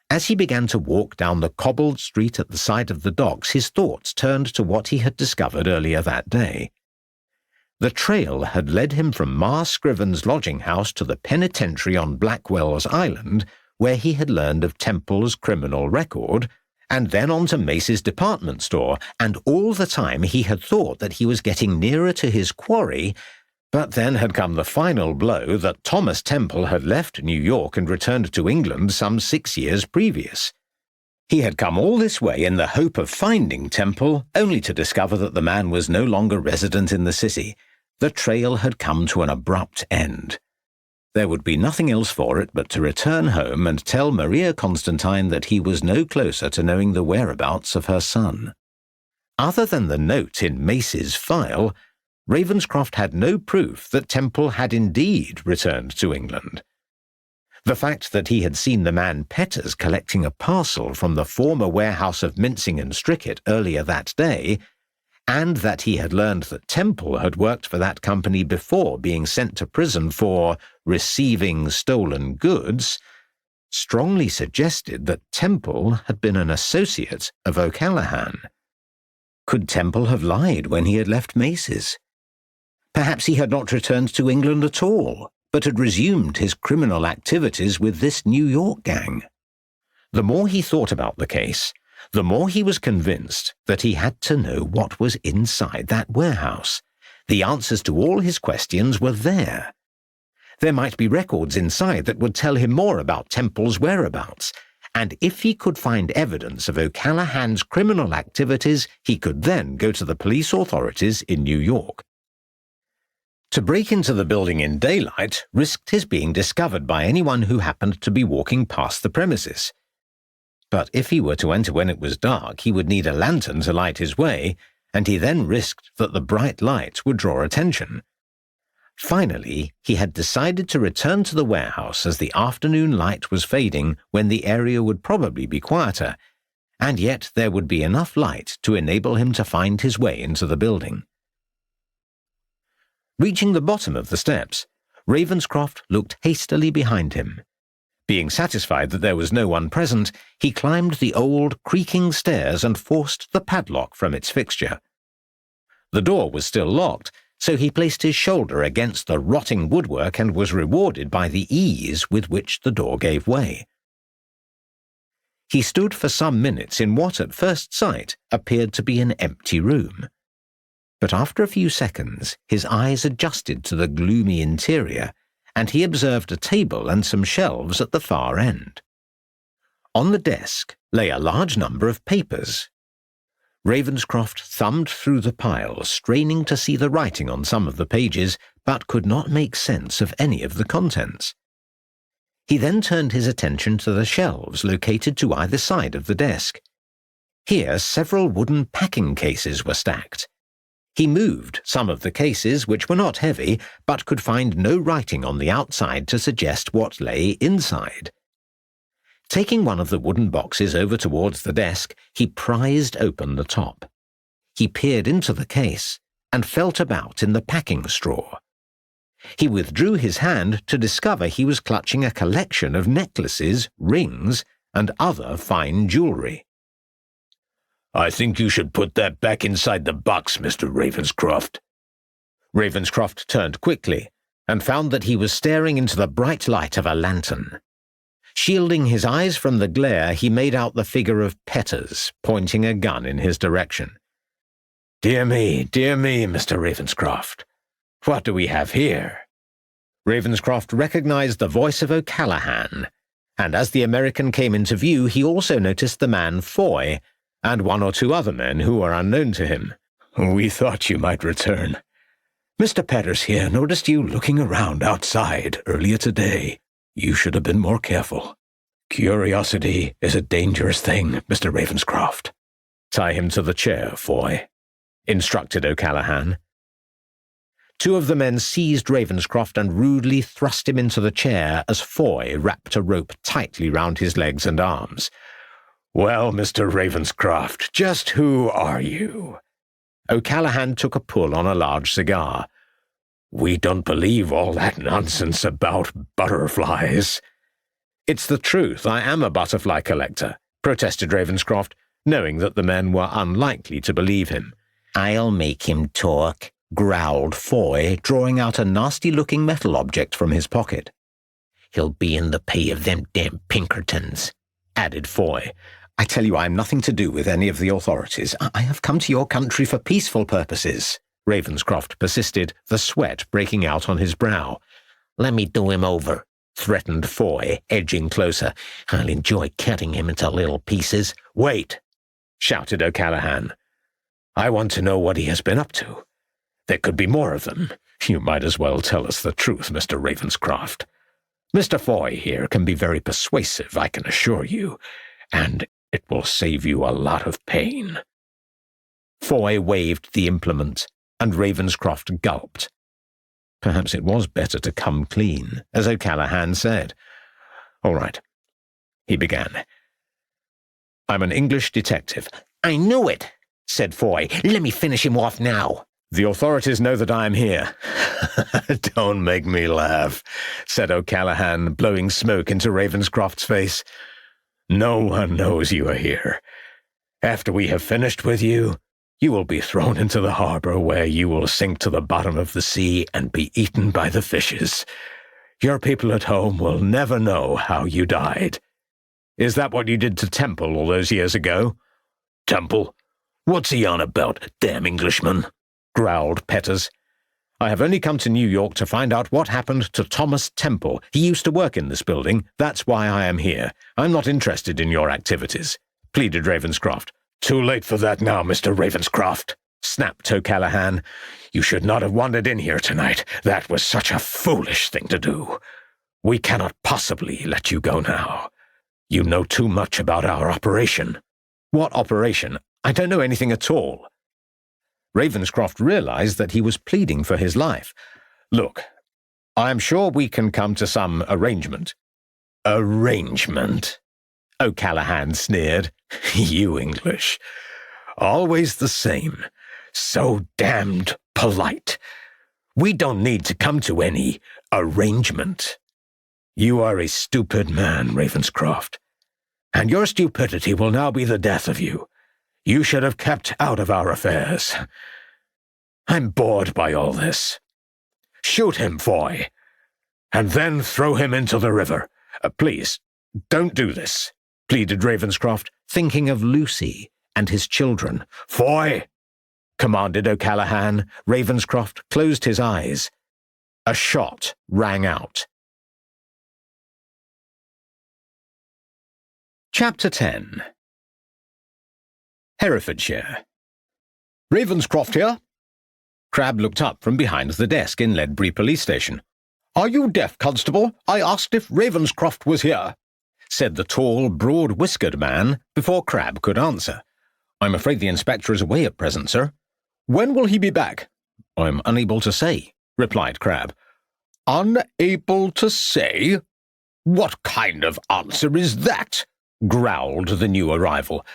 As he began to walk down the cobbled street at the side of the docks, his thoughts turned to what he had discovered earlier that day. The trail had led him from Ma Scriven's lodging house to the penitentiary on Blackwell's Island, where he had learned of Temple's criminal record, and then on to Mace's department store, and all the time he had thought that he was getting nearer to his quarry. But then had come the final blow that Thomas Temple had left New York and returned to England some 6 years previous. He had come all this way in the hope of finding Temple, only to discover that the man was no longer resident in the city. The trail had come to an abrupt end. There would be nothing else for it but to return home and tell Maria Constantine that he was no closer to knowing the whereabouts of her son. Other than the note in Mace's file, Ravenscroft had no proof that Temple had indeed returned to England. The fact that he had seen the man Petters collecting a parcel from the former warehouse of Mincing and Strickett earlier that day, and that he had learned that Temple had worked for that company before being sent to prison for receiving stolen goods, strongly suggested that Temple had been an associate of O'Callaghan. Could Temple have lied when he had left Mace's? Perhaps he had not returned to England at all, but had resumed his criminal activities with this New York gang. The more he thought about the case, the more he was convinced that he had to know what was inside that warehouse. The answers to all his questions were there. There might be records inside that would tell him more about Temple's whereabouts, and if he could find evidence of O'Callaghan's criminal activities, he could then go to the police authorities in New York. To break into the building in daylight risked his being discovered by anyone who happened to be walking past the premises. But if he were to enter when it was dark, he would need a lantern to light his way, and he then risked that the bright light would draw attention. Finally, he had decided to return to the warehouse as the afternoon light was fading, when the area would probably be quieter, and yet there would be enough light to enable him to find his way into the building. Reaching the bottom of the steps, Ravenscroft looked hastily behind him. Being satisfied that there was no one present, he climbed the old, creaking stairs and forced the padlock from its fixture. The door was still locked, so he placed his shoulder against the rotting woodwork and was rewarded by the ease with which the door gave way. He stood for some minutes in what at first sight appeared to be an empty room. But after a few seconds, his eyes adjusted to the gloomy interior, and he observed a table and some shelves at the far end. On the desk lay a large number of papers. Ravenscroft thumbed through the piles, straining to see the writing on some of the pages, but could not make sense of any of the contents. He then turned his attention to the shelves located to either side of the desk. Here several wooden packing cases were stacked. He moved some of the cases, which were not heavy, but could find no writing on the outside to suggest what lay inside. Taking one of the wooden boxes over towards the desk, he prized open the top. He peered into the case and felt about in the packing straw. He withdrew his hand to discover he was clutching a collection of necklaces, rings, and other fine jewellery. "I think you should put that back inside the box, Mr. Ravenscroft." Ravenscroft turned quickly and found that he was staring into the bright light of a lantern. Shielding his eyes from the glare, he made out the figure of Petters, pointing a gun in his direction. Dear me, Mr. Ravenscroft. What do we have here?" Ravenscroft recognized the voice of O'Callaghan, and as the American came into view, he also noticed the man Foy, and one or two other men who were unknown to him. "We thought you might return. Mr. Petters here noticed you looking around outside earlier today. You should have been more careful. Curiosity is a dangerous thing, Mr. Ravenscroft. Tie him to the chair, Foy, instructed O'Callaghan. Two of the men seized Ravenscroft and rudely thrust him into the chair as Foy wrapped a rope tightly round his legs and arms. Well, Mr. Ravenscroft, just who are you? O'Callaghan took a pull on a large cigar. We don't believe all that nonsense about butterflies. It's the truth. I am a butterfly collector, protested Ravenscroft, knowing that the men were unlikely to believe him. I'll make him talk, growled Foy, drawing out a nasty-looking metal object from his pocket. He'll be in the pay of them damn Pinkertons, added Foy. I tell you, I am nothing to do with any of the authorities. I have come to your country for peaceful purposes, Ravenscroft persisted, the sweat breaking out on his brow. Let me do him over, threatened Foy, edging closer. I'll enjoy cutting him into little pieces. Wait, shouted O'Callaghan. I want to know what he has been up to. There could be more of them. You might as well tell us the truth, Mr. Ravenscroft. Mr. Foy here can be very persuasive, I can assure you, and it will save you a lot of pain. Foy waved the implement, and Ravenscroft gulped. Perhaps it was better to come clean, as O'Callaghan said. All right, he began. I'm an English detective. I knew it, said Foy. Let me finish him off now. The authorities know that I am here. Don't make me laugh, said O'Callaghan, blowing smoke into Ravenscroft's face. No one knows you are here. After we have finished with you, you will be thrown into the harbor where you will sink to the bottom of the sea and be eaten by the fishes. Your people at home will never know how you died. Is that what you did to Temple all those years ago? Temple? What's he on about, damn Englishman? Growled Petters. I have only come to New York to find out what happened to Thomas Temple. He used to work in this building. That's why I am here. I'm not interested in your activities, pleaded Ravenscroft. Too late for that now, Mr. Ravenscroft, snapped O'Callaghan. You should not have wandered in here tonight. That was such a foolish thing to do. We cannot possibly let you go now. You know too much about our operation. What operation? I don't know anything at all. Ravenscroft realized that he was pleading for his life. Look, I am sure we can come to some arrangement. Arrangement? O'Callaghan sneered. You English. Always the same. So damned polite. We don't need to come to any arrangement. You are a stupid man, Ravenscroft, and your stupidity will now be the death of you. You should have kept out of our affairs. I'm bored by all this. Shoot him, Foy, and then throw him into the river. Please, don't do this, pleaded Ravenscroft, thinking of Lucy and his children. Foy, commanded O'Callaghan. Ravenscroft closed his eyes. A shot rang out. Chapter 10. Herefordshire. Ravenscroft here? Crabbe looked up from behind the desk in Ledbury Police Station. Are you deaf, Constable? I asked if Ravenscroft was here, said the tall, broad-whiskered man before Crabbe could answer. I'm afraid the inspector is away at present, sir. When will he be back? I'm unable to say, replied Crabbe. Unable to say? What kind of answer is that? Growled the new arrival.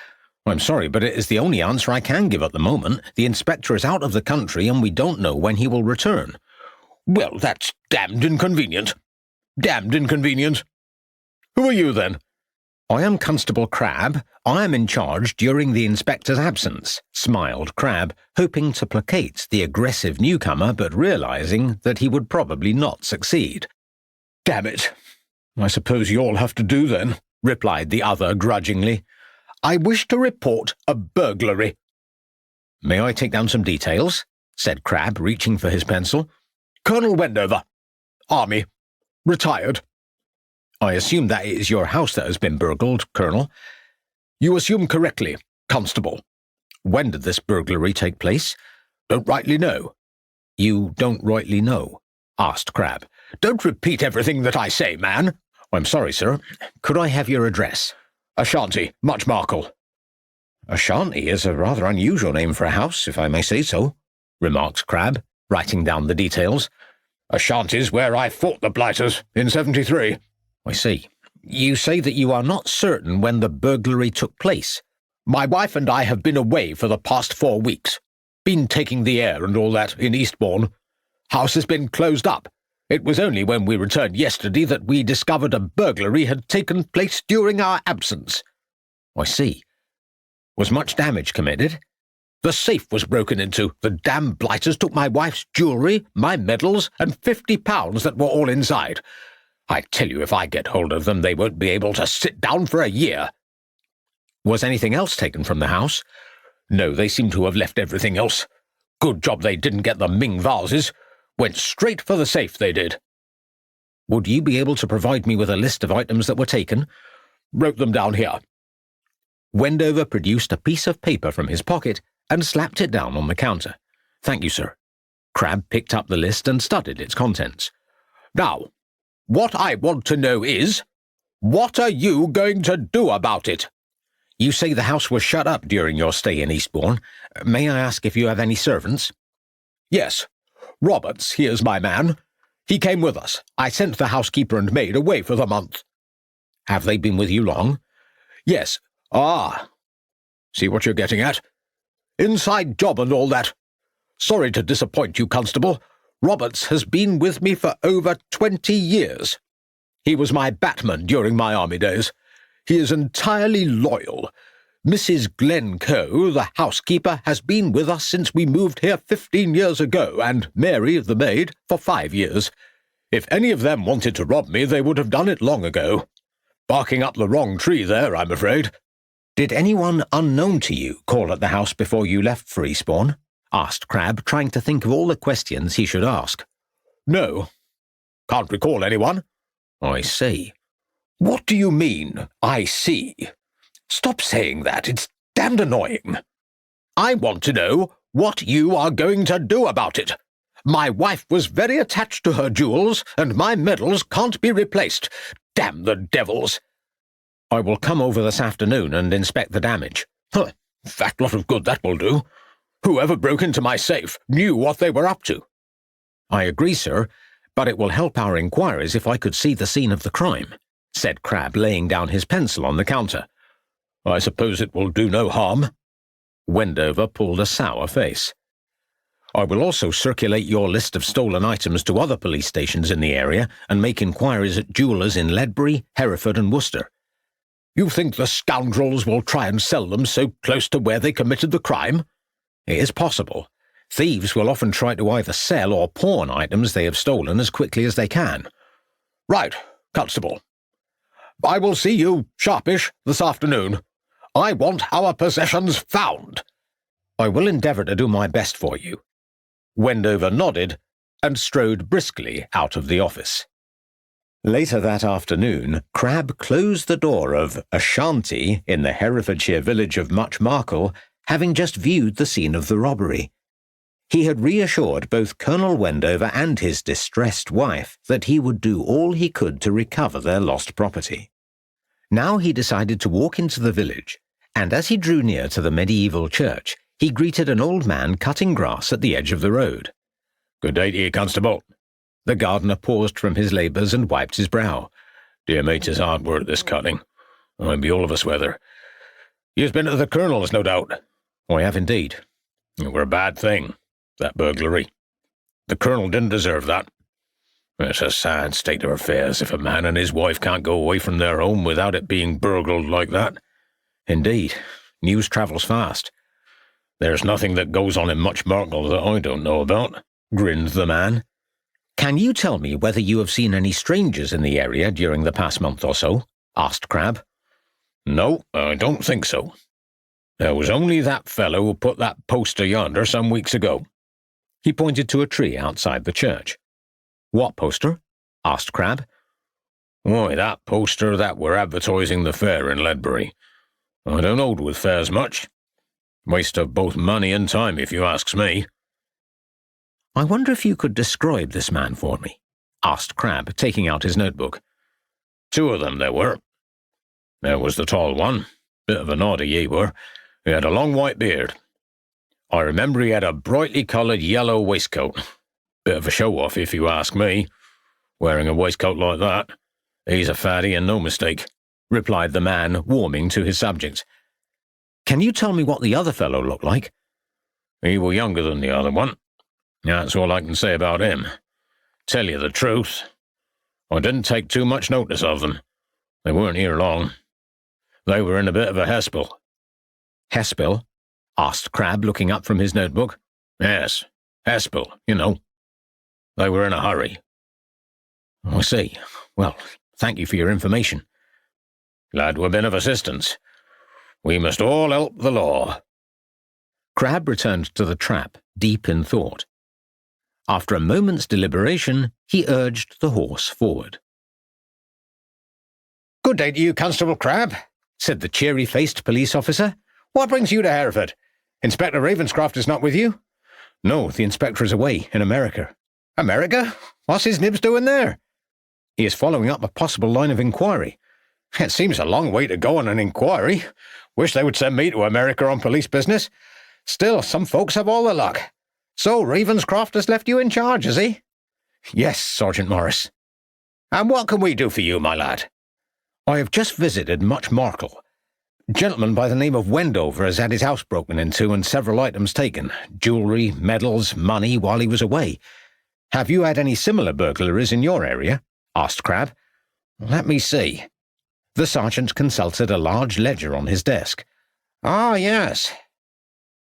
I'm sorry, but it is the only answer I can give at the moment. The inspector is out of the country, and we don't know when he will return. Well, that's damned inconvenient. Damned inconvenient. Who are you, then? I am Constable Crabbe. I am in charge during the inspector's absence, smiled Crabbe, hoping to placate the aggressive newcomer, but realizing that he would probably not succeed. Damn it. I suppose you'll have to do, then, replied the other grudgingly. I wish to report a burglary. May I take down some details? Said Crabbe, reaching for his pencil. Colonel Wendover. Army. Retired. I assume that it is your house that has been burgled, Colonel. You assume correctly, Constable. When did this burglary take place? Don't rightly know. You don't rightly know? Asked Crabbe. Don't repeat everything that I say, man. I'm sorry, sir. Could I have your address? Ashanti, Muchmarkle. Ashanti is a rather unusual name for a house, if I may say so, remarked Crabbe, writing down the details. Ashanti's where I fought the blighters in 73. I see. You say that you are not certain when the burglary took place. My wife and I have been away for the past 4 weeks. Been taking the air and all that in Eastbourne. House has been closed up. It was only when we returned yesterday that we discovered a burglary had taken place during our absence. I see. Was much damage committed? The safe was broken into. The damn blighters took my wife's jewellery, my medals, and £50 that were all inside. I tell you, if I get hold of them, they won't be able to sit down for a year. Was anything else taken from the house? No, they seem to have left everything else. Good job they didn't get the Ming vases. Went straight for the safe, they did. Would you be able to provide me with a list of items that were taken? Wrote them down here. Wendover produced a piece of paper from his pocket and slapped it down on the counter. Thank you, sir. Crabbe picked up the list and studied its contents. Now, what I want to know is, what are you going to do about it? You say the house was shut up during your stay in Eastbourne. May I ask if you have any servants? Yes. Roberts, he is my man. He came with us. I sent the housekeeper and maid away for the month. Have they been with you long? Yes. Ah. See what you're getting at? Inside job and all that. Sorry to disappoint you, Constable. Roberts has been with me for over 20 years. He was my batman during my army days. He is entirely loyal. Mrs. Glencoe, the housekeeper, has been with us since we moved here 15 years ago, and Mary, the maid, for 5 years. If any of them wanted to rob me, they would have done it long ago. Barking up the wrong tree there, I'm afraid. Did anyone unknown to you call at the house before you left for Eastbourne? Asked Crabbe, trying to think of all the questions he should ask. No. Can't recall anyone. I see. What do you mean, I see? Stop saying that. It's damned annoying. I want to know what you are going to do about it. My wife was very attached to her jewels, and my medals can't be replaced. Damn the devils! I will come over this afternoon and inspect the damage. Huh, fat lot of good that will do. Whoever broke into my safe knew what they were up to. I agree, sir, but it will help our inquiries if I could see the scene of the crime, said Crabbe, laying down his pencil on the counter. I suppose it will do no harm. Wendover pulled a sour face. I will also circulate your list of stolen items to other police stations in the area and make inquiries at jewellers in Ledbury, Hereford and Worcester. You think the scoundrels will try and sell them so close to where they committed the crime? It is possible. Thieves will often try to either sell or pawn items they have stolen as quickly as they can. Right, Constable. I will see you sharpish this afternoon. I want our possessions found. I will endeavour to do my best for you. Wendover nodded and strode briskly out of the office. Later that afternoon, Crabbe closed the door of Ashanti in the Herefordshire village of Muchmarkle, having just viewed the scene of the robbery. He had reassured both Colonel Wendover and his distressed wife that he would do all he could to recover their lost property. Now he decided to walk into the village, and as he drew near to the medieval church, he greeted an old man cutting grass at the edge of the road. Good day to you, Constable. The gardener paused from his labours and wiped his brow. Dear mate, it's hard work, this cutting. I'm be all of us weather. You've been to the Colonel's, no doubt. I have indeed. It were a bad thing, that burglary. The Colonel didn't deserve that. It's a sad state of affairs if a man and his wife can't go away from their home without it being burgled like that. Indeed, news travels fast. There's nothing that goes on in Muchmarkle that I don't know about, grinned the man. Can you tell me whether you have seen any strangers in the area during the past month or so? Asked Crabbe. No, I don't think so. There was only that fellow who put that poster yonder some weeks ago. He pointed to a tree outside the church. What poster? Asked Crabbe. Why, that poster that were advertising the fair in Ledbury. I don't hold with fairs much. Waste of both money and time, if you asks me. I wonder if you could describe this man for me, asked Crabbe, taking out his notebook. 2 of them there were. There was the tall one, bit of a noddy he were. He had a long white beard. I remember he had a brightly coloured yellow waistcoat. Bit of a show-off, if you ask me. Wearing a waistcoat like that. He's a fatty and no mistake, replied the man, warming to his subject. Can you tell me what the other fellow looked like? He were younger than the other one. That's all I can say about him. Tell you the truth, I didn't take too much notice of them. They weren't here long. They were in a bit of a hespel. Hespel? Asked Crabbe, looking up from his notebook. Yes, hespel, you know. They were in a hurry. I see. Well, thank you for your information. Glad to have been of assistance. We must all help the law. Crabbe returned to the trap, deep in thought. After a moment's deliberation, he urged the horse forward. "Good day to you, Constable Crabbe," said the cheery-faced police officer. "What brings you to Hereford? Inspector Ravenscroft is not with you?" "No, the inspector is away, in America." "America? What's his nibs doing there?" "He is following up a possible line of inquiry." "It seems a long way to go on an inquiry. Wish they would send me to America on police business. Still, some folks have all the luck. So Ravenscroft has left you in charge, has he?" "Yes, Sergeant Morris." "And what can we do for you, my lad?" "I have just visited Much Markle. A gentleman by the name of Wendover has had his house broken into and several items taken, jewellery, medals, money, while he was away. Have you had any similar burglaries in your area?" asked Crabbe. "Let me see." The sergeant consulted a large ledger on his desk. "Ah, yes.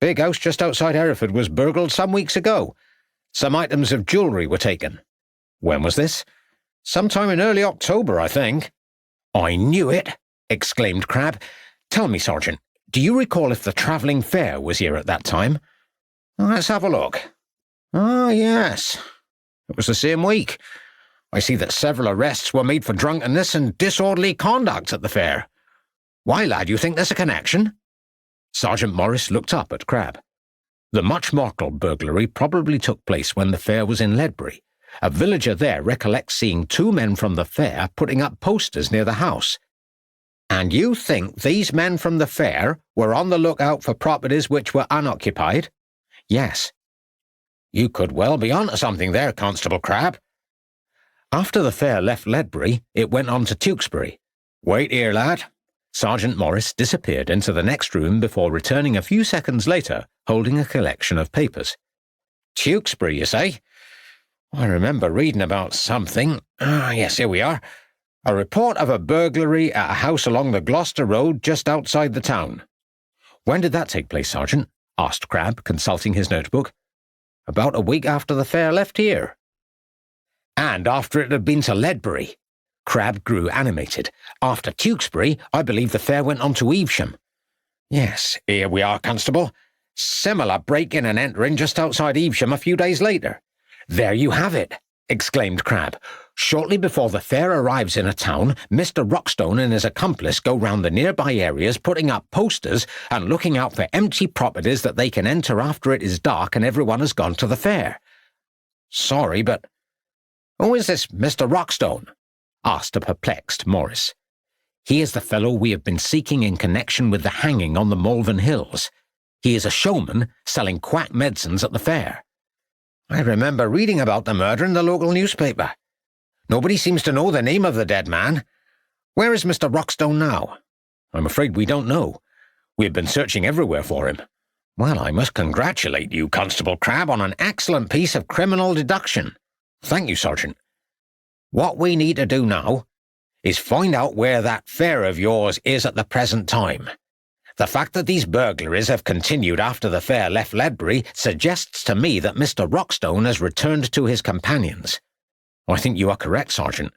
Big house just outside Hereford was burgled some weeks ago. Some items of jewellery were taken." "When was this?" "Sometime in early October, I think." "I knew it!" exclaimed Crabbe. "Tell me, Sergeant, do you recall if the travelling fair was here at that time?" "Let's have a look. Ah, yes. It was the same week. I see that several arrests were made for drunkenness and disorderly conduct at the fair. Why, lad, you think there's a connection?" Sergeant Morris looked up at Crabbe. "The Much Markle burglary probably took place when the fair was in Ledbury. A villager there recollects seeing 2 men from the fair putting up posters near the house." "And you think these men from the fair were on the lookout for properties which were unoccupied?" "Yes." "You could well be onto something there, Constable Crabbe." "After the fair left Ledbury, it went on to Tewkesbury." "Wait here, lad." Sergeant Morris disappeared into the next room before returning a few seconds later, holding a collection of papers. "Tewkesbury, you say? I remember reading about something. Yes, here we are. A report of a burglary at a house along the Gloucester Road just outside the town." "When did that take place, Sergeant?" asked Crabbe, consulting his notebook. "About a week after the fair left here." "And after it had been to Ledbury?" Crabbe grew animated. "After Tewkesbury, I believe the fair went on to Evesham." "Yes, here we are, Constable. Similar break-in and entering just outside Evesham a few days later." "There you have it!" exclaimed Crabbe. "Shortly before the fair arrives in a town, Mr. Rockstone and his accomplice go round the nearby areas putting up posters and looking out for empty properties that they can enter after it is dark and everyone has gone to the fair." "Sorry, but who is this Mr. Rockstone?" asked a perplexed Morris. "He is the fellow we have been seeking in connection with the hanging on the Malvern Hills. He is a showman selling quack medicines at the fair." "I remember reading about the murder in the local newspaper. Nobody seems to know the name of the dead man. Where is Mr. Rockstone now?" "I'm afraid we don't know. We have been searching everywhere for him." "Well, I must congratulate you, Constable Crabbe, on an excellent piece of criminal deduction." "Thank you, Sergeant." "What we need to do now is find out where that fair of yours is at the present time. The fact that these burglaries have continued after the fair left Ledbury suggests to me that Mr. Rockstone has returned to his companions." "I think you are correct, Sergeant."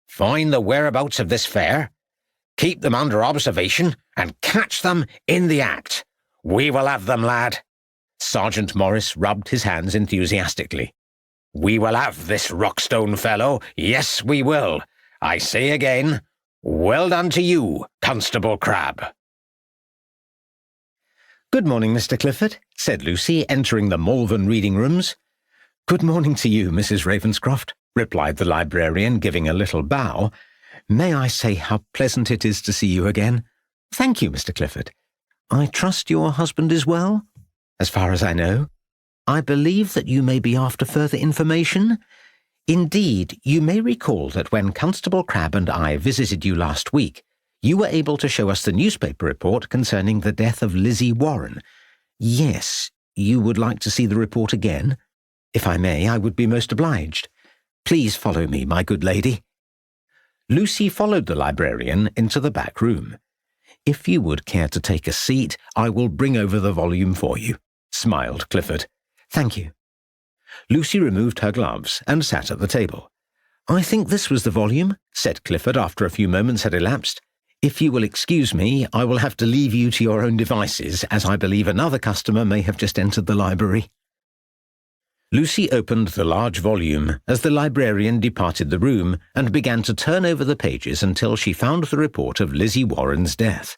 "Find the whereabouts of this fair, keep them under observation, and catch them in the act. We will have them, lad." Sergeant Morris rubbed his hands enthusiastically. "We will have this Rockstone fellow. Yes, we will. I say again, well done to you, Constable Crabbe." "Good morning, Mr. Clifford," said Lucy, entering the Malvern reading rooms. "Good morning to you, Mrs. Ravenscroft," replied the librarian, giving a little bow. May I say how pleasant it is to see you again? Thank you, Mr. Clifford. I trust your husband is well? As far as I know. I believe that you may be after further information. Indeed, you may recall that when Constable Crabbe and I visited you last week, you were able to show us the newspaper report concerning the death of Lizzie Warren. Yes, you would like to see the report again? If I may, I would be most obliged. Please follow me, my good lady. Lucy followed the librarian into the back room. If you would care to take a seat, I will bring over the volume for you, smiled Clifford. Thank you. Lucy removed her gloves and sat at the table. I think this was the volume, said Clifford after a few moments had elapsed. If you will excuse me, I will have to leave you to your own devices, as I believe another customer may have just entered the library. Lucy opened the large volume as the librarian departed the room and began to turn over the pages until she found the report of Lizzie Warren's death.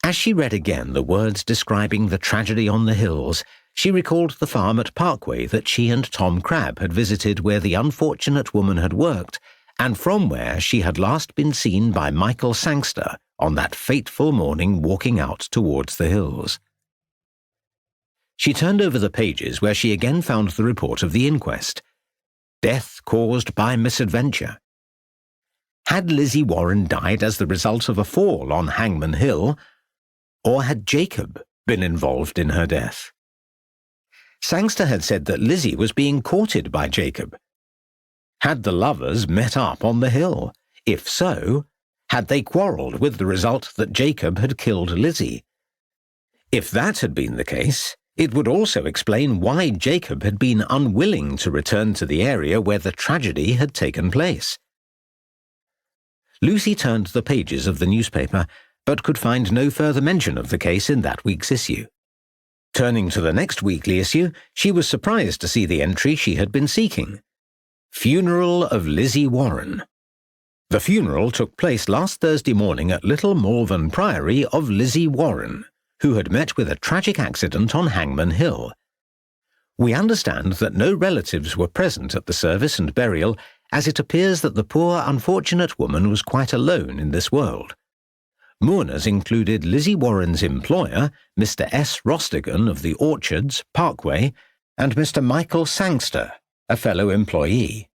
As she read again the words describing the tragedy on the hills, she recalled the farm at Parkway that she and Tom Crabbe had visited, where the unfortunate woman had worked, and from where she had last been seen by Michael Sangster on that fateful morning walking out towards the hills. She turned over the pages where she again found the report of the inquest. Death caused by misadventure. Had Lizzie Warren died as the result of a fall on Hangmen Hill, or had Jacob been involved in her death? Sangster had said that Lizzie was being courted by Jacob. Had the lovers met up on the hill? If so, had they quarrelled with the result that Jacob had killed Lizzie? If that had been the case, it would also explain why Jacob had been unwilling to return to the area where the tragedy had taken place. Lucy turned the pages of the newspaper, but could find no further mention of the case in that week's issue. Turning to the next weekly issue, she was surprised to see the entry she had been seeking. Funeral of Lizzie Warren. The funeral took place last Thursday morning at Little Malvern Priory of Lizzie Warren, who had met with a tragic accident on Hangmen Hill. We understand that no relatives were present at the service and burial, as it appears that the poor unfortunate woman was quite alone in this world. Mourners included Lizzie Warren's employer, Mr. S. Rostigan of the Orchards, Parkway, and Mr. Michael Sangster, a fellow employee.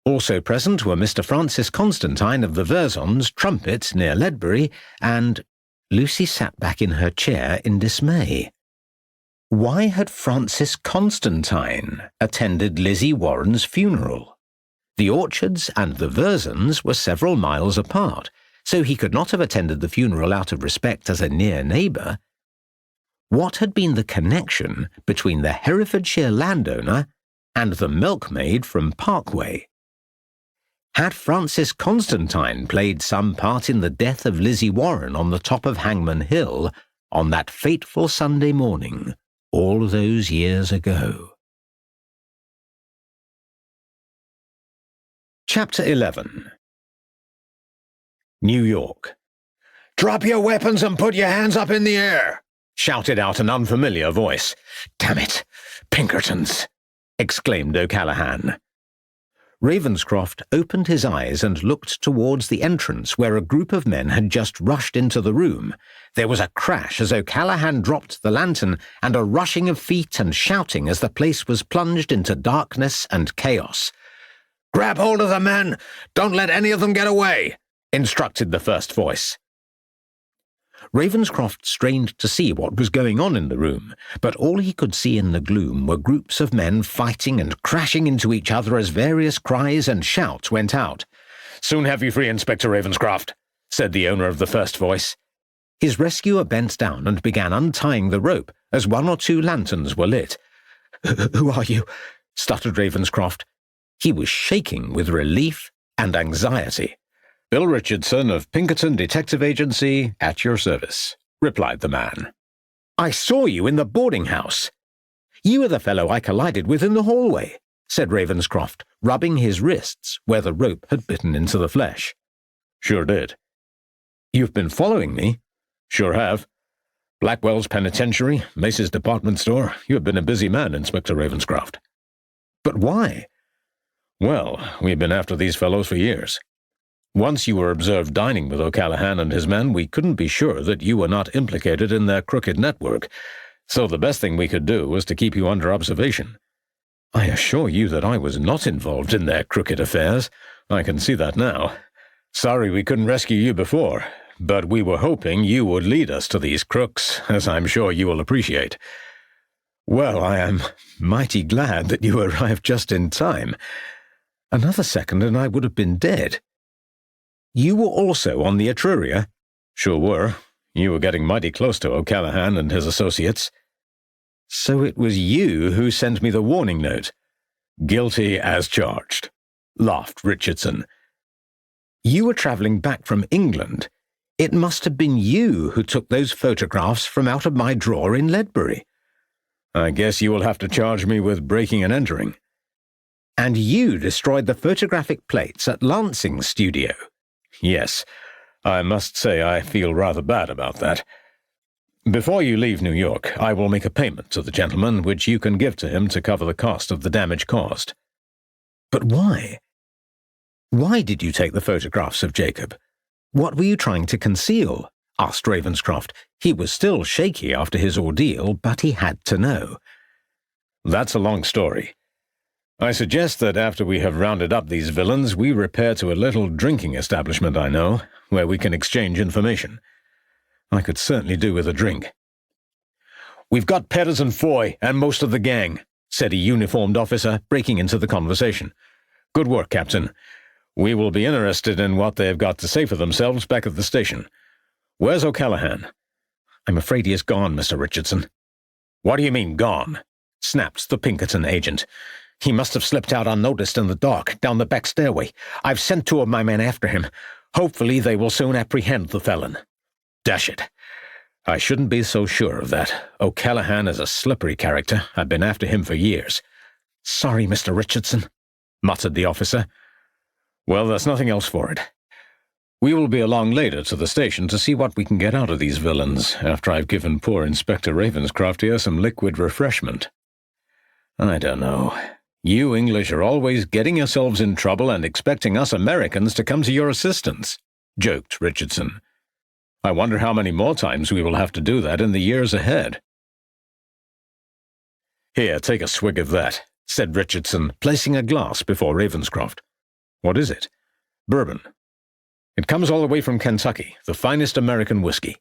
Also present were Mr. Francis Constantine of the Versons, Trumpet, near Ledbury, and Lucy sat back in her chair in dismay. Why had Francis Constantine attended Lizzie Warren's funeral? The Orchards and the Versons were several miles apart, so he could not have attended the funeral out of respect as a near neighbour. What had been the connection between the Herefordshire landowner and the milkmaid from Parkway? Had Francis Constantine played some part in the death of Lizzie Warren on the top of Hangmen Hill on that fateful Sunday morning all those years ago? Chapter 11. New York. "Drop your weapons and put your hands up in the air!" shouted out an unfamiliar voice. "Damn it, Pinkertons!" exclaimed O'Callaghan. Ravenscroft opened his eyes and looked towards the entrance where a group of men had just rushed into the room. There was a crash as O'Callaghan dropped the lantern, and a rushing of feet and shouting as the place was plunged into darkness and chaos. "Grab hold of the men! Don't let any of them get away!" instructed the first voice. Ravenscroft strained to see what was going on in the room, but all he could see in the gloom were groups of men fighting and crashing into each other as various cries and shouts went out. "Soon have you free, Inspector Ravenscroft," said the owner of the first voice. His rescuer bent down and began untying the rope as one or two lanterns were lit. "Who are you?" stuttered Ravenscroft. He was shaking with relief and anxiety. "Bill Richardson of Pinkerton Detective Agency, at your service," replied the man. "I saw you in the boarding house." "You are the fellow I collided with in the hallway," said Ravenscroft, rubbing his wrists where the rope had bitten into the flesh. "Sure did." "You've been following me?" "Sure have. Blackwell's Penitentiary, Mace's department store. You have been a busy man, Inspector Ravenscroft." "But why?" "Well, we've been after these fellows for years." Once you were observed dining with O'Callaghan and his men, we couldn't be sure that you were not implicated in their crooked network, so the best thing we could do was to keep you under observation. I assure you that I was not involved in their crooked affairs. I can see that now. Sorry we couldn't rescue you before, but we were hoping you would lead us to these crooks, as I'm sure you will appreciate. Well, I am mighty glad that you arrived just in time. Another second and I would have been dead. You were also on the Etruria? Sure were. You were getting mighty close to O'Callaghan and his associates. So it was you who sent me the warning note. Guilty as charged, laughed Richardson. You were travelling back from England. It must have been you who took those photographs from out of my drawer in Ledbury. I guess you will have to charge me with breaking and entering. And you destroyed the photographic plates at Lansing's studio. Yes, I must say I feel rather bad about that. Before you leave New York, I will make a payment to the gentleman which you can give to him to cover the cost of the damage caused. But why? Why did you take the photographs of Jacob? What were you trying to conceal? Asked Ravenscroft. He was still shaky after his ordeal, but he had to know. That's a long story. I suggest that after we have rounded up these villains, we repair to a little drinking establishment I know, where we can exchange information. I could certainly do with a drink. We've got Perez and Foy and most of the gang, said a uniformed officer, breaking into the conversation. Good work, Captain. We will be interested in what they have got to say for themselves back at the station. Where's O'Callaghan? I'm afraid he is gone, Mr. Richardson. What do you mean, gone? Snapped the Pinkerton agent. He must have slipped out unnoticed in the dark, down the back stairway. I've sent 2 of my men after him. Hopefully they will soon apprehend the felon. Dash it. I shouldn't be so sure of that. O'Callaghan is a slippery character. I've been after him for years. Sorry, Mr. Richardson, muttered the officer. Well, there's nothing else for it. We will be along later to the station to see what we can get out of these villains, after I've given poor Inspector Ravenscroft here some liquid refreshment. I don't know. You English are always getting yourselves in trouble and expecting us Americans to come to your assistance, joked Richardson. I wonder how many more times we will have to do that in the years ahead. Here, take a swig of that, said Richardson, placing a glass before Ravenscroft. What is it? Bourbon. It comes all the way from Kentucky, the finest American whiskey.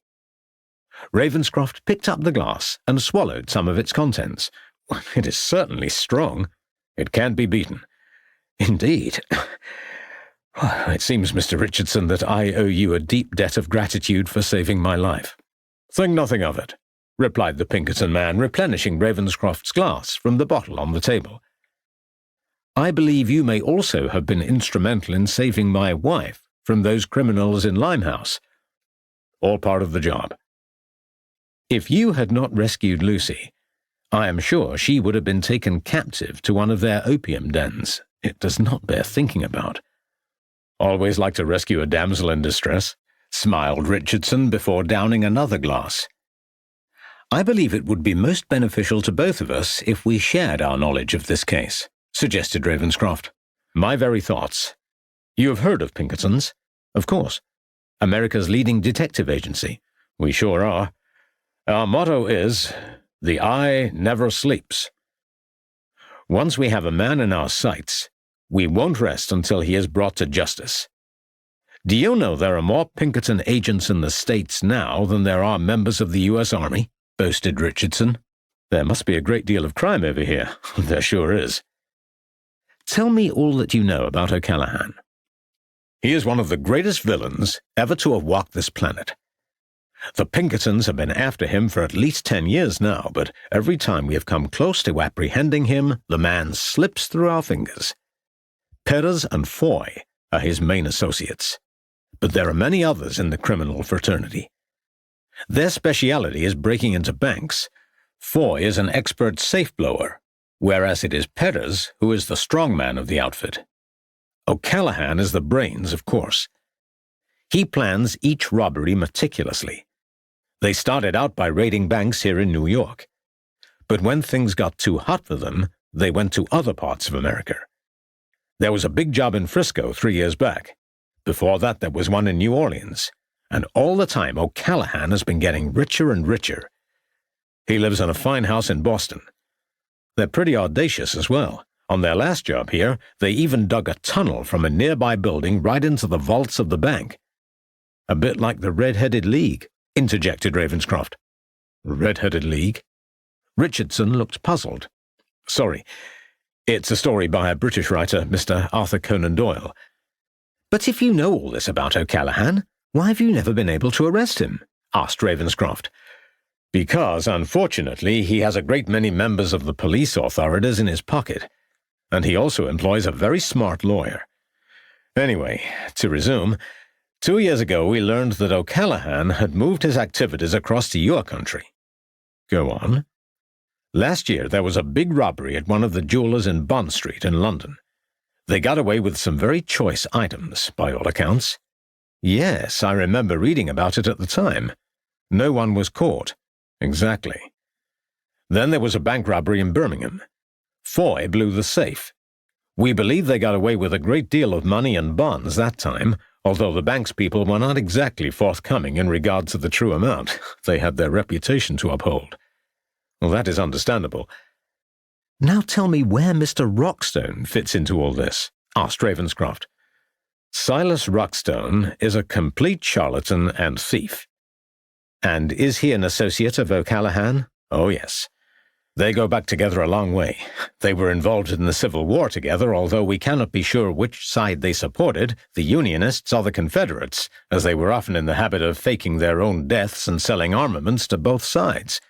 Ravenscroft picked up the glass and swallowed some of its contents. It is certainly strong. It can't be beaten. Indeed. It seems, Mr. Richardson, that I owe you a deep debt of gratitude for saving my life. Think nothing of it, replied the Pinkerton man, replenishing Ravenscroft's glass from the bottle on the table. I believe you may also have been instrumental in saving my wife from those criminals in Limehouse. All part of the job. If you had not rescued Lucy, I am sure she would have been taken captive to one of their opium dens. It does not bear thinking about. Always like to rescue a damsel in distress, smiled Richardson before downing another glass. I believe it would be most beneficial to both of us if we shared our knowledge of this case, suggested Ravenscroft. My very thoughts. You have heard of Pinkerton's? Of course. America's leading detective agency. We sure are. Our motto is, the eye never sleeps. Once we have a man in our sights, we won't rest until he is brought to justice. Do you know there are more Pinkerton agents in the States now than there are members of the U.S. Army? Boasted Richardson. There must be a great deal of crime over here. There sure is. Tell me all that you know about O'Callaghan. He is one of the greatest villains ever to have walked this planet. The Pinkertons have been after him for at least 10 years now, but every time we have come close to apprehending him, the man slips through our fingers. Perez and Foy are his main associates, but there are many others in the criminal fraternity. Their speciality is breaking into banks. Foy is an expert safe-blower, whereas it is Perez who is the strong man of the outfit. O'Callaghan is the brains, of course. He plans each robbery meticulously. They started out by raiding banks here in New York, but when things got too hot for them, they went to other parts of America. There was a big job in Frisco 3 years back, Before that, there was one in New Orleans. And all the time, O'Callaghan has been getting richer and richer. He lives in a fine house in Boston. They're pretty audacious as well. On their last job here, they even dug a tunnel from a nearby building right into the vaults of the bank. A bit like the Red-Headed League, interjected Ravenscroft. Red-Headed League? Richardson looked puzzled. Sorry. It's a story by a British writer, Mr. Arthur Conan Doyle. But if you know all this about O'Callaghan, why have you never been able to arrest him? Asked Ravenscroft. Because, unfortunately, he has a great many members of the police authorities in his pocket, and he also employs a very smart lawyer. Anyway, to resume, 2 years ago we learned that O'Callaghan had moved his activities across to your country. Go on. Last year there was a big robbery at one of the jewellers in Bond Street in London. They got away with some very choice items, by all accounts. Yes, I remember reading about it at the time. No one was caught. Exactly. Then there was a bank robbery in Birmingham. Foy blew the safe. We believe they got away with a great deal of money and bonds that time, although the bank's people were not exactly forthcoming in regard to the true amount. They had their reputation to uphold. Well, that is understandable. Now tell me where Mr. Rockstone fits into all this, asked Ravenscroft. Silas Rockstone is a complete charlatan and thief. And is he an associate of O'Callaghan? Oh, yes. They go back together a long way. They were involved in the Civil War together, although we cannot be sure which side they supported, the Unionists or the Confederates, as they were often in the habit of faking their own deaths and selling armaments to both sides.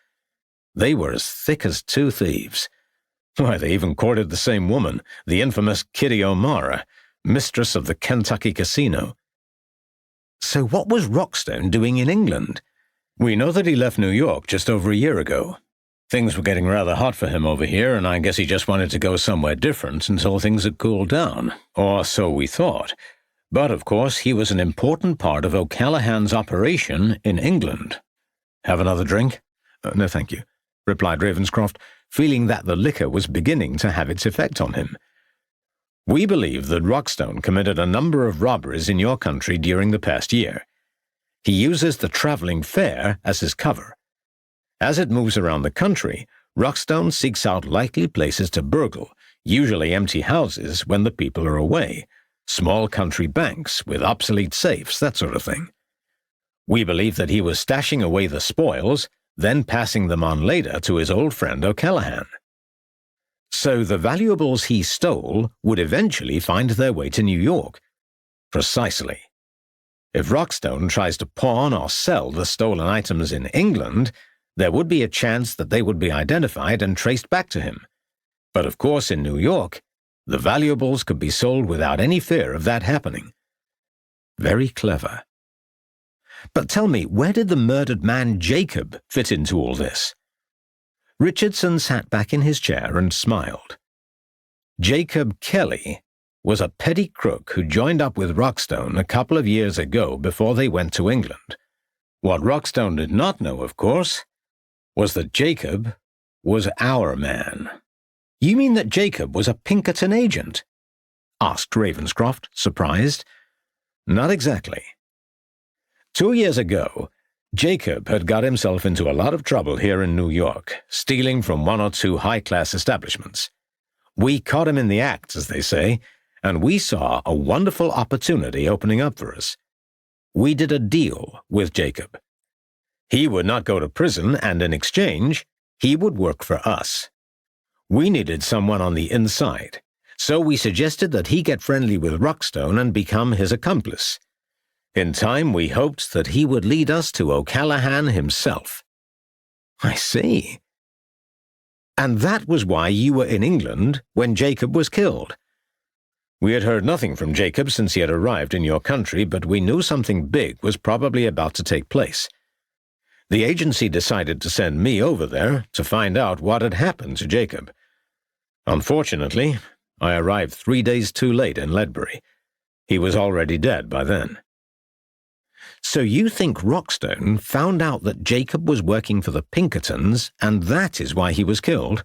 They were as thick as two thieves. Why, they even courted the same woman, the infamous Kitty O'Mara, mistress of the Kentucky Casino. So what was Rockstone doing in England? We know that he left New York just over a year ago. Things were getting rather hot for him over here, and I guess he just wanted to go somewhere different until things had cooled down, or so we thought. But, of course, he was an important part of O'Callaghan's operation in England. Have another drink? No, thank you, replied Ravenscroft, feeling that the liquor was beginning to have its effect on him. We believe that Rockstone committed a number of robberies in your country during the past year. He uses the travelling fair as his cover. As it moves around the country, Rockstone seeks out likely places to burgle, usually empty houses when the people are away, small country banks with obsolete safes, that sort of thing. We believe that he was stashing away the spoils, then passing them on later to his old friend O'Callaghan. So the valuables he stole would eventually find their way to New York. Precisely. If Rockstone tries to pawn or sell the stolen items in England, there would be a chance that they would be identified and traced back to him. But of course in New York, the valuables could be sold without any fear of that happening. Very clever. But tell me, where did the murdered man Jacob fit into all this? Richardson sat back in his chair and smiled. Jacob Kelly was a petty crook who joined up with Rockstone a couple of years ago before they went to England. What Rockstone did not know, of course, was that Jacob was our man. You mean that Jacob was a Pinkerton agent? Asked Ravenscroft, surprised. Not exactly. 2 years ago, Jacob had got himself into a lot of trouble here in New York, stealing from 1 or 2 high-class establishments. We caught him in the act, as they say, and we saw a wonderful opportunity opening up for us. We did a deal with Jacob. He would not go to prison, and in exchange, he would work for us. We needed someone on the inside, so we suggested that he get friendly with Rockstone and become his accomplice. In time, we hoped that he would lead us to O'Callaghan himself. I see. And that was why you were in England when Jacob was killed. We had heard nothing from Jacob since he had arrived in your country, but we knew something big was probably about to take place. The agency decided to send me over there to find out what had happened to Jacob. Unfortunately, I arrived 3 days too late in Ledbury. He was already dead by then. So you think Rockstone found out that Jacob was working for the Pinkertons, and that is why he was killed?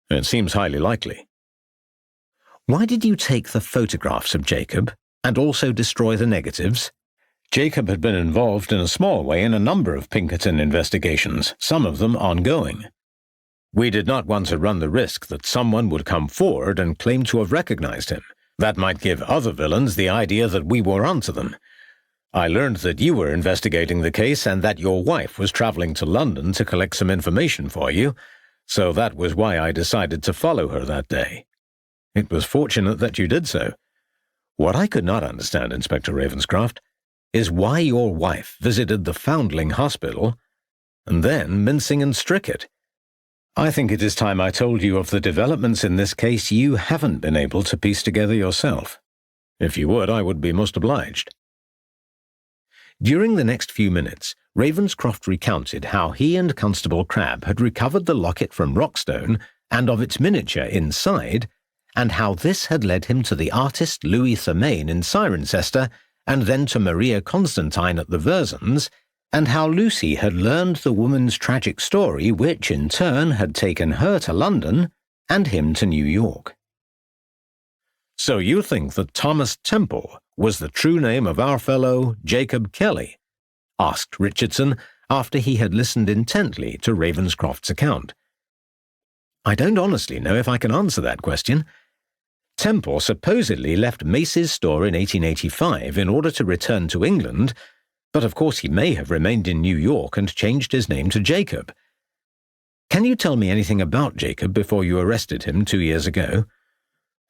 It seems highly likely. Why did you take the photographs of Jacob and also destroy the negatives? Jacob had been involved in a small way in a number of Pinkerton investigations, some of them ongoing. We did not want to run the risk that someone would come forward and claim to have recognized him. That might give other villains the idea that we were onto them. I learned that you were investigating the case and that your wife was traveling to London to collect some information for you, so that was why I decided to follow her that day. It was fortunate that you did so. What I could not understand, Inspector Ravenscroft, is why your wife visited the Foundling Hospital and then Mincing and Strickett. I think it is time I told you of the developments in this case you haven't been able to piece together yourself. If you would, I would be most obliged. During the next few minutes, Ravenscroft recounted how he and Constable Crabbe had recovered the locket from Rockstone and of its miniature inside, and how this had led him to the artist Louis Thurmaine in Cirencester, and then to Maria Constantine at the Versons, and how Lucy had learned the woman's tragic story which, in turn, had taken her to London and him to New York. So you think that Thomas Temple was the true name of our fellow Jacob Kelly? Asked Richardson after he had listened intently to Ravenscroft's account. I don't honestly know if I can answer that question. Temple supposedly left Mace's store in 1885 in order to return to England, but of course he may have remained in New York and changed his name to Jacob. Can you tell me anything about Jacob before you arrested him 2 years ago?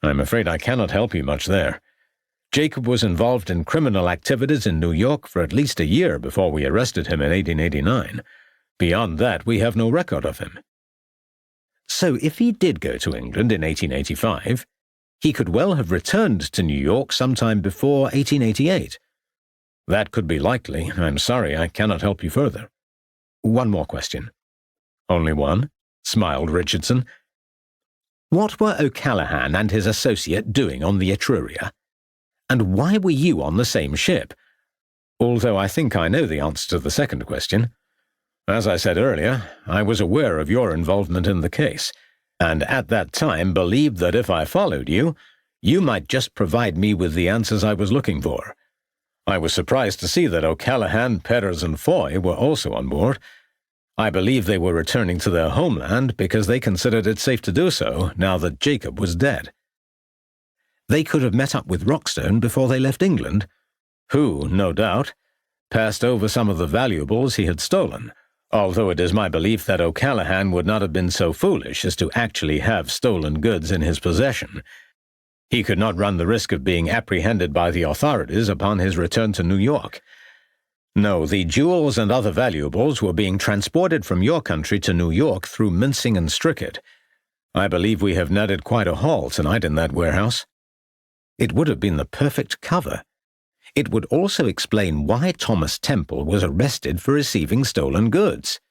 I'm afraid I cannot help you much there. Jacob was involved in criminal activities in New York for at least a year before we arrested him in 1889. Beyond that, we have no record of him. So if he did go to England in 1885, he could well have returned to New York sometime before 1888. That could be likely. I'm sorry, I cannot help you further. One more question. Only one? Smiled Richardson. What were O'Callaghan and his associate doing on the Etruria? And why were you on the same ship? Although I think I know the answer to the second question. As I said earlier, I was aware of your involvement in the case, and at that time believed that if I followed you, you might just provide me with the answers I was looking for. I was surprised to see that O'Callaghan, Petters, and Foy were also on board. I believe they were returning to their homeland because they considered it safe to do so now that Jacob was dead. They could have met up with Rockstone before they left England, who, no doubt, passed over some of the valuables he had stolen, although it is my belief that O'Callaghan would not have been so foolish as to actually have stolen goods in his possession. He could not run the risk of being apprehended by the authorities upon his return to New York. No, the jewels and other valuables were being transported from your country to New York through Mincing and Strickett. I believe we have netted quite a haul tonight in that warehouse. It would have been the perfect cover. It would also explain why Thomas Temple was arrested for receiving stolen goods.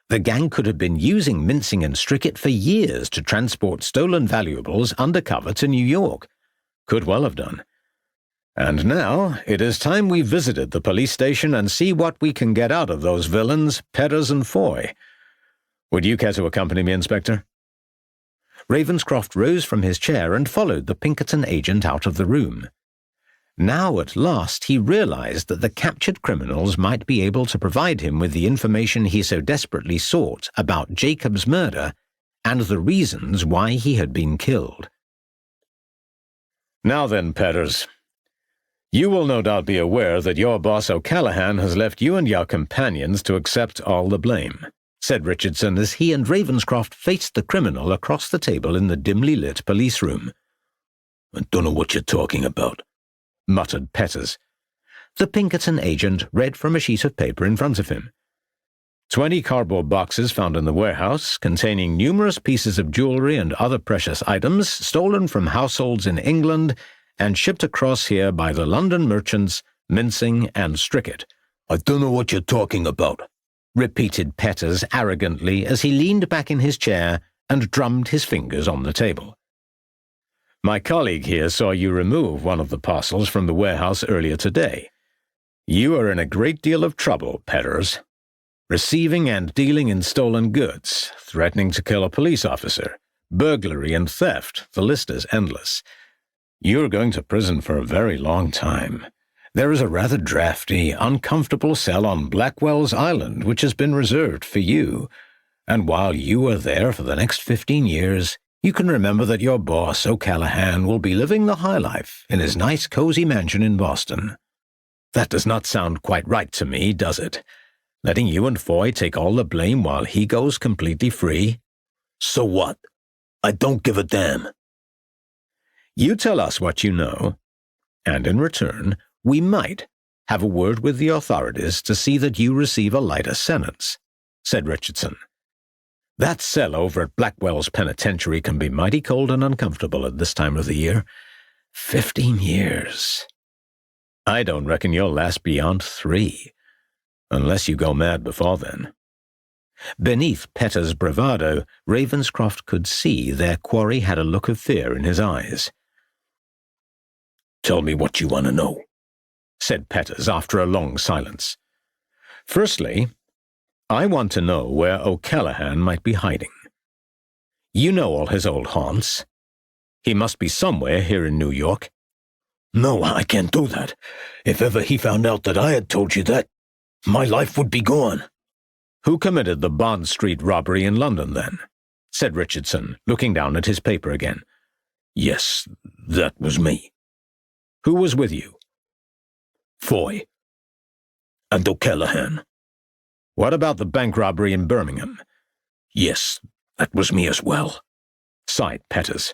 The gang could have been using Mincing and Strickett for years to transport stolen valuables undercover to New York. Could well have done. And now it is time we visited the police station and see what we can get out of those villains, Petters and Foy. Would you care to accompany me, Inspector? Ravenscroft rose from his chair and followed the Pinkerton agent out of the room. Now at last he realized that the captured criminals might be able to provide him with the information he so desperately sought about Jacob's murder and the reasons why he had been killed. Now then, Petters, you will no doubt be aware that your boss O'Callaghan has left you and your companions to accept all the blame, said Richardson as he and Ravenscroft faced the criminal across the table in the dimly lit police room. I don't know what you're talking about, muttered Petters. The Pinkerton agent read from a sheet of paper in front of him. 20 cardboard boxes found in the warehouse, containing numerous pieces of jewelry and other precious items stolen from households in England and shipped across here by the London merchants Mincing and Strickett. I don't know what you're talking about, repeated Petters arrogantly as he leaned back in his chair and drummed his fingers on the table. My colleague here saw you remove one of the parcels from the warehouse earlier today. You are in a great deal of trouble, Petters. Receiving and dealing in stolen goods, threatening to kill a police officer, burglary and theft, the list is endless. You're going to prison for a very long time. There is a rather drafty, uncomfortable cell on Blackwell's Island which has been reserved for you, and while you are there for the next 15 years, you can remember that your boss, O'Callaghan, will be living the high life in his nice, cozy mansion in Boston. That does not sound quite right to me, does it? Letting you and Foy take all the blame while he goes completely free? So what? I don't give a damn. You tell us what you know, and in return, we might have a word with the authorities to see that you receive a lighter sentence, said Richardson. That cell over at Blackwell's Penitentiary can be mighty cold and uncomfortable at this time of the year. 15 years. I don't reckon you'll last beyond 3, unless you go mad before then. Beneath Petter's bravado, Ravenscroft could see their quarry had a look of fear in his eyes. Tell me what you want to know, said Petters after a long silence. Firstly, I want to know where O'Callaghan might be hiding. You know all his old haunts. He must be somewhere here in New York. No, I can't do that. If ever he found out that I had told you that, my life would be gone. Who committed the Bond Street robbery in London, then? Said Richardson, looking down at his paper again. Yes, that was me. Who was with you? Foy. And O'Callaghan. What about the bank robbery in Birmingham? Yes, that was me as well, sighed Petters.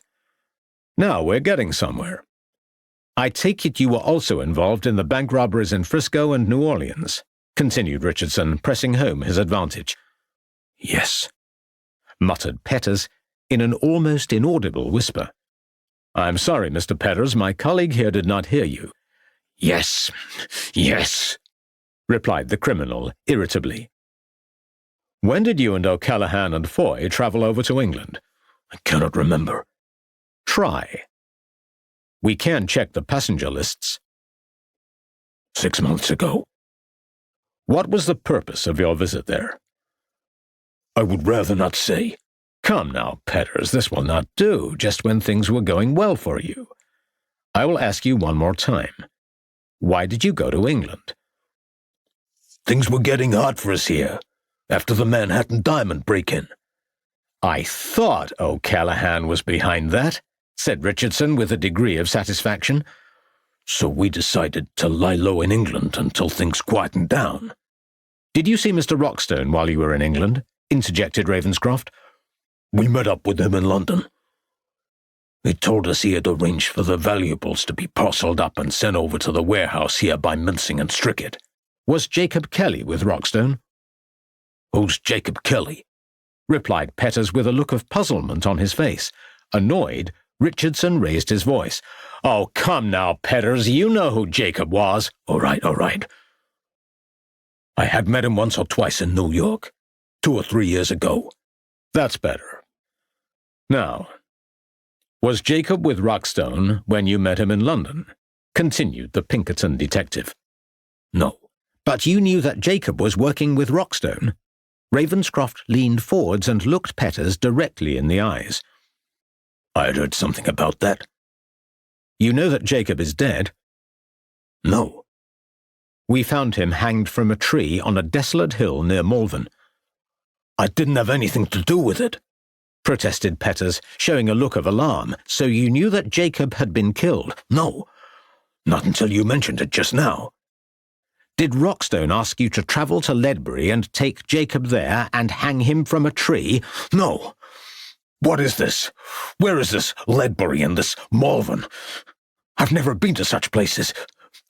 Now we're getting somewhere. I take it you were also involved in the bank robberies in Frisco and New Orleans, continued Richardson, pressing home his advantage. Yes, muttered Petters in an almost inaudible whisper. I'm sorry, Mr. Petters, my colleague here did not hear you. Yes, replied the criminal irritably. When did you and O'Callaghan and Foy travel over to England? I cannot remember. Try. We can check the passenger lists. 6 months ago. What was the purpose of your visit there? I would rather not say. Come now, Petters, this will not do, just when things were going well for you. I will ask you one more time. Why did you go to England? Things were getting hot for us here, after the Manhattan Diamond break-in. I thought O'Callaghan was behind that, said Richardson with a degree of satisfaction. So we decided to lie low in England until things quietened down. Did you see Mr. Rockstone while you were in England? Interjected Ravenscroft. We met up with him in London. He told us he had arranged for the valuables to be parcelled up and sent over to the warehouse here by Mincing and Strickett. Was Jacob Kelly with Rockstone? Who's Jacob Kelly? Replied Petters with a look of puzzlement on his face. Annoyed, Richardson raised his voice. Oh, come now, Petters, you know who Jacob was. All right. I had met him once or twice in New York, 2 or 3 years ago. That's better. Now, was Jacob with Rockstone when you met him in London? Continued the Pinkerton detective. No. But you knew that Jacob was working with Rockstone? Ravenscroft leaned forwards and looked Petters directly in the eyes. I had heard something about that. You know that Jacob is dead? No. We found him hanged from a tree on a desolate hill near Malvern. I didn't have anything to do with it, protested Petters, showing a look of alarm. So you knew that Jacob had been killed? No, not until you mentioned it just now. Did Rockstone ask you to travel to Ledbury and take Jacob there and hang him from a tree? No. What is this? Where is this Ledbury and this Malvern? I've never been to such places.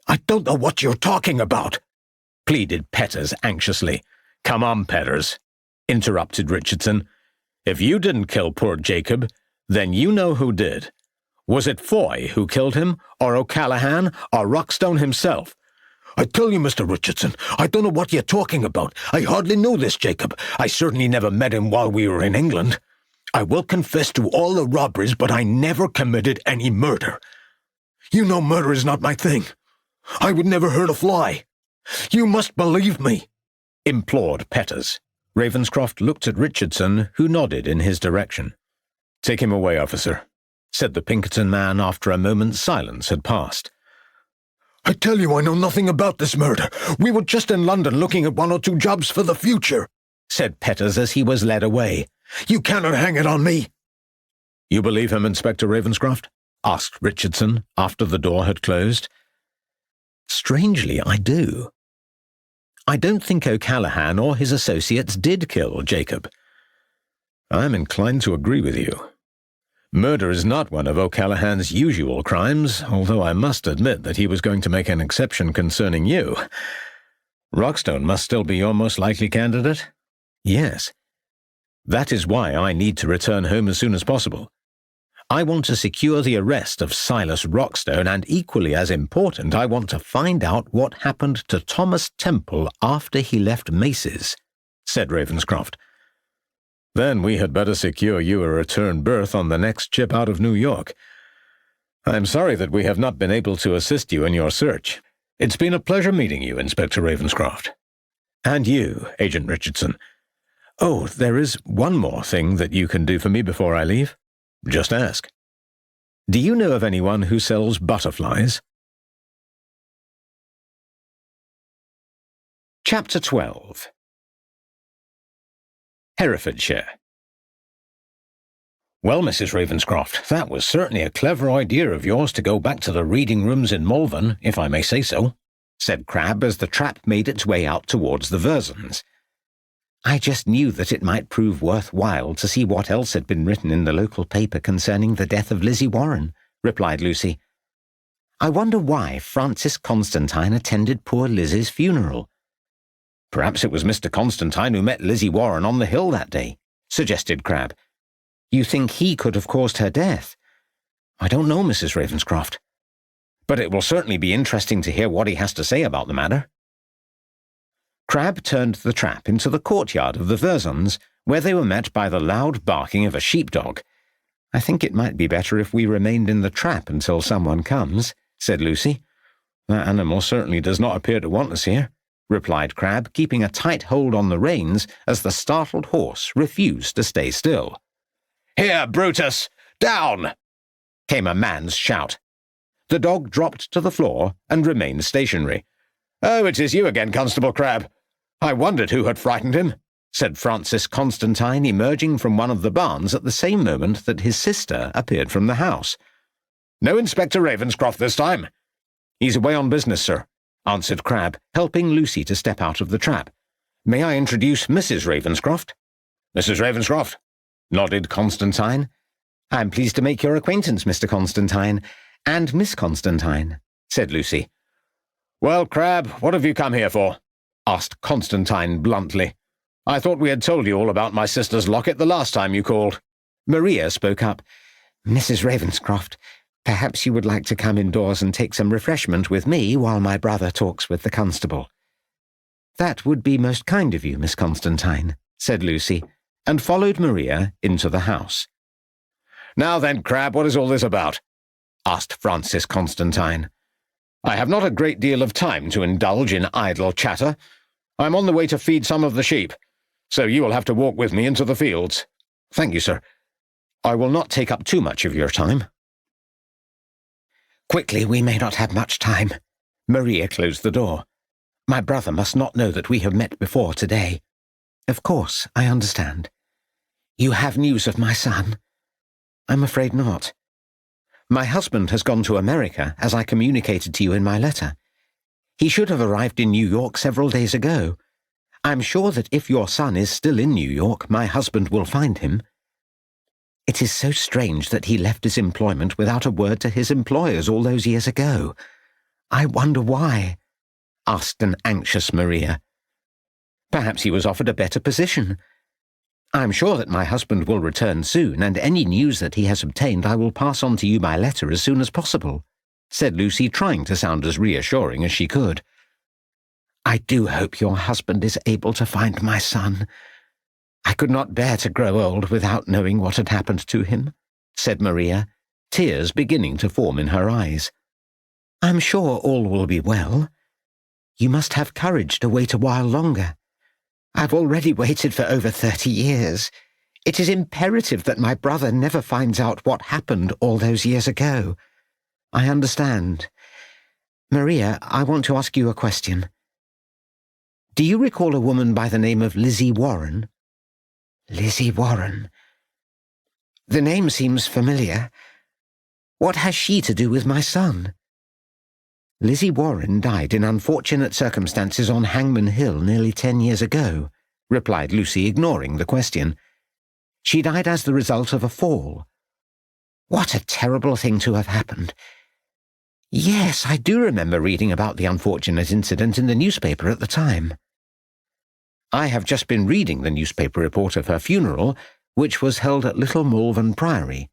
I don't know what you're talking about, pleaded Petters anxiously. Come on, Petters, interrupted Richardson. If you didn't kill poor Jacob, then you know who did. Was it Foy who killed him, or O'Callaghan, or Rockstone himself? I tell you, Mr. Richardson, I don't know what you're talking about. I hardly knew this Jacob. I certainly never met him while we were in England. I will confess to all the robberies, but I never committed any murder. You know murder is not my thing. I would never hurt a fly. You must believe me, implored Petters. Ravenscroft looked at Richardson, who nodded in his direction. Take him away, officer, said the Pinkerton man after a moment's silence had passed. I tell you I know nothing about this murder. We were just in London looking at 1 or 2 jobs for the future, said Petters as he was led away. You cannot hang it on me. You believe him, Inspector Ravenscroft? Asked Richardson after the door had closed. Strangely, I do. I don't think O'Callaghan or his associates did kill Jacob. I'm inclined to agree with you. Murder is not one of O'Callaghan's usual crimes, although I must admit that he was going to make an exception concerning you. Rockstone must still be your most likely candidate? Yes. That is why I need to return home as soon as possible. I want to secure the arrest of Silas Rockstone, and equally as important, I want to find out what happened to Thomas Temple after he left Mace's, said Ravenscroft. Then we had better secure you a return berth on the next ship out of New York. I'm sorry that we have not been able to assist you in your search. It's been a pleasure meeting you, Inspector Ravenscroft. And you, Agent Richardson. Oh, there is one more thing that you can do for me before I leave. Just ask. Do you know of anyone who sells butterflies? Chapter 12. Herefordshire. Well, Mrs. Ravenscroft, that was certainly a clever idea of yours to go back to the reading rooms in Malvern, if I may say so, said Crabbe as the trap made its way out towards the Versons. I just knew that it might prove worthwhile to see what else had been written in the local paper concerning the death of Lizzie Warren, replied Lucy. I wonder why Francis Constantine attended poor Lizzie's funeral. Perhaps it was Mr. Constantine who met Lizzie Warren on the hill that day, suggested Crabbe. You think he could have caused her death? I don't know, Mrs. Ravenscroft. But it will certainly be interesting to hear what he has to say about the matter. Crabbe turned the trap into the courtyard of the Versons, where they were met by the loud barking of a sheepdog. I think it might be better if we remained in the trap until someone comes, said Lucy. That animal certainly does not appear to want us here, replied Crabbe, keeping a tight hold on the reins as the startled horse refused to stay still. Here, Brutus! Down! Came a man's shout. The dog dropped to the floor and remained stationary. Oh, it is you again, Constable Crabbe. I wondered who had frightened him, said Francis Constantine, emerging from one of the barns at the same moment that his sister appeared from the house. No Inspector Ravenscroft this time. He's away on business, sir, answered Crabbe, helping Lucy to step out of the trap. May I introduce Mrs. Ravenscroft? Mrs. Ravenscroft, nodded Constantine. I'm pleased to make your acquaintance, Mr. Constantine, and Miss Constantine, said Lucy. Well, Crabbe, what have you come here for? Asked Constantine bluntly. I thought we had told you all about my sister's locket the last time you called. Maria spoke up. Mrs. Ravenscroft, perhaps you would like to come indoors and take some refreshment with me while my brother talks with the constable. That would be most kind of you, Miss Constantine, said Lucy, and followed Maria into the house. Now then, Crabbe, what is all this about? Asked Francis Constantine. I have not a great deal of time to indulge in idle chatter. I'm on the way to feed some of the sheep, so you will have to walk with me into the fields. Thank you, sir. I will not take up too much of your time. Quickly, we may not have much time. Maria closed the door. My brother must not know that we have met before today. Of course, I understand. You have news of my son? I'm afraid not. My husband has gone to America, as I communicated to you in my letter. He should have arrived in New York several days ago. I'm sure that if your son is still in New York, my husband will find him. It is so strange that he left his employment without a word to his employers all those years ago. I wonder why, asked an anxious Maria. Perhaps he was offered a better position. I'm sure that my husband will return soon, and any news that he has obtained I will pass on to you by letter as soon as possible, said Lucy, trying to sound as reassuring as she could. I do hope your husband is able to find my son. I could not bear to grow old without knowing what had happened to him, said Maria, tears beginning to form in her eyes. I'm sure all will be well. You must have courage to wait a while longer. I've already waited for over 30 years. It is imperative that my brother never finds out what happened all those years ago. I understand. Maria, I want to ask you a question. Do you recall a woman by the name of Lizzie Warren? Lizzie Warren. The name seems familiar. What has she to do with my son? Lizzie Warren died in unfortunate circumstances on Hangmen Hill nearly 10 years ago, replied Lucy, ignoring the question. She died as the result of a fall. What a terrible thing to have happened. Yes, I do remember reading about the unfortunate incident in the newspaper at the time. I have just been reading the newspaper report of her funeral, which was held at Little Malvern Priory.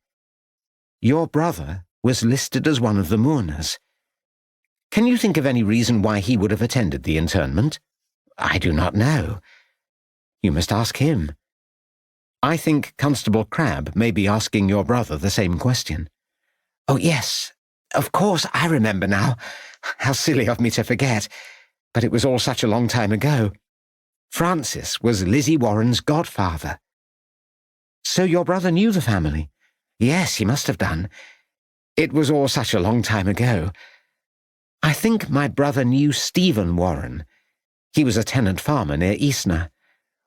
Your brother was listed as one of the mourners. Can you think of any reason why he would have attended the interment? I do not know. You must ask him. I think Constable Crabbe may be asking your brother the same question. Oh, yes. Of course, I remember now. How silly of me to forget. But it was all such a long time ago. Francis was Lizzie Warren's godfather. So your brother knew the family? Yes, he must have done. It was all such a long time ago. I think my brother knew Stephen Warren. He was a tenant farmer near Eastner.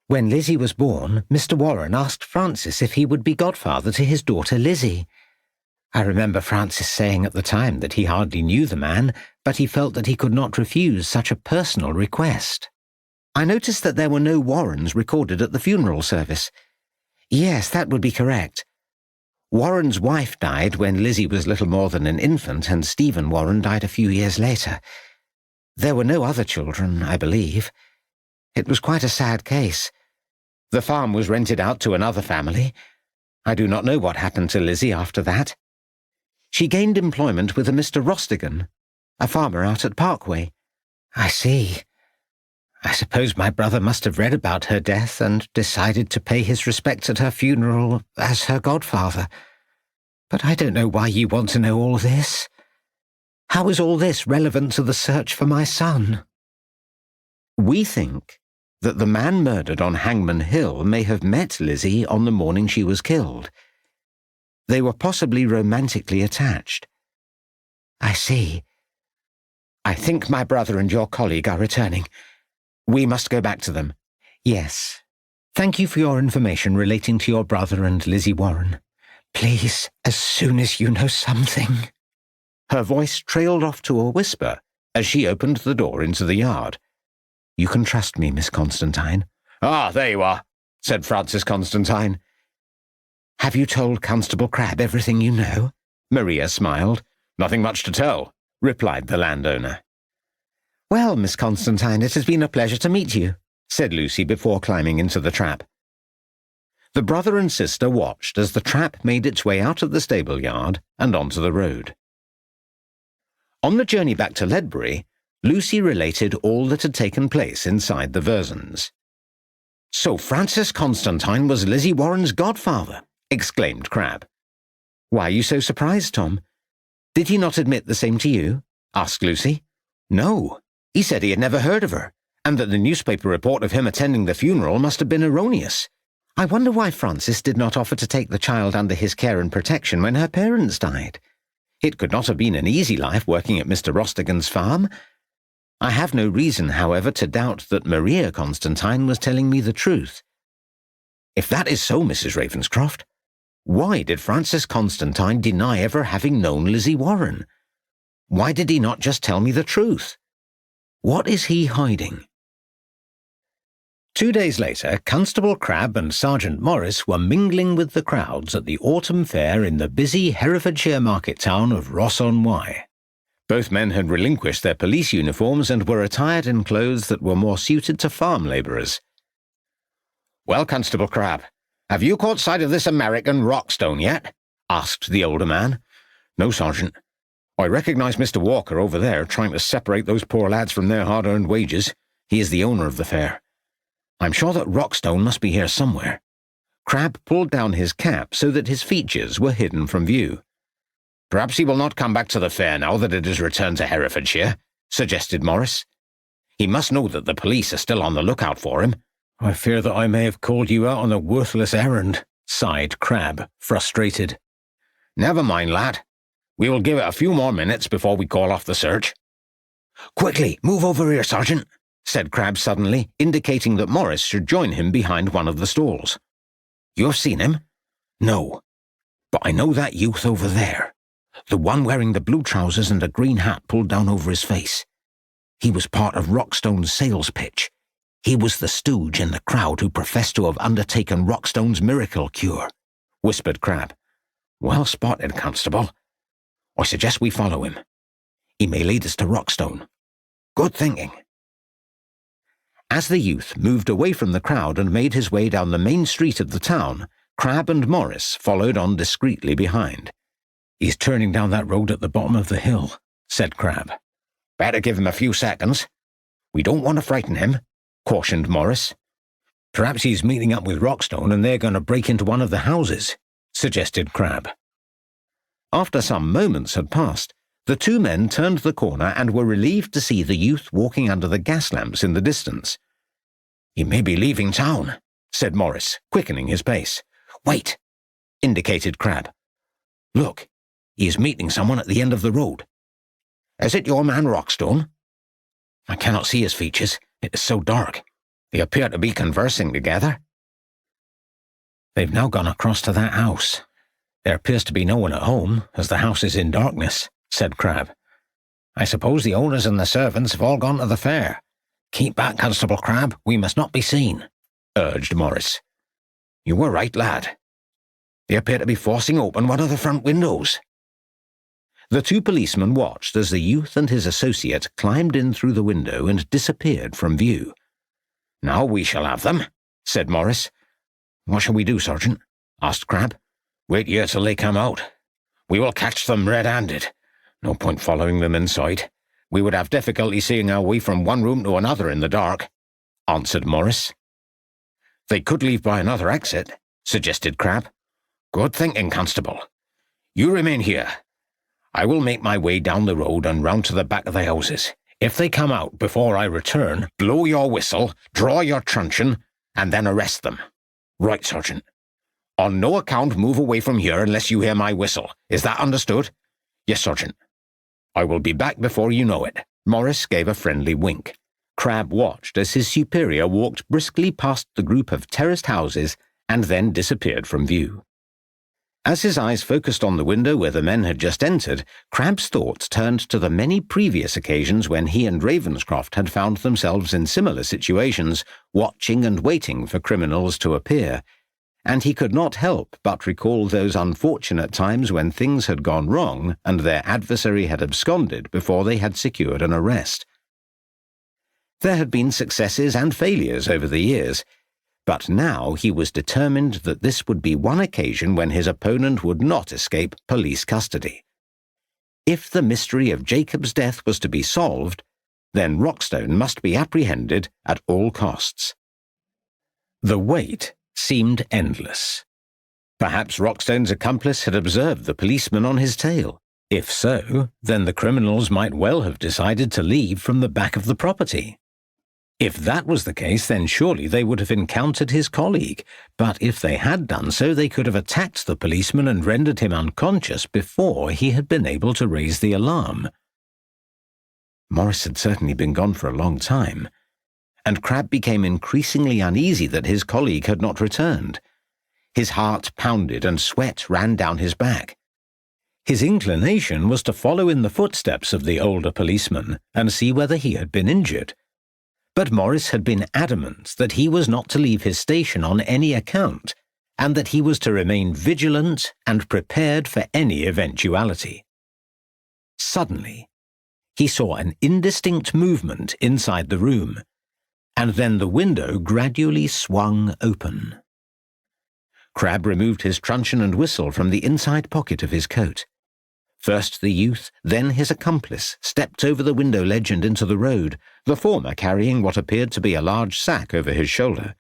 When Lizzie was born, Mr. Warren asked Francis if he would be godfather to his daughter Lizzie. I remember Francis saying at the time that he hardly knew the man, but he felt that he could not refuse such a personal request. I noticed that there were no Warrens recorded at the funeral service. Yes, that would be correct. Warren's wife died when Lizzie was little more than an infant, and Stephen Warren died a few years later. There were no other children, I believe. It was quite a sad case. The farm was rented out to another family. I do not know what happened to Lizzie after that. She gained employment with a Mr. Rostigan, a farmer out at Parkway. I see. I suppose my brother must have read about her death and decided to pay his respects at her funeral as her godfather. But I don't know why you want to know all this. How is all this relevant to the search for my son? We think that the man murdered on Hangmen Hill may have met Lizzie on the morning she was killed. They were possibly romantically attached. I see. I think my brother and your colleague are returning. We must go back to them. Yes. Thank you for your information relating to your brother and Lizzie Warren. Please, as soon as you know something. Her voice trailed off to a whisper as she opened the door into the yard. You can trust me, Miss Constantine. Ah, there you are, said Francis Constantine. Have you told Constable Crabbe everything you know? Maria smiled. Nothing much to tell, replied the landowner. Well, Miss Constantine, it has been a pleasure to meet you, said Lucy before climbing into the trap. The brother and sister watched as the trap made its way out of the stable yard and onto the road. On the journey back to Ledbury, Lucy related all that had taken place inside the Versons. So Francis Constantine was Lizzie Warren's godfather, exclaimed Crabbe. Why are you so surprised, Tom? Did he not admit the same to you? Asked Lucy. No, he said he had never heard of her, and that the newspaper report of him attending the funeral must have been erroneous. I wonder why Francis did not offer to take the child under his care and protection when her parents died. It could not have been an easy life working at Mr. Rostigan's farm. I have no reason, however, to doubt that Maria Constantine was telling me the truth. If that is so, Mrs. Ravenscroft, why did Francis Constantine deny ever having known Lizzie Warren? Why did he not just tell me the truth? What is he hiding? 2 days later, Constable Crabbe and Sergeant Morris were mingling with the crowds at the autumn fair in the busy Herefordshire market town of Ross-on-Wye. Both men had relinquished their police uniforms and were attired in clothes that were more suited to farm labourers. Well, Constable Crabbe, have you caught sight of this American Rockstone yet? Asked the older man. No, Sergeant. I recognise Mr. Walker over there trying to separate those poor lads from their hard-earned wages. He is the owner of the fair. I'm sure that Rockstone must be here somewhere. Crabbe pulled down his cap so that his features were hidden from view. Perhaps he will not come back to the fair now that it is returned to Herefordshire, suggested Morris. He must know that the police are still on the lookout for him. I fear that I may have called you out on a worthless errand, sighed Crabbe, frustrated. Never mind, lad. We will give it a few more minutes before we call off the search. Quickly, move over here, Sergeant, said Crabbe suddenly, indicating that Morris should join him behind one of the stalls. You've seen him? No. But I know that youth over there. The one wearing the blue trousers and a green hat pulled down over his face. He was part of Rockstone's sales pitch. He was the stooge in the crowd who professed to have undertaken Rockstone's miracle cure, whispered Crabbe. Well spotted, Constable. I suggest we follow him. He may lead us to Rockstone. Good thinking. As the youth moved away from the crowd and made his way down the main street of the town, Crabbe and Morris followed on discreetly behind. He's turning down that road at the bottom of the hill, said Crabbe. Better give him a few seconds. We don't want to frighten him, cautioned Morris. Perhaps he's meeting up with Rockstone and they're going to break into one of the houses, suggested Crabbe. After some moments had passed, the two men turned the corner and were relieved to see the youth walking under the gas lamps in the distance. He may be leaving town, said Morris, quickening his pace. Wait, indicated Crabbe. Look, he is meeting someone at the end of the road. Is it your man Rockstone? I cannot see his features. It is so dark. They appear to be conversing together. They've now gone across to that house. There appears to be no one at home, as the house is in darkness, said Crabbe. I suppose the owners and the servants have all gone to the fair. Keep back, Constable Crabbe. We must not be seen, urged Morris. You were right, lad. They appear to be forcing open one of the front windows. The two policemen watched as the youth and his associate climbed in through the window and disappeared from view. Now we shall have them, said Morris. What shall we do, Sergeant? Asked Crabbe. Wait here till they come out. We will catch them red-handed. No point following them inside. We would have difficulty seeing our way from one room to another in the dark, answered Morris. They could leave by another exit, suggested Crabbe. Good thinking, Constable. You remain here. I will make my way down the road and round to the back of the houses. If they come out before I return, blow your whistle, draw your truncheon, and then arrest them. Right, Sergeant. On no account move away from here unless you hear my whistle. Is that understood? Yes, Sergeant. I will be back before you know it. Morris gave a friendly wink. Crabbe watched as his superior walked briskly past the group of terraced houses and then disappeared from view. As his eyes focused on the window where the men had just entered, Crabbe's thoughts turned to the many previous occasions when he and Ravenscroft had found themselves in similar situations, watching and waiting for criminals to appear, and he could not help but recall those unfortunate times when things had gone wrong and their adversary had absconded before they had secured an arrest. There had been successes and failures over the years, but now he was determined that this would be one occasion when his opponent would not escape police custody. If the mystery of Jacob's death was to be solved, then Rockstone must be apprehended at all costs. The wait seemed endless. Perhaps Rockstone's accomplice had observed the policeman on his tail. If so, then the criminals might well have decided to leave from the back of the property. If that was the case, then surely they would have encountered his colleague, but if they had done so, they could have attacked the policeman and rendered him unconscious before he had been able to raise the alarm. Morris had certainly been gone for a long time, and Crabbe became increasingly uneasy that his colleague had not returned. His heart pounded and sweat ran down his back. His inclination was to follow in the footsteps of the older policeman and see whether he had been injured. But Morris had been adamant that he was not to leave his station on any account, and that he was to remain vigilant and prepared for any eventuality. Suddenly, he saw an indistinct movement inside the room, and then the window gradually swung open. Crabbe removed his truncheon and whistle from the inside pocket of his coat. First the youth, then his accomplice, stepped over the window ledge and into the road, the former carrying what appeared to be a large sack over his shoulder.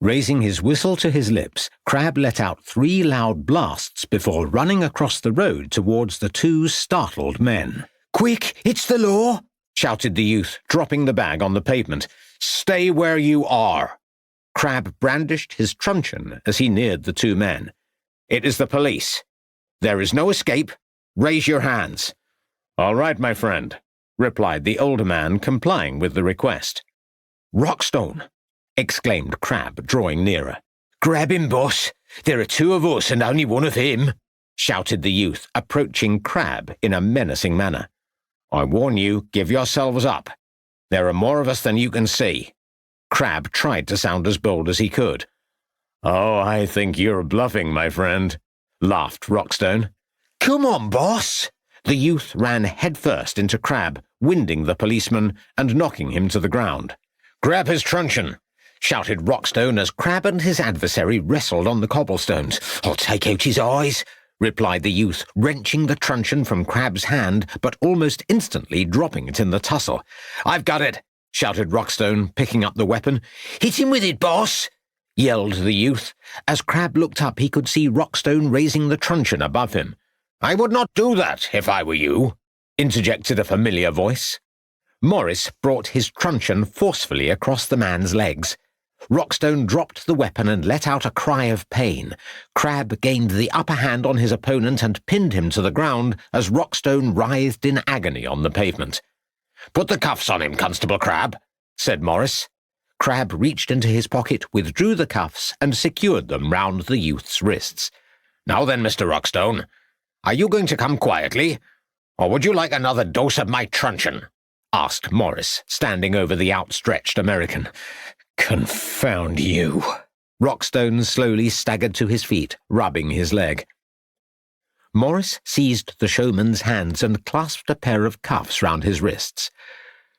Raising his whistle to his lips, Crabbe let out 3 loud blasts before running across the road towards the 2 startled men. "Quick, it's the law!" shouted the youth, dropping the bag on the pavement. "Stay where you are!" Crab brandished his truncheon as he neared the two men. "It is the police. There is no escape. Raise your hands." "All right, my friend," replied the older man, complying with the request. "Rockstone!" exclaimed Crab, drawing nearer. "Grab him, boss. There are two of us and only one of him," shouted the youth, approaching Crab in a menacing manner. "I warn you, give yourselves up. There are more of us than you can see." Crab tried to sound as bold as he could. "Oh, I think you're bluffing, my friend," laughed Rockstone. "Come on, boss!" The youth ran headfirst into Crab, winding the policeman and knocking him to the ground. "Grab his truncheon!" shouted Rockstone as Crab and his adversary wrestled on the cobblestones. "I'll take out his eyes," replied the youth, wrenching the truncheon from Crab's hand, but almost instantly dropping it in the tussle. "I've got it!" shouted Rockstone, picking up the weapon. "Hit him with it, boss!" yelled the youth. As Crab looked up, he could see Rockstone raising the truncheon above him. "I would not do that if I were you," interjected a familiar voice. Morris brought his truncheon forcefully across the man's legs. Rockstone dropped the weapon and let out a cry of pain. Crab gained the upper hand on his opponent and pinned him to the ground as Rockstone writhed in agony on the pavement. "Put the cuffs on him, Constable Crab," said Morris. Crab reached into his pocket, withdrew the cuffs, and secured them round the youth's wrists. "Now then, Mr. Rockstone, are you going to come quietly, or would you like another dose of my truncheon?" asked Morris, standing over the outstretched American. "Confound you!" Rockstone slowly staggered to his feet, rubbing his leg. Morris seized the showman's hands and clasped a pair of cuffs round his wrists.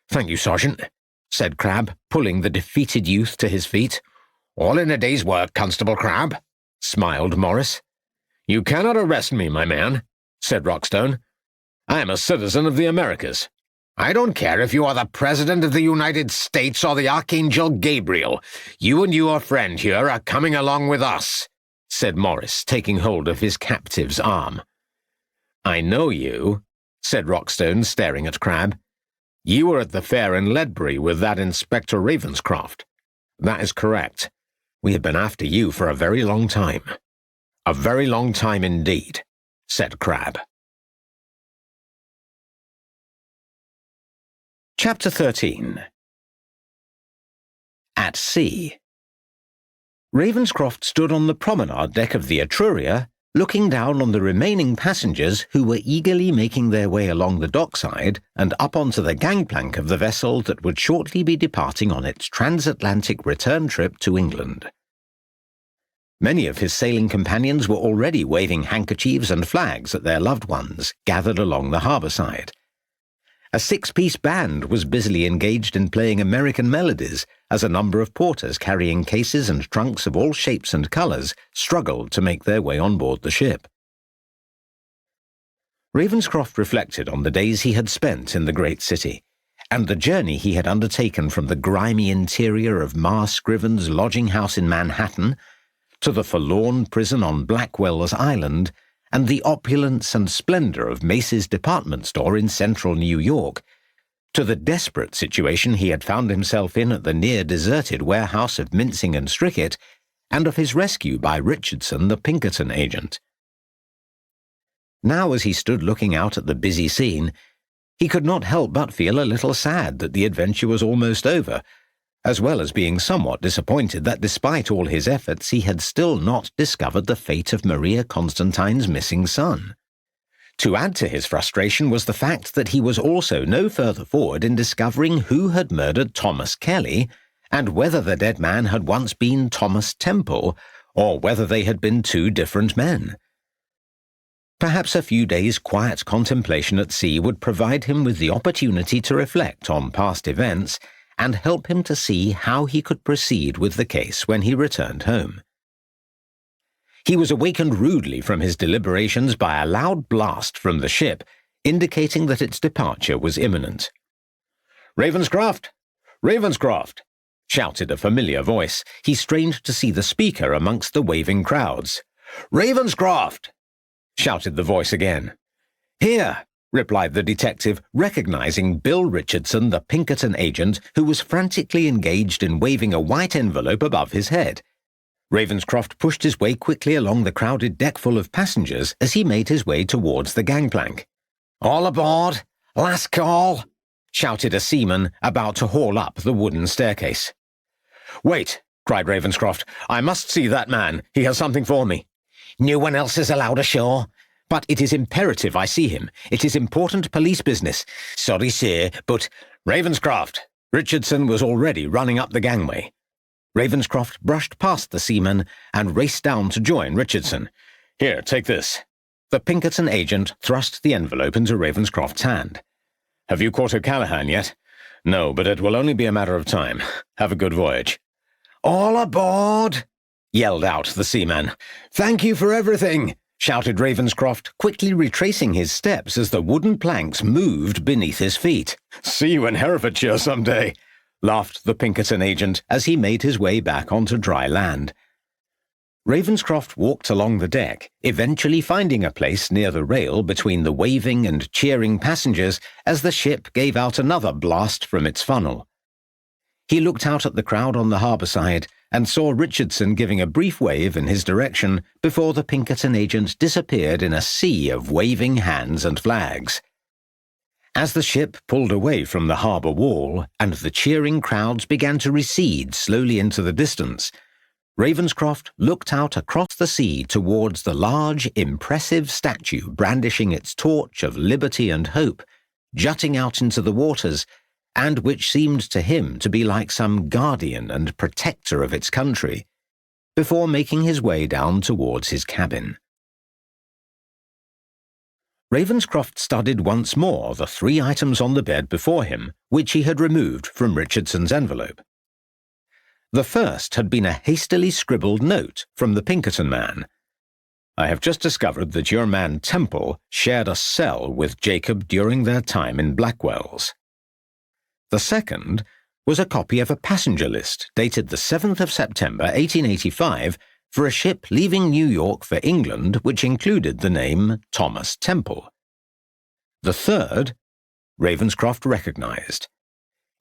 "Thank you, Sergeant," said Crab, pulling the defeated youth to his feet. "All in a day's work, Constable Crab," smiled Morris. "You cannot arrest me, my man," said Rockstone. "I am a citizen of the Americas. I don't care if you are the President of the United States or the Archangel Gabriel. You and your friend here are coming along with us," said Morris, taking hold of his captive's arm. "I know you," said Rockstone, staring at Crab. "You were at the fair in Ledbury with that Inspector Ravenscroft." "That is correct. We have been after you for a very long time." "A very long time indeed," said Crab. Chapter 13. At Sea. Ravenscroft stood on the promenade deck of the Etruria, looking down on the remaining passengers who were eagerly making their way along the dockside and up onto the gangplank of the vessel that would shortly be departing on its transatlantic return trip to England. Many of his sailing companions were already waving handkerchiefs and flags at their loved ones gathered along the harbour side. A six-piece band was busily engaged in playing American melodies as a number of porters carrying cases and trunks of all shapes and colours struggled to make their way on board the ship. Ravenscroft reflected on the days he had spent in the great city, and the journey he had undertaken from the grimy interior of Ma Scriven's lodging house in Manhattan to the forlorn prison on Blackwell's Island and the opulence and splendour of Macy's department store in central New York, to the desperate situation he had found himself in at the near-deserted warehouse of Mincing and Strickett, and of his rescue by Richardson, the Pinkerton agent. Now, as he stood looking out at the busy scene, he could not help but feel a little sad that the adventure was almost over, as well as being somewhat disappointed that despite all his efforts he had still not discovered the fate of Maria Constantine's missing son. To add to his frustration was the fact that he was also no further forward in discovering who had murdered Thomas Kelly, and whether the dead man had once been Thomas Temple, or whether they had been two different men. Perhaps a few days' quiet contemplation at sea would provide him with the opportunity to reflect on past events and help him to see how he could proceed with the case when he returned home. He was awakened rudely from his deliberations by a loud blast from the ship, indicating that its departure was imminent. "Ravenscroft! Ravenscroft!" shouted a familiar voice. He strained to see the speaker amongst the waving crowds. "Ravenscroft!" shouted the voice again. "Here, replied the detective, recognizing Bill Richardson, the Pinkerton agent, who was frantically engaged in waving a white envelope above his head. Ravenscroft pushed his way quickly along the crowded deck full of passengers as he made his way towards the gangplank. "All aboard! Last call!" shouted a seaman about to haul up the wooden staircase. "Wait!" cried Ravenscroft. "I must see that man. He has something for me." "No one else is allowed ashore." "But it is imperative I see him. It is important police business." "Sorry, sir, but—" "Ravenscroft!" Richardson was already running up the gangway. Ravenscroft brushed past the seaman and raced down to join Richardson. "Here, take this." The Pinkerton agent thrust the envelope into Ravenscroft's hand. "Have you caught O'Callaghan yet?" "No, but it will only be a matter of time. Have a good voyage." "All aboard!" yelled out the seaman. "Thank you for everything!" shouted Ravenscroft, quickly retracing his steps as the wooden planks moved beneath his feet. "See you in Herefordshire some day," laughed the Pinkerton agent as he made his way back onto dry land. Ravenscroft walked along the deck, eventually finding a place near the rail between the waving and cheering passengers as the ship gave out another blast from its funnel. He looked out at the crowd on the harbour side and saw Richardson giving a brief wave in his direction before the Pinkerton agent disappeared in a sea of waving hands and flags. As the ship pulled away from the harbour wall and the cheering crowds began to recede slowly into the distance, Ravenscroft looked out across the sea towards the large, impressive statue brandishing its torch of liberty and hope, jutting out into the waters, and which seemed to him to be like some guardian and protector of its country, before making his way down towards his cabin. Ravenscroft studied once more the 3 items on the bed before him, which he had removed from Richardson's envelope. The first had been a hastily scribbled note from the Pinkerton man. "I have just discovered that your man Temple shared a cell with Jacob during their time in Blackwell's." The second was a copy of a passenger list dated the 7th of September 1885 for a ship leaving New York for England which included the name Thomas Temple. The third, Ravenscroft recognized.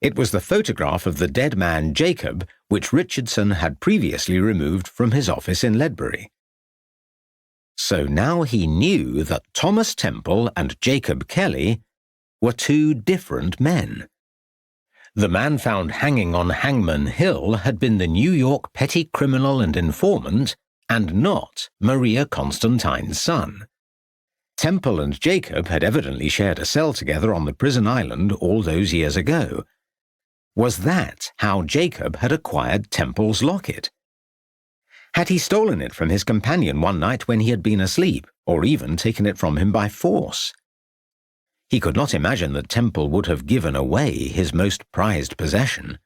It was the photograph of the dead man Jacob, which Richardson had previously removed from his office in Ledbury. So now he knew that Thomas Temple and Jacob Kelly were 2 different men. The man found hanging on Hangmen Hill had been the New York petty criminal and informant, and not Maria Constantine's son. Temple and Jacob had evidently shared a cell together on the prison island all those years ago. Was that how Jacob had acquired Temple's locket? Had he stolen it from his companion one night when he had been asleep, or even taken it from him by force? He could not imagine that Temple would have given away his most prized possession.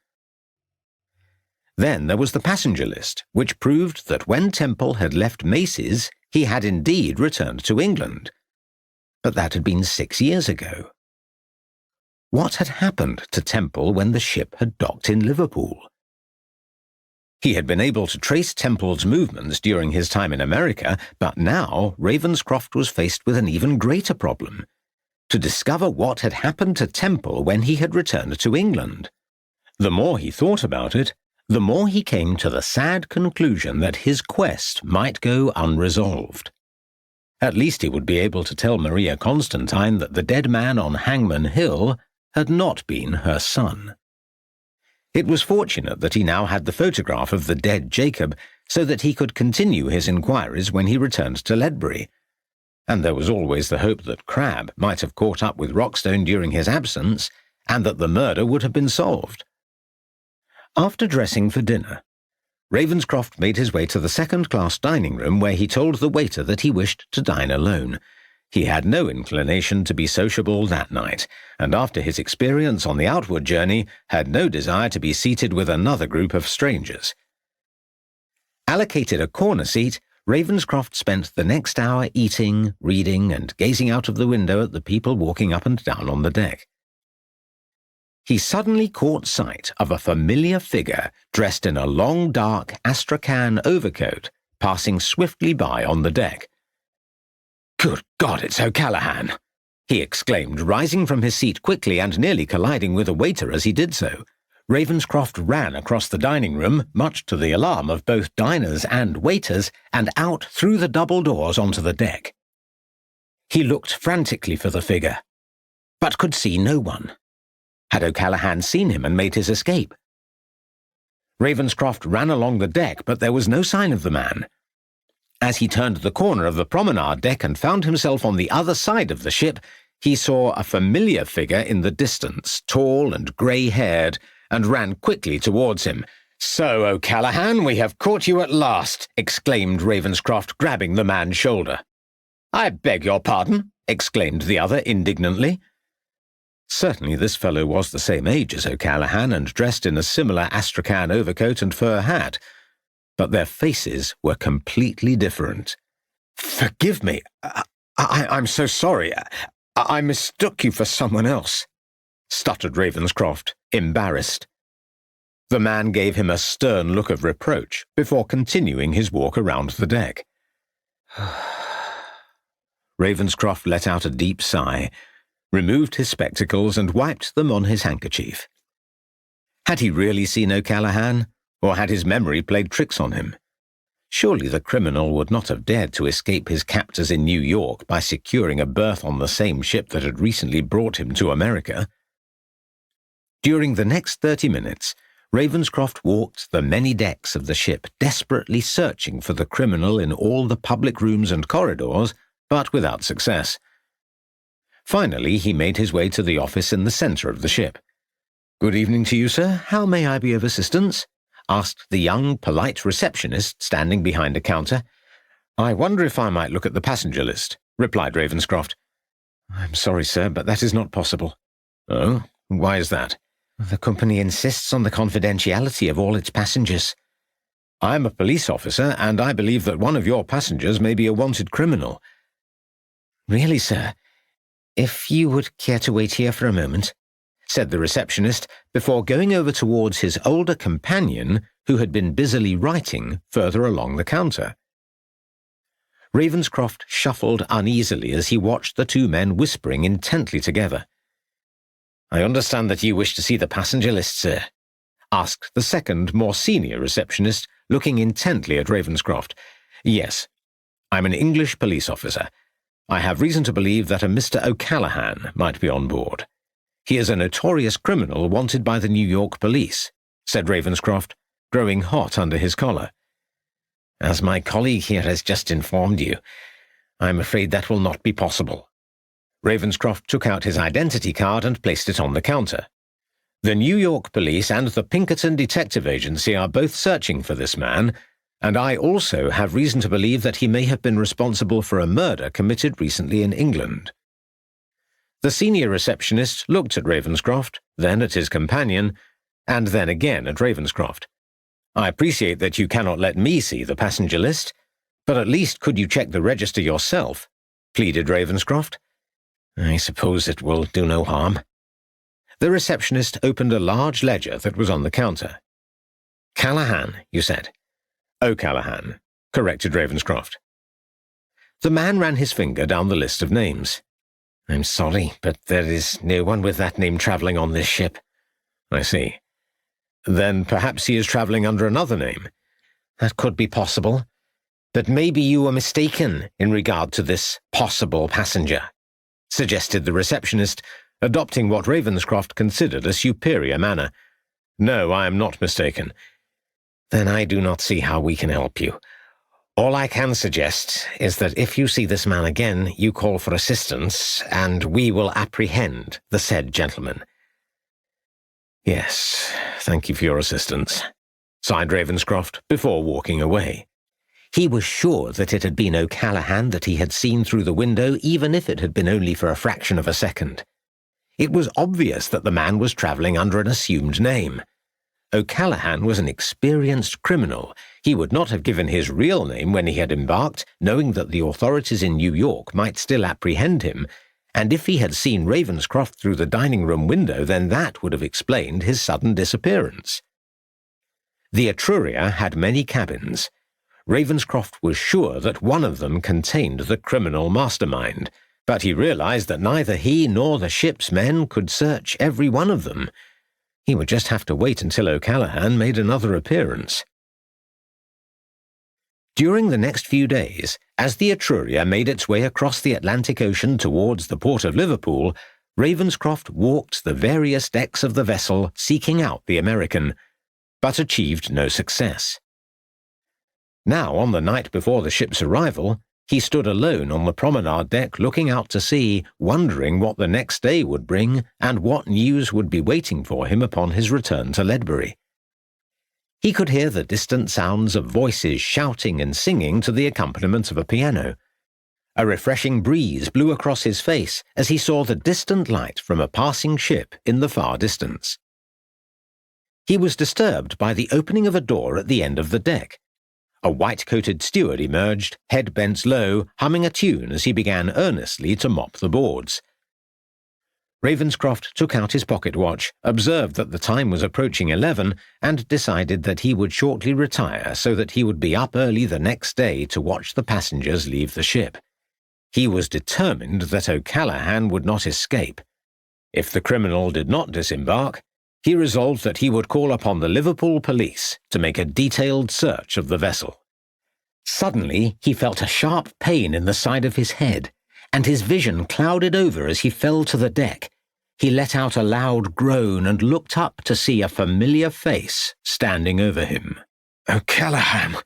Then there was the passenger list, which proved that when Temple had left Macy's, he had indeed returned to England. But that had been 6 years ago. What had happened to Temple when the ship had docked in Liverpool? He had been able to trace Temple's movements during his time in America, but now Ravenscroft was faced with an even greater problem: to discover what had happened to Temple when he had returned to England. The more he thought about it, the more he came to the sad conclusion that his quest might go unresolved. At least he would be able to tell Maria Constantine that the dead man on Hangmen Hill had not been her son. It was fortunate that he now had the photograph of the dead Jacob so that he could continue his inquiries when he returned to Ledbury, and there was always the hope that Crabbe might have caught up with Rockstone during his absence, and that the murder would have been solved. After dressing for dinner, Ravenscroft made his way to the second-class dining room where he told the waiter that he wished to dine alone. He had no inclination to be sociable that night, and after his experience on the outward journey, had no desire to be seated with another group of strangers. Allocated a corner seat, Ravenscroft spent the next hour eating, reading, and gazing out of the window at the people walking up and down on the deck. He suddenly caught sight of a familiar figure dressed in a long, dark astrakhan overcoat passing swiftly by on the deck. "Good God, it's O'Callaghan!" he exclaimed, rising from his seat quickly and nearly colliding with a waiter as he did so. Ravenscroft ran across the dining room, much to the alarm of both diners and waiters, and out through the double doors onto the deck. He looked frantically for the figure, but could see no one. Had O'Callaghan seen him and made his escape? Ravenscroft ran along the deck, but there was no sign of the man. As he turned the corner of the promenade deck and found himself on the other side of the ship, he saw a familiar figure in the distance, tall and grey-haired, and ran quickly towards him. "So, O'Callaghan, we have caught you at last," exclaimed Ravenscroft, grabbing the man's shoulder. "I beg your pardon," exclaimed the other indignantly. Certainly this fellow was the same age as O'Callaghan and dressed in a similar astrakhan overcoat and fur hat, but their faces were completely different. "Forgive me. I'm so sorry. I mistook you for someone else," stuttered Ravenscroft, embarrassed. The man gave him a stern look of reproach before continuing his walk around the deck. Ravenscroft let out a deep sigh, removed his spectacles and wiped them on his handkerchief. Had he really seen O'Callaghan, or had his memory played tricks on him? Surely the criminal would not have dared to escape his captors in New York by securing a berth on the same ship that had recently brought him to America. During the next 30 minutes, Ravenscroft walked the many decks of the ship, desperately searching for the criminal in all the public rooms and corridors, but without success. Finally, he made his way to the office in the centre of the ship. "Good evening to you, sir. How may I be of assistance?" asked the young, polite receptionist standing behind a counter. "I wonder if I might look at the passenger list," replied Ravenscroft. "I'm sorry, sir, but that is not possible." "Oh? Why is that?" "The company insists on the confidentiality of all its passengers." "I am a police officer, and I believe that one of your passengers may be a wanted criminal." "Really, sir? If you would care to wait here for a moment," said the receptionist, before going over towards his older companion, who had been busily writing further along the counter. Ravenscroft shuffled uneasily as he watched the two men whispering intently together. "I understand that you wish to see the passenger list, sir?" asked the second, more senior receptionist, looking intently at Ravenscroft. "Yes. I'm an English police officer. I have reason to believe that a Mr. O'Callaghan might be on board. He is a notorious criminal wanted by the New York police," said Ravenscroft, growing hot under his collar. "As my colleague here has just informed you, I'm afraid that will not be possible." Ravenscroft took out his identity card and placed it on the counter. "The New York police and the Pinkerton Detective Agency are both searching for this man, and I also have reason to believe that he may have been responsible for a murder committed recently in England." The senior receptionist looked at Ravenscroft, then at his companion, and then again at Ravenscroft. "I appreciate that you cannot let me see the passenger list, but at least could you check the register yourself?" pleaded Ravenscroft. "I suppose it will do no harm." The receptionist opened a large ledger that was on the counter. "Callaghan, you said?" "O'Callaghan," corrected Ravenscroft. The man ran his finger down the list of names. "I'm sorry, but there is no one with that name travelling on this ship." "I see. Then perhaps he is travelling under another name." "That could be possible. But maybe you were mistaken in regard to this possible passenger," suggested the receptionist, adopting what Ravenscroft considered a superior manner. "No, I am not mistaken." "Then I do not see how we can help you. All I can suggest is that if you see this man again, you call for assistance, and we will apprehend the said gentleman." "Yes, thank you for your assistance," sighed Ravenscroft before walking away. He was sure that it had been O'Callaghan that he had seen through the window, even if it had been only for a fraction of a second. It was obvious that the man was travelling under an assumed name. O'Callaghan was an experienced criminal. He would not have given his real name when he had embarked, knowing that the authorities in New York might still apprehend him, and if he had seen Ravenscroft through the dining-room window, then that would have explained his sudden disappearance. The Etruria had many cabins. Ravenscroft was sure that one of them contained the criminal mastermind, but he realized that neither he nor the ship's men could search every one of them. He would just have to wait until O'Callaghan made another appearance. During the next few days, as the Etruria made its way across the Atlantic Ocean towards the port of Liverpool, Ravenscroft walked the various decks of the vessel seeking out the American, but achieved no success. Now, on the night before the ship's arrival, he stood alone on the promenade deck looking out to sea, wondering what the next day would bring and what news would be waiting for him upon his return to Ledbury. He could hear the distant sounds of voices shouting and singing to the accompaniment of a piano. A refreshing breeze blew across his face as he saw the distant light from a passing ship in the far distance. He was disturbed by the opening of a door at the end of the deck. A white-coated steward emerged, head bent low, humming a tune as he began earnestly to mop the boards. Ravenscroft took out his pocket watch, observed that the time was approaching 11, and decided that he would shortly retire so that he would be up early the next day to watch the passengers leave the ship. He was determined that O'Callaghan would not escape. If the criminal did not disembark, he resolved that he would call upon the Liverpool police to make a detailed search of the vessel. Suddenly, he felt a sharp pain in the side of his head, and his vision clouded over as he fell to the deck. He let out a loud groan and looked up to see a familiar face standing over him. "O'Callaghan,"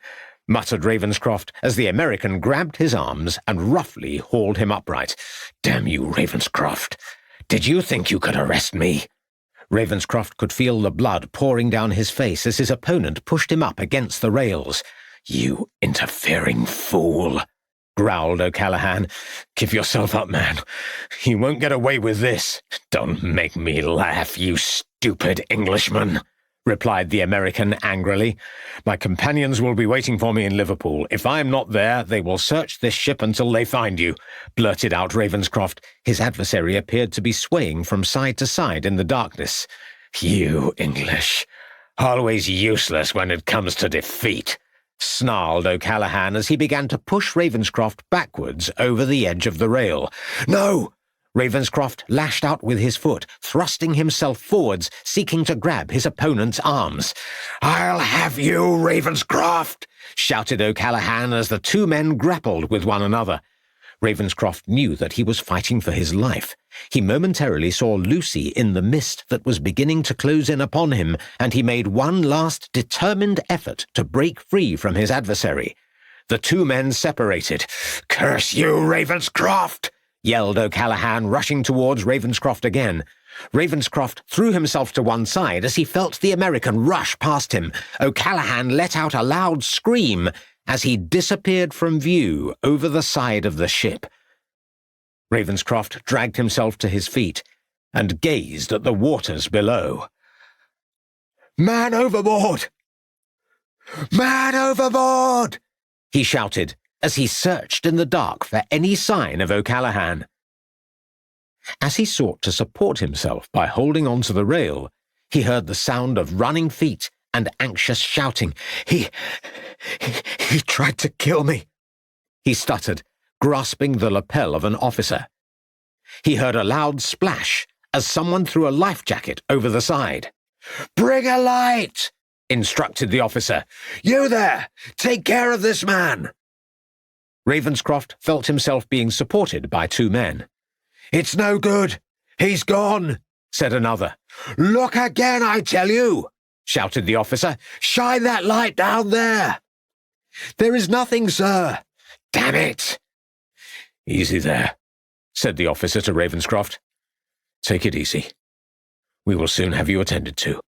muttered Ravenscroft as the American grabbed his arms and roughly hauled him upright. "Damn you, Ravenscroft! Did you think you could arrest me?" Ravenscroft could feel the blood pouring down his face as his opponent pushed him up against the rails. "You interfering fool," growled O'Callaghan. "Give yourself up, man. You won't get away with this." "Don't make me laugh, you stupid Englishman," replied the American angrily. "My companions will be waiting for me in Liverpool. If I am not there, they will search this ship until they find you," blurted out Ravenscroft. His adversary appeared to be swaying from side to side in the darkness. "You English, always useless when it comes to defeat," snarled O'Callaghan as he began to push Ravenscroft backwards over the edge of the rail. "No!" Ravenscroft lashed out with his foot, thrusting himself forwards, seeking to grab his opponent's arms. "I'll have you, Ravenscroft!" shouted O'Callaghan as the two men grappled with one another. Ravenscroft knew that he was fighting for his life. He momentarily saw Lucy in the mist that was beginning to close in upon him, and he made one last determined effort to break free from his adversary. The two men separated. "Curse you, Ravenscroft!" yelled O'Callaghan, rushing towards Ravenscroft again. Ravenscroft threw himself to one side as he felt the American rush past him. O'Callaghan let out a loud scream as he disappeared from view over the side of the ship. Ravenscroft dragged himself to his feet and gazed at the waters below. "Man overboard! Man overboard!" he shouted as he searched in the dark for any sign of O'Callaghan. As he sought to support himself by holding onto the rail, he heard the sound of running feet and anxious shouting. He tried to kill me," he stuttered, grasping the lapel of an officer. He heard a loud splash as someone threw a life jacket over the side. "Bring a light!" instructed the officer. "You there! Take care of this man!" Ravenscroft felt himself being supported by two men. "It's no good. He's gone," said another. "Look again, I tell you," shouted the officer. "Shine that light down there." "There is nothing, sir." "Damn it." "Easy there," said the officer to Ravenscroft. "Take it easy. We will soon have you attended to."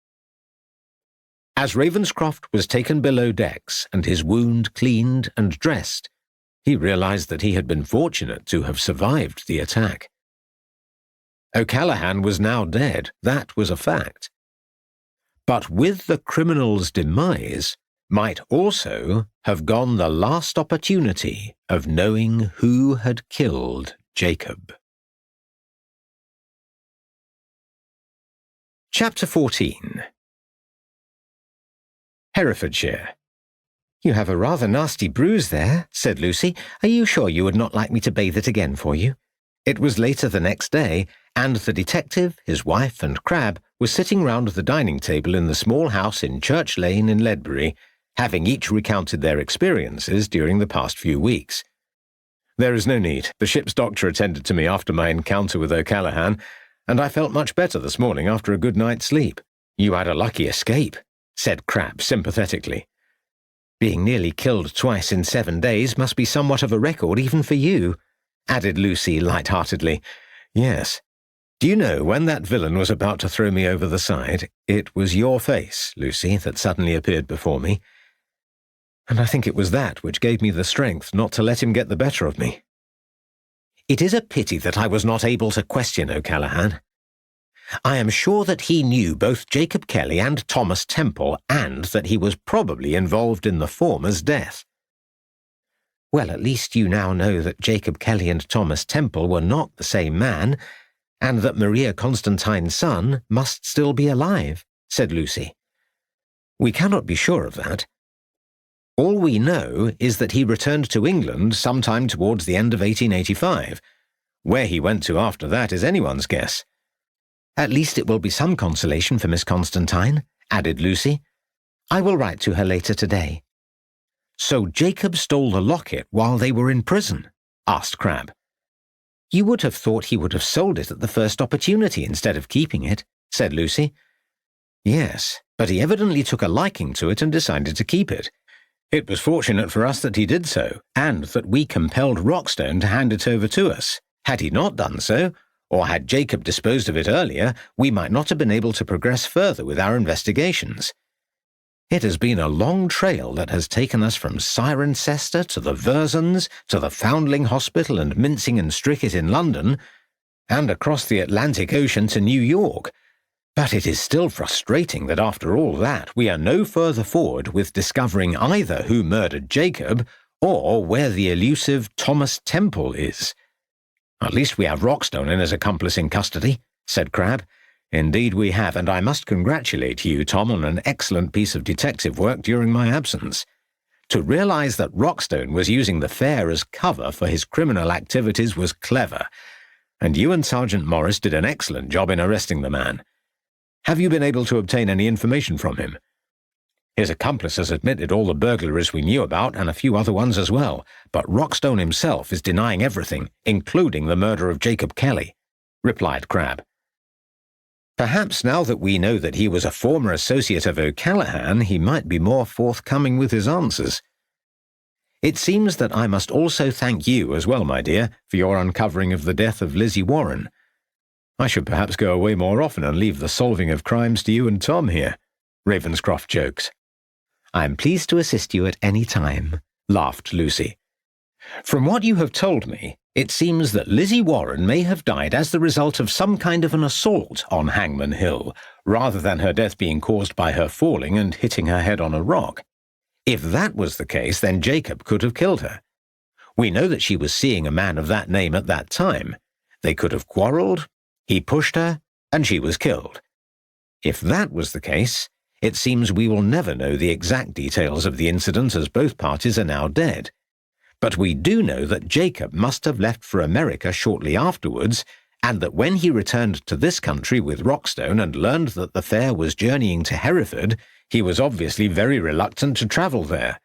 As Ravenscroft was taken below decks and his wound cleaned and dressed, he realized that he had been fortunate to have survived the attack. O'Callaghan was now dead, that was a fact. But with the criminal's demise might also have gone the last opportunity of knowing who had killed Jacob. Chapter 14. Herefordshire. "You have a rather nasty bruise there," said Lucy. "Are you sure you would not like me to bathe it again for you?" It was later the next day, and the detective, his wife, and Crabbe were sitting round the dining table in the small house in Church Lane in Ledbury, having each recounted their experiences during the past few weeks. There is no need. The ship's doctor attended to me after my encounter with O'Callaghan, and I felt much better this morning after a good night's sleep. You had a lucky escape, said Crabbe sympathetically. Being nearly killed twice in 7 days must be somewhat of a record even for you, added Lucy light-heartedly. Yes. Do you know, when that villain was about to throw me over the side, it was your face, Lucy, that suddenly appeared before me. And I think it was that which gave me the strength not to let him get the better of me. It is a pity that I was not able to question O'Callaghan. I am sure that he knew both Jacob Kelly and Thomas Temple, and that he was probably involved in the former's death. Well, at least you now know that Jacob Kelly and Thomas Temple were not the same man, and that Maria Constantine's son must still be alive, said Lucy. We cannot be sure of that. All we know is that he returned to England sometime towards the end of 1885. Where he went to after that is anyone's guess. At least it will be some consolation for Miss Constantine, added Lucy. I will write to her later today. So Jacob stole the locket while they were in prison? Asked Crabbe. You would have thought he would have sold it at the first opportunity instead of keeping it, said Lucy. Yes, but he evidently took a liking to it and decided to keep it. It was fortunate for us that he did so, and that we compelled Rockstone to hand it over to us. Had he not done so, or had Jacob disposed of it earlier, we might not have been able to progress further with our investigations. It has been a long trail that has taken us from Cirencester to the Vursons, to the Foundling Hospital and Mincing and Strickett in London, and across the Atlantic Ocean to New York. But it is still frustrating that after all that we are no further forward with discovering either who murdered Jacob or where the elusive Thomas Temple is. At least we have Rockstone and his accomplice in custody, said Crabbe. Indeed we have, and I must congratulate you, Tom, on an excellent piece of detective work during my absence. To realize that Rockstone was using the fair as cover for his criminal activities was clever, and you and Sergeant Morris did an excellent job in arresting the man. Have you been able to obtain any information from him? His accomplice has admitted all the burglaries we knew about and a few other ones as well, but Rockstone himself is denying everything, including the murder of Jacob Kelly, replied Crabbe. Perhaps now that we know that he was a former associate of O'Callaghan, he might be more forthcoming with his answers. It seems that I must also thank you as well, my dear, for your uncovering of the death of Lizzie Warren. I should perhaps go away more often and leave the solving of crimes to you and Tom here, Ravenscroft jokes. I am pleased to assist you at any time, laughed Lucy. From what you have told me, it seems that Lizzie Warren may have died as the result of some kind of an assault on Hangmen Hill, rather than her death being caused by her falling and hitting her head on a rock. If that was the case, then Jacob could have killed her. We know that she was seeing a man of that name at that time. They could have quarrelled, he pushed her, and she was killed. If that was the case, it seems we will never know the exact details of the incident as both parties are now dead. But we do know that Jacob must have left for America shortly afterwards, and that when he returned to this country with Rockstone and learned that the fair was journeying to Hereford, he was obviously very reluctant to travel there.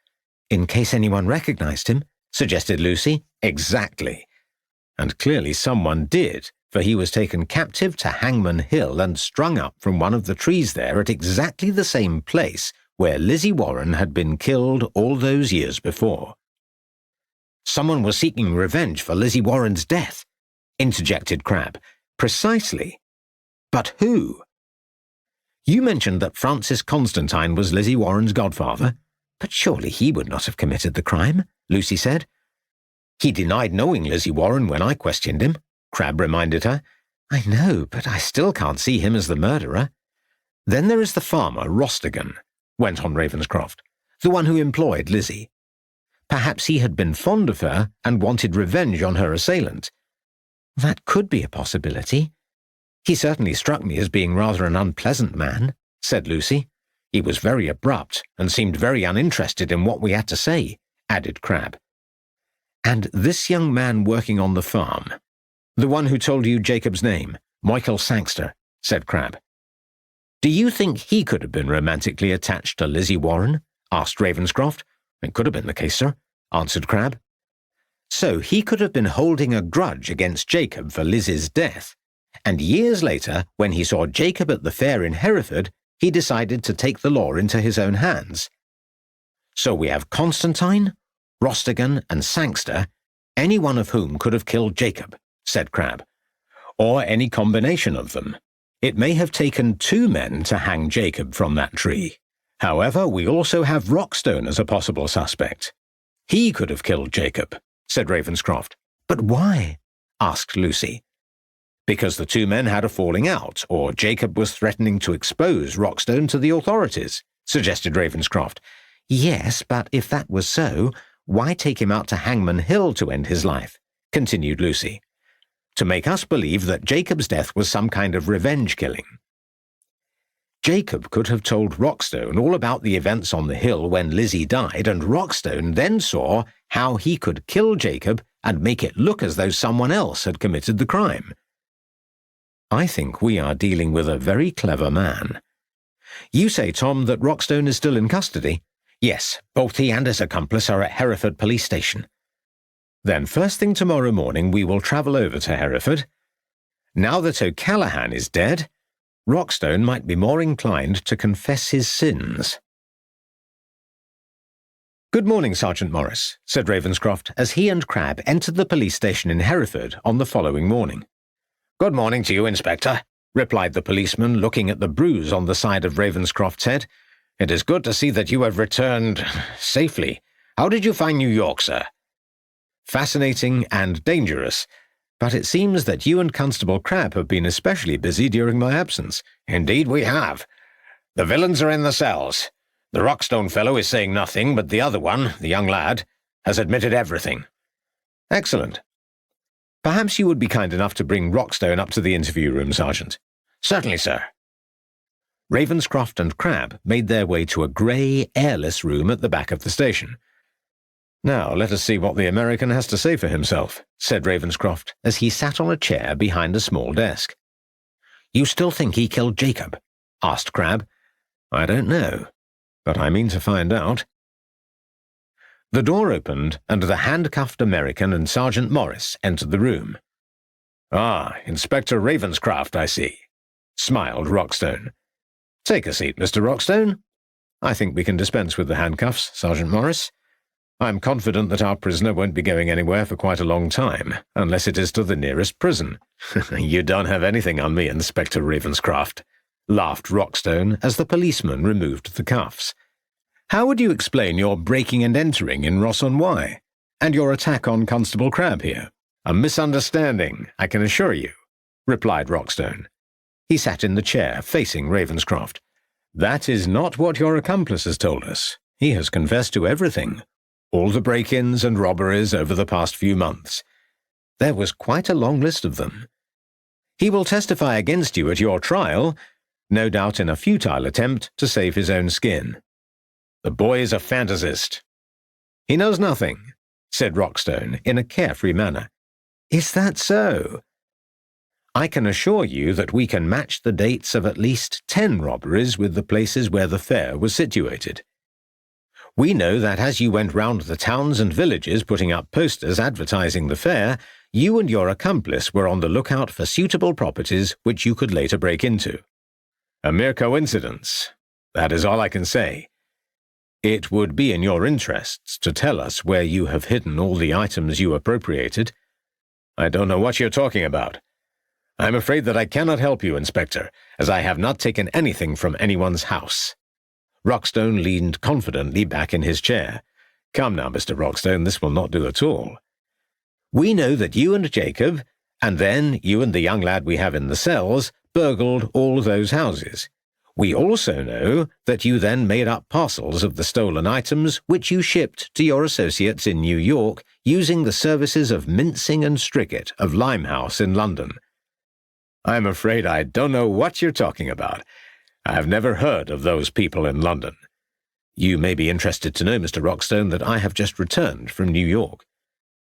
In case anyone recognized him, suggested Lucy. Exactly. And clearly someone did, for he was taken captive to Hangmen Hill and strung up from one of the trees there at exactly the same place where Lizzie Warren had been killed all those years before. Someone was seeking revenge for Lizzie Warren's death, interjected Crabbe. Precisely. But who? You mentioned that Francis Constantine was Lizzie Warren's godfather, but surely he would not have committed the crime, Lucy said. He denied knowing Lizzie Warren when I questioned him, Crabbe reminded her. I know, but I still can't see him as the murderer. Then there is the farmer, Rostigan, went on Ravenscroft, the one who employed Lizzie. Perhaps he had been fond of her and wanted revenge on her assailant. That could be a possibility. He certainly struck me as being rather an unpleasant man, said Lucy. He was very abrupt and seemed very uninterested in what we had to say, added Crabbe. And this young man working on the farm, The one who told you Jacob's name, Michael Sangster, said Crabbe. Do you think he could have been romantically attached to Lizzie Warren? Asked Ravenscroft. It could have been the case, sir, answered Crabbe. So he could have been holding a grudge against Jacob for Lizzie's death, and years later, when he saw Jacob at the fair in Hereford, he decided to take the law into his own hands. So we have Constantine, Rostigan, and Sangster, any one of whom could have killed Jacob, said Crabbe, or any combination of them. It may have taken 2 men to hang Jacob from that tree. However, we also have Rockstone as a possible suspect. He could have killed Jacob, said Ravenscroft. But why? Asked Lucy. Because the 2 men had a falling out, or Jacob was threatening to expose Rockstone to the authorities, suggested Ravenscroft. Yes, but if that was so, why take him out to Hangmen Hill to end his life? Continued Lucy. To make us believe that Jacob's death was some kind of revenge killing. Jacob could have told Rockstone all about the events on the hill when Lizzie died, and Rockstone then saw how he could kill Jacob and make it look as though someone else had committed the crime. I think we are dealing with a very clever man. You say, Tom, that Rockstone is still in custody? Yes, both he and his accomplice are at Hereford police station. Then first thing tomorrow morning we will travel over to Hereford. Now that O'Callaghan is dead, Rockstone might be more inclined to confess his sins. Good morning, Sergeant Morris, said Ravenscroft as he and Crabbe entered the police station in Hereford on the following morning. Good morning to you, Inspector, replied the policeman, looking at the bruise on the side of Ravenscroft's head. It is good to see that you have returned safely. How did you find New York, sir? Fascinating and dangerous, but it seems that you and Constable Crabbe have been especially busy during my absence. Indeed we have. The villains are in the cells. The Rockstone fellow is saying nothing, but the other one, the young lad, has admitted everything. Excellent. Perhaps you would be kind enough to bring Rockstone up to the interview room, Sergeant. Certainly, sir. Ravenscroft and Crabbe made their way to a grey, airless room at the back of the station. Now let us see what the American has to say for himself, said Ravenscroft as he sat on a chair behind a small desk. You still think he killed Jacob? Asked Crabbe. I don't know, but I mean to find out. The door opened, and the handcuffed American and Sergeant Morris entered the room. Ah, Inspector Ravenscroft, I see, smiled Rockstone. Take a seat, Mr. Rockstone. I think we can dispense with the handcuffs, Sergeant Morris. I'm confident that our prisoner won't be going anywhere for quite a long time, unless it is to the nearest prison. You don't have anything on me, Inspector Ravenscroft, laughed Rockstone as the policeman removed the cuffs. How would you explain your breaking and entering in Ross-on-Wye, and your attack on Constable Crabbe here? A misunderstanding, I can assure you, replied Rockstone. He sat in the chair, facing Ravenscroft. That is not what your accomplice has told us. He has confessed to everything. All the break-ins and robberies over the past few months. There was quite a long list of them. He will testify against you at your trial, no doubt in a futile attempt to save his own skin. The boy is a fantasist. He knows nothing, said Rockstone in a carefree manner. Is that so? I can assure you that we can match the dates of at least 10 robberies with the places where the fair was situated. We know that as you went round the towns and villages putting up posters advertising the fair, you and your accomplice were on the lookout for suitable properties which you could later break into. A mere coincidence. That is all I can say. It would be in your interests to tell us where you have hidden all the items you appropriated. I don't know what you're talking about. I'm afraid that I cannot help you, Inspector, as I have not taken anything from anyone's house. Rockstone leaned confidently back in his chair. Come now, Mr. Rockstone, this will not do at all. We know that you and Jacob, and then you and the young lad we have in the cells, burgled all those houses. We also know that you then made up parcels of the stolen items which you shipped to your associates in New York using the services of Mincing and Strickett of Limehouse in London. I'm afraid I don't know what you're talking about. I have never heard of those people in London. You may be interested to know, Mr. Rockstone, that I have just returned from New York.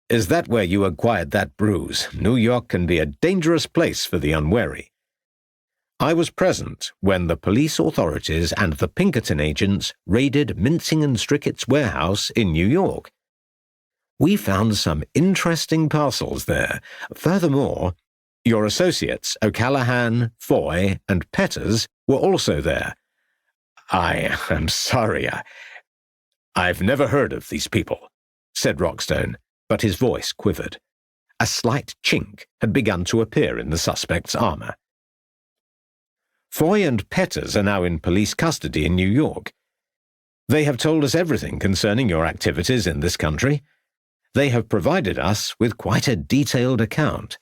Is that where you acquired that bruise? New York can be a dangerous place for the unwary. I was present when the police authorities and the Pinkerton agents raided Mincing and Strickett's warehouse in New York. We found some interesting parcels there. Furthermore, your associates, O'Callaghan, Foy, and Petters, were also there. I am sorry, I've never heard of these people, said Rockstone, but his voice quivered. A slight chink had begun to appear in the suspect's armor. Foy and Petters are now in police custody in New York. They have told us everything concerning your activities in this country. They have provided us with quite a detailed account.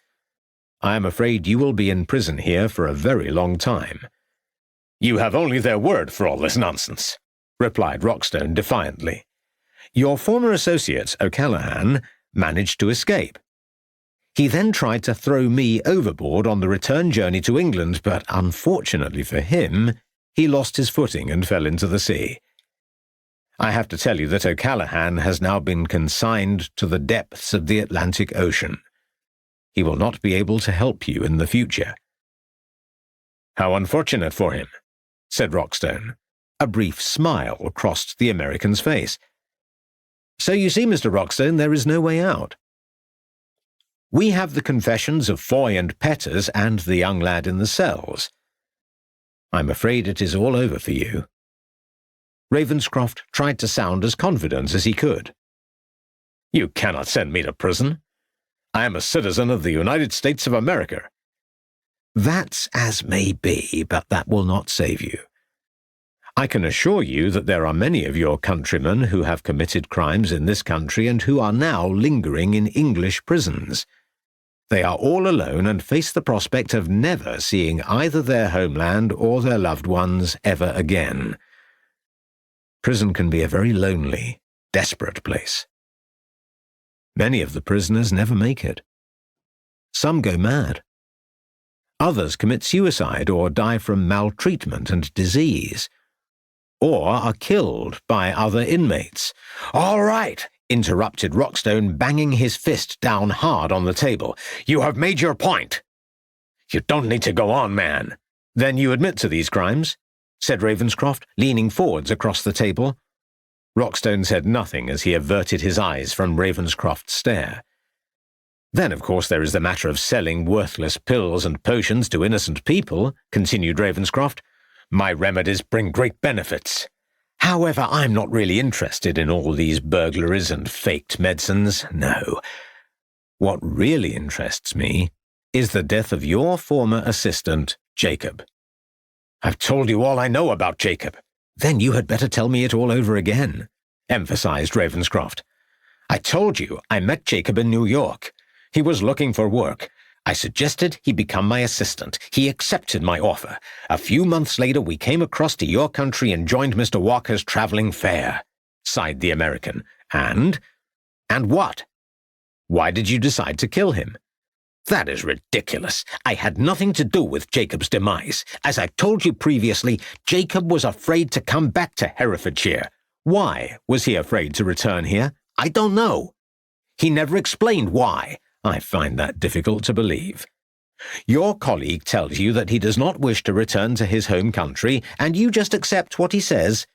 I am afraid you will be in prison here for a very long time. You have only their word for all this nonsense, replied Rockstone defiantly. Your former associate, O'Callaghan, managed to escape. He then tried to throw me overboard on the return journey to England, but unfortunately for him, he lost his footing and fell into the sea. I have to tell you that O'Callaghan has now been consigned to the depths of the Atlantic Ocean. He will not be able to help you in the future. How unfortunate for him, said Rockstone. A brief smile crossed the American's face. So you see, Mr. Rockstone, there is no way out. We have the confessions of Foy and Petters and the young lad in the cells. I'm afraid it is all over for you. Ravenscroft tried to sound as confident as he could. You cannot send me to prison. I am a citizen of the United States of America. That's as may be, but that will not save you. I can assure you that there are many of your countrymen who have committed crimes in this country and who are now lingering in English prisons. They are all alone and face the prospect of never seeing either their homeland or their loved ones ever again. Prison can be a very lonely, desperate place. Many of the prisoners never make it. Some go mad. Others commit suicide or die from maltreatment and disease, or are killed by other inmates. All right, interrupted Rockstone, banging his fist down hard on the table. You have made your point. You don't need to go on, man. Then you admit to these crimes? Said Ravenscroft, leaning forwards across the table. Rockstone said nothing as he averted his eyes from Ravenscroft's stare. Then, of course, there is the matter of selling worthless pills and potions to innocent people, continued Ravenscroft. My remedies bring great benefits. However, I'm not really interested in all these burglaries and faked medicines, no. What really interests me is the death of your former assistant, Jacob. I've told you all I know about Jacob. Then you had better tell me it all over again, emphasized Ravenscroft. I told you I met Jacob in New York. He was looking for work. I suggested he become my assistant. He accepted my offer. A few months later, we came across to your country and joined Mr. Walker's traveling fair, sighed the American. And what? Why did you decide to kill him? That is ridiculous. I had nothing to do with Jacob's demise. As I told you previously, Jacob was afraid to come back to Herefordshire. Why was he afraid to return here? I don't know. He never explained why. I find that difficult to believe. Your colleague tells you that he does not wish to return to his home country, and you just accept what he says.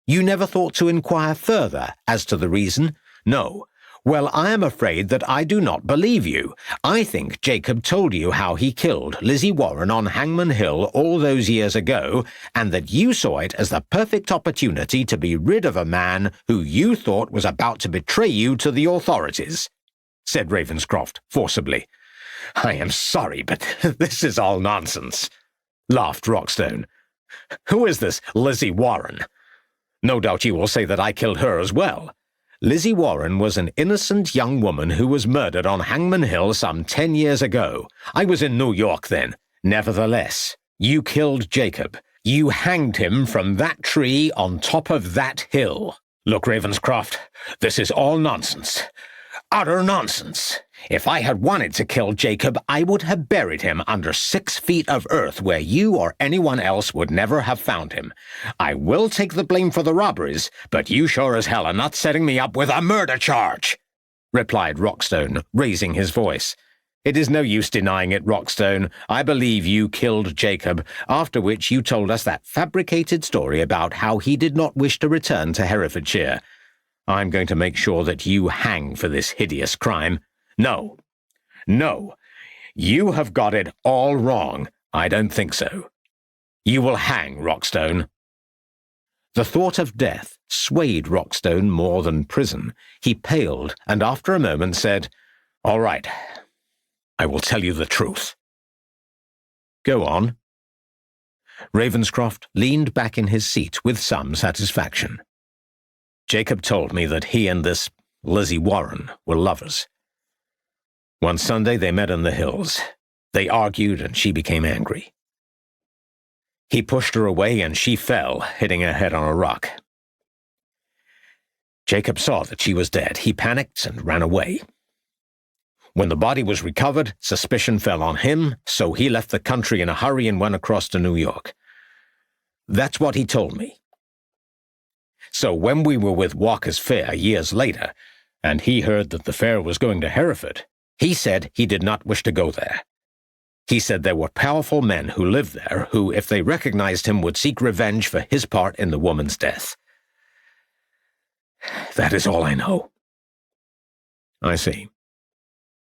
You never thought to inquire further as to the reason? No. Well, I am afraid that I do not believe you. I think Jacob told you how he killed Lizzie Warren on Hangmen Hill all those years ago, and that you saw it as the perfect opportunity to be rid of a man who you thought was about to betray you to the authorities, said Ravenscroft forcibly. I am sorry, but this is all nonsense, laughed Rockstone. Who is this Lizzie Warren? No doubt you will say that I killed her as well. Lizzie Warren was an innocent young woman who was murdered on Hangmen Hill some 10 years ago. I was in New York then. Nevertheless, you killed Jacob. You hanged him from that tree on top of that hill. Look, Ravenscroft, this is all nonsense. Utter nonsense. If I had wanted to kill Jacob, I would have buried him under 6 feet of earth where you or anyone else would never have found him. I will take the blame for the robberies, but you sure as hell are not setting me up with a murder charge. replied Rockstone, raising his voice. "It is no use denying it, Rockstone. I believe you killed Jacob, after which you told us that fabricated story about how he did not wish to return to Herefordshire. I'm going to make sure that you hang for this hideous crime. No. No. You have got it all wrong. I don't think so. You will hang, Rockstone." The thought of death swayed Rockstone more than prison. He paled, and after a moment said, "All right. I will tell you the truth." "Go on." Ravenscroft leaned back in his seat with some satisfaction. "Jacob told me that he and this Lizzie Warren were lovers. One Sunday they met in the hills. They argued and she became angry. He pushed her away and she fell, hitting her head on a rock. Jacob saw that she was dead. He panicked and ran away. When the body was recovered, suspicion fell on him, so he left the country in a hurry and went across to New York. That's what he told me. So when we were with Walker's Fair years later, and he heard that the fair was going to Hereford, he said he did not wish to go there. He said there were powerful men who lived there who, if they recognized him, would seek revenge for his part in the woman's death. That is all I know." "I see.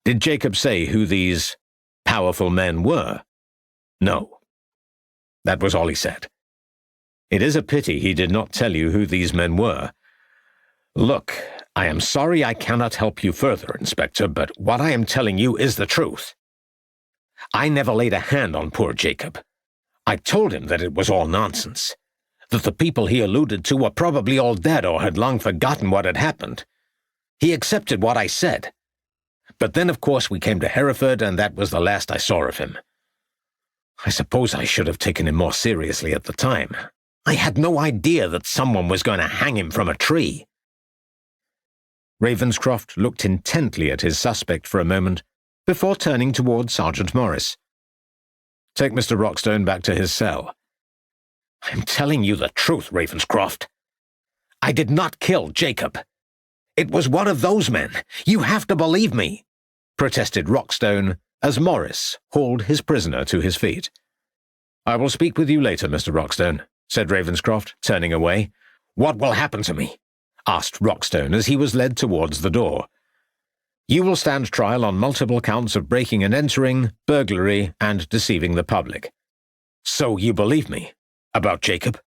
Did Jacob say who these powerful men were?" "No. That was all he said. It is a pity he did not tell you who these men were. Look, I am sorry I cannot help you further, Inspector, but what I am telling you is the truth. I never laid a hand on poor Jacob. I told him that it was all nonsense, that the people he alluded to were probably all dead or had long forgotten what had happened. He accepted what I said. But then, of course, we came to Hereford, and that was the last I saw of him. I suppose I should have taken him more seriously at the time. I had no idea that someone was going to hang him from a tree." Ravenscroft looked intently at his suspect for a moment, before turning toward Sergeant Morris. "Take Mr. Rockstone back to his cell." "I'm telling you the truth, Ravenscroft. I did not kill Jacob. It was one of those men. You have to believe me," protested Rockstone, as Morris hauled his prisoner to his feet. "I will speak with you later, Mr. Rockstone," said Ravenscroft, turning away. "What will happen to me?" asked Rockstone as he was led towards the door. "You will stand trial on multiple counts of breaking and entering, burglary, and deceiving the public." "So you believe me about Jacob?"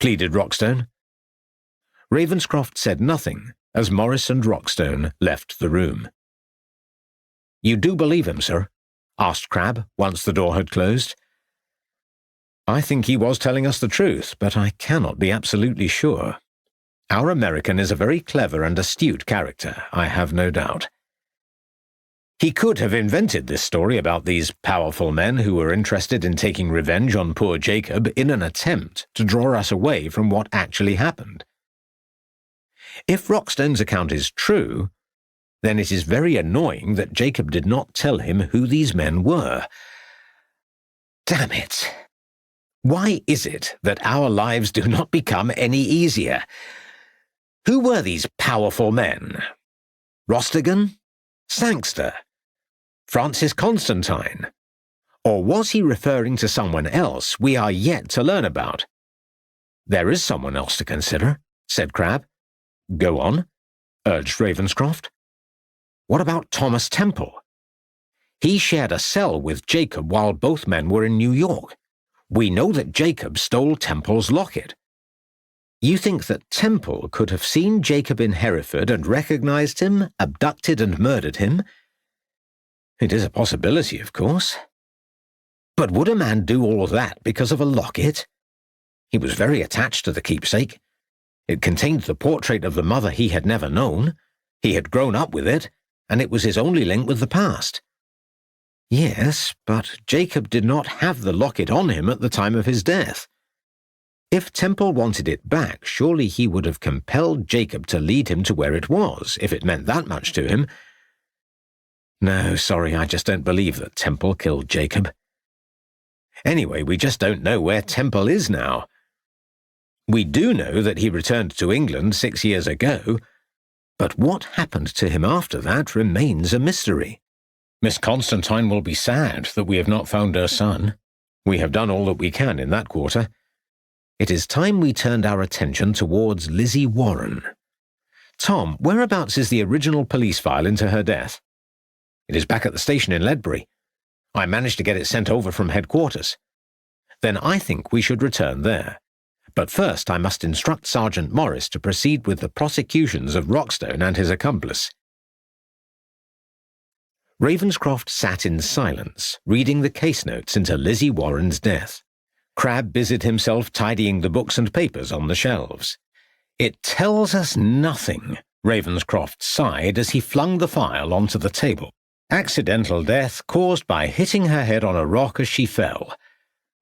pleaded Rockstone. Ravenscroft said nothing as Morris and Rockstone left the room. "You do believe him, sir?" asked Crabbe once the door had closed. "I think he was telling us the truth, but I cannot be absolutely sure. Our American is a very clever and astute character, I have no doubt. He could have invented this story about these powerful men who were interested in taking revenge on poor Jacob in an attempt to draw us away from what actually happened. If Rockstone's account is true, then it is very annoying that Jacob did not tell him who these men were. Damn it! Why is it that our lives do not become any easier? Who were these powerful men? Rostigan? Sangster? Francis Constantine? Or was he referring to someone else we are yet to learn about? "There is someone else to consider," said Crabbe. "Go on," urged Ravenscroft. "What about Thomas Temple? He shared a cell with Jacob while both men were in New York. We know that Jacob stole Temple's locket. You think that Temple could have seen Jacob in Hereford and recognized him, abducted and murdered him? It is a possibility, of course. But would a man do all that because of a locket? He was very attached to the keepsake. It contained the portrait of the mother he had never known. He had grown up with it, and it was his only link with the past. Yes, but Jacob did not have the locket on him at the time of his death. If Temple wanted it back, surely he would have compelled Jacob to lead him to where it was, if it meant that much to him. No, sorry, I just don't believe that Temple killed Jacob. Anyway, we just don't know where Temple is now. We do know that he returned to England 6 years ago, But what happened to him after that remains a mystery. Miss Constantine will be sad that we have not found her son. We have done all that we can in that quarter. It is time we turned our attention towards Lizzie Warren. Tom, whereabouts is the original police file into her death? It is back at the station in Ledbury. I managed to get it sent over from headquarters. Then I think we should return there. But first I must instruct Sergeant Morris to proceed with the prosecutions of Rockstone and his accomplice. Ravenscroft sat in silence, reading the case notes into Lizzie Warren's death. Crabbe busied himself tidying the books and papers on the shelves. It tells us nothing, Ravenscroft sighed as he flung the file onto the table. Accidental death caused by hitting her head on a rock as she fell.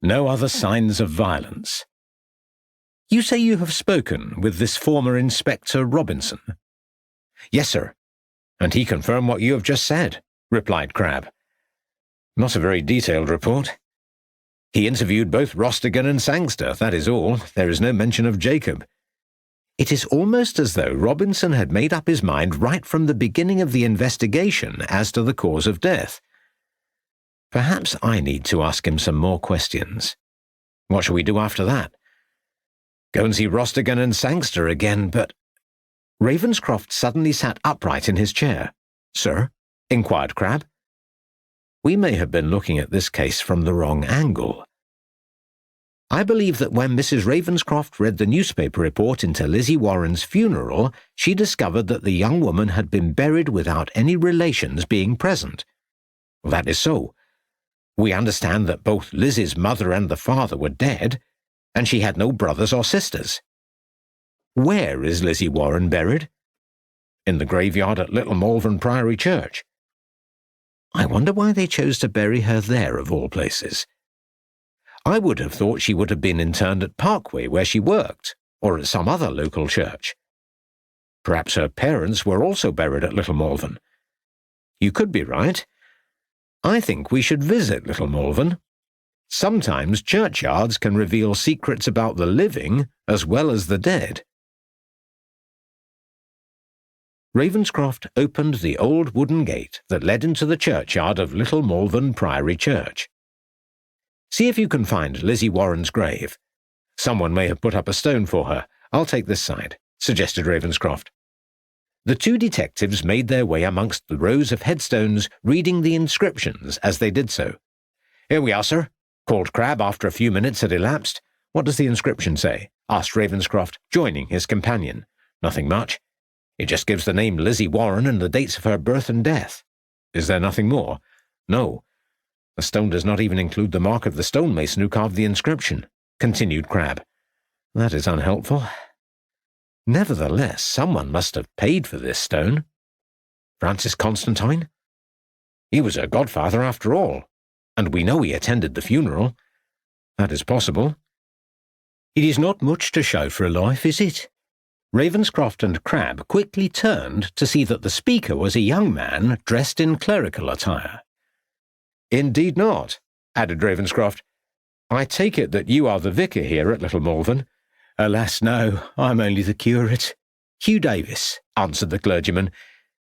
No other signs of violence. You say you have spoken with this former Inspector Robinson? Yes, sir. And he confirmed what you have just said, replied Crabbe. Not a very detailed report. He interviewed both Rostigan and Sangster, that is all. There is no mention of Jacob. It is almost as though Robinson had made up his mind right from the beginning of the investigation as to the cause of death. Perhaps I need to ask him some more questions. What shall we do after that? Go and see Rostigan and Sangster again, but... Ravenscroft suddenly sat upright in his chair. Sir? Inquired Crabbe. We may have been looking at this case from the wrong angle. I believe that when Mrs. Ravenscroft read the newspaper report into Lizzie Warren's funeral, she discovered that the young woman had been buried without any relations being present. Well, that is so. We understand that both Lizzie's mother and the father were dead, and she had no brothers or sisters. Where is Lizzie Warren buried? In the graveyard at Little Malvern Priory Church. I wonder why they chose to bury her there, of all places. I would have thought she would have been interned at Parkway, where she worked, or at some other local church. Perhaps her parents were also buried at Little Malvern. You could be right. I think we should visit Little Malvern. Sometimes churchyards can reveal secrets about the living as well as the dead. Ravenscroft opened the old wooden gate that led into the churchyard of Little Malvern Priory Church. See if you can find Lizzie Warren's grave. Someone may have put up a stone for her. I'll take this side, suggested Ravenscroft. The two detectives made their way amongst the rows of headstones, reading the inscriptions as they did so. Here we are, sir, called Crabbe after a few minutes had elapsed. What does the inscription say? Asked Ravenscroft, joining his companion. Nothing much. It just gives the name Lizzie Warren and the dates of her birth and death. Is there nothing more? No. The stone does not even include the mark of the stonemason who carved the inscription, continued Crabbe. That is unhelpful. Nevertheless, someone must have paid for this stone. Francis Constantine? He was her godfather after all, and we know he attended the funeral. That is possible. It is not much to show for a life, is it? Ravenscroft and Crabbe quickly turned to see that the speaker was a young man dressed in clerical attire. Indeed not, added Ravenscroft. I take it that you are the vicar here at Little Malvern. Alas, no, I'm only the curate. Hugh Davis, answered the clergyman.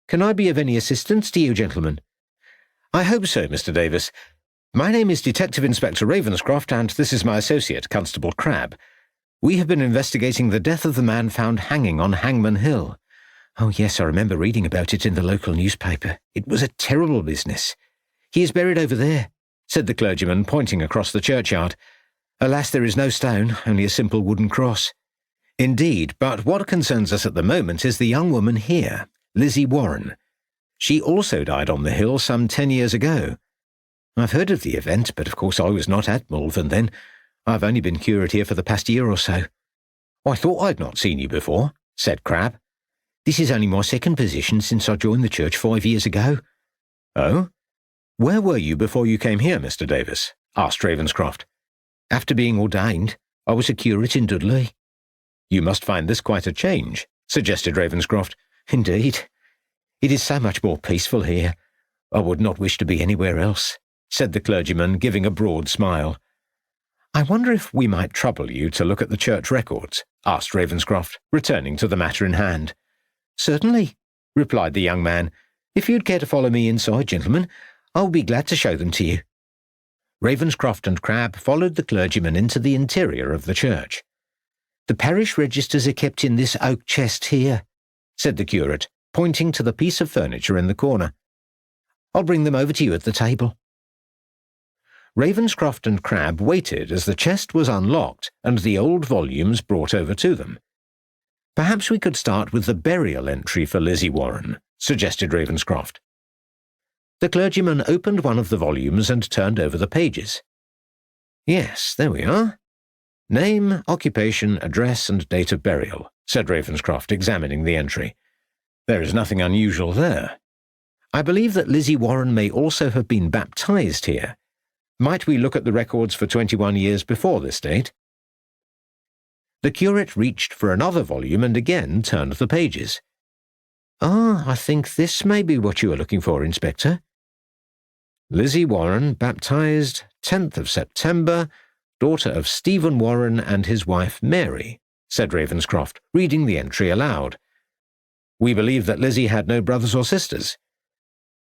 Can I be of any assistance to you, gentlemen? I hope so, Mr. Davis. My name is Detective Inspector Ravenscroft, and this is my associate, Constable Crabbe. We have been investigating the death of the man found hanging on Hangmen Hill. Oh, yes, I remember reading about it in the local newspaper. It was a terrible business. He is buried over there, said the clergyman, pointing across the churchyard. Alas, there is no stone, only a simple wooden cross. Indeed, but what concerns us at the moment is the young woman here, Lizzie Warren. She also died on the hill some 10 years ago. I've heard of the event, but of course I was not at Malvern then. I've only been curate here for the past year or so. I thought I'd not seen you before, said Crabbe. This is only my second position since I joined the church 5 years ago. Oh? Where were you before you came here, Mr. Davis? Asked Ravenscroft. After being ordained, I was a curate in Dudley. You must find this quite a change, suggested Ravenscroft. Indeed. It is so much more peaceful here. I would not wish to be anywhere else, said the clergyman, giving a broad smile. I wonder if we might trouble you to look at the church records, asked Ravenscroft, returning to the matter in hand. Certainly, replied the young man. If you'd care to follow me inside, gentlemen, I'll be glad to show them to you. Ravenscroft and Crabbe followed the clergyman into the interior of the church. The parish registers are kept in this oak chest here, said the curate, pointing to the piece of furniture in the corner. I'll bring them over to you at the table. Ravenscroft and Crabbe waited as the chest was unlocked and the old volumes brought over to them. Perhaps we could start with the burial entry for Lizzie Warren, suggested Ravenscroft. The clergyman opened one of the volumes and turned over the pages. Yes, there we are. Name, occupation, address, and date of burial, said Ravenscroft, examining the entry. There is nothing unusual there. I believe that Lizzie Warren may also have been baptized here. Might we look at the records for 21 years before this date? The curate reached for another volume and again turned the pages. I think this may be what you are looking for, Inspector. Lizzie Warren, baptized 10th of September, daughter of Stephen Warren and his wife Mary, said Ravenscroft, reading the entry aloud. We believe that Lizzie had no brothers or sisters.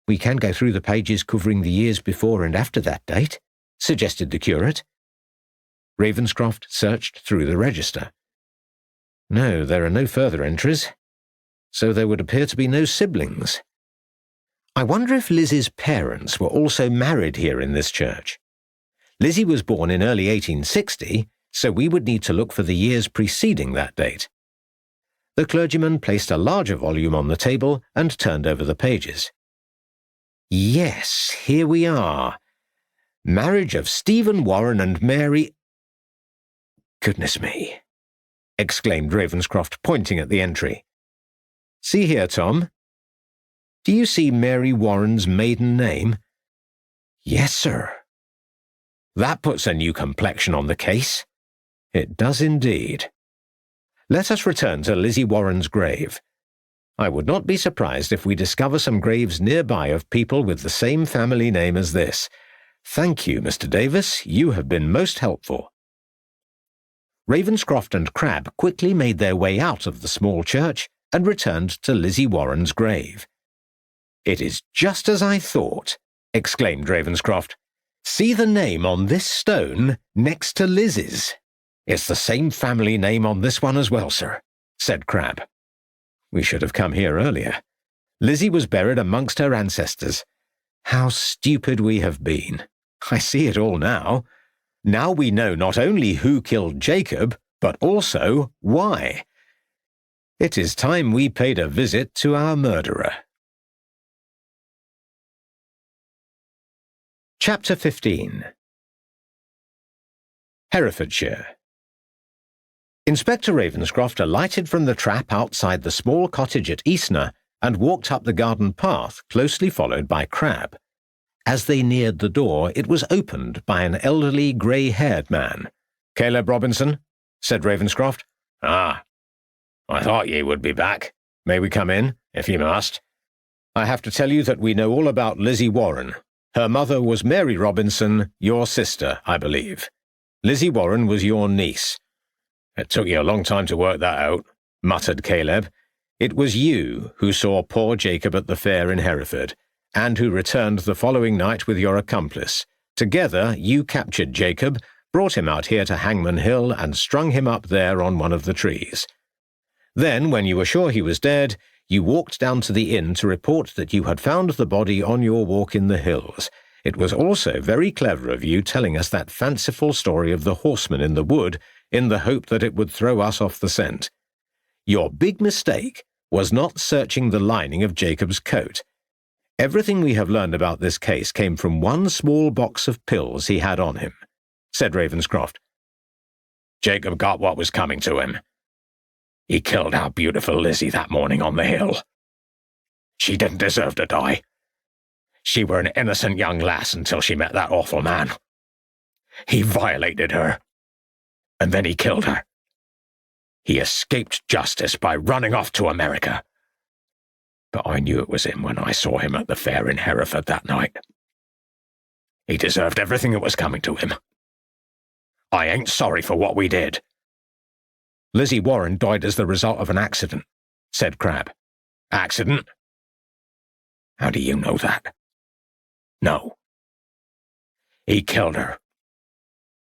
We can go through the pages covering the years before and after that date, suggested the curate. Ravenscroft searched through the register. No, there are no further entries, so there would appear to be no siblings. I wonder if Lizzie's parents were also married here in this church. Lizzie was born in early 1860, so we would need to look for the years preceding that date. The clergyman placed a larger volume on the table and turned over the pages. Yes, here we are. Marriage of Stephen Warren and Mary— Goodness me, exclaimed Ravenscroft, pointing at the entry. See here, Tom. Do you see Mary Warren's maiden name? Yes, sir. That puts a new complexion on the case. It does indeed. Let us return to Lizzie Warren's grave. I would not be surprised if we discover some graves nearby of people with the same family name as this. Thank you, Mr. Davis. You have been most helpful. Ravenscroft and Crabbe quickly made their way out of the small church and returned to Lizzie Warren's grave. It is just as I thought, exclaimed Ravenscroft. See the name on this stone next to Lizzie's. It's the same family name on this one as well, sir, said Crabbe. We should have come here earlier. Lizzie was buried amongst her ancestors. How stupid we have been. I see it all now. Now we know not only who killed Jacob, but also why. It is time we paid a visit to our murderer. Chapter 15. Herefordshire. Inspector Ravenscroft alighted from the trap outside the small cottage at Eastner and walked up the garden path, closely followed by Crabbe. As they neared the door, it was opened by an elderly, grey-haired man. "Caleb Robinson," said Ravenscroft. "Ah, I thought ye would be back. May we come in, if ye must? I have to tell you that we know all about Lizzie Warren. Her mother was Mary Robinson, your sister, I believe. Lizzie Warren was your niece." "It took you a long time to work that out," muttered Caleb. "It was you who saw poor Jacob at the fair in Hereford, and who returned the following night with your accomplice. Together you captured Jacob, brought him out here to Hangmen Hill, and strung him up there on one of the trees. Then, when you were sure he was dead, you walked down to the inn to report that you had found the body on your walk in the hills. It was also very clever of you telling us that fanciful story of the horseman in the wood in the hope that it would throw us off the scent. Your big mistake was not searching the lining of Jacob's coat. Everything we have learned about this case came from one small box of pills he had on him," said Ravenscroft. "Jacob got what was coming to him. He killed our beautiful Lizzie that morning on the hill. She didn't deserve to die. She were an innocent young lass until she met that awful man. He violated her, and then he killed her. He escaped justice by running off to America. But I knew it was him when I saw him at the fair in Hereford that night. He deserved everything that was coming to him. I ain't sorry for what we did." "Lizzie Warren died as the result of an accident," said Crabbe. Accident? How do you know that? No. He killed her.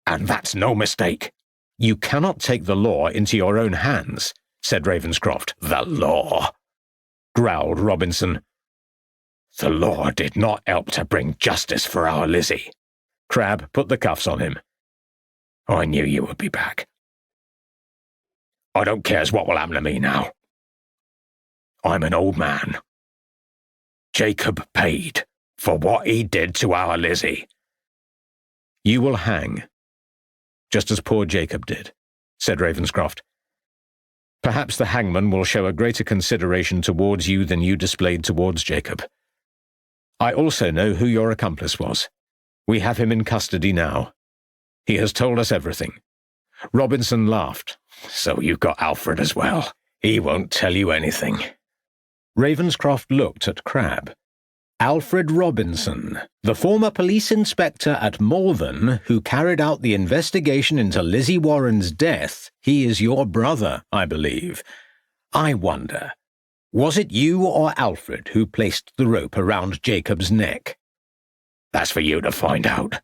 And that's no mistake. You cannot take the law into your own hands, said Ravenscroft. The law, growled Robinson. The law did not help to bring justice for our Lizzie. Crabbe put the cuffs on him. I knew you would be back. I don't care what will happen to me now. I'm an old man. Jacob paid for what he did to our Lizzie. You will hang, just as poor Jacob did, said Ravenscroft. Perhaps the hangman will show a greater consideration towards you than you displayed towards Jacob. I also know who your accomplice was. We have him in custody now. He has told us everything. Robinson laughed. So you've got Alfred as well. He won't tell you anything. Ravenscroft looked at Crabbe. Alfred Robinson, the former police inspector at Malvern who carried out the investigation into Lizzie Warren's death. He is your brother, I believe. I wonder, was it you or Alfred who placed the rope around Jacob's neck? That's for you to find out,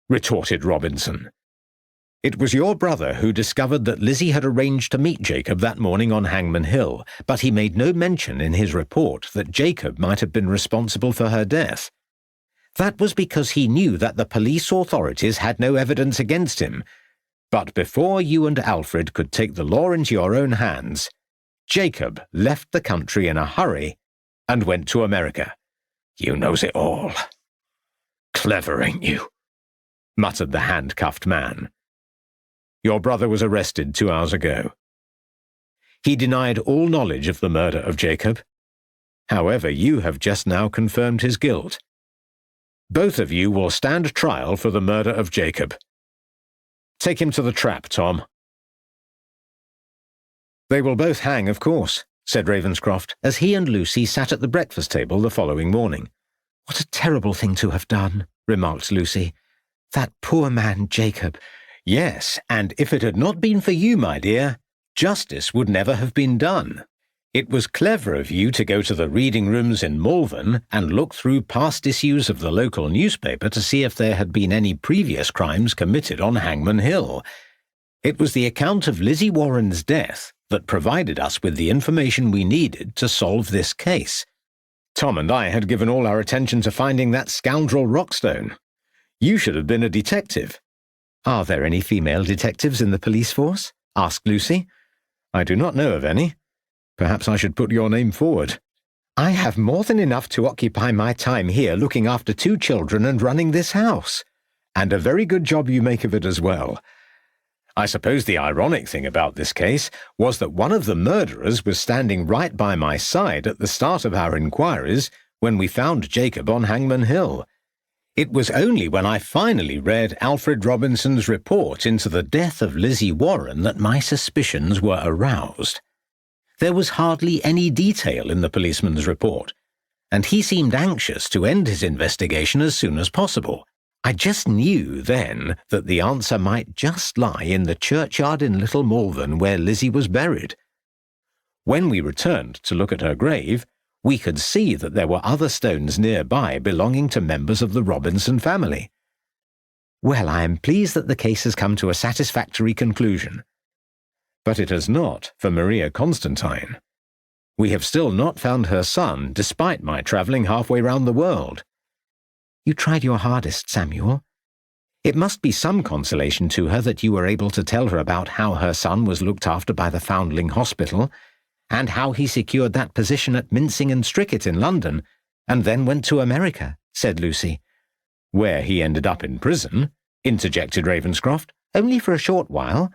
retorted Robinson. It was your brother who discovered that Lizzie had arranged to meet Jacob that morning on Hangmen Hill, but he made no mention in his report that Jacob might have been responsible for her death. That was because he knew that the police authorities had no evidence against him. But before you and Alfred could take the law into your own hands, Jacob left the country in a hurry and went to America. You knows it all. Clever, ain't you? Muttered the handcuffed man. Your brother was arrested 2 hours ago. He denied all knowledge of the murder of Jacob. However, you have just now confirmed his guilt. Both of you will stand trial for the murder of Jacob. Take him to the trap, Tom. They will both hang, of course, said Ravenscroft, as he and Lucy sat at the breakfast table the following morning. What a terrible thing to have done, remarked Lucy. That poor man, Jacob. Yes, and if it had not been for you, my dear, justice would never have been done. It was clever of you to go to the reading rooms in Malvern and look through past issues of the local newspaper to see if there had been any previous crimes committed on Hangmen Hill. It was the account of Lizzie Warren's death that provided us with the information we needed to solve this case. Tom and I had given all our attention to finding that scoundrel Rockstone. You should have been a detective. Are there any female detectives in the police force? Asked Lucy. I do not know of any. Perhaps I should put your name forward. I have more than enough to occupy my time here looking after 2 children and running this house. And a very good job you make of it as well. I suppose the ironic thing about this case was that one of the murderers was standing right by my side at the start of our inquiries when we found Jacob on Hangmen Hill. It was only when I finally read Alfred Robinson's report into the death of Lizzie Warren that my suspicions were aroused. There was hardly any detail in the policeman's report, and he seemed anxious to end his investigation as soon as possible. I just knew then that the answer might just lie in the churchyard in Little Malvern where Lizzie was buried. When we returned to look at her grave, we could see that there were other stones nearby belonging to members of the Robinson family. Well, I am pleased that the case has come to a satisfactory conclusion. But it has not for Maria Constantine. We have still not found her son, despite my travelling halfway round the world. You tried your hardest, Samuel. It must be some consolation to her that you were able to tell her about how her son was looked after by the Foundling Hospital, and how he secured that position at Mincing and Strickett in London, and then went to America, said Lucy. Where he ended up in prison, interjected Ravenscroft. Only for a short while,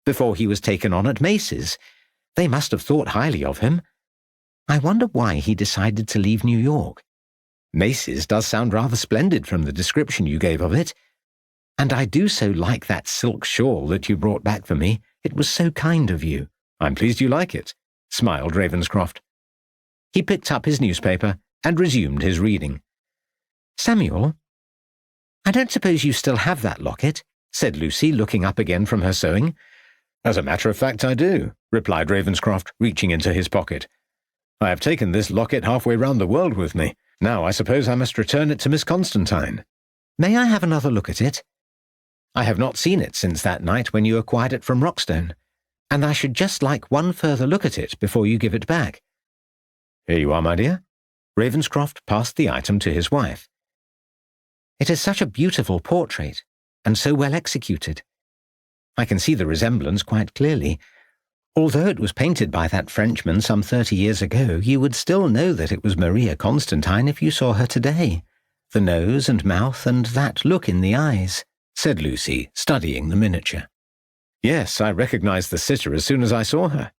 before he was taken on at Mace's. They must have thought highly of him. I wonder why he decided to leave New York. Mace's does sound rather splendid from the description you gave of it. And I do so like that silk shawl that you brought back for me. It was so kind of you. I'm pleased you like it, smiled Ravenscroft. He picked up his newspaper and resumed his reading. Samuel, I don't suppose you still have that locket, said Lucy, looking up again from her sewing. As a matter of fact, I do, replied Ravenscroft, reaching into his pocket. I have taken this locket halfway round the world with me. Now I suppose I must return it to Miss Constantine. May I have another look at it? I have not seen it since that night when you acquired it from Rockstone, and I should just like one further look at it before you give it back. Here you are, my dear. Ravenscroft passed the item to his wife. It is such a beautiful portrait, and so well executed. I can see the resemblance quite clearly. Although it was painted by that Frenchman some 30 years ago, you would still know that it was Maria Constantine if you saw her today. The nose and mouth and that look in the eyes, said Lucy, studying the miniature. Yes, I recognized the sitter as soon as I saw her.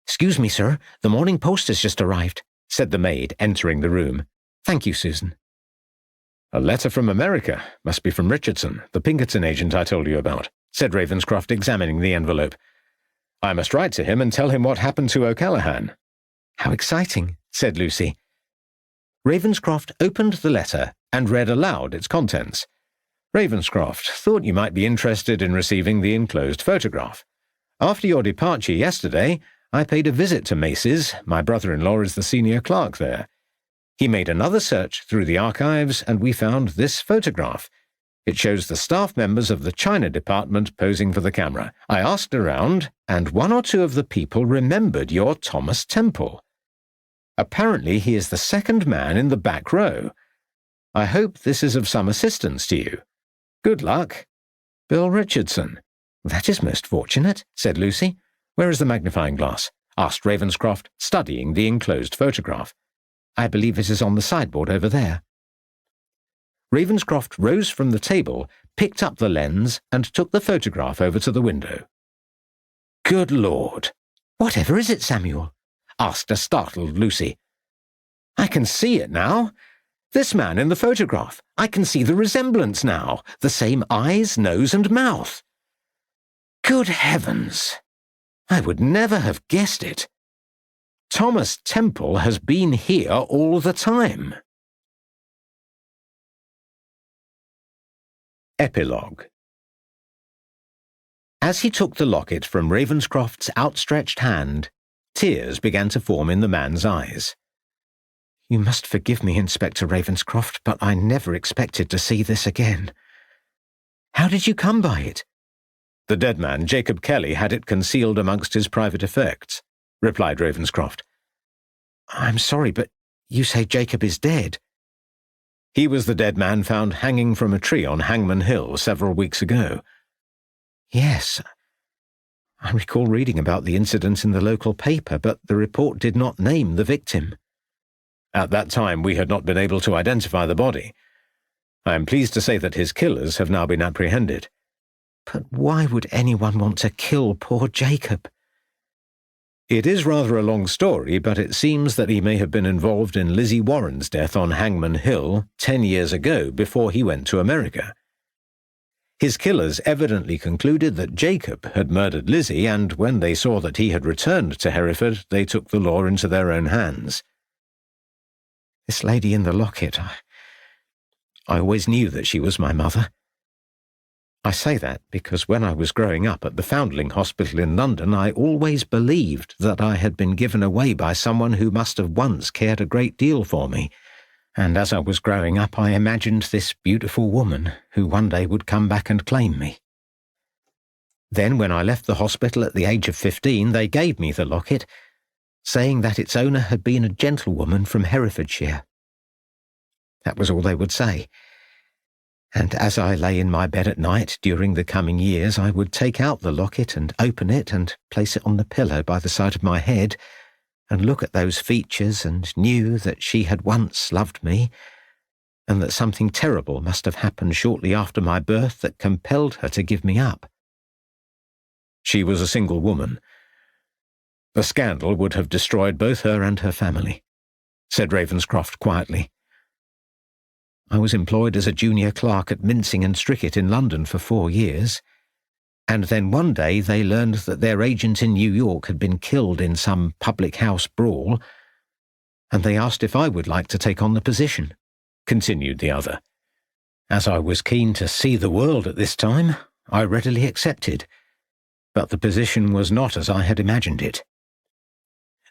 Excuse me, sir, the morning post has just arrived, said the maid, entering the room. Thank you, Susan. A letter from America. Must be from Richardson, the Pinkerton agent I told you about, said Ravenscroft, examining the envelope. I must write to him and tell him what happened to O'Callaghan. How exciting, said Lucy. Ravenscroft opened the letter and read aloud its contents. Ravenscroft, thought you might be interested in receiving the enclosed photograph. After your departure yesterday, I paid a visit to Mace's. My brother-in-law is the senior clerk there. He made another search through the archives, and we found this photograph. It shows the staff members of the China department posing for the camera. I asked around, and one or two of the people remembered your Thomas Temple. Apparently he is the second man in the back row. I hope this is of some assistance to you. Good luck. Bill Richardson. That is most fortunate, said Lucy. Where is the magnifying glass? Asked Ravenscroft, studying the enclosed photograph. I believe it is on the sideboard over there. Ravenscroft rose from the table, picked up the lens, and took the photograph over to the window. Good Lord! Whatever is it, Samuel? Asked a startled Lucy. I can see it now. This man in the photograph. I can see the resemblance now. The same eyes, nose, and mouth. Good heavens! I would never have guessed it. Thomas Temple has been here all the time. Epilogue. As he took the locket from Ravenscroft's outstretched hand, tears began to form in the man's eyes. You must forgive me, Inspector Ravenscroft, but I never expected to see this again. How did you come by it? The dead man, Jacob Kelly, had it concealed amongst his private effects, replied Ravenscroft. I'm sorry, but you say Jacob is dead. He was the dead man found hanging from a tree on Hangmen Hill several weeks ago. Yes. I recall reading about the incident in the local paper, but the report did not name the victim. At that time, we had not been able to identify the body. I am pleased to say that his killers have now been apprehended. But why would anyone want to kill poor Jacob? It is rather a long story, but it seems that he may have been involved in Lizzie Warren's death on Hangmen Hill 10 years ago before he went to America. His killers evidently concluded that Jacob had murdered Lizzie, and when they saw that he had returned to Hereford, they took the law into their own hands. This lady in the locket, I always knew that she was my mother. I say that because when I was growing up at the Foundling Hospital in London, I always believed that I had been given away by someone who must have once cared a great deal for me, and as I was growing up I imagined this beautiful woman who one day would come back and claim me. Then when I left the hospital at the age of 15, they gave me the locket, saying that its owner had been a gentlewoman from Herefordshire. That was all they would say. And as I lay in my bed at night during the coming years, I would take out the locket and open it and place it on the pillow by the side of my head and look at those features and knew that she had once loved me and that something terrible must have happened shortly after my birth that compelled her to give me up. She was a single woman. The scandal would have destroyed both her and her family, said Ravenscroft quietly. I was employed as a junior clerk at Mincing and Strickett in London for 4 years, and then one day they learned that their agent in New York had been killed in some public house brawl, and they asked if I would like to take on the position, continued the other. As I was keen to see the world at this time, I readily accepted, but the position was not as I had imagined it.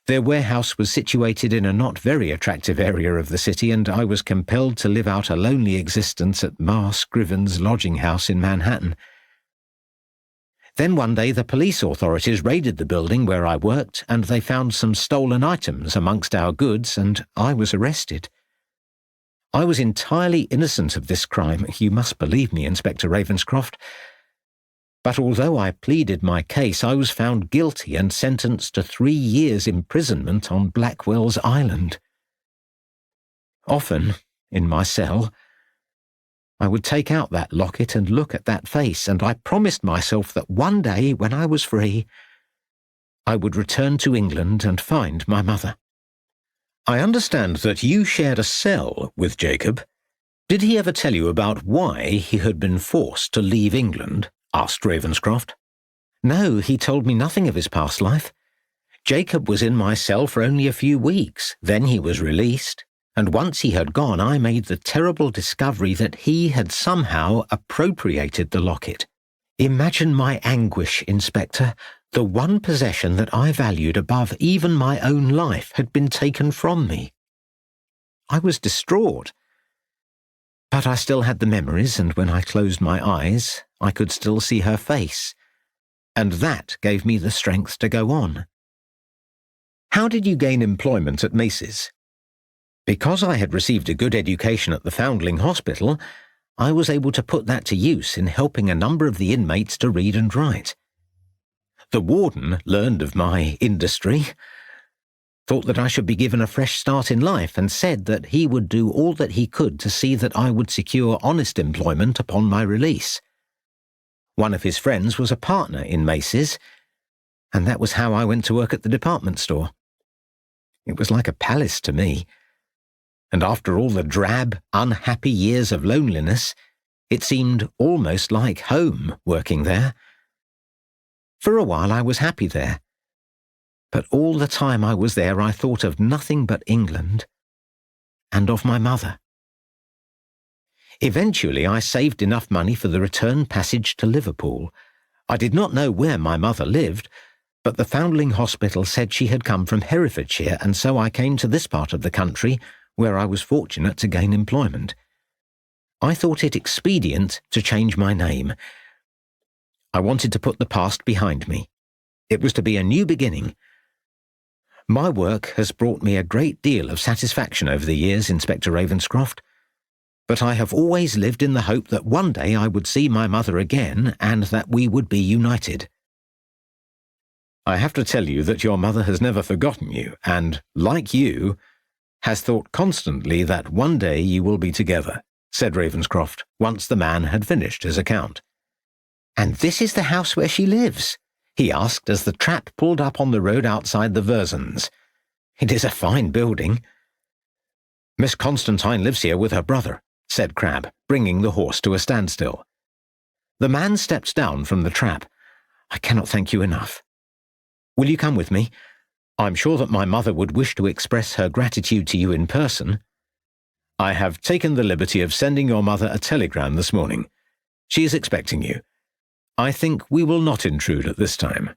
Their warehouse was situated in a not very attractive area of the city, and I was compelled to live out a lonely existence at Ma Scriven's lodging house in Manhattan. Then one day the police authorities raided the building where I worked, and they found some stolen items amongst our goods, and I was arrested. I was entirely innocent of this crime, you must believe me, Inspector Ravenscroft. But although I pleaded my case, I was found guilty and sentenced to 3 years' imprisonment on Blackwell's Island. Often, in my cell, I would take out that locket and look at that face, and I promised myself that one day, when I was free, I would return to England and find my mother. I understand that you shared a cell with Jacob. Did he ever tell you about why he had been forced to leave England? Asked Ravenscroft. No, he told me nothing of his past life. Jacob was in my cell for only a few weeks. Then he was released, and once he had gone, I made the terrible discovery that he had somehow appropriated the locket. Imagine my anguish, Inspector. The one possession that I valued above even my own life had been taken from me. I was distraught. But I still had the memories, and when I closed my eyes, I could still see her face, and that gave me the strength to go on. How did you gain employment at Macy's? Because I had received a good education at the Foundling Hospital, I was able to put that to use in helping a number of the inmates to read and write. The warden learned of my industry, thought that I should be given a fresh start in life, and said that he would do all that he could to see that I would secure honest employment upon my release. One of his friends was a partner in Macy's, and that was how I went to work at the department store. It was like a palace to me, and after all the drab, unhappy years of loneliness, it seemed almost like home working there. For a while I was happy there, but all the time I was there I thought of nothing but England and of my mother. Eventually I saved enough money for the return passage to Liverpool. I did not know where my mother lived, but the Foundling Hospital said she had come from Herefordshire, and so I came to this part of the country where I was fortunate to gain employment. I thought it expedient to change my name. I wanted to put the past behind me. It was to be a new beginning. My work has brought me a great deal of satisfaction over the years, Inspector Ravenscroft, but I have always lived in the hope that one day I would see my mother again and that we would be united. I have to tell you that your mother has never forgotten you and, like you, has thought constantly that one day you will be together, said Ravenscroft, once the man had finished his account. And this is the house where she lives? He asked as the trap pulled up on the road outside the Versons. It is a fine building. Miss Constantine lives here with her brother, said Crabbe, bringing the horse to a standstill. The man stepped down from the trap. I cannot thank you enough. Will you come with me? I'm sure that my mother would wish to express her gratitude to you in person. I have taken the liberty of sending your mother a telegram this morning. She is expecting you. I think we will not intrude at this time.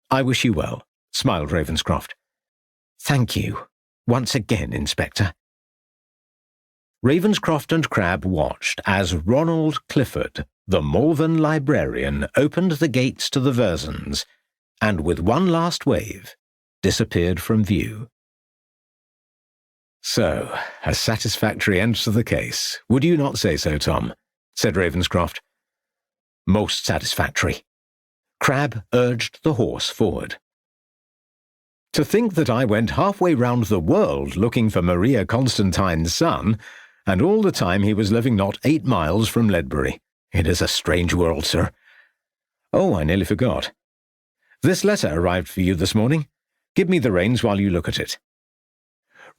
I wish you well, smiled Ravenscroft. Thank you, once again, Inspector. Ravenscroft and Crabbe watched as Ronald Clifford, the Malvern librarian, opened the gates to the Versons, and with one last wave, disappeared from view. So, a satisfactory end to the case, would you not say so, Tom? Said Ravenscroft. Most satisfactory. Crabbe urged the horse forward. To think that I went halfway round the world looking for Maria Constantine's son, and all the time he was living not 8 miles from Ledbury. It is a strange world, sir. Oh, I nearly forgot. This letter arrived for you this morning. Give me the reins while you look at it.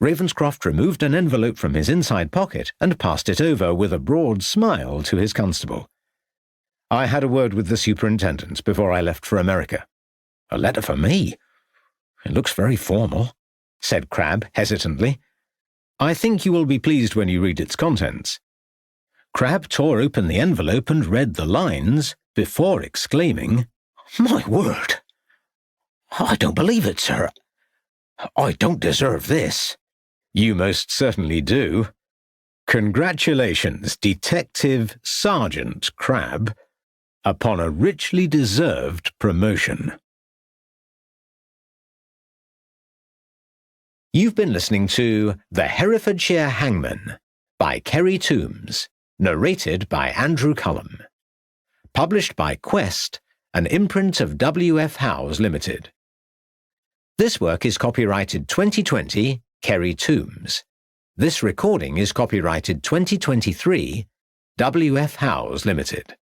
Ravenscroft removed an envelope from his inside pocket and passed it over with a broad smile to his constable. I had a word with the superintendent before I left for America. A letter for me? It looks very formal, said Crabbe hesitantly. I think you will be pleased when you read its contents. Crabbe tore open the envelope and read the lines before exclaiming, My word! I don't believe it, sir. I don't deserve this. You most certainly do. Congratulations, Detective Sergeant Crabbe, upon a richly deserved promotion. You've been listening to The Herefordshire Hangmen by Kerry Toombs, narrated by Andrew Cullum. Published by Quest, an imprint of W.F. Howes Limited. This work is copyrighted 2020, Kerry Toombs. This recording is copyrighted 2023, W.F. Howes Limited.